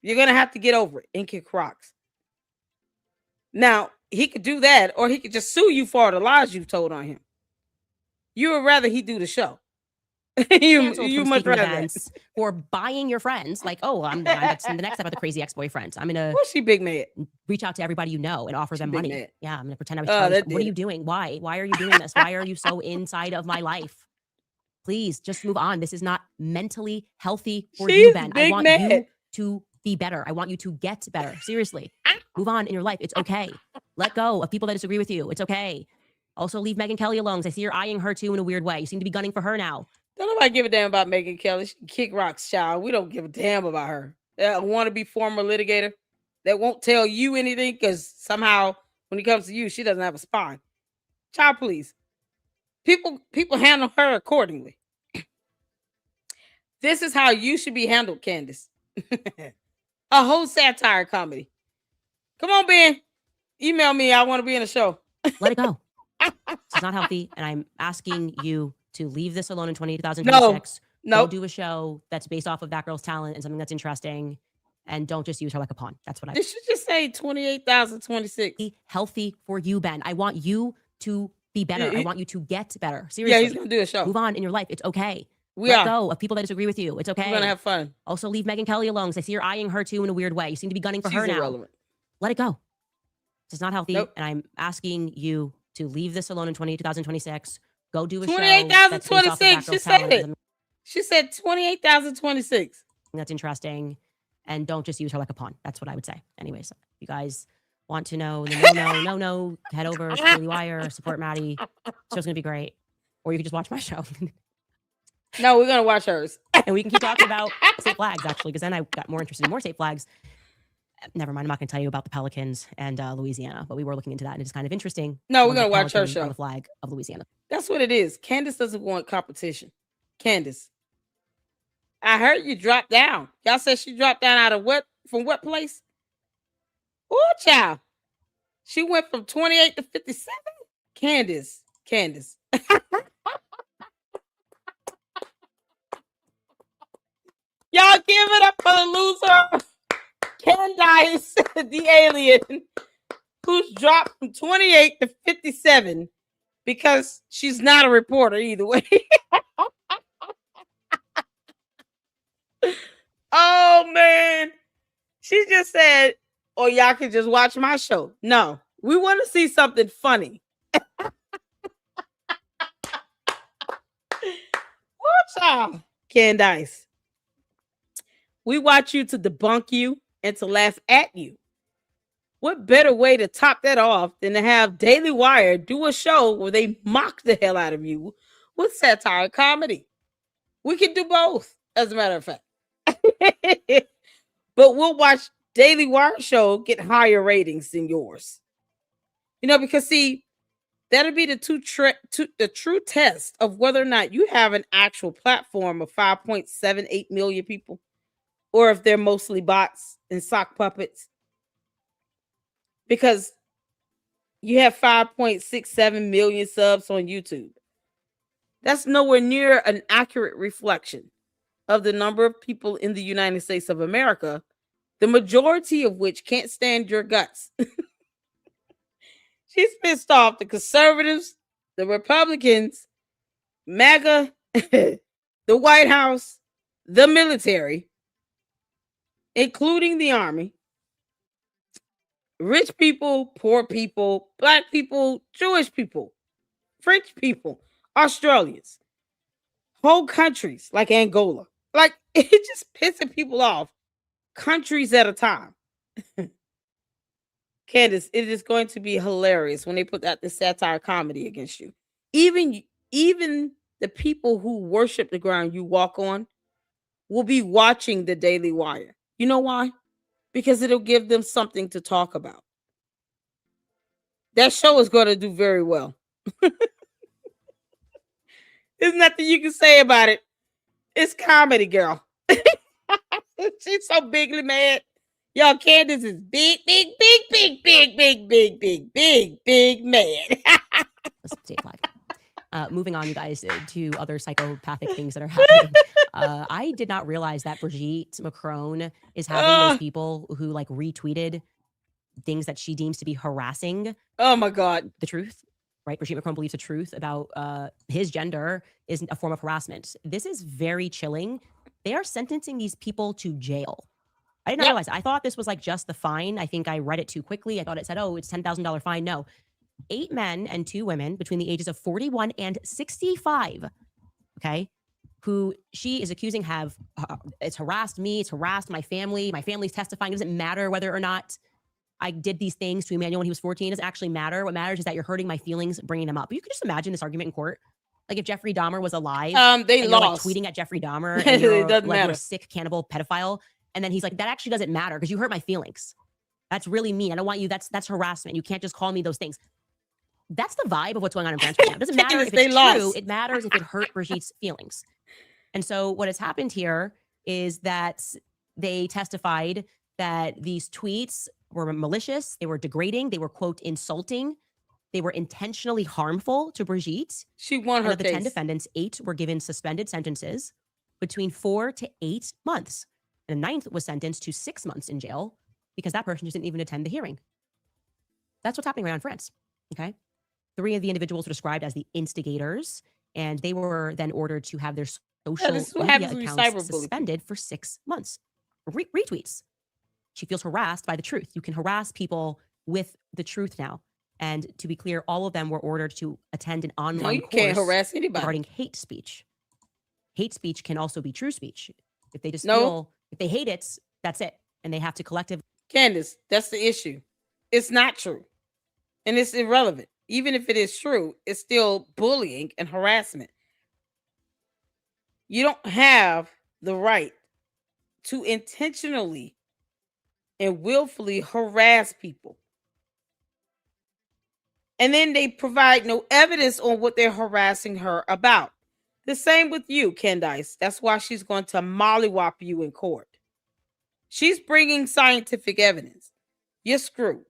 You're going to have to get over it and kick rocks. Now, he could do that, or he could just sue you for the lies you've told on him. You would rather he do the show. you much rather events for buying your friends. Like, oh, that's the next step of the crazy ex-boyfriend. I'm gonna. What's she big mad? Reach out to everybody you know and offer them money. Mad. Yeah, I'm gonna pretend I was. Charlie. What are you doing? Why? Why are you doing this? Why are you so inside of my life? Please just move on. This is not mentally healthy for you, Ben. I want you to be better. I want you to get better. Seriously, move on in your life. It's okay. Let go of people that disagree with you. It's okay. Also, leave Megyn Kelly alone. I see you're eyeing her too in a weird way. You seem to be gunning for her now. Don't nobody give a damn about Megyn Kelly. She can kick rocks, child. We don't give a damn about her. That wannabe former litigator that won't tell you anything because somehow when it comes to you, she doesn't have a spine. Child, please. People handle her accordingly. This is how you should be handled, Candace. A whole satire comedy. Come on, Ben. Email me. I want to be in a show. Let it go. It's not healthy, and I'm asking you to leave this alone in 2026. No. Go do a show that's based off of that girl's talent and something that's interesting, and don't just use her like a pawn. That's what I. Did you just say 28,026? Be healthy for you, Ben. I want you to be better. I want you to get better. Seriously. Yeah, he's gonna do a show. Move on in your life. It's okay. Let go of people that disagree with you. It's okay. We're gonna have fun. Also, leave Megyn Kelly alone. I see you're eyeing her too in a weird way. You seem to be gunning for her now. Irrelevant. Let it go. It's not healthy, and I'm asking you to leave this alone in 2026. Go do a show. 28,026. She said it. She said 28,026. That's interesting, and don't just use her like a pawn. That's what I would say. Anyways, if you guys want to know, no, head over to Daily Wire, support Maddie. Show's gonna be great. Or you can just watch my show. No, we're gonna watch hers, and we can keep talking about state flags actually, because then I got more interested in more state flags. Never mind, I'm not going to tell you about the Pelicans and Louisiana, but we were looking into that, and it's kind of interesting. No, we're going to watch her show. On the flag of Louisiana. That's what it is. Candace doesn't want competition. Candace, I heard you dropped down. Y'all said she dropped down out of what? From what place? Oh, child. She went from 28 to 57? Candace. Y'all give it up for the loser. Candace, the alien, who's dropped from 28 to 57 because she's not a reporter either way. Oh, man. She just said, oh, y'all can just watch my show. No, we want to see something funny. What's up, Candace? We watch you to debunk you and to laugh at you. What better way to top that off than to have Daily Wire do a show where they mock the hell out of you with satire comedy? We can do both, as a matter of fact. But we'll watch Daily Wire show get higher ratings than yours. Because see, that'll be the true test of whether or not you have an actual platform of 5.78 million people, or if they're mostly bots and sock puppets. Because you have 5.67 million subs on YouTube. That's nowhere near an accurate reflection of the number of people in the United States of America, the majority of which can't stand your guts. She's pissed off the conservatives, the Republicans, MAGA, the White House, the military, including the army, rich people, poor people, black people, Jewish people, French people, Australians, whole countries like Angola. Like, it just pissing people off, countries at a time. Candace, it is going to be hilarious when they put out the satire comedy against you. Even the people who worship the ground you walk on will be watching the Daily Wire. You know why? Because it'll give them something to talk about. That show is going to do very well. There's nothing you can say about it. It's comedy, girl. She's so bigly mad. Y'all, Candace is big mad. Moving on, you guys, to other psychopathic things that are happening. I did not realize that Brigitte Macron is having those people who like retweeted things that she deems to be harassing. Oh my God. The truth, right? Brigitte Macron believes the truth about his gender is a form of harassment. This is very chilling. They are sentencing these people to jail. I did not realize. I thought this was like just the fine. I think I read it too quickly. I thought it said, oh, it's $10,000 fine. No. 8 men and 2 women between the ages of 41 and 65, okay, who she is accusing have, it's harassed me, it's harassed my family. My family's testifying. It doesn't matter whether or not I did these things to Emmanuel when he was 14. It doesn't actually matter. What matters is that you're hurting my feelings, bringing them up. But you can just imagine this argument in court. Like if Jeffrey Dahmer was alive, they and lost. You're like tweeting at Jeffrey Dahmer, and you're, it doesn't like, matter. you're a sick cannibal pedophile. And then he's like, that actually doesn't matter because you hurt my feelings. That's really mean. I don't want you. That's harassment. You can't just call me those things. That's the vibe of what's going on in France right now. It doesn't matter if it's true. It matters if it hurt Brigitte's feelings. And so what has happened here is that they testified that these tweets were malicious. They were degrading. They were, quote, insulting. They were intentionally harmful to Brigitte. She won her case. Of the 10 defendants, 8 were given suspended sentences between 4 to 8 months. And the 9th was sentenced to 6 months in jail because that person just didn't even attend the hearing. That's what's happening around France, okay? 3 of the individuals were described as the instigators, and they were then ordered to have their social media accounts suspended for 6 months. Retweets. She feels harassed by the truth. You can harass people with the truth now. And to be clear, all of them were ordered to attend an online course can't harass anybody regarding hate speech. Hate speech can also be true speech. If they just feel, if they hate it, that's it. And they have to collectively. Candace, that's the issue. It's not true. And it's irrelevant. Even if it is true, it's still bullying and harassment. You don't have the right to intentionally and willfully harass people. And then they provide no evidence on what they're harassing her about. The same with you, Candace. That's why she's going to mollywop you in court. She's bringing scientific evidence. You're screwed.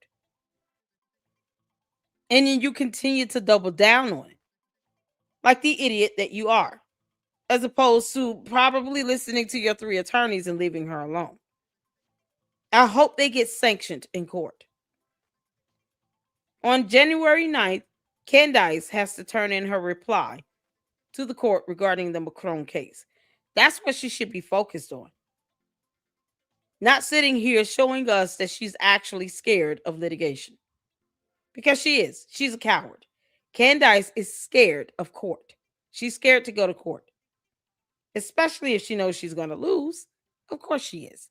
And then you continue to double down on it. Like the idiot that you are. As opposed to probably listening to your 3 attorneys and leaving her alone. I hope they get sanctioned in court. On January 9th, Candace has to turn in her reply to the court regarding the Macron case. That's what she should be focused on. Not sitting here showing us that she's actually scared of litigation. Because she is. She's a coward. Candace is scared of court. She's scared to go to court. Especially if she knows she's going to lose. Of course she is.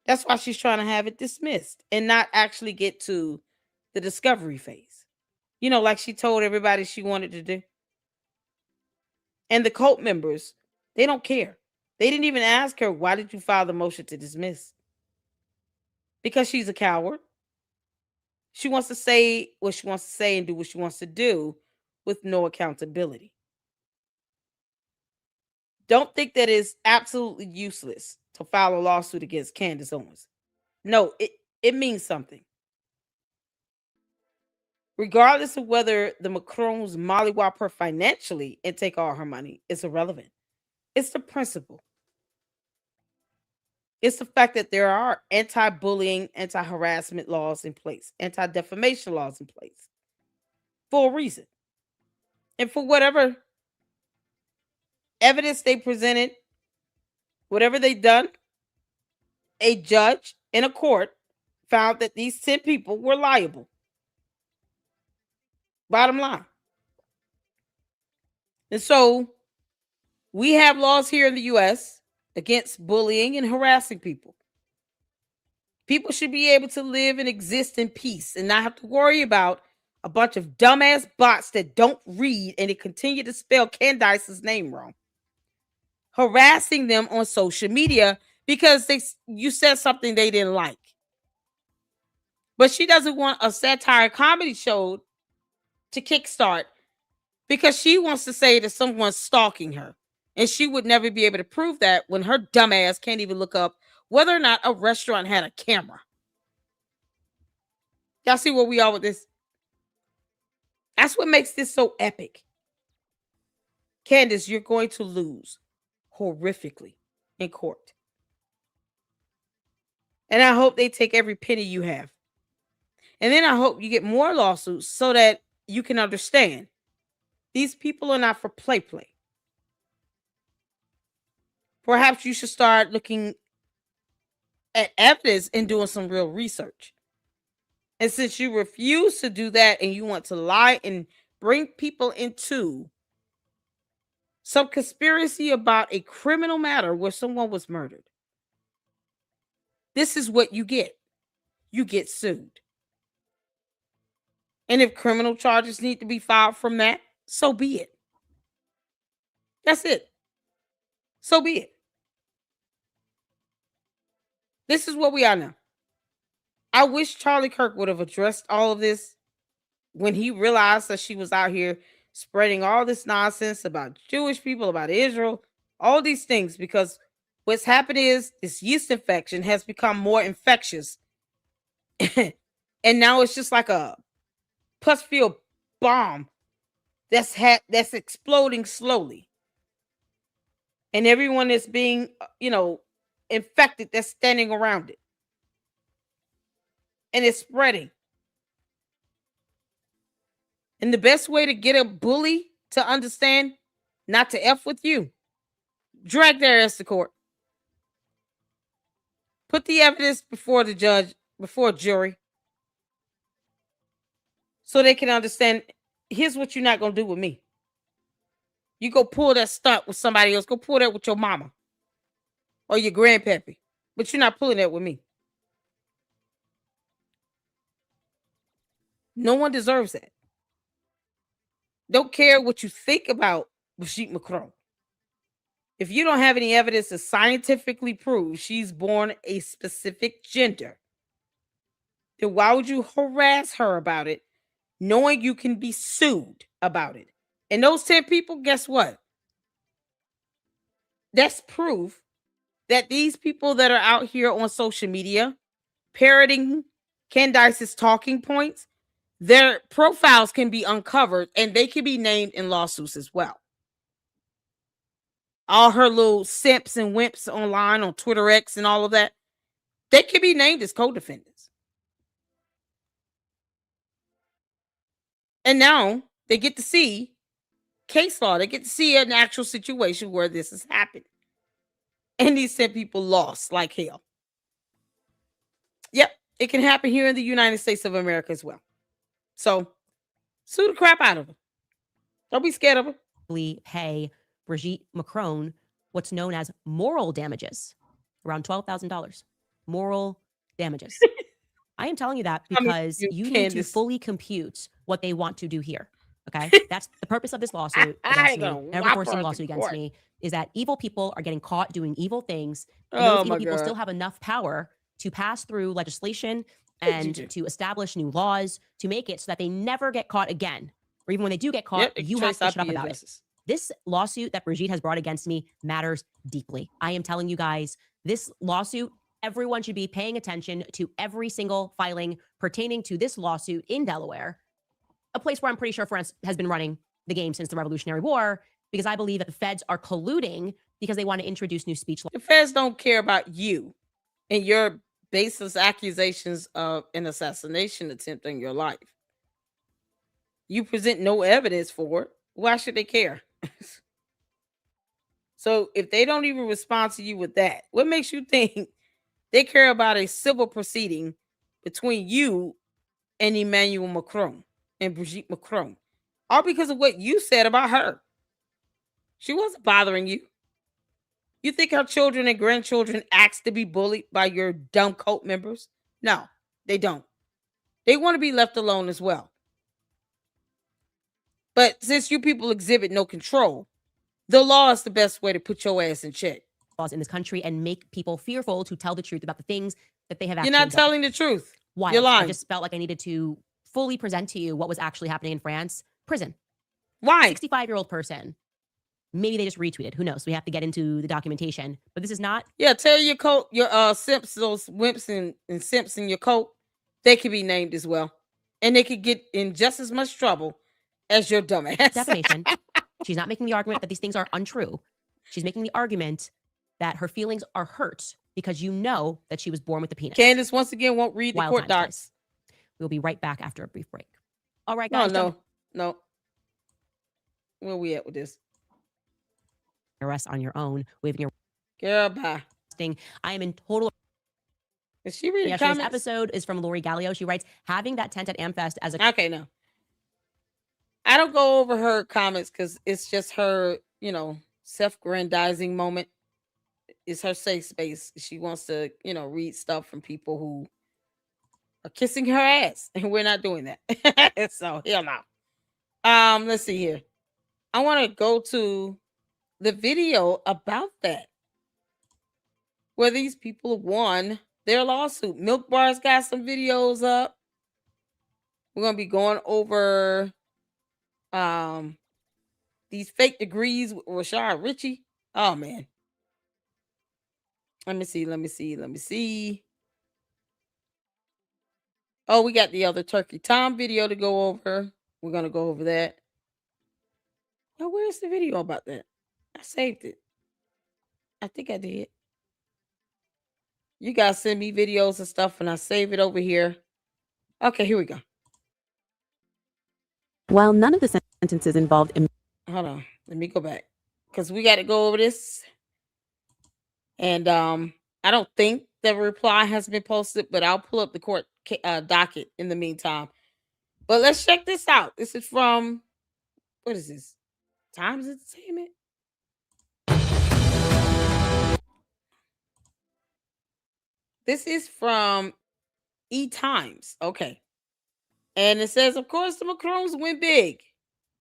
That's why she's trying to have it dismissed and not actually get to the discovery phase. You know, like she told everybody she wanted to do. And the cult members, they don't care. They didn't even ask her, why did you file the motion to dismiss? Because she's a coward. She wants to say what she wants to say and do what she wants to do with no accountability. Don't think that it's absolutely useless to file a lawsuit against Candace Owens. No, it means something. Regardless of whether the Macrons mollywop her financially and take all her money, it's irrelevant. It's the principle. It's the fact that there are anti-bullying, anti-harassment laws in place, anti-defamation laws in place for a reason. And for whatever evidence they presented, whatever they done, a judge in a court found that these 10 people were liable. Bottom line. And so we have laws here in the U.S. against bullying and harassing people. People should be able to live and exist in peace and not have to worry about a bunch of dumbass bots that don't read and they continue to spell Candace's name wrong, harassing them on social media because you said something they didn't like. But she doesn't want a satire comedy show to kickstart because she wants to say that someone's stalking her. And she would never be able to prove that when her dumb ass can't even look up whether or not a restaurant had a camera. Y'all see where we are with this? That's what makes this so epic. Candace, you're going to lose horrifically in court. And I hope they take every penny you have. And then I hope you get more lawsuits so that you can understand these people are not for play. Perhaps you should start looking at evidence and doing some real research. And since you refuse to do that and you want to lie and bring people into some conspiracy about a criminal matter where someone was murdered, this is what you get. You get sued. And if criminal charges need to be filed from that, so be it. That's it. So be it. This is what we are now. I wish Charlie Kirk would have addressed all of this when he realized that she was out here spreading all this nonsense about Jewish people, about Israel, all these things, because what's happened is this yeast infection has become more infectious. And now it's just like a pus-filled bomb that's exploding slowly. And everyone is being, infected that's standing around it. And it's spreading. And the best way to get a bully to understand not to F with you, drag their ass to court. Put the evidence before the judge, before a jury, so they can understand, here's what you're not going to do with me. You go pull that stunt with somebody else. Go pull that with your mama or your grandpappy. But you're not pulling that with me. No one deserves that. Don't care what you think about Brigitte Macron. If you don't have any evidence to scientifically prove she's born a specific gender, then why would you harass her about it, knowing you can be sued about it? And those 10 people, guess what? That's proof that these people that are out here on social media parroting Candace's talking points, their profiles can be uncovered and they can be named in lawsuits as well. All her little simps and wimps online on Twitter X and all of that, they can be named as co-defendants. And now they get to see case law. They get to see an actual situation where this has happened. And these 10 people lost like hell. Yep, it can happen here in the United States of America as well. So, sue the crap out of her. Don't be scared of her. We pay Brigitte Macron what's known as moral damages, around $12,000. Moral damages. I am telling you that because you need to fully compute what they want to do here. Okay. That's the purpose of this lawsuit against me. Never foreseen lawsuit against me is that evil people are getting caught doing evil things. And those evil people still have enough power to pass through legislation and to establish new laws to make it so that they never get caught again. Or even when they do get caught, you have to shut up about it. This lawsuit that Brigitte has brought against me matters deeply. I am telling you guys, this lawsuit, everyone should be paying attention to every single filing pertaining to this lawsuit in Delaware, a place where I'm pretty sure France has been running the game since the Revolutionary War, because I believe that the feds are colluding because they want to introduce new speech laws. The feds don't care about you and your baseless accusations of an assassination attempt on your life. You present no evidence for it. Why should they care? So if they don't even respond to you with that, what makes you think they care about a civil proceeding between you and Emmanuel Macron and Brigitte Macron? All because of what you said about her. She wasn't bothering you. You think her children and grandchildren asked to be bullied by your dumb cult members? No, they don't. They want to be left alone as well. But since you people exhibit no control, the law is the best way to put your ass in check. Laws in this country and make people fearful to tell the truth about the things that they have actually You're not done. telling the truth. Why? You're lying. I just felt like I needed to fully present to you what was actually happening in France. Prison. Why? 65-year-old person. Maybe they just retweeted. Who knows? We have to get into the documentation. But this is not. Yeah, tell your coat, your simps, those wimps and simps in your coat, they could be named as well. And they could get in just as much trouble as your dumbass. Defamation. She's not making the argument that these things are untrue. She's making the argument that her feelings are hurt because you know that she was born with a penis. Candace, once again, won't read the court docs. We'll be right back after a brief break. All right, guys. No. Where we at with this? Arrest on your own, waiving your girl, bye. I am in total. Is she reading Yesterday's comments? episode is from Lori Gallio. She writes, having that tent at Amfest as a... Okay, no. I don't go over her comments because it's just her, self-grandizing moment. It's her safe space. She wants to, read stuff from people who are kissing her ass, and we're not doing that. So, hell no. Let's see here. I want to go to the video about that, where these people won their lawsuit. Milk Bar's got some videos up. We're going to be going over these fake degrees with Rashad Ritchie. Oh, man. Let me see. Oh, we got the other Turkey Tom video to go over. We're going to go over that. Oh, where's the video about that? I saved it. I think I did. You guys send me videos and stuff, and I save it over here. Okay, here we go. While none of the sentences involved... Hold on. Let me go back. Because we got to go over this. And I don't think the reply has been posted, but I'll pull up the court docket in the meantime. But let's check this out. This is from... What is this? Times Entertainment? This is from E-Times. Okay. And it says, of course, the Macrons win big.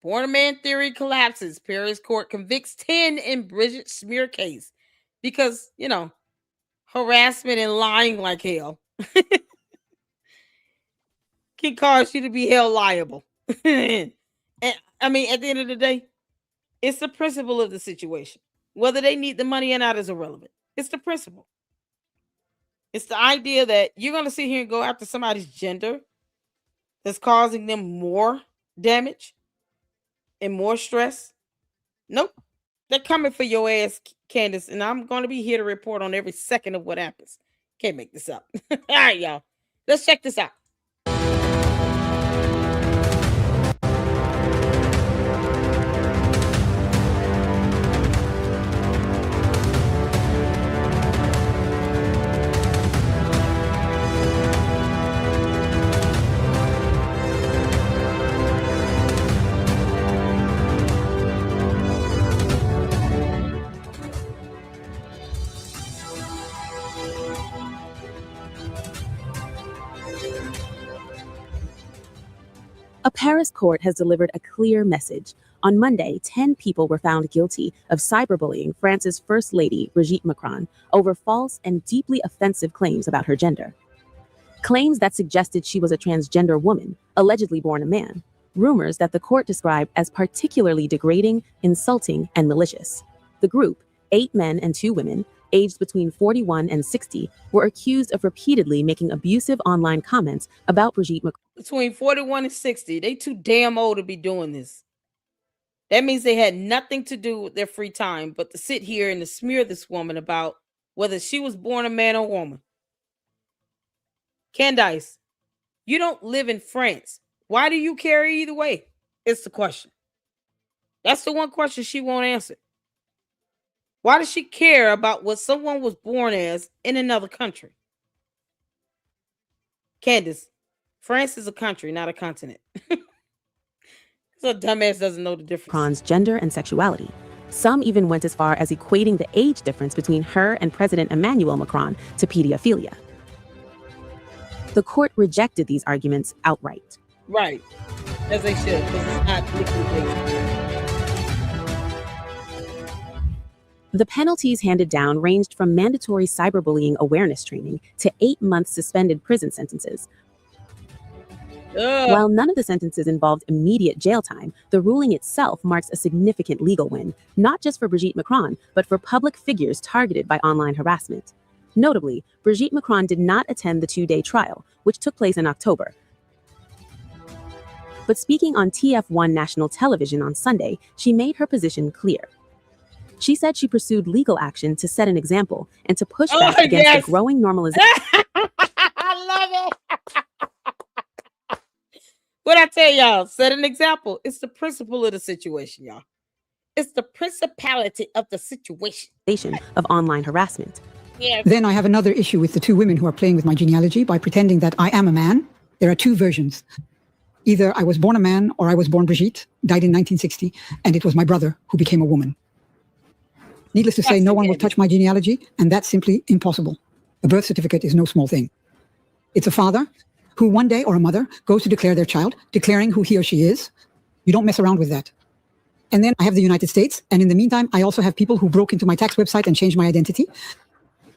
Born a man theory collapses. Paris court convicts 10 in Bridget smear case. Because, harassment and lying like hell can cause you to be held liable. And I mean, at the end of the day, it's the principle of the situation. Whether they need the money or not is irrelevant. It's the principle. It's the idea that you're going to sit here and go after somebody's gender that's causing them more damage and more stress. Nope. They're coming for your ass, Candace, and I'm going to be here to report on every second of what happens. Can't make this up. All right, y'all. Let's check this out. A Paris court has delivered a clear message. On Monday, 10 people were found guilty of cyberbullying France's First Lady, Brigitte Macron, over false and deeply offensive claims about her gender. Claims that suggested she was a transgender woman, allegedly born a man. Rumors that the court described as particularly degrading, insulting, and malicious. The group, 8 men and 2 women, aged between 41 and 60, were accused of repeatedly making abusive online comments about Brigitte Macron. Between 41 and 60, they too damn old to be doing this. That means they had nothing to do with their free time but to sit here and to smear this woman about whether she was born a man or woman. Candace, you don't live in France. Why do you care either way? It's the question. That's the one question she won't answer. Why does she care about what someone was born as in another country? Candace, France is a country, not a continent. So dumbass doesn't know the difference. Macron's gender and sexuality. Some even went as far as equating the age difference between her and President Emmanuel Macron to pedophilia. The court rejected these arguments outright. Right, as they should, because it's not liquid. The penalties handed down ranged from mandatory cyberbullying awareness training to 8-month suspended prison sentences. While none of the sentences involved immediate jail time, the ruling itself marks a significant legal win, not just for Brigitte Macron, but for public figures targeted by online harassment. Notably, Brigitte Macron did not attend the 2-day trial, which took place in October. But speaking on TF1 national television on Sunday, she made her position clear. She said she pursued legal action to set an example and to push back against the growing normalization. I love it. What I tell y'all, set an example. It's the principle of the situation, y'all. It's the principality of the situation. Of online harassment. Yeah. Then I have another issue with the 2 women who are playing with my genealogy by pretending that I am a man. There are 2 versions. Either I was born a man or I was born Brigitte, died in 1960, and it was my brother who became a woman. Needless to say, no one will touch my genealogy, and that's simply impossible. A birth certificate is no small thing. It's a father who one day, or a mother, goes to declare their child, declaring who he or she is. You don't mess around with that. And then I have the United States, and in the meantime, I also have people who broke into my tax website and changed my identity.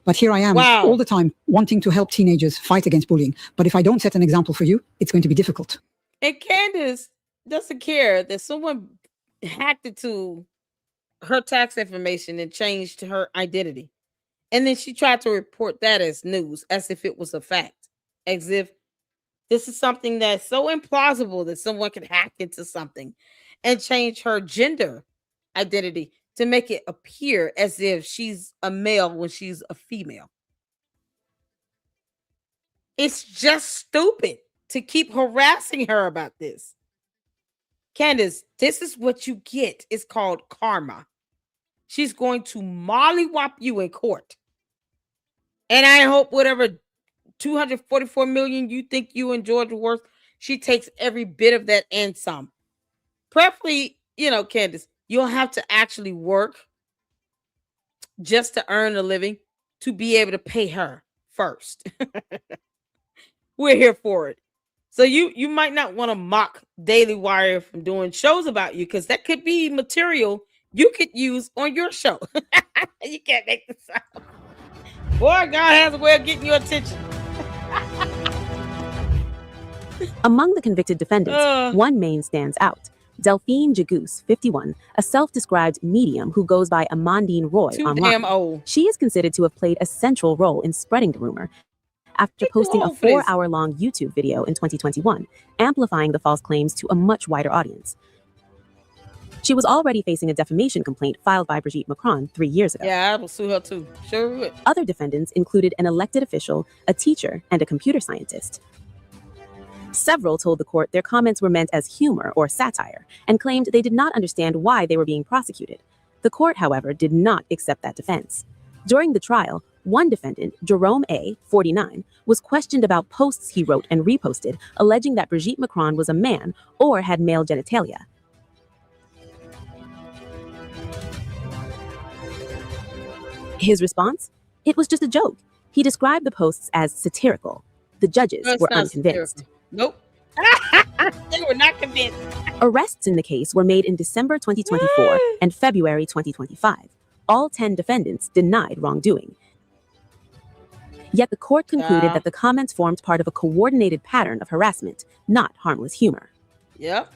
But here I am all the time wanting to help teenagers fight against bullying. But if I don't set an example for you, it's going to be difficult. And Candace doesn't care that someone hacked into her tax information and changed her identity. And then she tried to report that as news, as if it was a fact, as if this is something that's so implausible that someone could hack into something and change her gender identity to make it appear as if she's a male when she's a female. It's just stupid to keep harassing her about this. Candace, this is what you get. It's called karma. She's going to mollywop you in court. And I hope whatever 244 million you think you and George are worth, she takes every bit of that and some. Preferably, Candace, you'll have to actually work just to earn a living to be able to pay her first. We're here for it. So you might not want to mock Daily Wire from doing shows about you, because that could be material you could use on your show. You can't make this up. Boy, God has a way of getting your attention. Among the convicted defendants, one name stands out. Delphine Jagous, 51, a self-described medium who goes by Amandine Roy online. Damn old. She is considered to have played a central role in spreading the rumor after posting a 4-hour-long YouTube video in 2021, amplifying the false claims to a much wider audience. She was already facing a defamation complaint filed by Brigitte Macron 3 years ago. Yeah, I will sue her too. Sure would. Other defendants included an elected official, a teacher, and a computer scientist. Several told the court their comments were meant as humor or satire and claimed they did not understand why they were being prosecuted. The court, however, did not accept that defense. During the trial, one defendant, Jerome A., 49, was questioned about posts he wrote and reposted alleging that Brigitte Macron was a man or had male genitalia. His response? It was just a joke. He described the posts as satirical. The judges were unconvinced. Nope. They were not convinced. Arrests in the case were made in December 2024 and February 2025. All 10 defendants denied wrongdoing. Yet the court concluded that the comments formed part of a coordinated pattern of harassment, not harmless humor. Yep.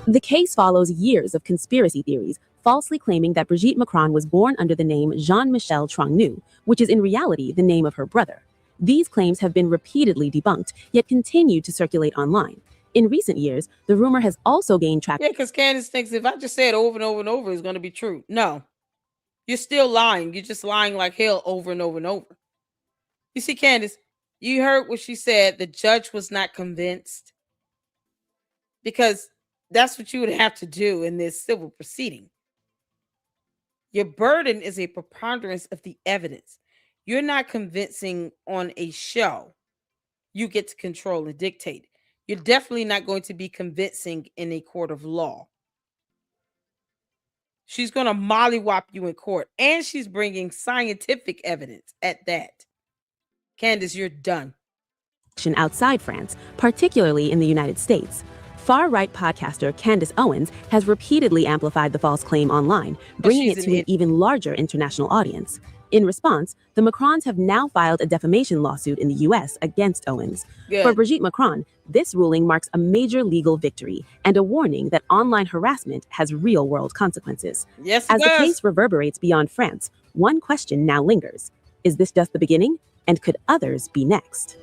The case follows years of conspiracy theories, falsely claiming that Brigitte Macron was born under the name Jean-Michel Trangnu, which is in reality the name of her brother. These claims have been repeatedly debunked, yet continue to circulate online. In recent years, the rumor has also gained traction. Yeah, because Candace thinks if I just say it over and over and over, it's going to be true. No. You're still lying. You're just lying like hell over and over and over. You see, Candace, you heard what she said. The judge was not convinced. Because that's what you would have to do in this civil proceeding. Your burden is a preponderance of the evidence. You're not convincing on a show. You get to control and dictate. You're definitely not going to be convincing in a court of law. She's going to mollywop you in court, and she's bringing scientific evidence at that. Candace, you're done. Outside France, particularly in the United States. Far-right podcaster Candace Owens has repeatedly amplified the false claim online, bringing it to an even larger international audience. In response, the Macrons have now filed a defamation lawsuit in the U.S. against Owens. Good. For Brigitte Macron, this ruling marks a major legal victory and a warning that online harassment has real-world consequences. Yes, As the case reverberates beyond France, one question now lingers. Is this just the beginning? And could others be next?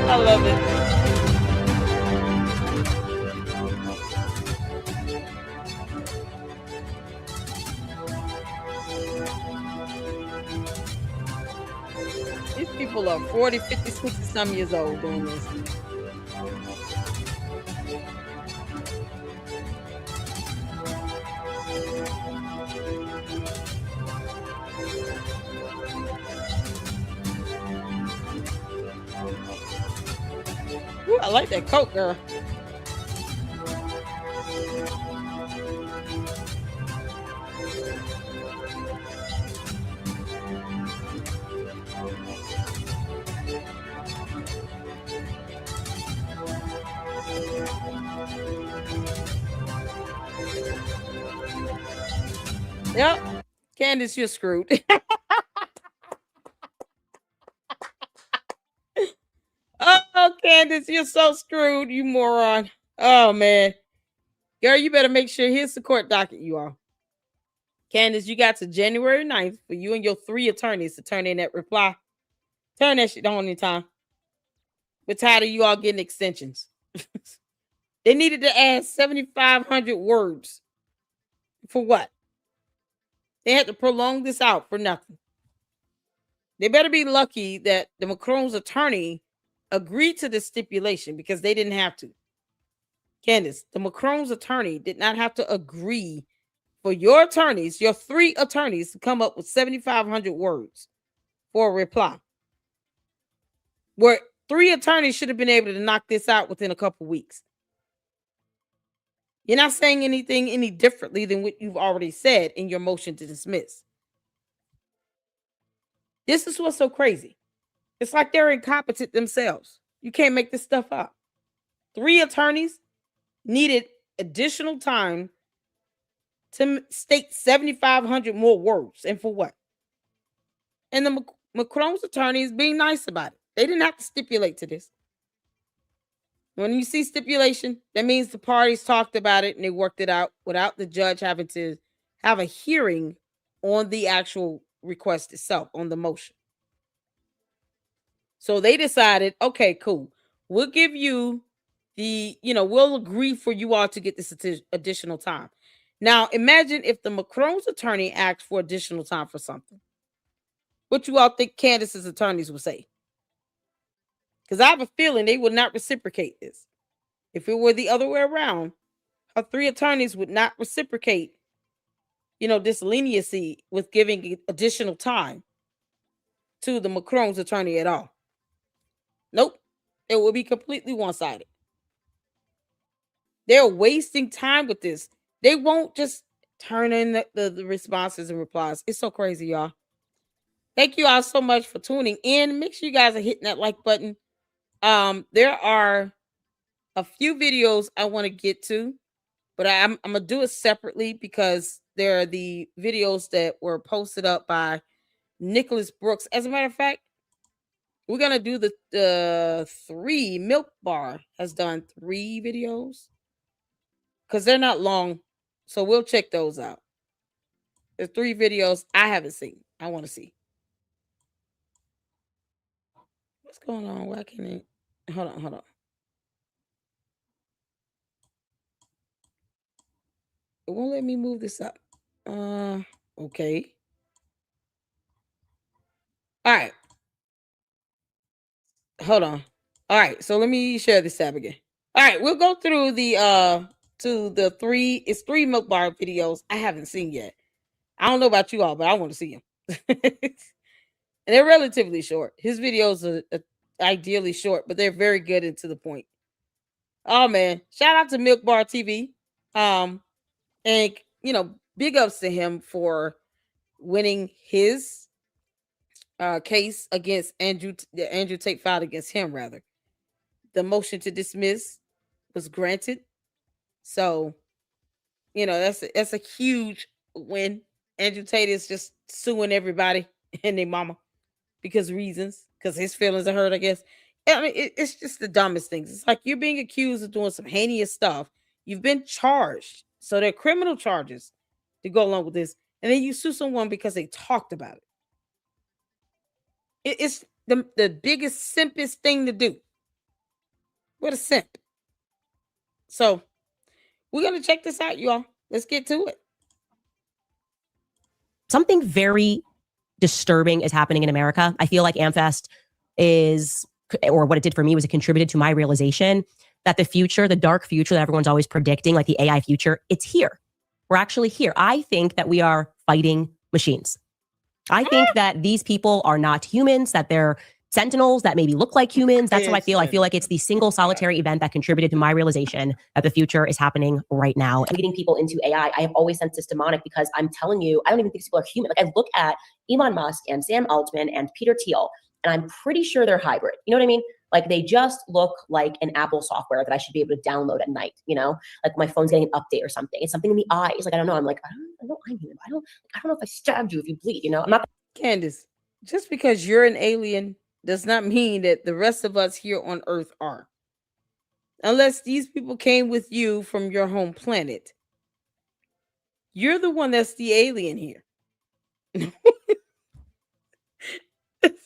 I love it. These people are 40, 50, 60 some years old doing this. Ooh, I like that coat, girl. Yep. Candace, you're screwed. Oh, Candace, you're so screwed, you moron. Oh, man. Girl, you better make sure here's the court docket, you all. Candace, you got to January 9th for you and your 3 attorneys to turn in that reply. Turn that shit on in time. We're tired of you all getting extensions. They needed to add 7,500 words. For what? They had to prolong this out for nothing. They better be lucky that the Macron's attorney agreed to this stipulation because they didn't have to. Candace, the Macron's attorney did not have to agree for your attorneys, your 3 attorneys, to come up with 7,500 words for a reply. Where 3 attorneys should have been able to knock this out within a couple weeks. You're not saying anything any differently than what you've already said in your motion to dismiss. This is what's so crazy. It's like they're incompetent themselves. You can't make this stuff up. 3 attorneys needed additional time to state 7,500 more words. And for what? And the Macron's attorney is being nice about it. They didn't have to stipulate to this. When you see stipulation, that means the parties talked about it and they worked it out without the judge having to have a hearing on the actual request itself, on the motion. So they decided, okay, cool. We'll give you we'll agree for you all to get this additional time. Now, imagine if the Macron's attorney asked for additional time for something. What you all think Candace's attorneys would say? Because I have a feeling they would not reciprocate this. If it were the other way around, her 3 attorneys would not reciprocate, this leniency with giving additional time to the Macron's attorney at all. Nope. It would be completely one-sided. They're wasting time with this. They won't just turn in the responses and replies. It's so crazy, y'all. Thank you all so much for tuning in. Make sure you guys are hitting that like button. There are a few videos I want to get to, but I'm gonna do it separately because there are the videos that were posted up by Nicholas Brooks. As a matter of fact, we're gonna do the 3 Milk Bar has done 3 videos because they're not long, so we'll check those out. There's 3 videos I haven't seen. I want to see what's going on. Why can't it? Hold on. It won't let me move this up. Okay. All right. Hold on. All right. So let me share this tab again. All right, we'll go through the to the 3 Milk Bar videos I haven't seen yet. I don't know about you all, but I want to see them. And they're relatively short. His videos are ideally short, but they're very good and to the point. Oh man, shout out to Milk Bar TV. And big ups to him for winning his case against Andrew Tate filed against him rather. The motion to dismiss was granted. So, that's a huge win. Andrew Tate is just suing everybody and their mama because his feelings are hurt, I guess. I mean, it's just the dumbest things. It's like you're being accused of doing some heinous stuff. You've been charged. So they're criminal charges to go along with this. And then you sue someone because they talked about it. It's the biggest, simplest thing to do. What a simp. So we're going to check this out, y'all. Let's get to it. Something very disturbing is happening in America. I feel like AmFest or what it did for me was it contributed to my realization that the future, the dark future that everyone's always predicting, like the AI future, it's here. We're actually here. I think that we are fighting machines. I think that these people are not humans, that they're sentinels that maybe look like humans. That's how I feel. I feel like it's the single solitary event that contributed to my realization that the future is happening right now. And getting people into AI, I have always sensed this demonic because I'm telling you, I don't even think these people are human. Like I look at Elon Musk and Sam Altman and Peter Thiel, and I'm pretty sure they're hybrid. You know what I mean? Like they just look like an Apple software that I should be able to download at night, like my phone's getting an update or something. It's something in the eyes. Like, I don't know. I'm like, I don't know. I'm human. I don't know if I stabbed you if you bleed, I'm not. Candace, just because you're an alien does not mean that the rest of us here on Earth are. Unless these people came with you from your home planet. You're the one that's the alien here.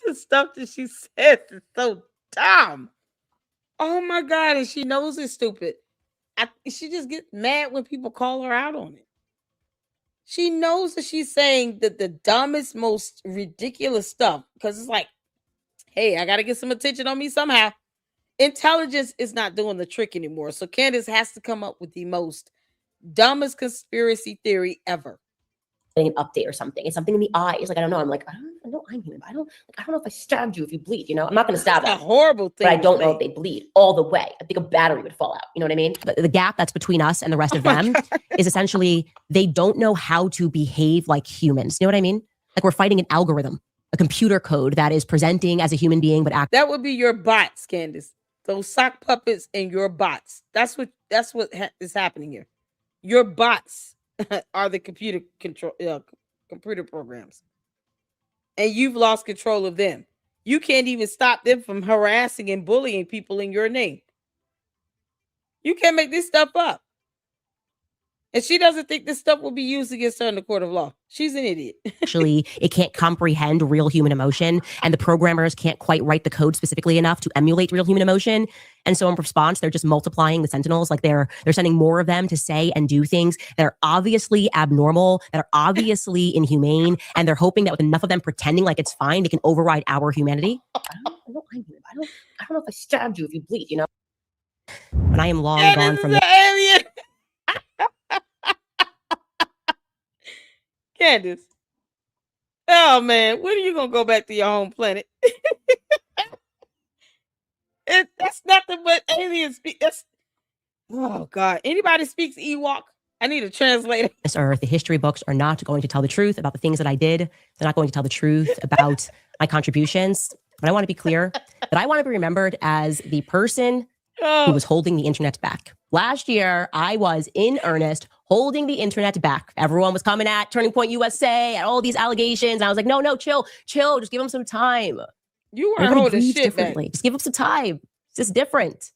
The stuff that she says is so dumb. Oh my God, and she knows it's stupid. She just gets mad when people call her out on it. She knows that she's saying the dumbest, most ridiculous stuff because it's like, hey, I got to get some attention on me somehow. Intelligence is not doing the trick anymore. So Candace has to come up with the most dumbest conspiracy theory ever. An update or something. It's something in the eyes. Like, I don't know. I'm like, I don't know. I'm human. I don't know if I stabbed you if you bleed, I'm not going to stab them. That's a horrible thing. But I don't know if they bleed all the way. I think a battery would fall out. You know what I mean? The gap that's between us and the rest of them is essentially they don't know how to behave like humans. You know what I mean? Like we're fighting an algorithm, a computer code that is presenting as a human being, but that would be your bots, Candace. Those sock puppets and your bots. That's what is happening here. Your bots are the computer programs, and you've lost control of them. You can't even stop them from harassing and bullying people in your name. You can't make this stuff up. And she doesn't think this stuff will be used against her in the court of law. She's an idiot. Actually, it can't comprehend real human emotion, and the programmers can't quite write the code specifically enough to emulate real human emotion. And so in response, they're just multiplying the sentinels. Like they're sending more of them to say and do things that are obviously abnormal, that are obviously inhumane, and they're hoping that with enough of them pretending like it's fine, they can override our humanity. I don't know if I stabbed you if you bleed, And I am long gone from the alien. Candace. Oh man, when are you gonna go back to your home planet? That's nothing but aliens. Oh God. Anybody speaks Ewok? I need a translator. This earth, the history books are not going to tell the truth about the things that I did. They're not going to tell the truth about my contributions. But I want to be clear that I want to be remembered as the person who was holding the internet back. Last year, I was in earnest holding the internet back. Everyone was coming at Turning Point USA and all these allegations. I was like, no, chill. Just give them some time. You weren't holding shit differently. back. Just give them some time. It's just different.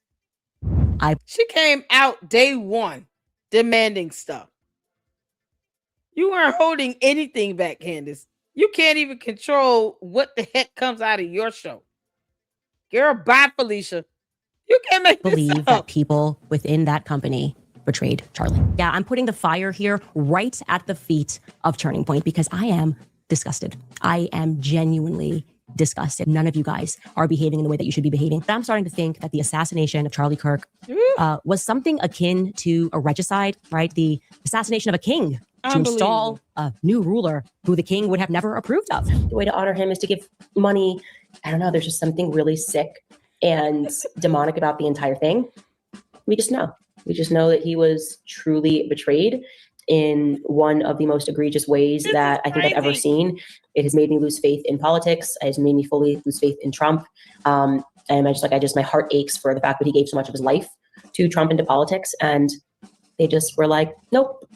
She came out day one demanding stuff. You weren't holding anything back, Candace. You can't even control what the heck comes out of your show. Girl, bye, Felicia. You can't make believe that people within that company betrayed Charlie. Yeah, I'm putting the fire here right at the feet of Turning Point because I am disgusted. I am genuinely disgusted. None of you guys are behaving in the way that you should be behaving. But I'm starting to think that the assassination of Charlie Kirk was something akin to a regicide, right? The assassination of a king to install a new ruler who the king would have never approved of. The way to honor him is to give money. I don't know. There's just something really sick and demonic about the entire thing. We just know. We just know that he was truly betrayed in one of the most egregious ways that I think I've ever seen. It has made me lose faith in politics. It has made me fully lose faith in Trump. And my heart aches for the fact that he gave so much of his life to Trump and to politics. And they just were like, nope,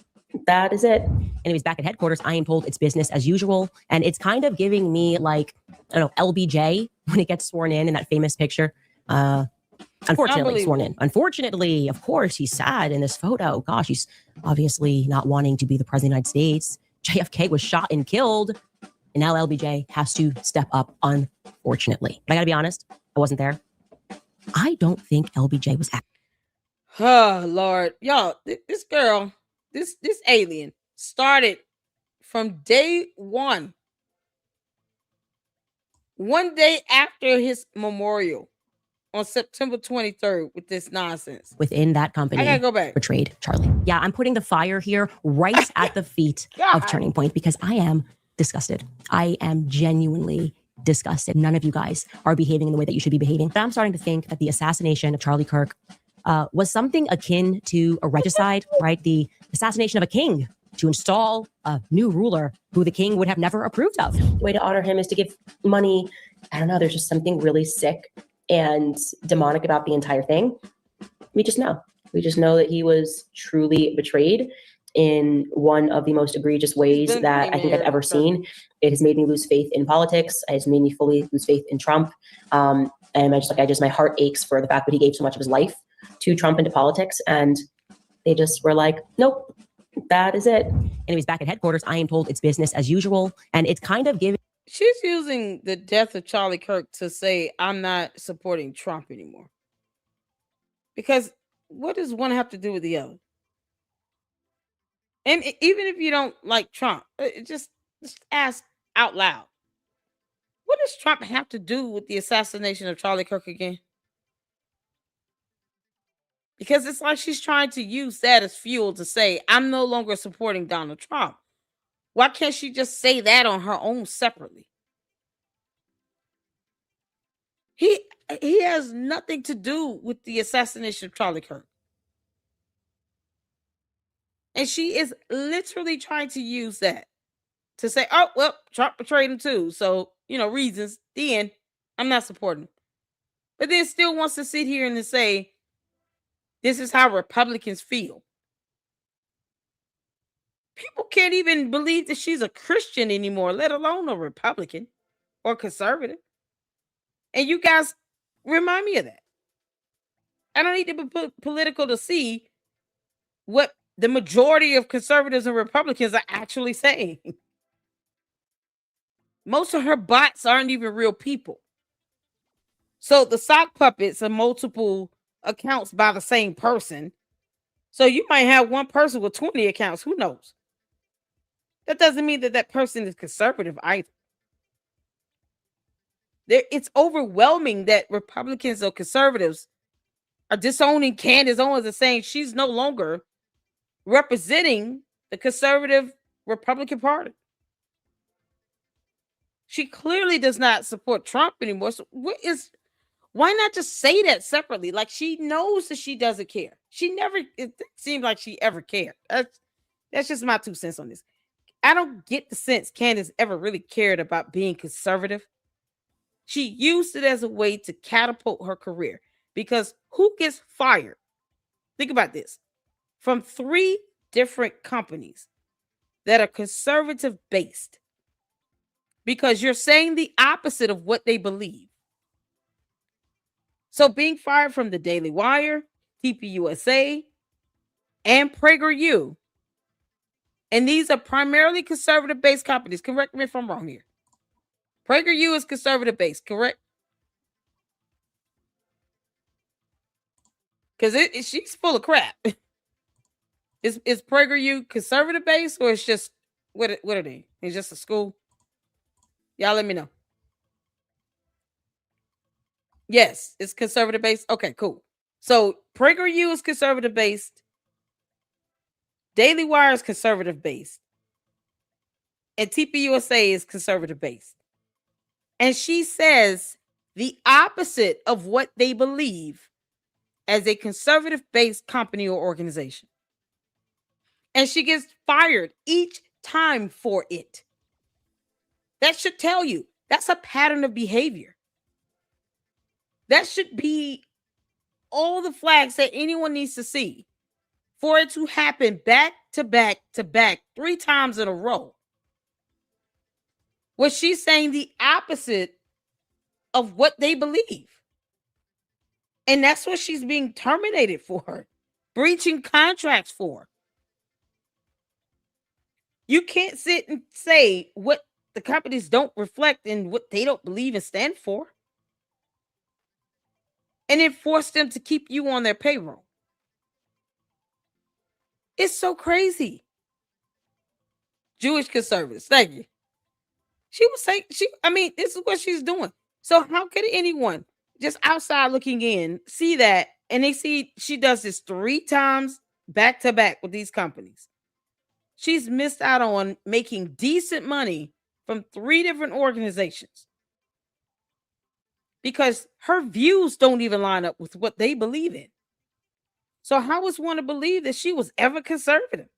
that is it. Anyways, back at headquarters, I am told it's business as usual. And it's kind of giving me like, I don't know, LBJ when it gets sworn in that famous picture. Unfortunately sworn in. Unfortunately, of course, he's sad in this photo. Gosh, he's obviously not wanting to be the president of the United States. JFK was shot and killed. And now LBJ has to step up, unfortunately. But I gotta be honest, I wasn't there. I don't think LBJ was acting. Oh, Lord. Y'all, this girl, this alien started from day one. One day after his memorial on September 23rd with this nonsense. Within that company, I gotta go back. Betrayed Charlie. Yeah, I'm putting the fire here right at the feet of Turning Point because I am disgusted. I am genuinely disgusted. None of you guys are behaving in the way that you should be behaving. But I'm starting to think that the assassination of Charlie Kirk was something akin to a regicide, right? The assassination of a king to install a new ruler who the king would have never approved of. The way to honor him is to give money. I don't know. There's just something really sick and demonic about the entire thing. We just know. We just know that he was truly betrayed in one of the most egregious ways that I think I've ever seen. It has made me lose faith in politics. It has made me fully lose faith in Trump. And my heart aches for the fact that he gave so much of his life to Trump and to politics. And they just were like, nope, that is it. Anyways, back at headquarters, I am told it's business as usual. And it's kind of giving. She's using the death of Charlie Kirk to say, I'm not supporting Trump anymore. Because what does one have to do with the other? And even if you don't like Trump, just ask out loud. What does Trump have to do with the assassination of Charlie Kirk again? Because it's like she's trying to use that as fuel to say, I'm no longer supporting Donald Trump. Why can't she just say that on her own separately? He has nothing to do with the assassination of Charlie Kirk. And she is literally trying to use that to say, oh, well, Trump betrayed him too. So, reasons, the end, I'm not supporting him. But then still wants to sit here and to say, this is how Republicans feel. People can't even believe that she's a Christian anymore, let alone a Republican or conservative. And you guys remind me of that. I don't need to be political to see what the majority of conservatives and Republicans are actually saying. Most of her bots aren't even real people. So the sock puppets are multiple accounts by the same person. So you might have one person with 20 accounts. Who knows? That doesn't mean that person is conservative either. It's overwhelming that Republicans or conservatives are disowning Candace Owens and saying she's no longer representing the conservative Republican Party. She clearly does not support Trump anymore. So Why not just say that separately? Like, she knows that she doesn't care. It seemed like she ever cared. That's just my 2 cents on this. I don't get the sense Candace ever really cared about being conservative. She used it as a way to catapult her career, because who gets fired? Think about this. From 3 different companies that are conservative based, because you're saying the opposite of what they believe. So being fired from the Daily Wire, TPUSA, and PragerU, and these are primarily conservative based companies. Correct me if I'm wrong here. PragerU is conservative based, correct? Because she's full of crap. Is PragerU conservative based, or it's just what are they? It's just a school. Y'all let me know. Yes, it's conservative based. Okay, cool. So PragerU is conservative based. Daily Wire is conservative based. And TPUSA is conservative based. And she says the opposite of what they believe as a conservative based company or organization. And she gets fired each time for it. That should tell you that's a pattern of behavior. That should be all the flags that anyone needs to see for it to happen back to back to back 3 times in a row. Was she saying the opposite of what they believe? And that's what she's being terminated for, breaching contracts for. You can't sit and say what the companies don't reflect and what they don't believe and stand for, and then force them to keep you on their payroll. It's so crazy. Jewish conservatives, thank you. She was saying, this is what she's doing. So how could anyone just outside looking in see that, and they see she does this 3 times back to back with these companies? She's missed out on making decent money from 3 different organizations because her views don't even line up with what they believe in. So how is one to believe that she was ever conservative?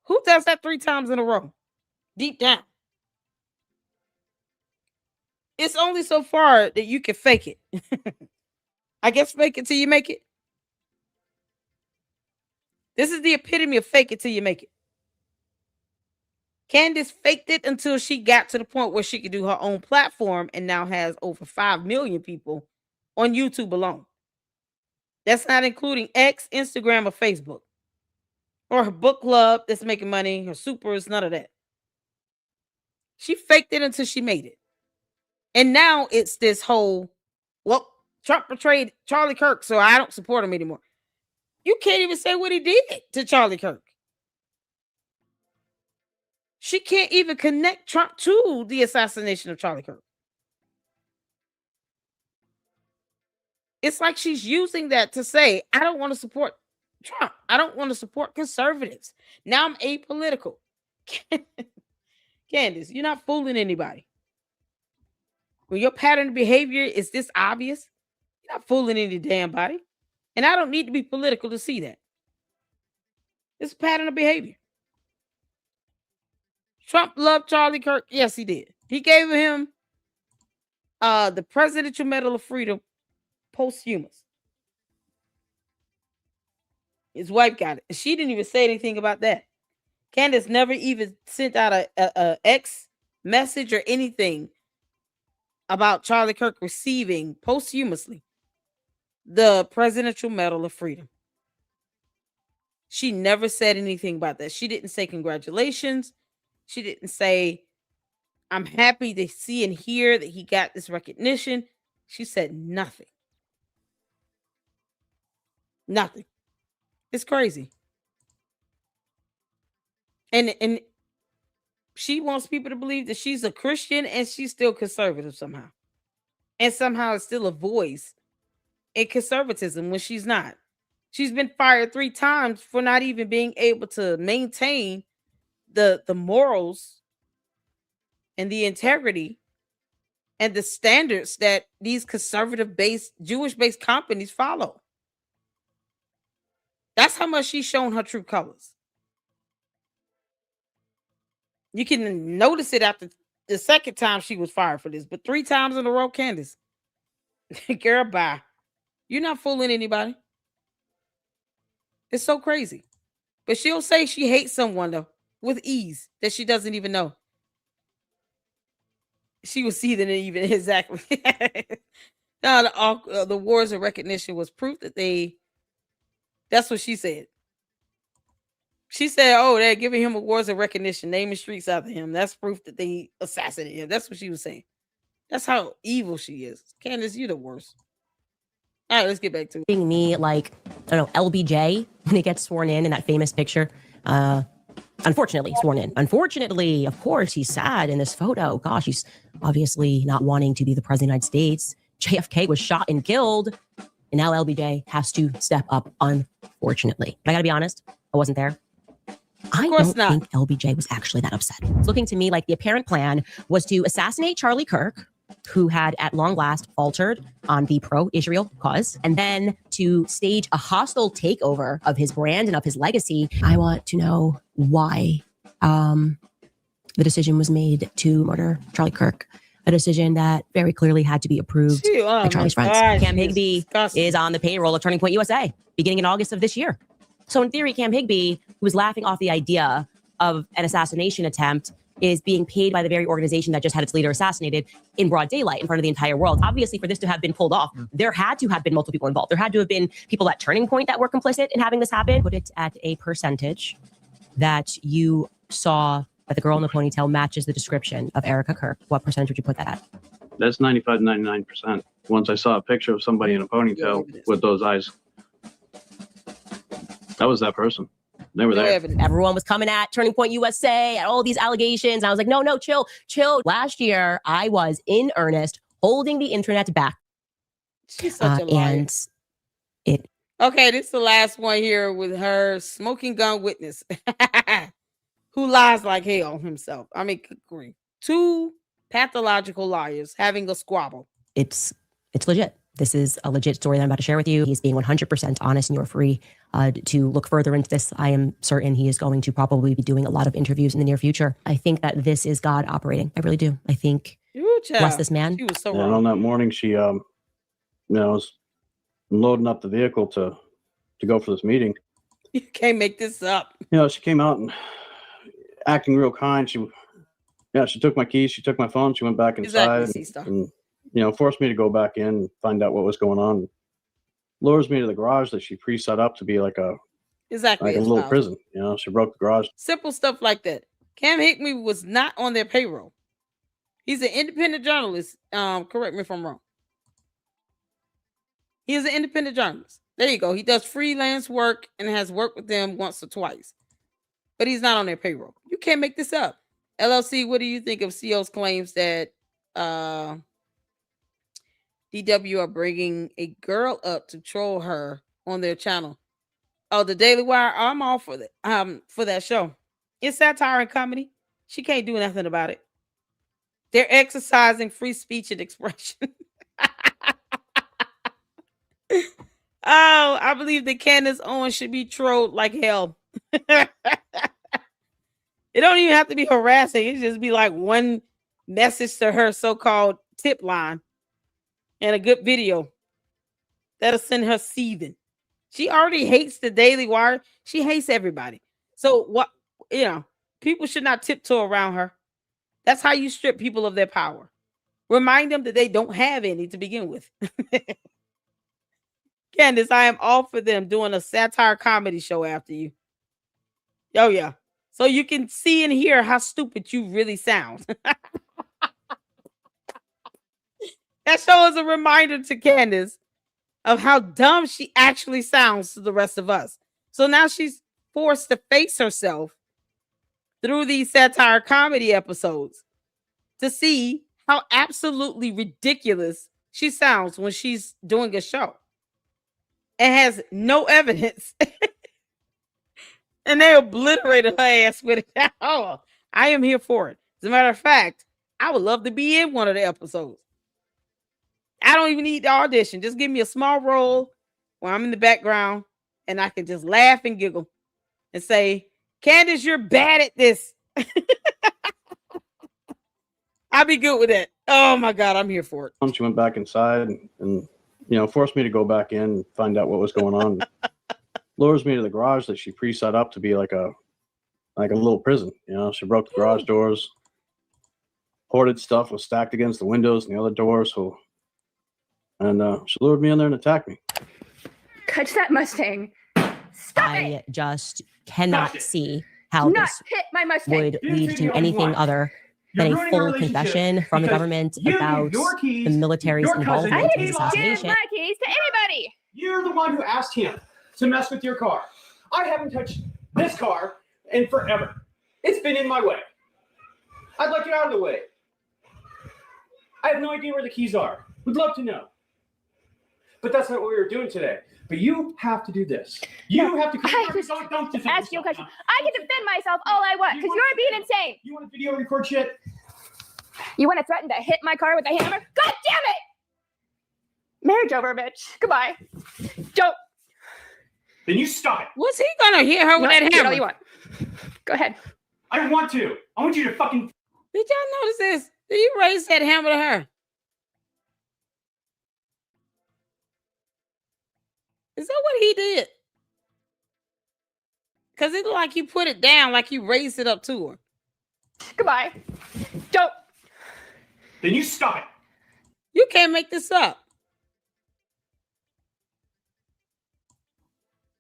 Who does that 3 times in a row? Deep down. It's only so far that you can fake it. I guess fake it till you make it. This is the epitome of fake it till you make it. Candace faked it until she got to the point where she could do her own platform and now has over 5 million people on YouTube alone. That's not including X, Instagram, or Facebook. Or her book club that's making money, her supers, none of that. She faked it until she made it. And now it's this whole, well, Trump betrayed Charlie Kirk, so I don't support him anymore. You can't even say what he did to Charlie Kirk. She can't even connect Trump to the assassination of Charlie Kirk. It's like she's using that to say, I don't want to support Trump. I don't want to support conservatives. Now I'm apolitical. Candace, you're not fooling anybody. When your pattern of behavior is this obvious, you're not fooling any damn body. And I don't need to be political to see that. It's a pattern of behavior. Trump loved Charlie Kirk. Yes, he did. He gave him the Presidential Medal of Freedom posthumous. His wife got it. She didn't even say anything about that. Candace never even sent out a X message or anything about Charlie Kirk receiving posthumously the Presidential Medal of Freedom. She never said anything about that. She didn't say congratulations. She didn't say, I'm happy to see and hear that he got this recognition. She said nothing. Nothing. It's crazy. And she wants people to believe that she's a Christian and she's still conservative somehow. And somehow it's still a voice in conservatism when she's not. She's been fired 3 times for not even being able to maintain the morals and the integrity and the standards that these conservative-based, Jewish-based companies follow. That's how much she's shown her true colors. You can notice it after the second time she was fired for this, but 3 times in a row, Candace. Girl, bye. You're not fooling anybody. It's so crazy. But she'll say she hates someone, though, with ease, that she doesn't even know. She was seething it even exactly. Now the wars of recognition was proof that that's what she said. She said, oh, they're giving him awards of recognition, naming streets after him. That's proof that they assassinated him. That's what she was saying. That's how evil she is. Candace, you're the worst. All right, let's get back to it. Me, like, I don't know, LBJ, when he gets sworn in that famous picture. Unfortunately, sworn in. Unfortunately, of course, he's sad in this photo. Gosh, he's obviously not wanting to be the president of the United States. JFK was shot and killed. And now LBJ has to step up, unfortunately. I gotta be honest, I wasn't there. I don't think LBJ was actually that upset. It's looking to me like the apparent plan was to assassinate Charlie Kirk, who had at long last faltered on the pro-Israel cause, and then to stage a hostile takeover of his brand and of his legacy. I want to know why the decision was made to murder Charlie Kirk, a decision that very clearly had to be approved by Charlie's friends. Cam Higbee is on the payroll of Turning Point USA beginning in August of this year. So in theory, Cam Higbee, who was laughing off the idea of an assassination attempt, is being paid by the very organization that just had its leader assassinated in broad daylight in front of the entire world. Obviously, for this to have been pulled off, there had to have been multiple people involved. There had to have been people at Turning Point that were complicit in having this happen. Put it at a percentage that you saw that the girl in the ponytail matches the description of Erica Kirk. What percentage would you put that at? That's 95, 99%. Once I saw a picture of somebody in a ponytail with those eyes, that was that person. They were there. Everyone was coming at Turning Point USA and all these allegations. I was like, no, chill. Last year, I was in earnest holding the internet back. She's such a liar. And it. Okay, this is the last one here with her smoking gun witness, who lies like hell himself. I mean, good grief. 2 pathological liars having a squabble. It's legit. This is a legit story that I'm about to share with you. He's being 100% honest, and you're free to look further into this. I am certain he is going to probably be doing a lot of interviews in the near future. I think that this is God operating. I really do. I think, bless this man. She was so wrong. And on that morning, she was loading up the vehicle to go for this meeting. You can't make this up. She came out and acting real kind. She took my keys, she took my phone, she went back inside and forced me to go back in and find out what was going on. Lures me to the garage that she pre-set up to be like a little prison. She broke the garage. Simple stuff like that. Cam Higbee was not on their payroll. He's an independent journalist. Correct me if I'm wrong. He is an independent journalist. There you go. He does freelance work and has worked with them once or twice. But he's not on their payroll. You can't make this up. LLC, what do you think of CO's claims that DW are bringing a girl up to troll her on their channel? Oh, the Daily Wire. I'm all for that show. It's satire and comedy. She can't do nothing about it. They're exercising free speech and expression. Oh, I believe that Candace Owens should be trolled like hell. It don't even have to be harassing. It just be like one message to her so-called tip line and a good video that'll send her seething. She already hates the Daily Wire. She hates everybody. So what, people should not tiptoe around her. That's how you strip people of their power. Remind them that they don't have any to begin with. Candace, I am all for them doing a satire comedy show after you. Oh, yeah. So you can see and hear how stupid you really sound. That show is a reminder to Candace of how dumb she actually sounds to the rest of us. So now she's forced to face herself through these satire comedy episodes to see how absolutely ridiculous she sounds when she's doing a show and has no evidence. And they obliterated her ass with it. Oh, I am here for it. As a matter of fact, I would love to be in one of the episodes. I don't even need the audition. Just give me a small role where I'm in the background and I can just laugh and giggle and say, Candace, you're bad at this. I'll be good with that. Oh my God, I'm here for it. She went back inside and forced me to go back in and find out what was going on. Lures me to the garage that she pre-set up to be like a little prison. She broke the garage doors. Hoarded stuff was stacked against the windows and the other doors. And she lured me in there and attacked me. Catch that Mustang. I just cannot see how Not this hit my Mustang. would lead to anything other than a full confession from the government about the military's involvement in his assassination. My keys to anybody. You're the one who asked him to mess with your car. I haven't touched this car in forever. It's been in my way. I'd like it out of the way. I have no idea where the keys are. Would love to know. But that's not what we were doing today. But you have to do this. You have to don't defend ask you a question. I can defend myself all I want because you're being insane. You want to video record shit? You want to threaten to hit my car with a hammer? God damn it! Marriage over, bitch. Goodbye. Don't. Then you stop it. Was he gonna hit her with that Do hammer? all you want. Go ahead. I want to. I want you to fucking. Did y'all notice this? Did you raise that hammer to her? Is that what he did? Because it looked like you put it down, like you raised it up to her. Goodbye. Don't. Then you stop it. You can't make this up.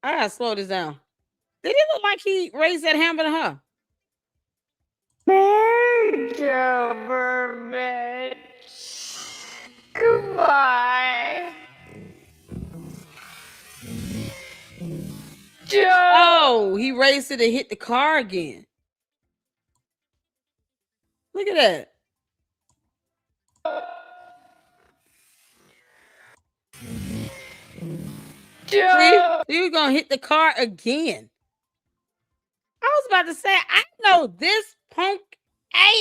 I gotta slow this down. Did it look like he raised that hammer to her? Marriage over, bitch. Goodbye. Oh, he raised it and hit the car again. Look at that. See, you're gonna hit the car again. I was about to say, I know this punk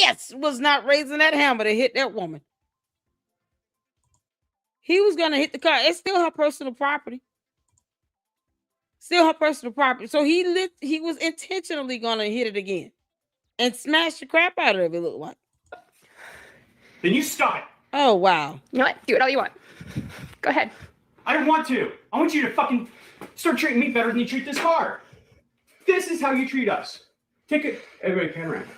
ass was not raising that hammer to hit that woman. He was gonna hit the car. It's still her personal property. Still her personal property. So he was intentionally gonna hit it again and smash the crap out of it, it looked like. Then you stop it. Oh wow. You know what? Do it all you want. Go ahead. I don't want to. I want you to fucking start treating me better than you treat this car. This is how you treat us. Take it. Everybody pan around.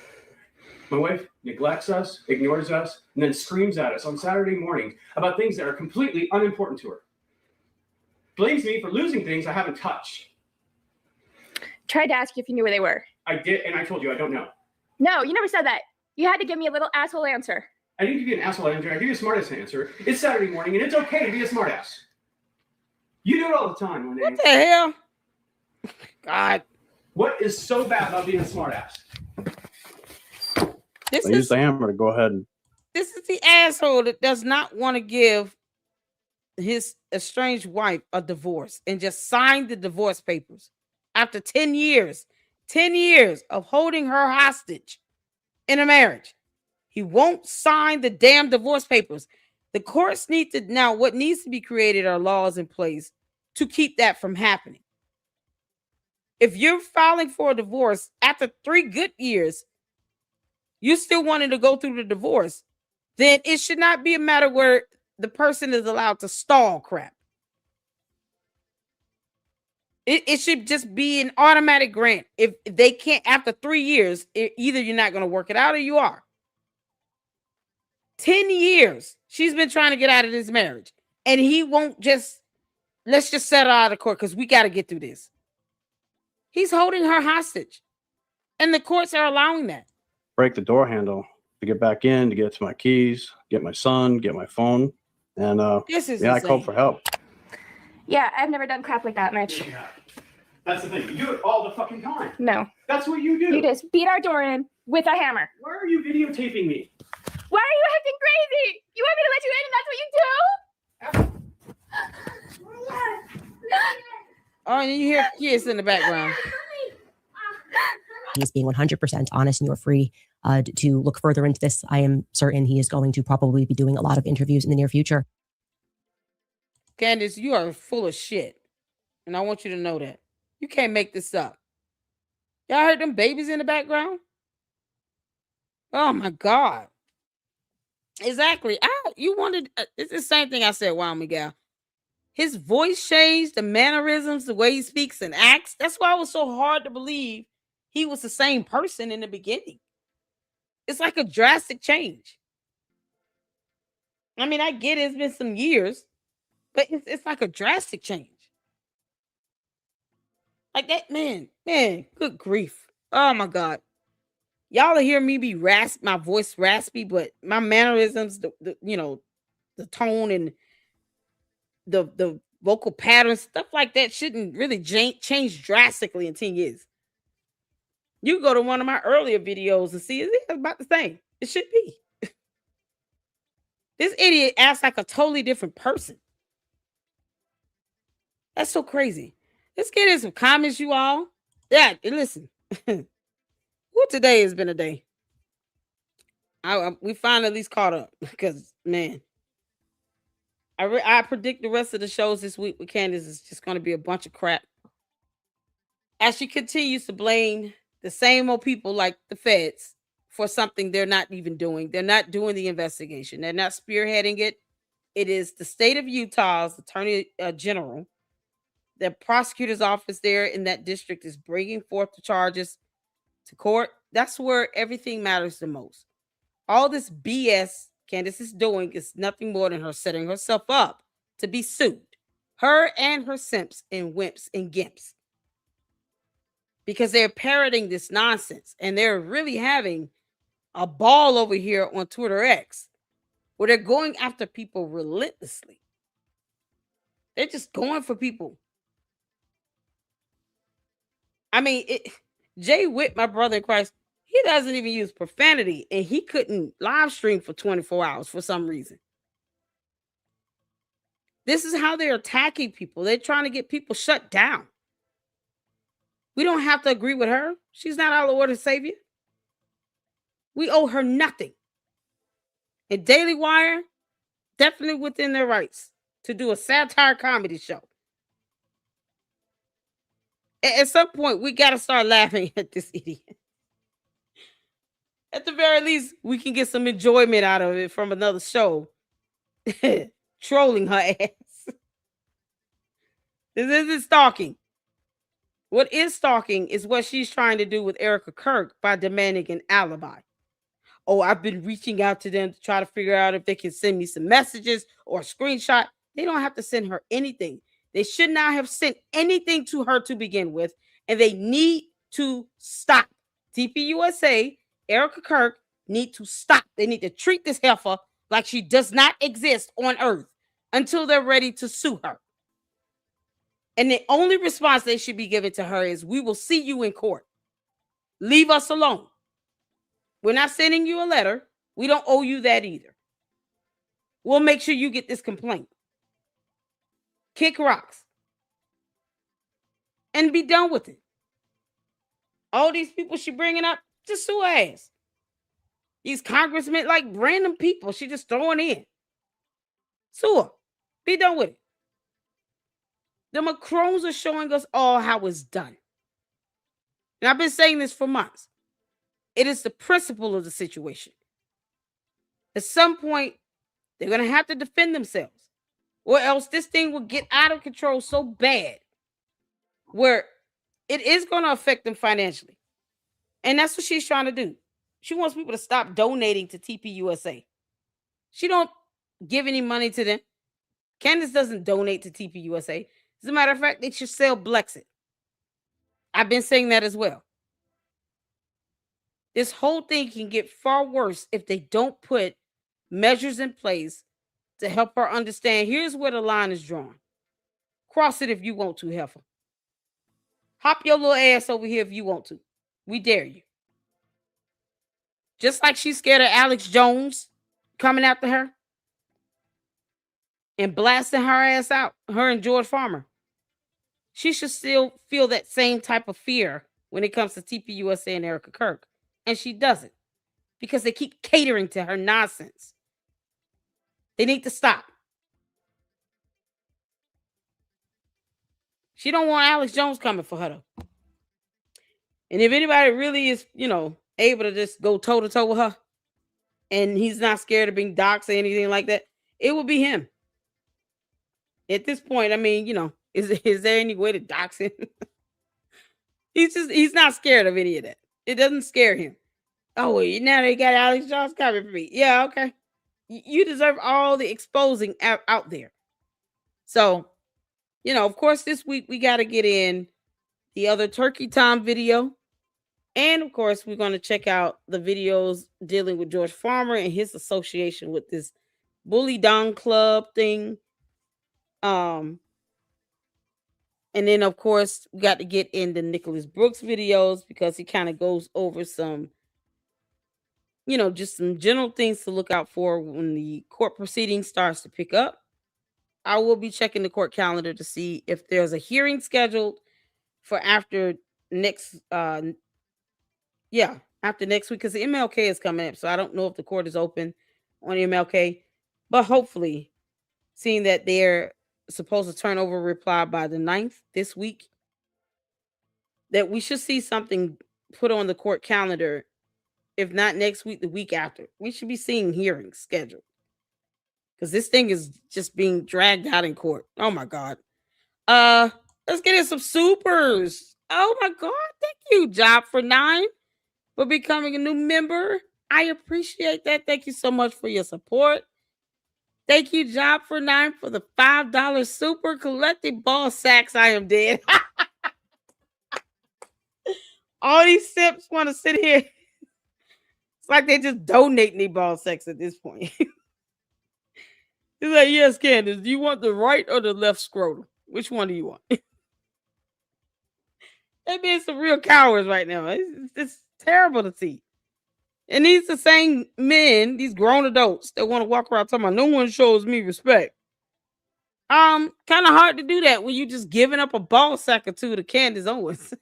My wife neglects us, ignores us, and then screams at us on Saturday mornings about things that are completely unimportant to her. Blames me for losing things I haven't touched. Tried to ask you if you knew where they were. I did, and I told you I don't know. No, you never said that. You had to give me a little asshole answer. I didn't give you an asshole answer. I gave you a smartass answer. It's Saturday morning, and it's okay to be a smartass. You do it all the time, Renee. What the hell? God. What is so bad about being a smartass? I used the hammer to go ahead and. This is the asshole that does not want to give his estranged wife a divorce and just sign the divorce papers after 10 years of holding her hostage in a marriage. He won't sign the damn divorce papers. The courts need to now, what needs to be created are laws in place to keep that from happening. If you're filing for a divorce after 3 good years, you still wanted to go through the divorce, then it should not be a matter where the person is allowed to stall crap. It should just be an automatic grant. If they can't, after 3 years, either you're not going to work it out or you are. 10 years she's been trying to get out of this marriage, and he won't just, let's just settle out of court because we got to get through this. He's holding her hostage, and the courts are allowing that. Break the door handle to get back in, to get to my keys, get my son, get my phone. And this is I insane. called for help. Yeah, I've never done crap like that, Mitch. Yeah. That's the thing. You do it all the fucking time. No. That's what you do. You just beat our door in with a hammer. Why are you videotaping me? Why are you acting crazy? You want me to let you in and that's what you do? Oh, and you hear kids in the background. He's being 100% honest, and you're free to look further into this. I am certain he is going to probably be doing a lot of interviews in the near future. Candace, you are full of shit. And I want you to know that. You can't make this up. Y'all heard them babies in the background? Oh my God. Exactly. You wanted it's the same thing I said, wow, Miguel. His voice changed, the mannerisms, the way he speaks and acts. That's why it was so hard to believe he was the same person in the beginning. It's like a drastic change. I mean, I get it, it's been some years, but it's like a drastic change. Like that, man, good grief. Oh my God. Y'all will hear me be my voice raspy, but my mannerisms, the tone and the vocal patterns, stuff like that shouldn't really change drastically in 10 years. You go to one of my earlier videos and see it's about the same. It should be. This idiot acts like a totally different person. That's so crazy. Let's get in some comments, you all. Yeah, listen. Well, today has been a day. We finally at least caught up because, man, I predict the rest of the shows this week with Candace is just going to be a bunch of crap. As she continues to blame the same old people like the feds for something they're not even doing. They're not doing the investigation. They're not spearheading it. It is the state of Utah's attorney general. The prosecutor's office there in that district is bringing forth the charges to court. That's where everything matters the most. All this BS Candace is doing is nothing more than her setting herself up to be sued. Her and her simps and wimps and gimps. Because they're parroting this nonsense and they're really having a ball over here on Twitter X where they're going after people relentlessly. They're just going for people. I mean, Jay Witt, my brother in Christ, he doesn't even use profanity and he couldn't live stream for 24 hours for some reason. This is how they're attacking people. They're trying to get people shut down. We don't have to agree with her. She's not our Lord and Savior. We owe her nothing. And Daily Wire, definitely within their rights to do a satire comedy show. At some point, we got to start laughing at this idiot. At the very least, we can get some enjoyment out of it from another show. Trolling her ass. This isn't stalking. What is stalking is what she's trying to do with Erica Kirk by demanding an alibi. Oh, I've been reaching out to them to try to figure out if they can send me some messages or a screenshot. They don't have to send her anything. They should not have sent anything to her to begin with, and they need to stop. TPUSA, Erica Kirk need to stop. They need to treat this heifer like she does not exist on Earth until they're ready to sue her. And the only response they should be given to her is, we will see you in court. Leave us alone. We're not sending you a letter. We don't owe you that either. We'll make sure you get this complaint. Kick rocks. And be done with it. All these people she bringing up, just sue her ass. These congressmen, like random people, she just throwing in. Sue her. Be done with it. The Macrons are showing us all how it's done. And I've been saying this for months. It is the principle of the situation. At some point, they're going to have to defend themselves. Or else this thing will get out of control so bad where it is going to affect them financially. And that's what she's trying to do. She wants people to stop donating to TPUSA. She don't give any money to them. Candace doesn't donate to TPUSA. As a matter of fact, they should sell Blexit. I've been saying that as well. This whole thing can get far worse if they don't put measures in place to help her understand here's where the line is drawn. Cross it if you want to, heifer. Hop your little ass over here if you want to. We dare you. Just like she's scared of Alex Jones coming after her and blasting her ass out, her and George Farmer. She should still feel that same type of fear when it comes to TPUSA and Erica Kirk. And she doesn't because they keep catering to her nonsense. They need to stop. She don't want Alex Jones coming for her though. And if anybody really is, able to just go toe to toe with her, and he's not scared of being doxxed or anything like that, it will be him. At this point, I mean, is there any way to dox him? He's not scared of any of that. It doesn't scare him. Oh, well, now they got Alex Jones coming for me. Yeah, okay. You deserve all the exposing out there. So, of course, this week we got to get in the other Turkey Time video. And of course, we're going to check out the videos dealing with George Farmer and his association with this Bully Down Club thing. And then, of course, we got to get in the Nicholas Brooks videos because he kind of goes over some, just some general things to look out for when the court proceeding starts to pick up. I will be checking the court calendar to see if there's a hearing scheduled for after next week, because the MLK is coming up. So I don't know if the court is open on MLK, but hopefully, seeing that they're supposed to turn over a reply by the 9th this week, that we should see something put on the court calendar. If not next week, the week after, we should be seeing hearings scheduled. Because this thing is just being dragged out in court. Oh my God. Let's get in some supers. Oh my God. Thank you, Job for 9, for becoming a new member. I appreciate that. Thank you so much for your support. Thank you, Job for 9, for the $5 super. Collecting ball sacks. I am dead. All these simps want to sit here. It's like they just donate their ball sacks at this point. He's like, yes, Candace, do you want the right or the left scrotum? Which one do you want? They being some real cowards right now. It's terrible to see. And these the same men, these grown adults that want to walk around talking about no one shows me respect. Kind of hard to do that when you just giving up a ball sack or two to Candace Owens.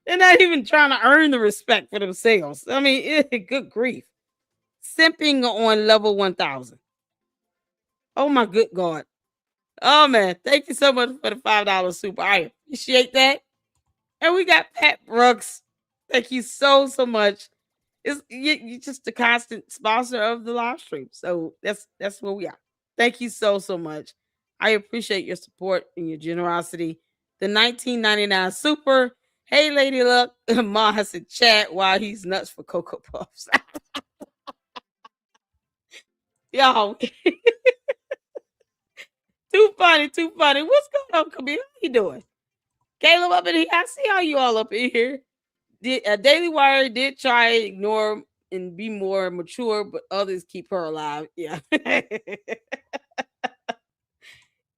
They're not even trying to earn the respect for themselves. I mean, good grief. Simping on level 1000. Oh my good God. Oh man, thank you so much for the $5 super. I appreciate that. And we got Pat Brooks. Thank you so much. You're just a constant sponsor of the live stream. So that's where we are. Thank you so much. I appreciate your support and your generosity. The $19.99 super. Hey, Lady Luck. Ma has in chat while he's nuts for Cocoa Puffs. Y'all. Too funny. What's going on, Camille? How you doing? Caleb up in here. I see how you all up in here. Daily Wire did try to ignore and be more mature, but others keep her alive. Yeah.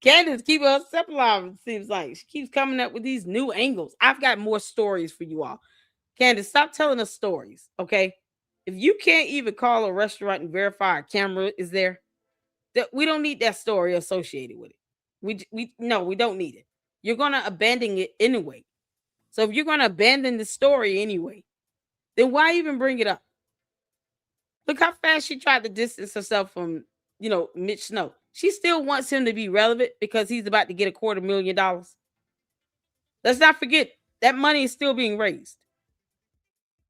Candace keep herself alive, it seems like. She keeps coming up with these new angles. I've got more stories for you all. Candace, stop telling us stories, okay? If you can't even call a restaurant and verify a camera is there, we don't need that story associated with it. We don't need it. You're going to abandon it anyway. So if you're going to abandon the story anyway, then why even bring it up? Look how fast she tried to distance herself from, Mitch Snow. She still wants him to be relevant because he's about to get $250,000. Let's not forget that money is still being raised.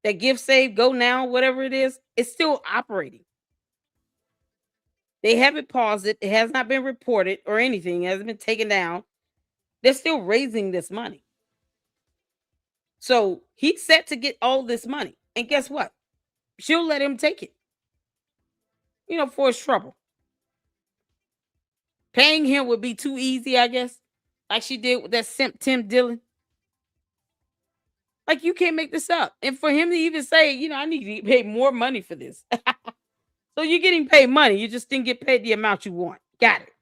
That Gift Save, Go Now, whatever it is, it's still operating. They haven't paused it. It has not been reported or anything. It hasn't been taken down. They're still raising this money. So he's set to get all this money. And guess what? She'll let him take it. For his trouble. Paying him would be too easy, I guess. Like she did with that simp Tim Dillon. Like, you can't make this up. And for him to even say, I need to pay more money for this. So you're getting paid money. You just didn't get paid the amount you want. Got it.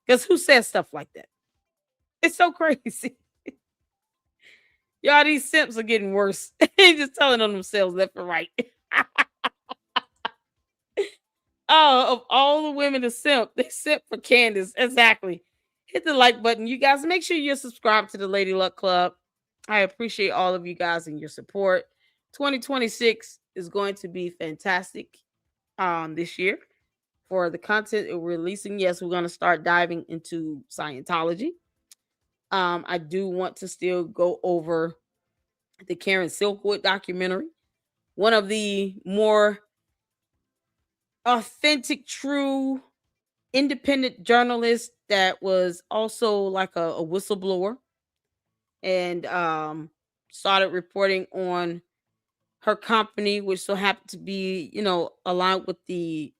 Because who says stuff like that? It's so crazy. Y'all, these simps are getting worse. They're just telling on themselves left and right. Oh, of all the women to simp, they simp for Candace. Exactly. Hit the like button. You guys, make sure you're subscribed to the Lady Luck Club. I appreciate all of you guys and your support. 2026 is going to be fantastic this year for the content we're releasing, yes, we're going to start diving into Scientology. I do want to still go over the Karen Silkwood documentary, one of the more authentic, true, independent journalists that was also like a whistleblower, and started reporting on her company, which so happened to be, aligned with the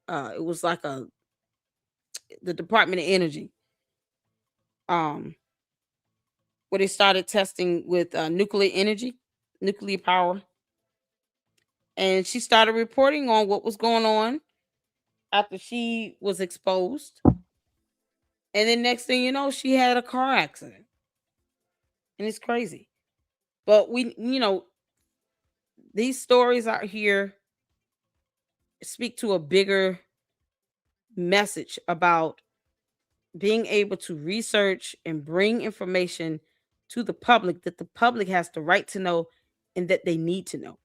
it was like the Department of Energy, where they started testing with nuclear energy, nuclear power. And she started reporting on what was going on after she was exposed. And then next thing you know, she had a car accident. And it's crazy. But these stories out here speak to a bigger message about being able to research and bring information to the public that the public has the right to know and that they need to know.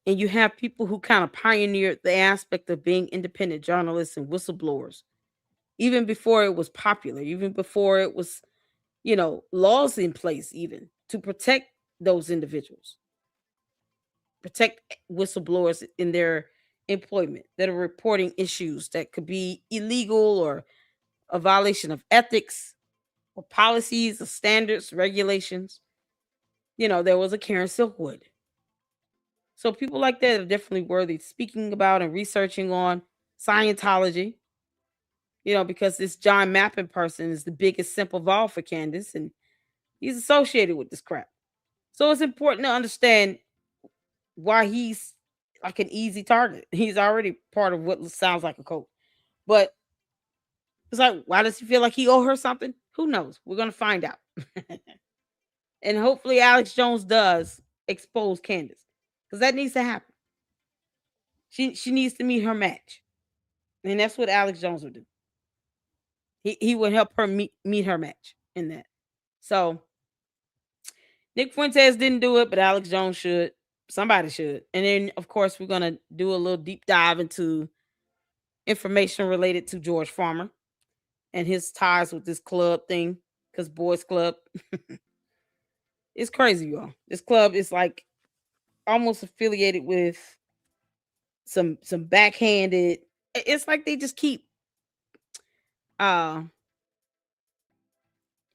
And you have people who kind of pioneered the aspect of being independent journalists and whistleblowers, even before it was popular, even before it was, laws in place, even to protect those individuals, protect whistleblowers in their employment that are reporting issues that could be illegal or a violation of ethics or policies or standards, regulations. There was a Karen Silkwood. So people like that are definitely worthy speaking about and researching on Scientology. Because this John Mappin person is the biggest simp of all for Candace, and he's associated with this crap. So it's important to understand why he's like an easy target. He's already part of what sounds like a cult. But it's like, why does he feel like he owe her something? Who knows? We're going to find out. And hopefully Alex Jones does expose Candace, because that needs to happen. She needs to meet her match. And that's what Alex Jones would do. He would help her meet her match in that. So Nick Fuentes didn't do it, but Alex Jones should. Somebody should. And then, of course, we're going to do a little deep dive into information related to George Farmer and his ties with this club thing, because Boys Club, it's crazy, y'all. This club is like almost affiliated with some backhanded. It's like they just keep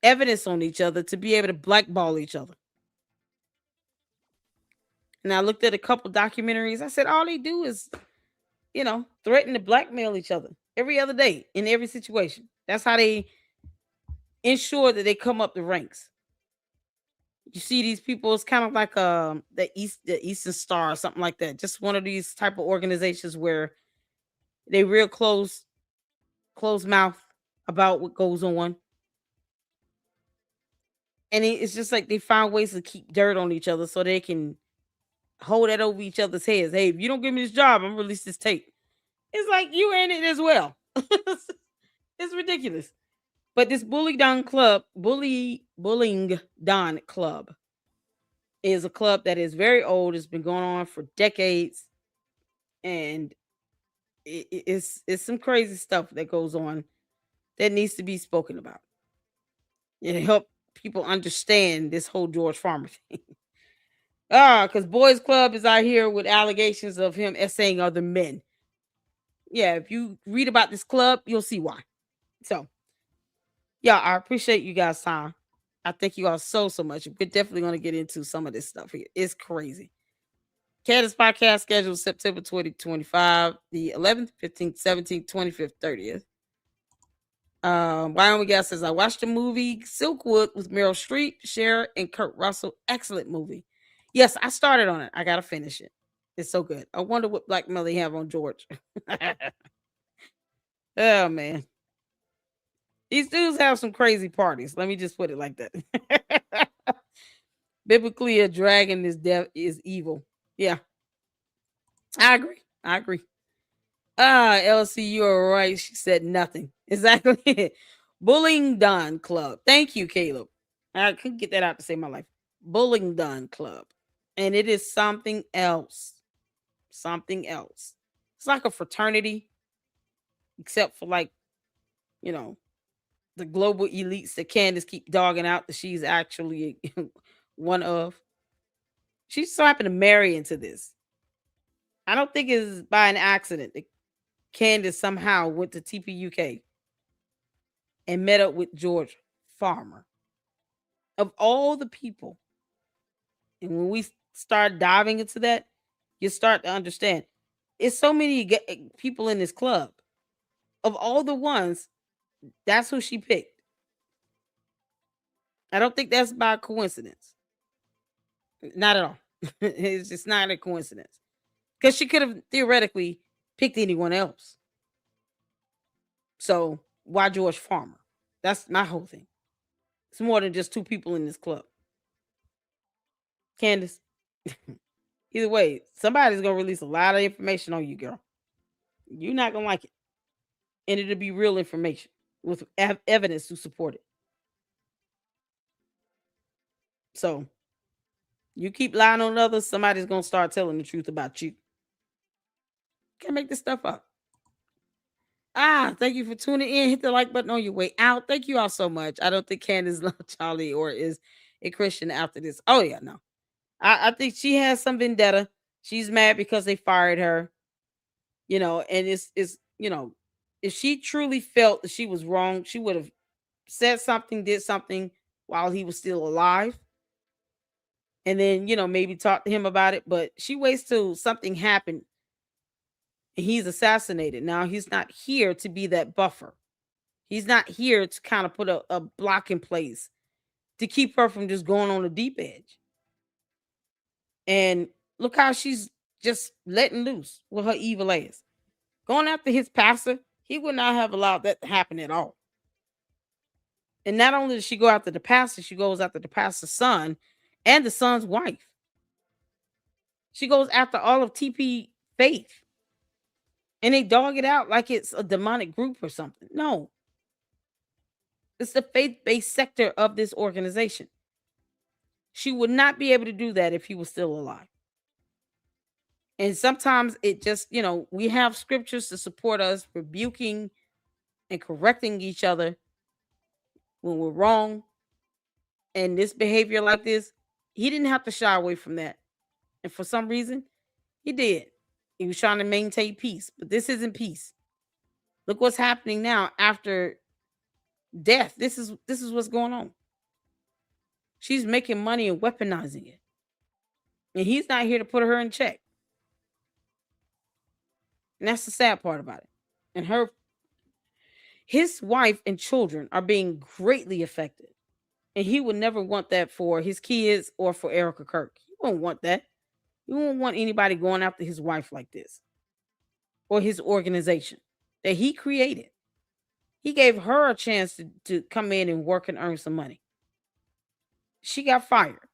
evidence on each other to be able to blackball each other. And I looked at a couple documentaries. I said, all they do is, threaten to blackmail each other every other day in every situation. That's how they ensure that they come up the ranks. You see these people, it's kind of like the Eastern Star or something like that. Just one of these type of organizations where they real close mouth about what goes on. And it's just like they find ways to keep dirt on each other so they can hold that over each other's heads. Hey, if you don't give me this job, I'm gonna release this tape. It's like you're in it as well. It's ridiculous. But this Bullying Don Club is a club that is very old. It's been going on for decades. And it's some crazy stuff that goes on that needs to be spoken about. And help people understand this whole George Farmer thing. Because Boys Club is out here with allegations of him essaying other men. Yeah, if you read about this club, you'll see why. So, yeah, I appreciate you guys' time. I thank you all so much. We're definitely going to get into some of this stuff here. It's crazy. Candace podcast scheduled September 2025, the 11th, 15th, 17th, 25th, 30th. Wyoming Gal says, I watched the movie Silkwood with Meryl Streep, Cher, and Kurt Russell. Excellent movie. Yes, I started on it. I got to finish it. It's so good. I wonder what blackmail they have on George. Oh, man. These dudes have some crazy parties. Let me just put it like that. Biblically, a dragon is evil. Yeah. I agree. LC, you're right. She said nothing. Exactly. Bullying Don Club. Thank you, Caleb. I couldn't get that out to save my life. Bullying Don Club. And it is something else. Something else. It's like a fraternity, except for like, you know, the global elites that Candace keep dogging out that she's actually one of. She just so happened to marry into this. I don't think it's by an accident that Candace somehow went to TPUK and met up with George Farmer. Of all the people, and when we start diving into that, you start to understand. It's so many people in this club. Of all the ones, that's who she picked. I don't think that's by coincidence. Not at all. It's just not a coincidence. Because she could have theoretically picked anyone else. So why George Farmer? That's my whole thing. It's more than just two people in this club. Candace, either way, somebody's going to release a lot of information on you, girl. You're not going to like it. And it'll be real information with evidence to support it. So you keep lying on others, somebody's going to start telling the truth about you. Can't make this stuff up. Thank you for tuning in. Hit the like button on your way out. Thank you all so much. I don't think Candace loves Charlie or is a Christian after this. Oh, yeah, no. I think she has some vendetta. She's mad because they fired her. You know, and it's you know, if she truly felt that she was wrong, she would have said something, did something while he was still alive. And then, you know, maybe talk to him about it. But she waits till something happened and he's assassinated. Now, he's not here to be that buffer. He's not here to kind of put a block in place to keep her from just going on the deep edge. And look how she's just letting loose with her evil ass. Going after his pastor, he would not have allowed that to happen at all. And not only does she go after the pastor, she goes after the pastor's son and the son's wife. She goes after all of TP faith. And they dog it out like it's a demonic group or something. No. It's the faith-based sector of this organization. She would not be able to do that if he was still alive. And sometimes it just, you know, we have scriptures to support us rebuking and correcting each other when we're wrong. And this behavior like this, he didn't have to shy away from that. And for some reason, he did. He was trying to maintain peace, but this isn't peace. Look what's happening now after death. This is what's going on. She's making money and weaponizing it. And he's not here to put her in check. And that's the sad part about it. And his wife and children are being greatly affected. And he would never want that for his kids or for Erica Kirk. He won't want that. He won't want anybody going after his wife like this. Or his organization that he created. He gave her a chance to come in and work and earn some money. She got fired.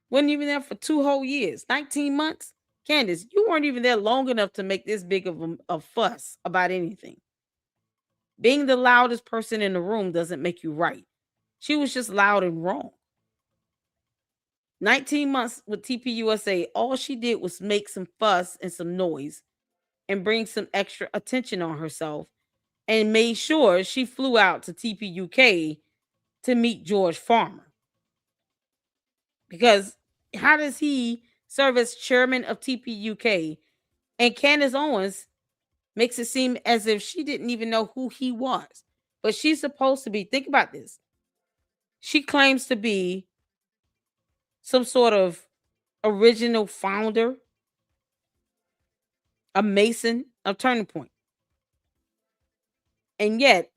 Wasn't even there for 2 whole years. 19 months. Candace, you weren't even there long enough to make this big of a fuss about anything. Being the loudest person in the room doesn't make you right. She was just loud and wrong. 19 months with TPUSA, all she did was make some fuss and some noise and bring some extra attention on herself and made sure she flew out to TPUK to meet George Farmer. Because how does he serve as chairman of TPUK and Candace Owens makes it seem as if she didn't even know who he was? But she's supposed to be, think about this. She claims to be some sort of original founder, a Mason of Turning Point. And yet,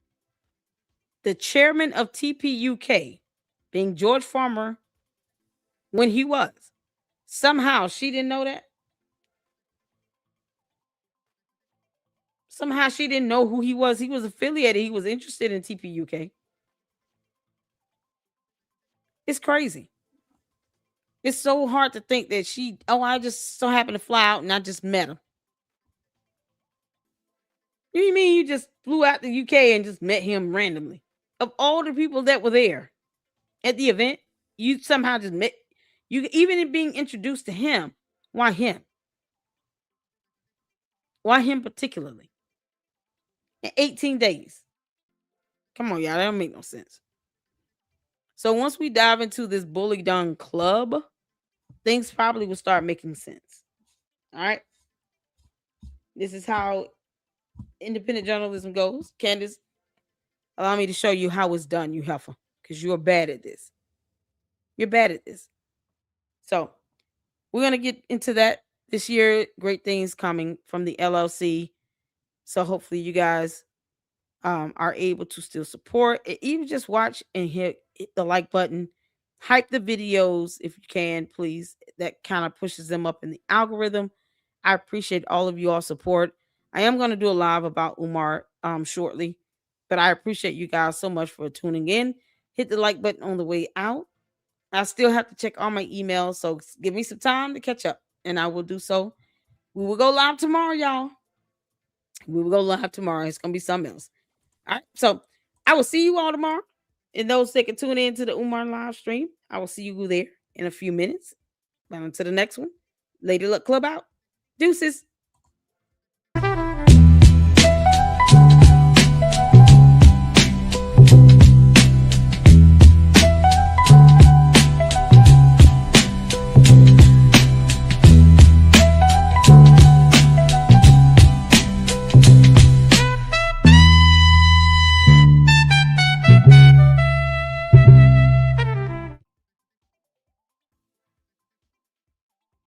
the chairman of TPUK, being George Farmer, when he was, somehow she didn't know that. Somehow she didn't know who he was. He was affiliated. He was interested in TPUK. It's crazy. It's so hard to think that I just so happened to fly out and I just met her. You mean you just flew out to the UK and just met him randomly? Of all the people that were there at the event, you somehow just met, you even in being introduced to him. Why him? Why him particularly? In 18 days. Come on, y'all. That don't make no sense. So once we dive into this bully done club, things probably will start making sense. All right. This is how independent journalism goes. Candace, allow me to show you how it's done, you heifer, because you're bad at this. You're bad at this. So we're going to get into that this year. Great things coming from the LLC. So hopefully you guys are able to still support and even just watch and hit the like button. Hype the videos if you can, please. That kind of pushes them up in the algorithm. I appreciate all of you all support. I am going to do a live about Umar shortly, but I appreciate you guys so much for tuning in. Hit the like button on the way out. I still have to check all my emails, so give me some time to catch up, and I will do so. We will go live tomorrow, y'all. We will go live tomorrow. It's going to be something else. All right, so I will see you all tomorrow. And those that can tune in to the Umar live stream, I will see you there in a few minutes. On to the next one. Lady Luck Club out. Deuces.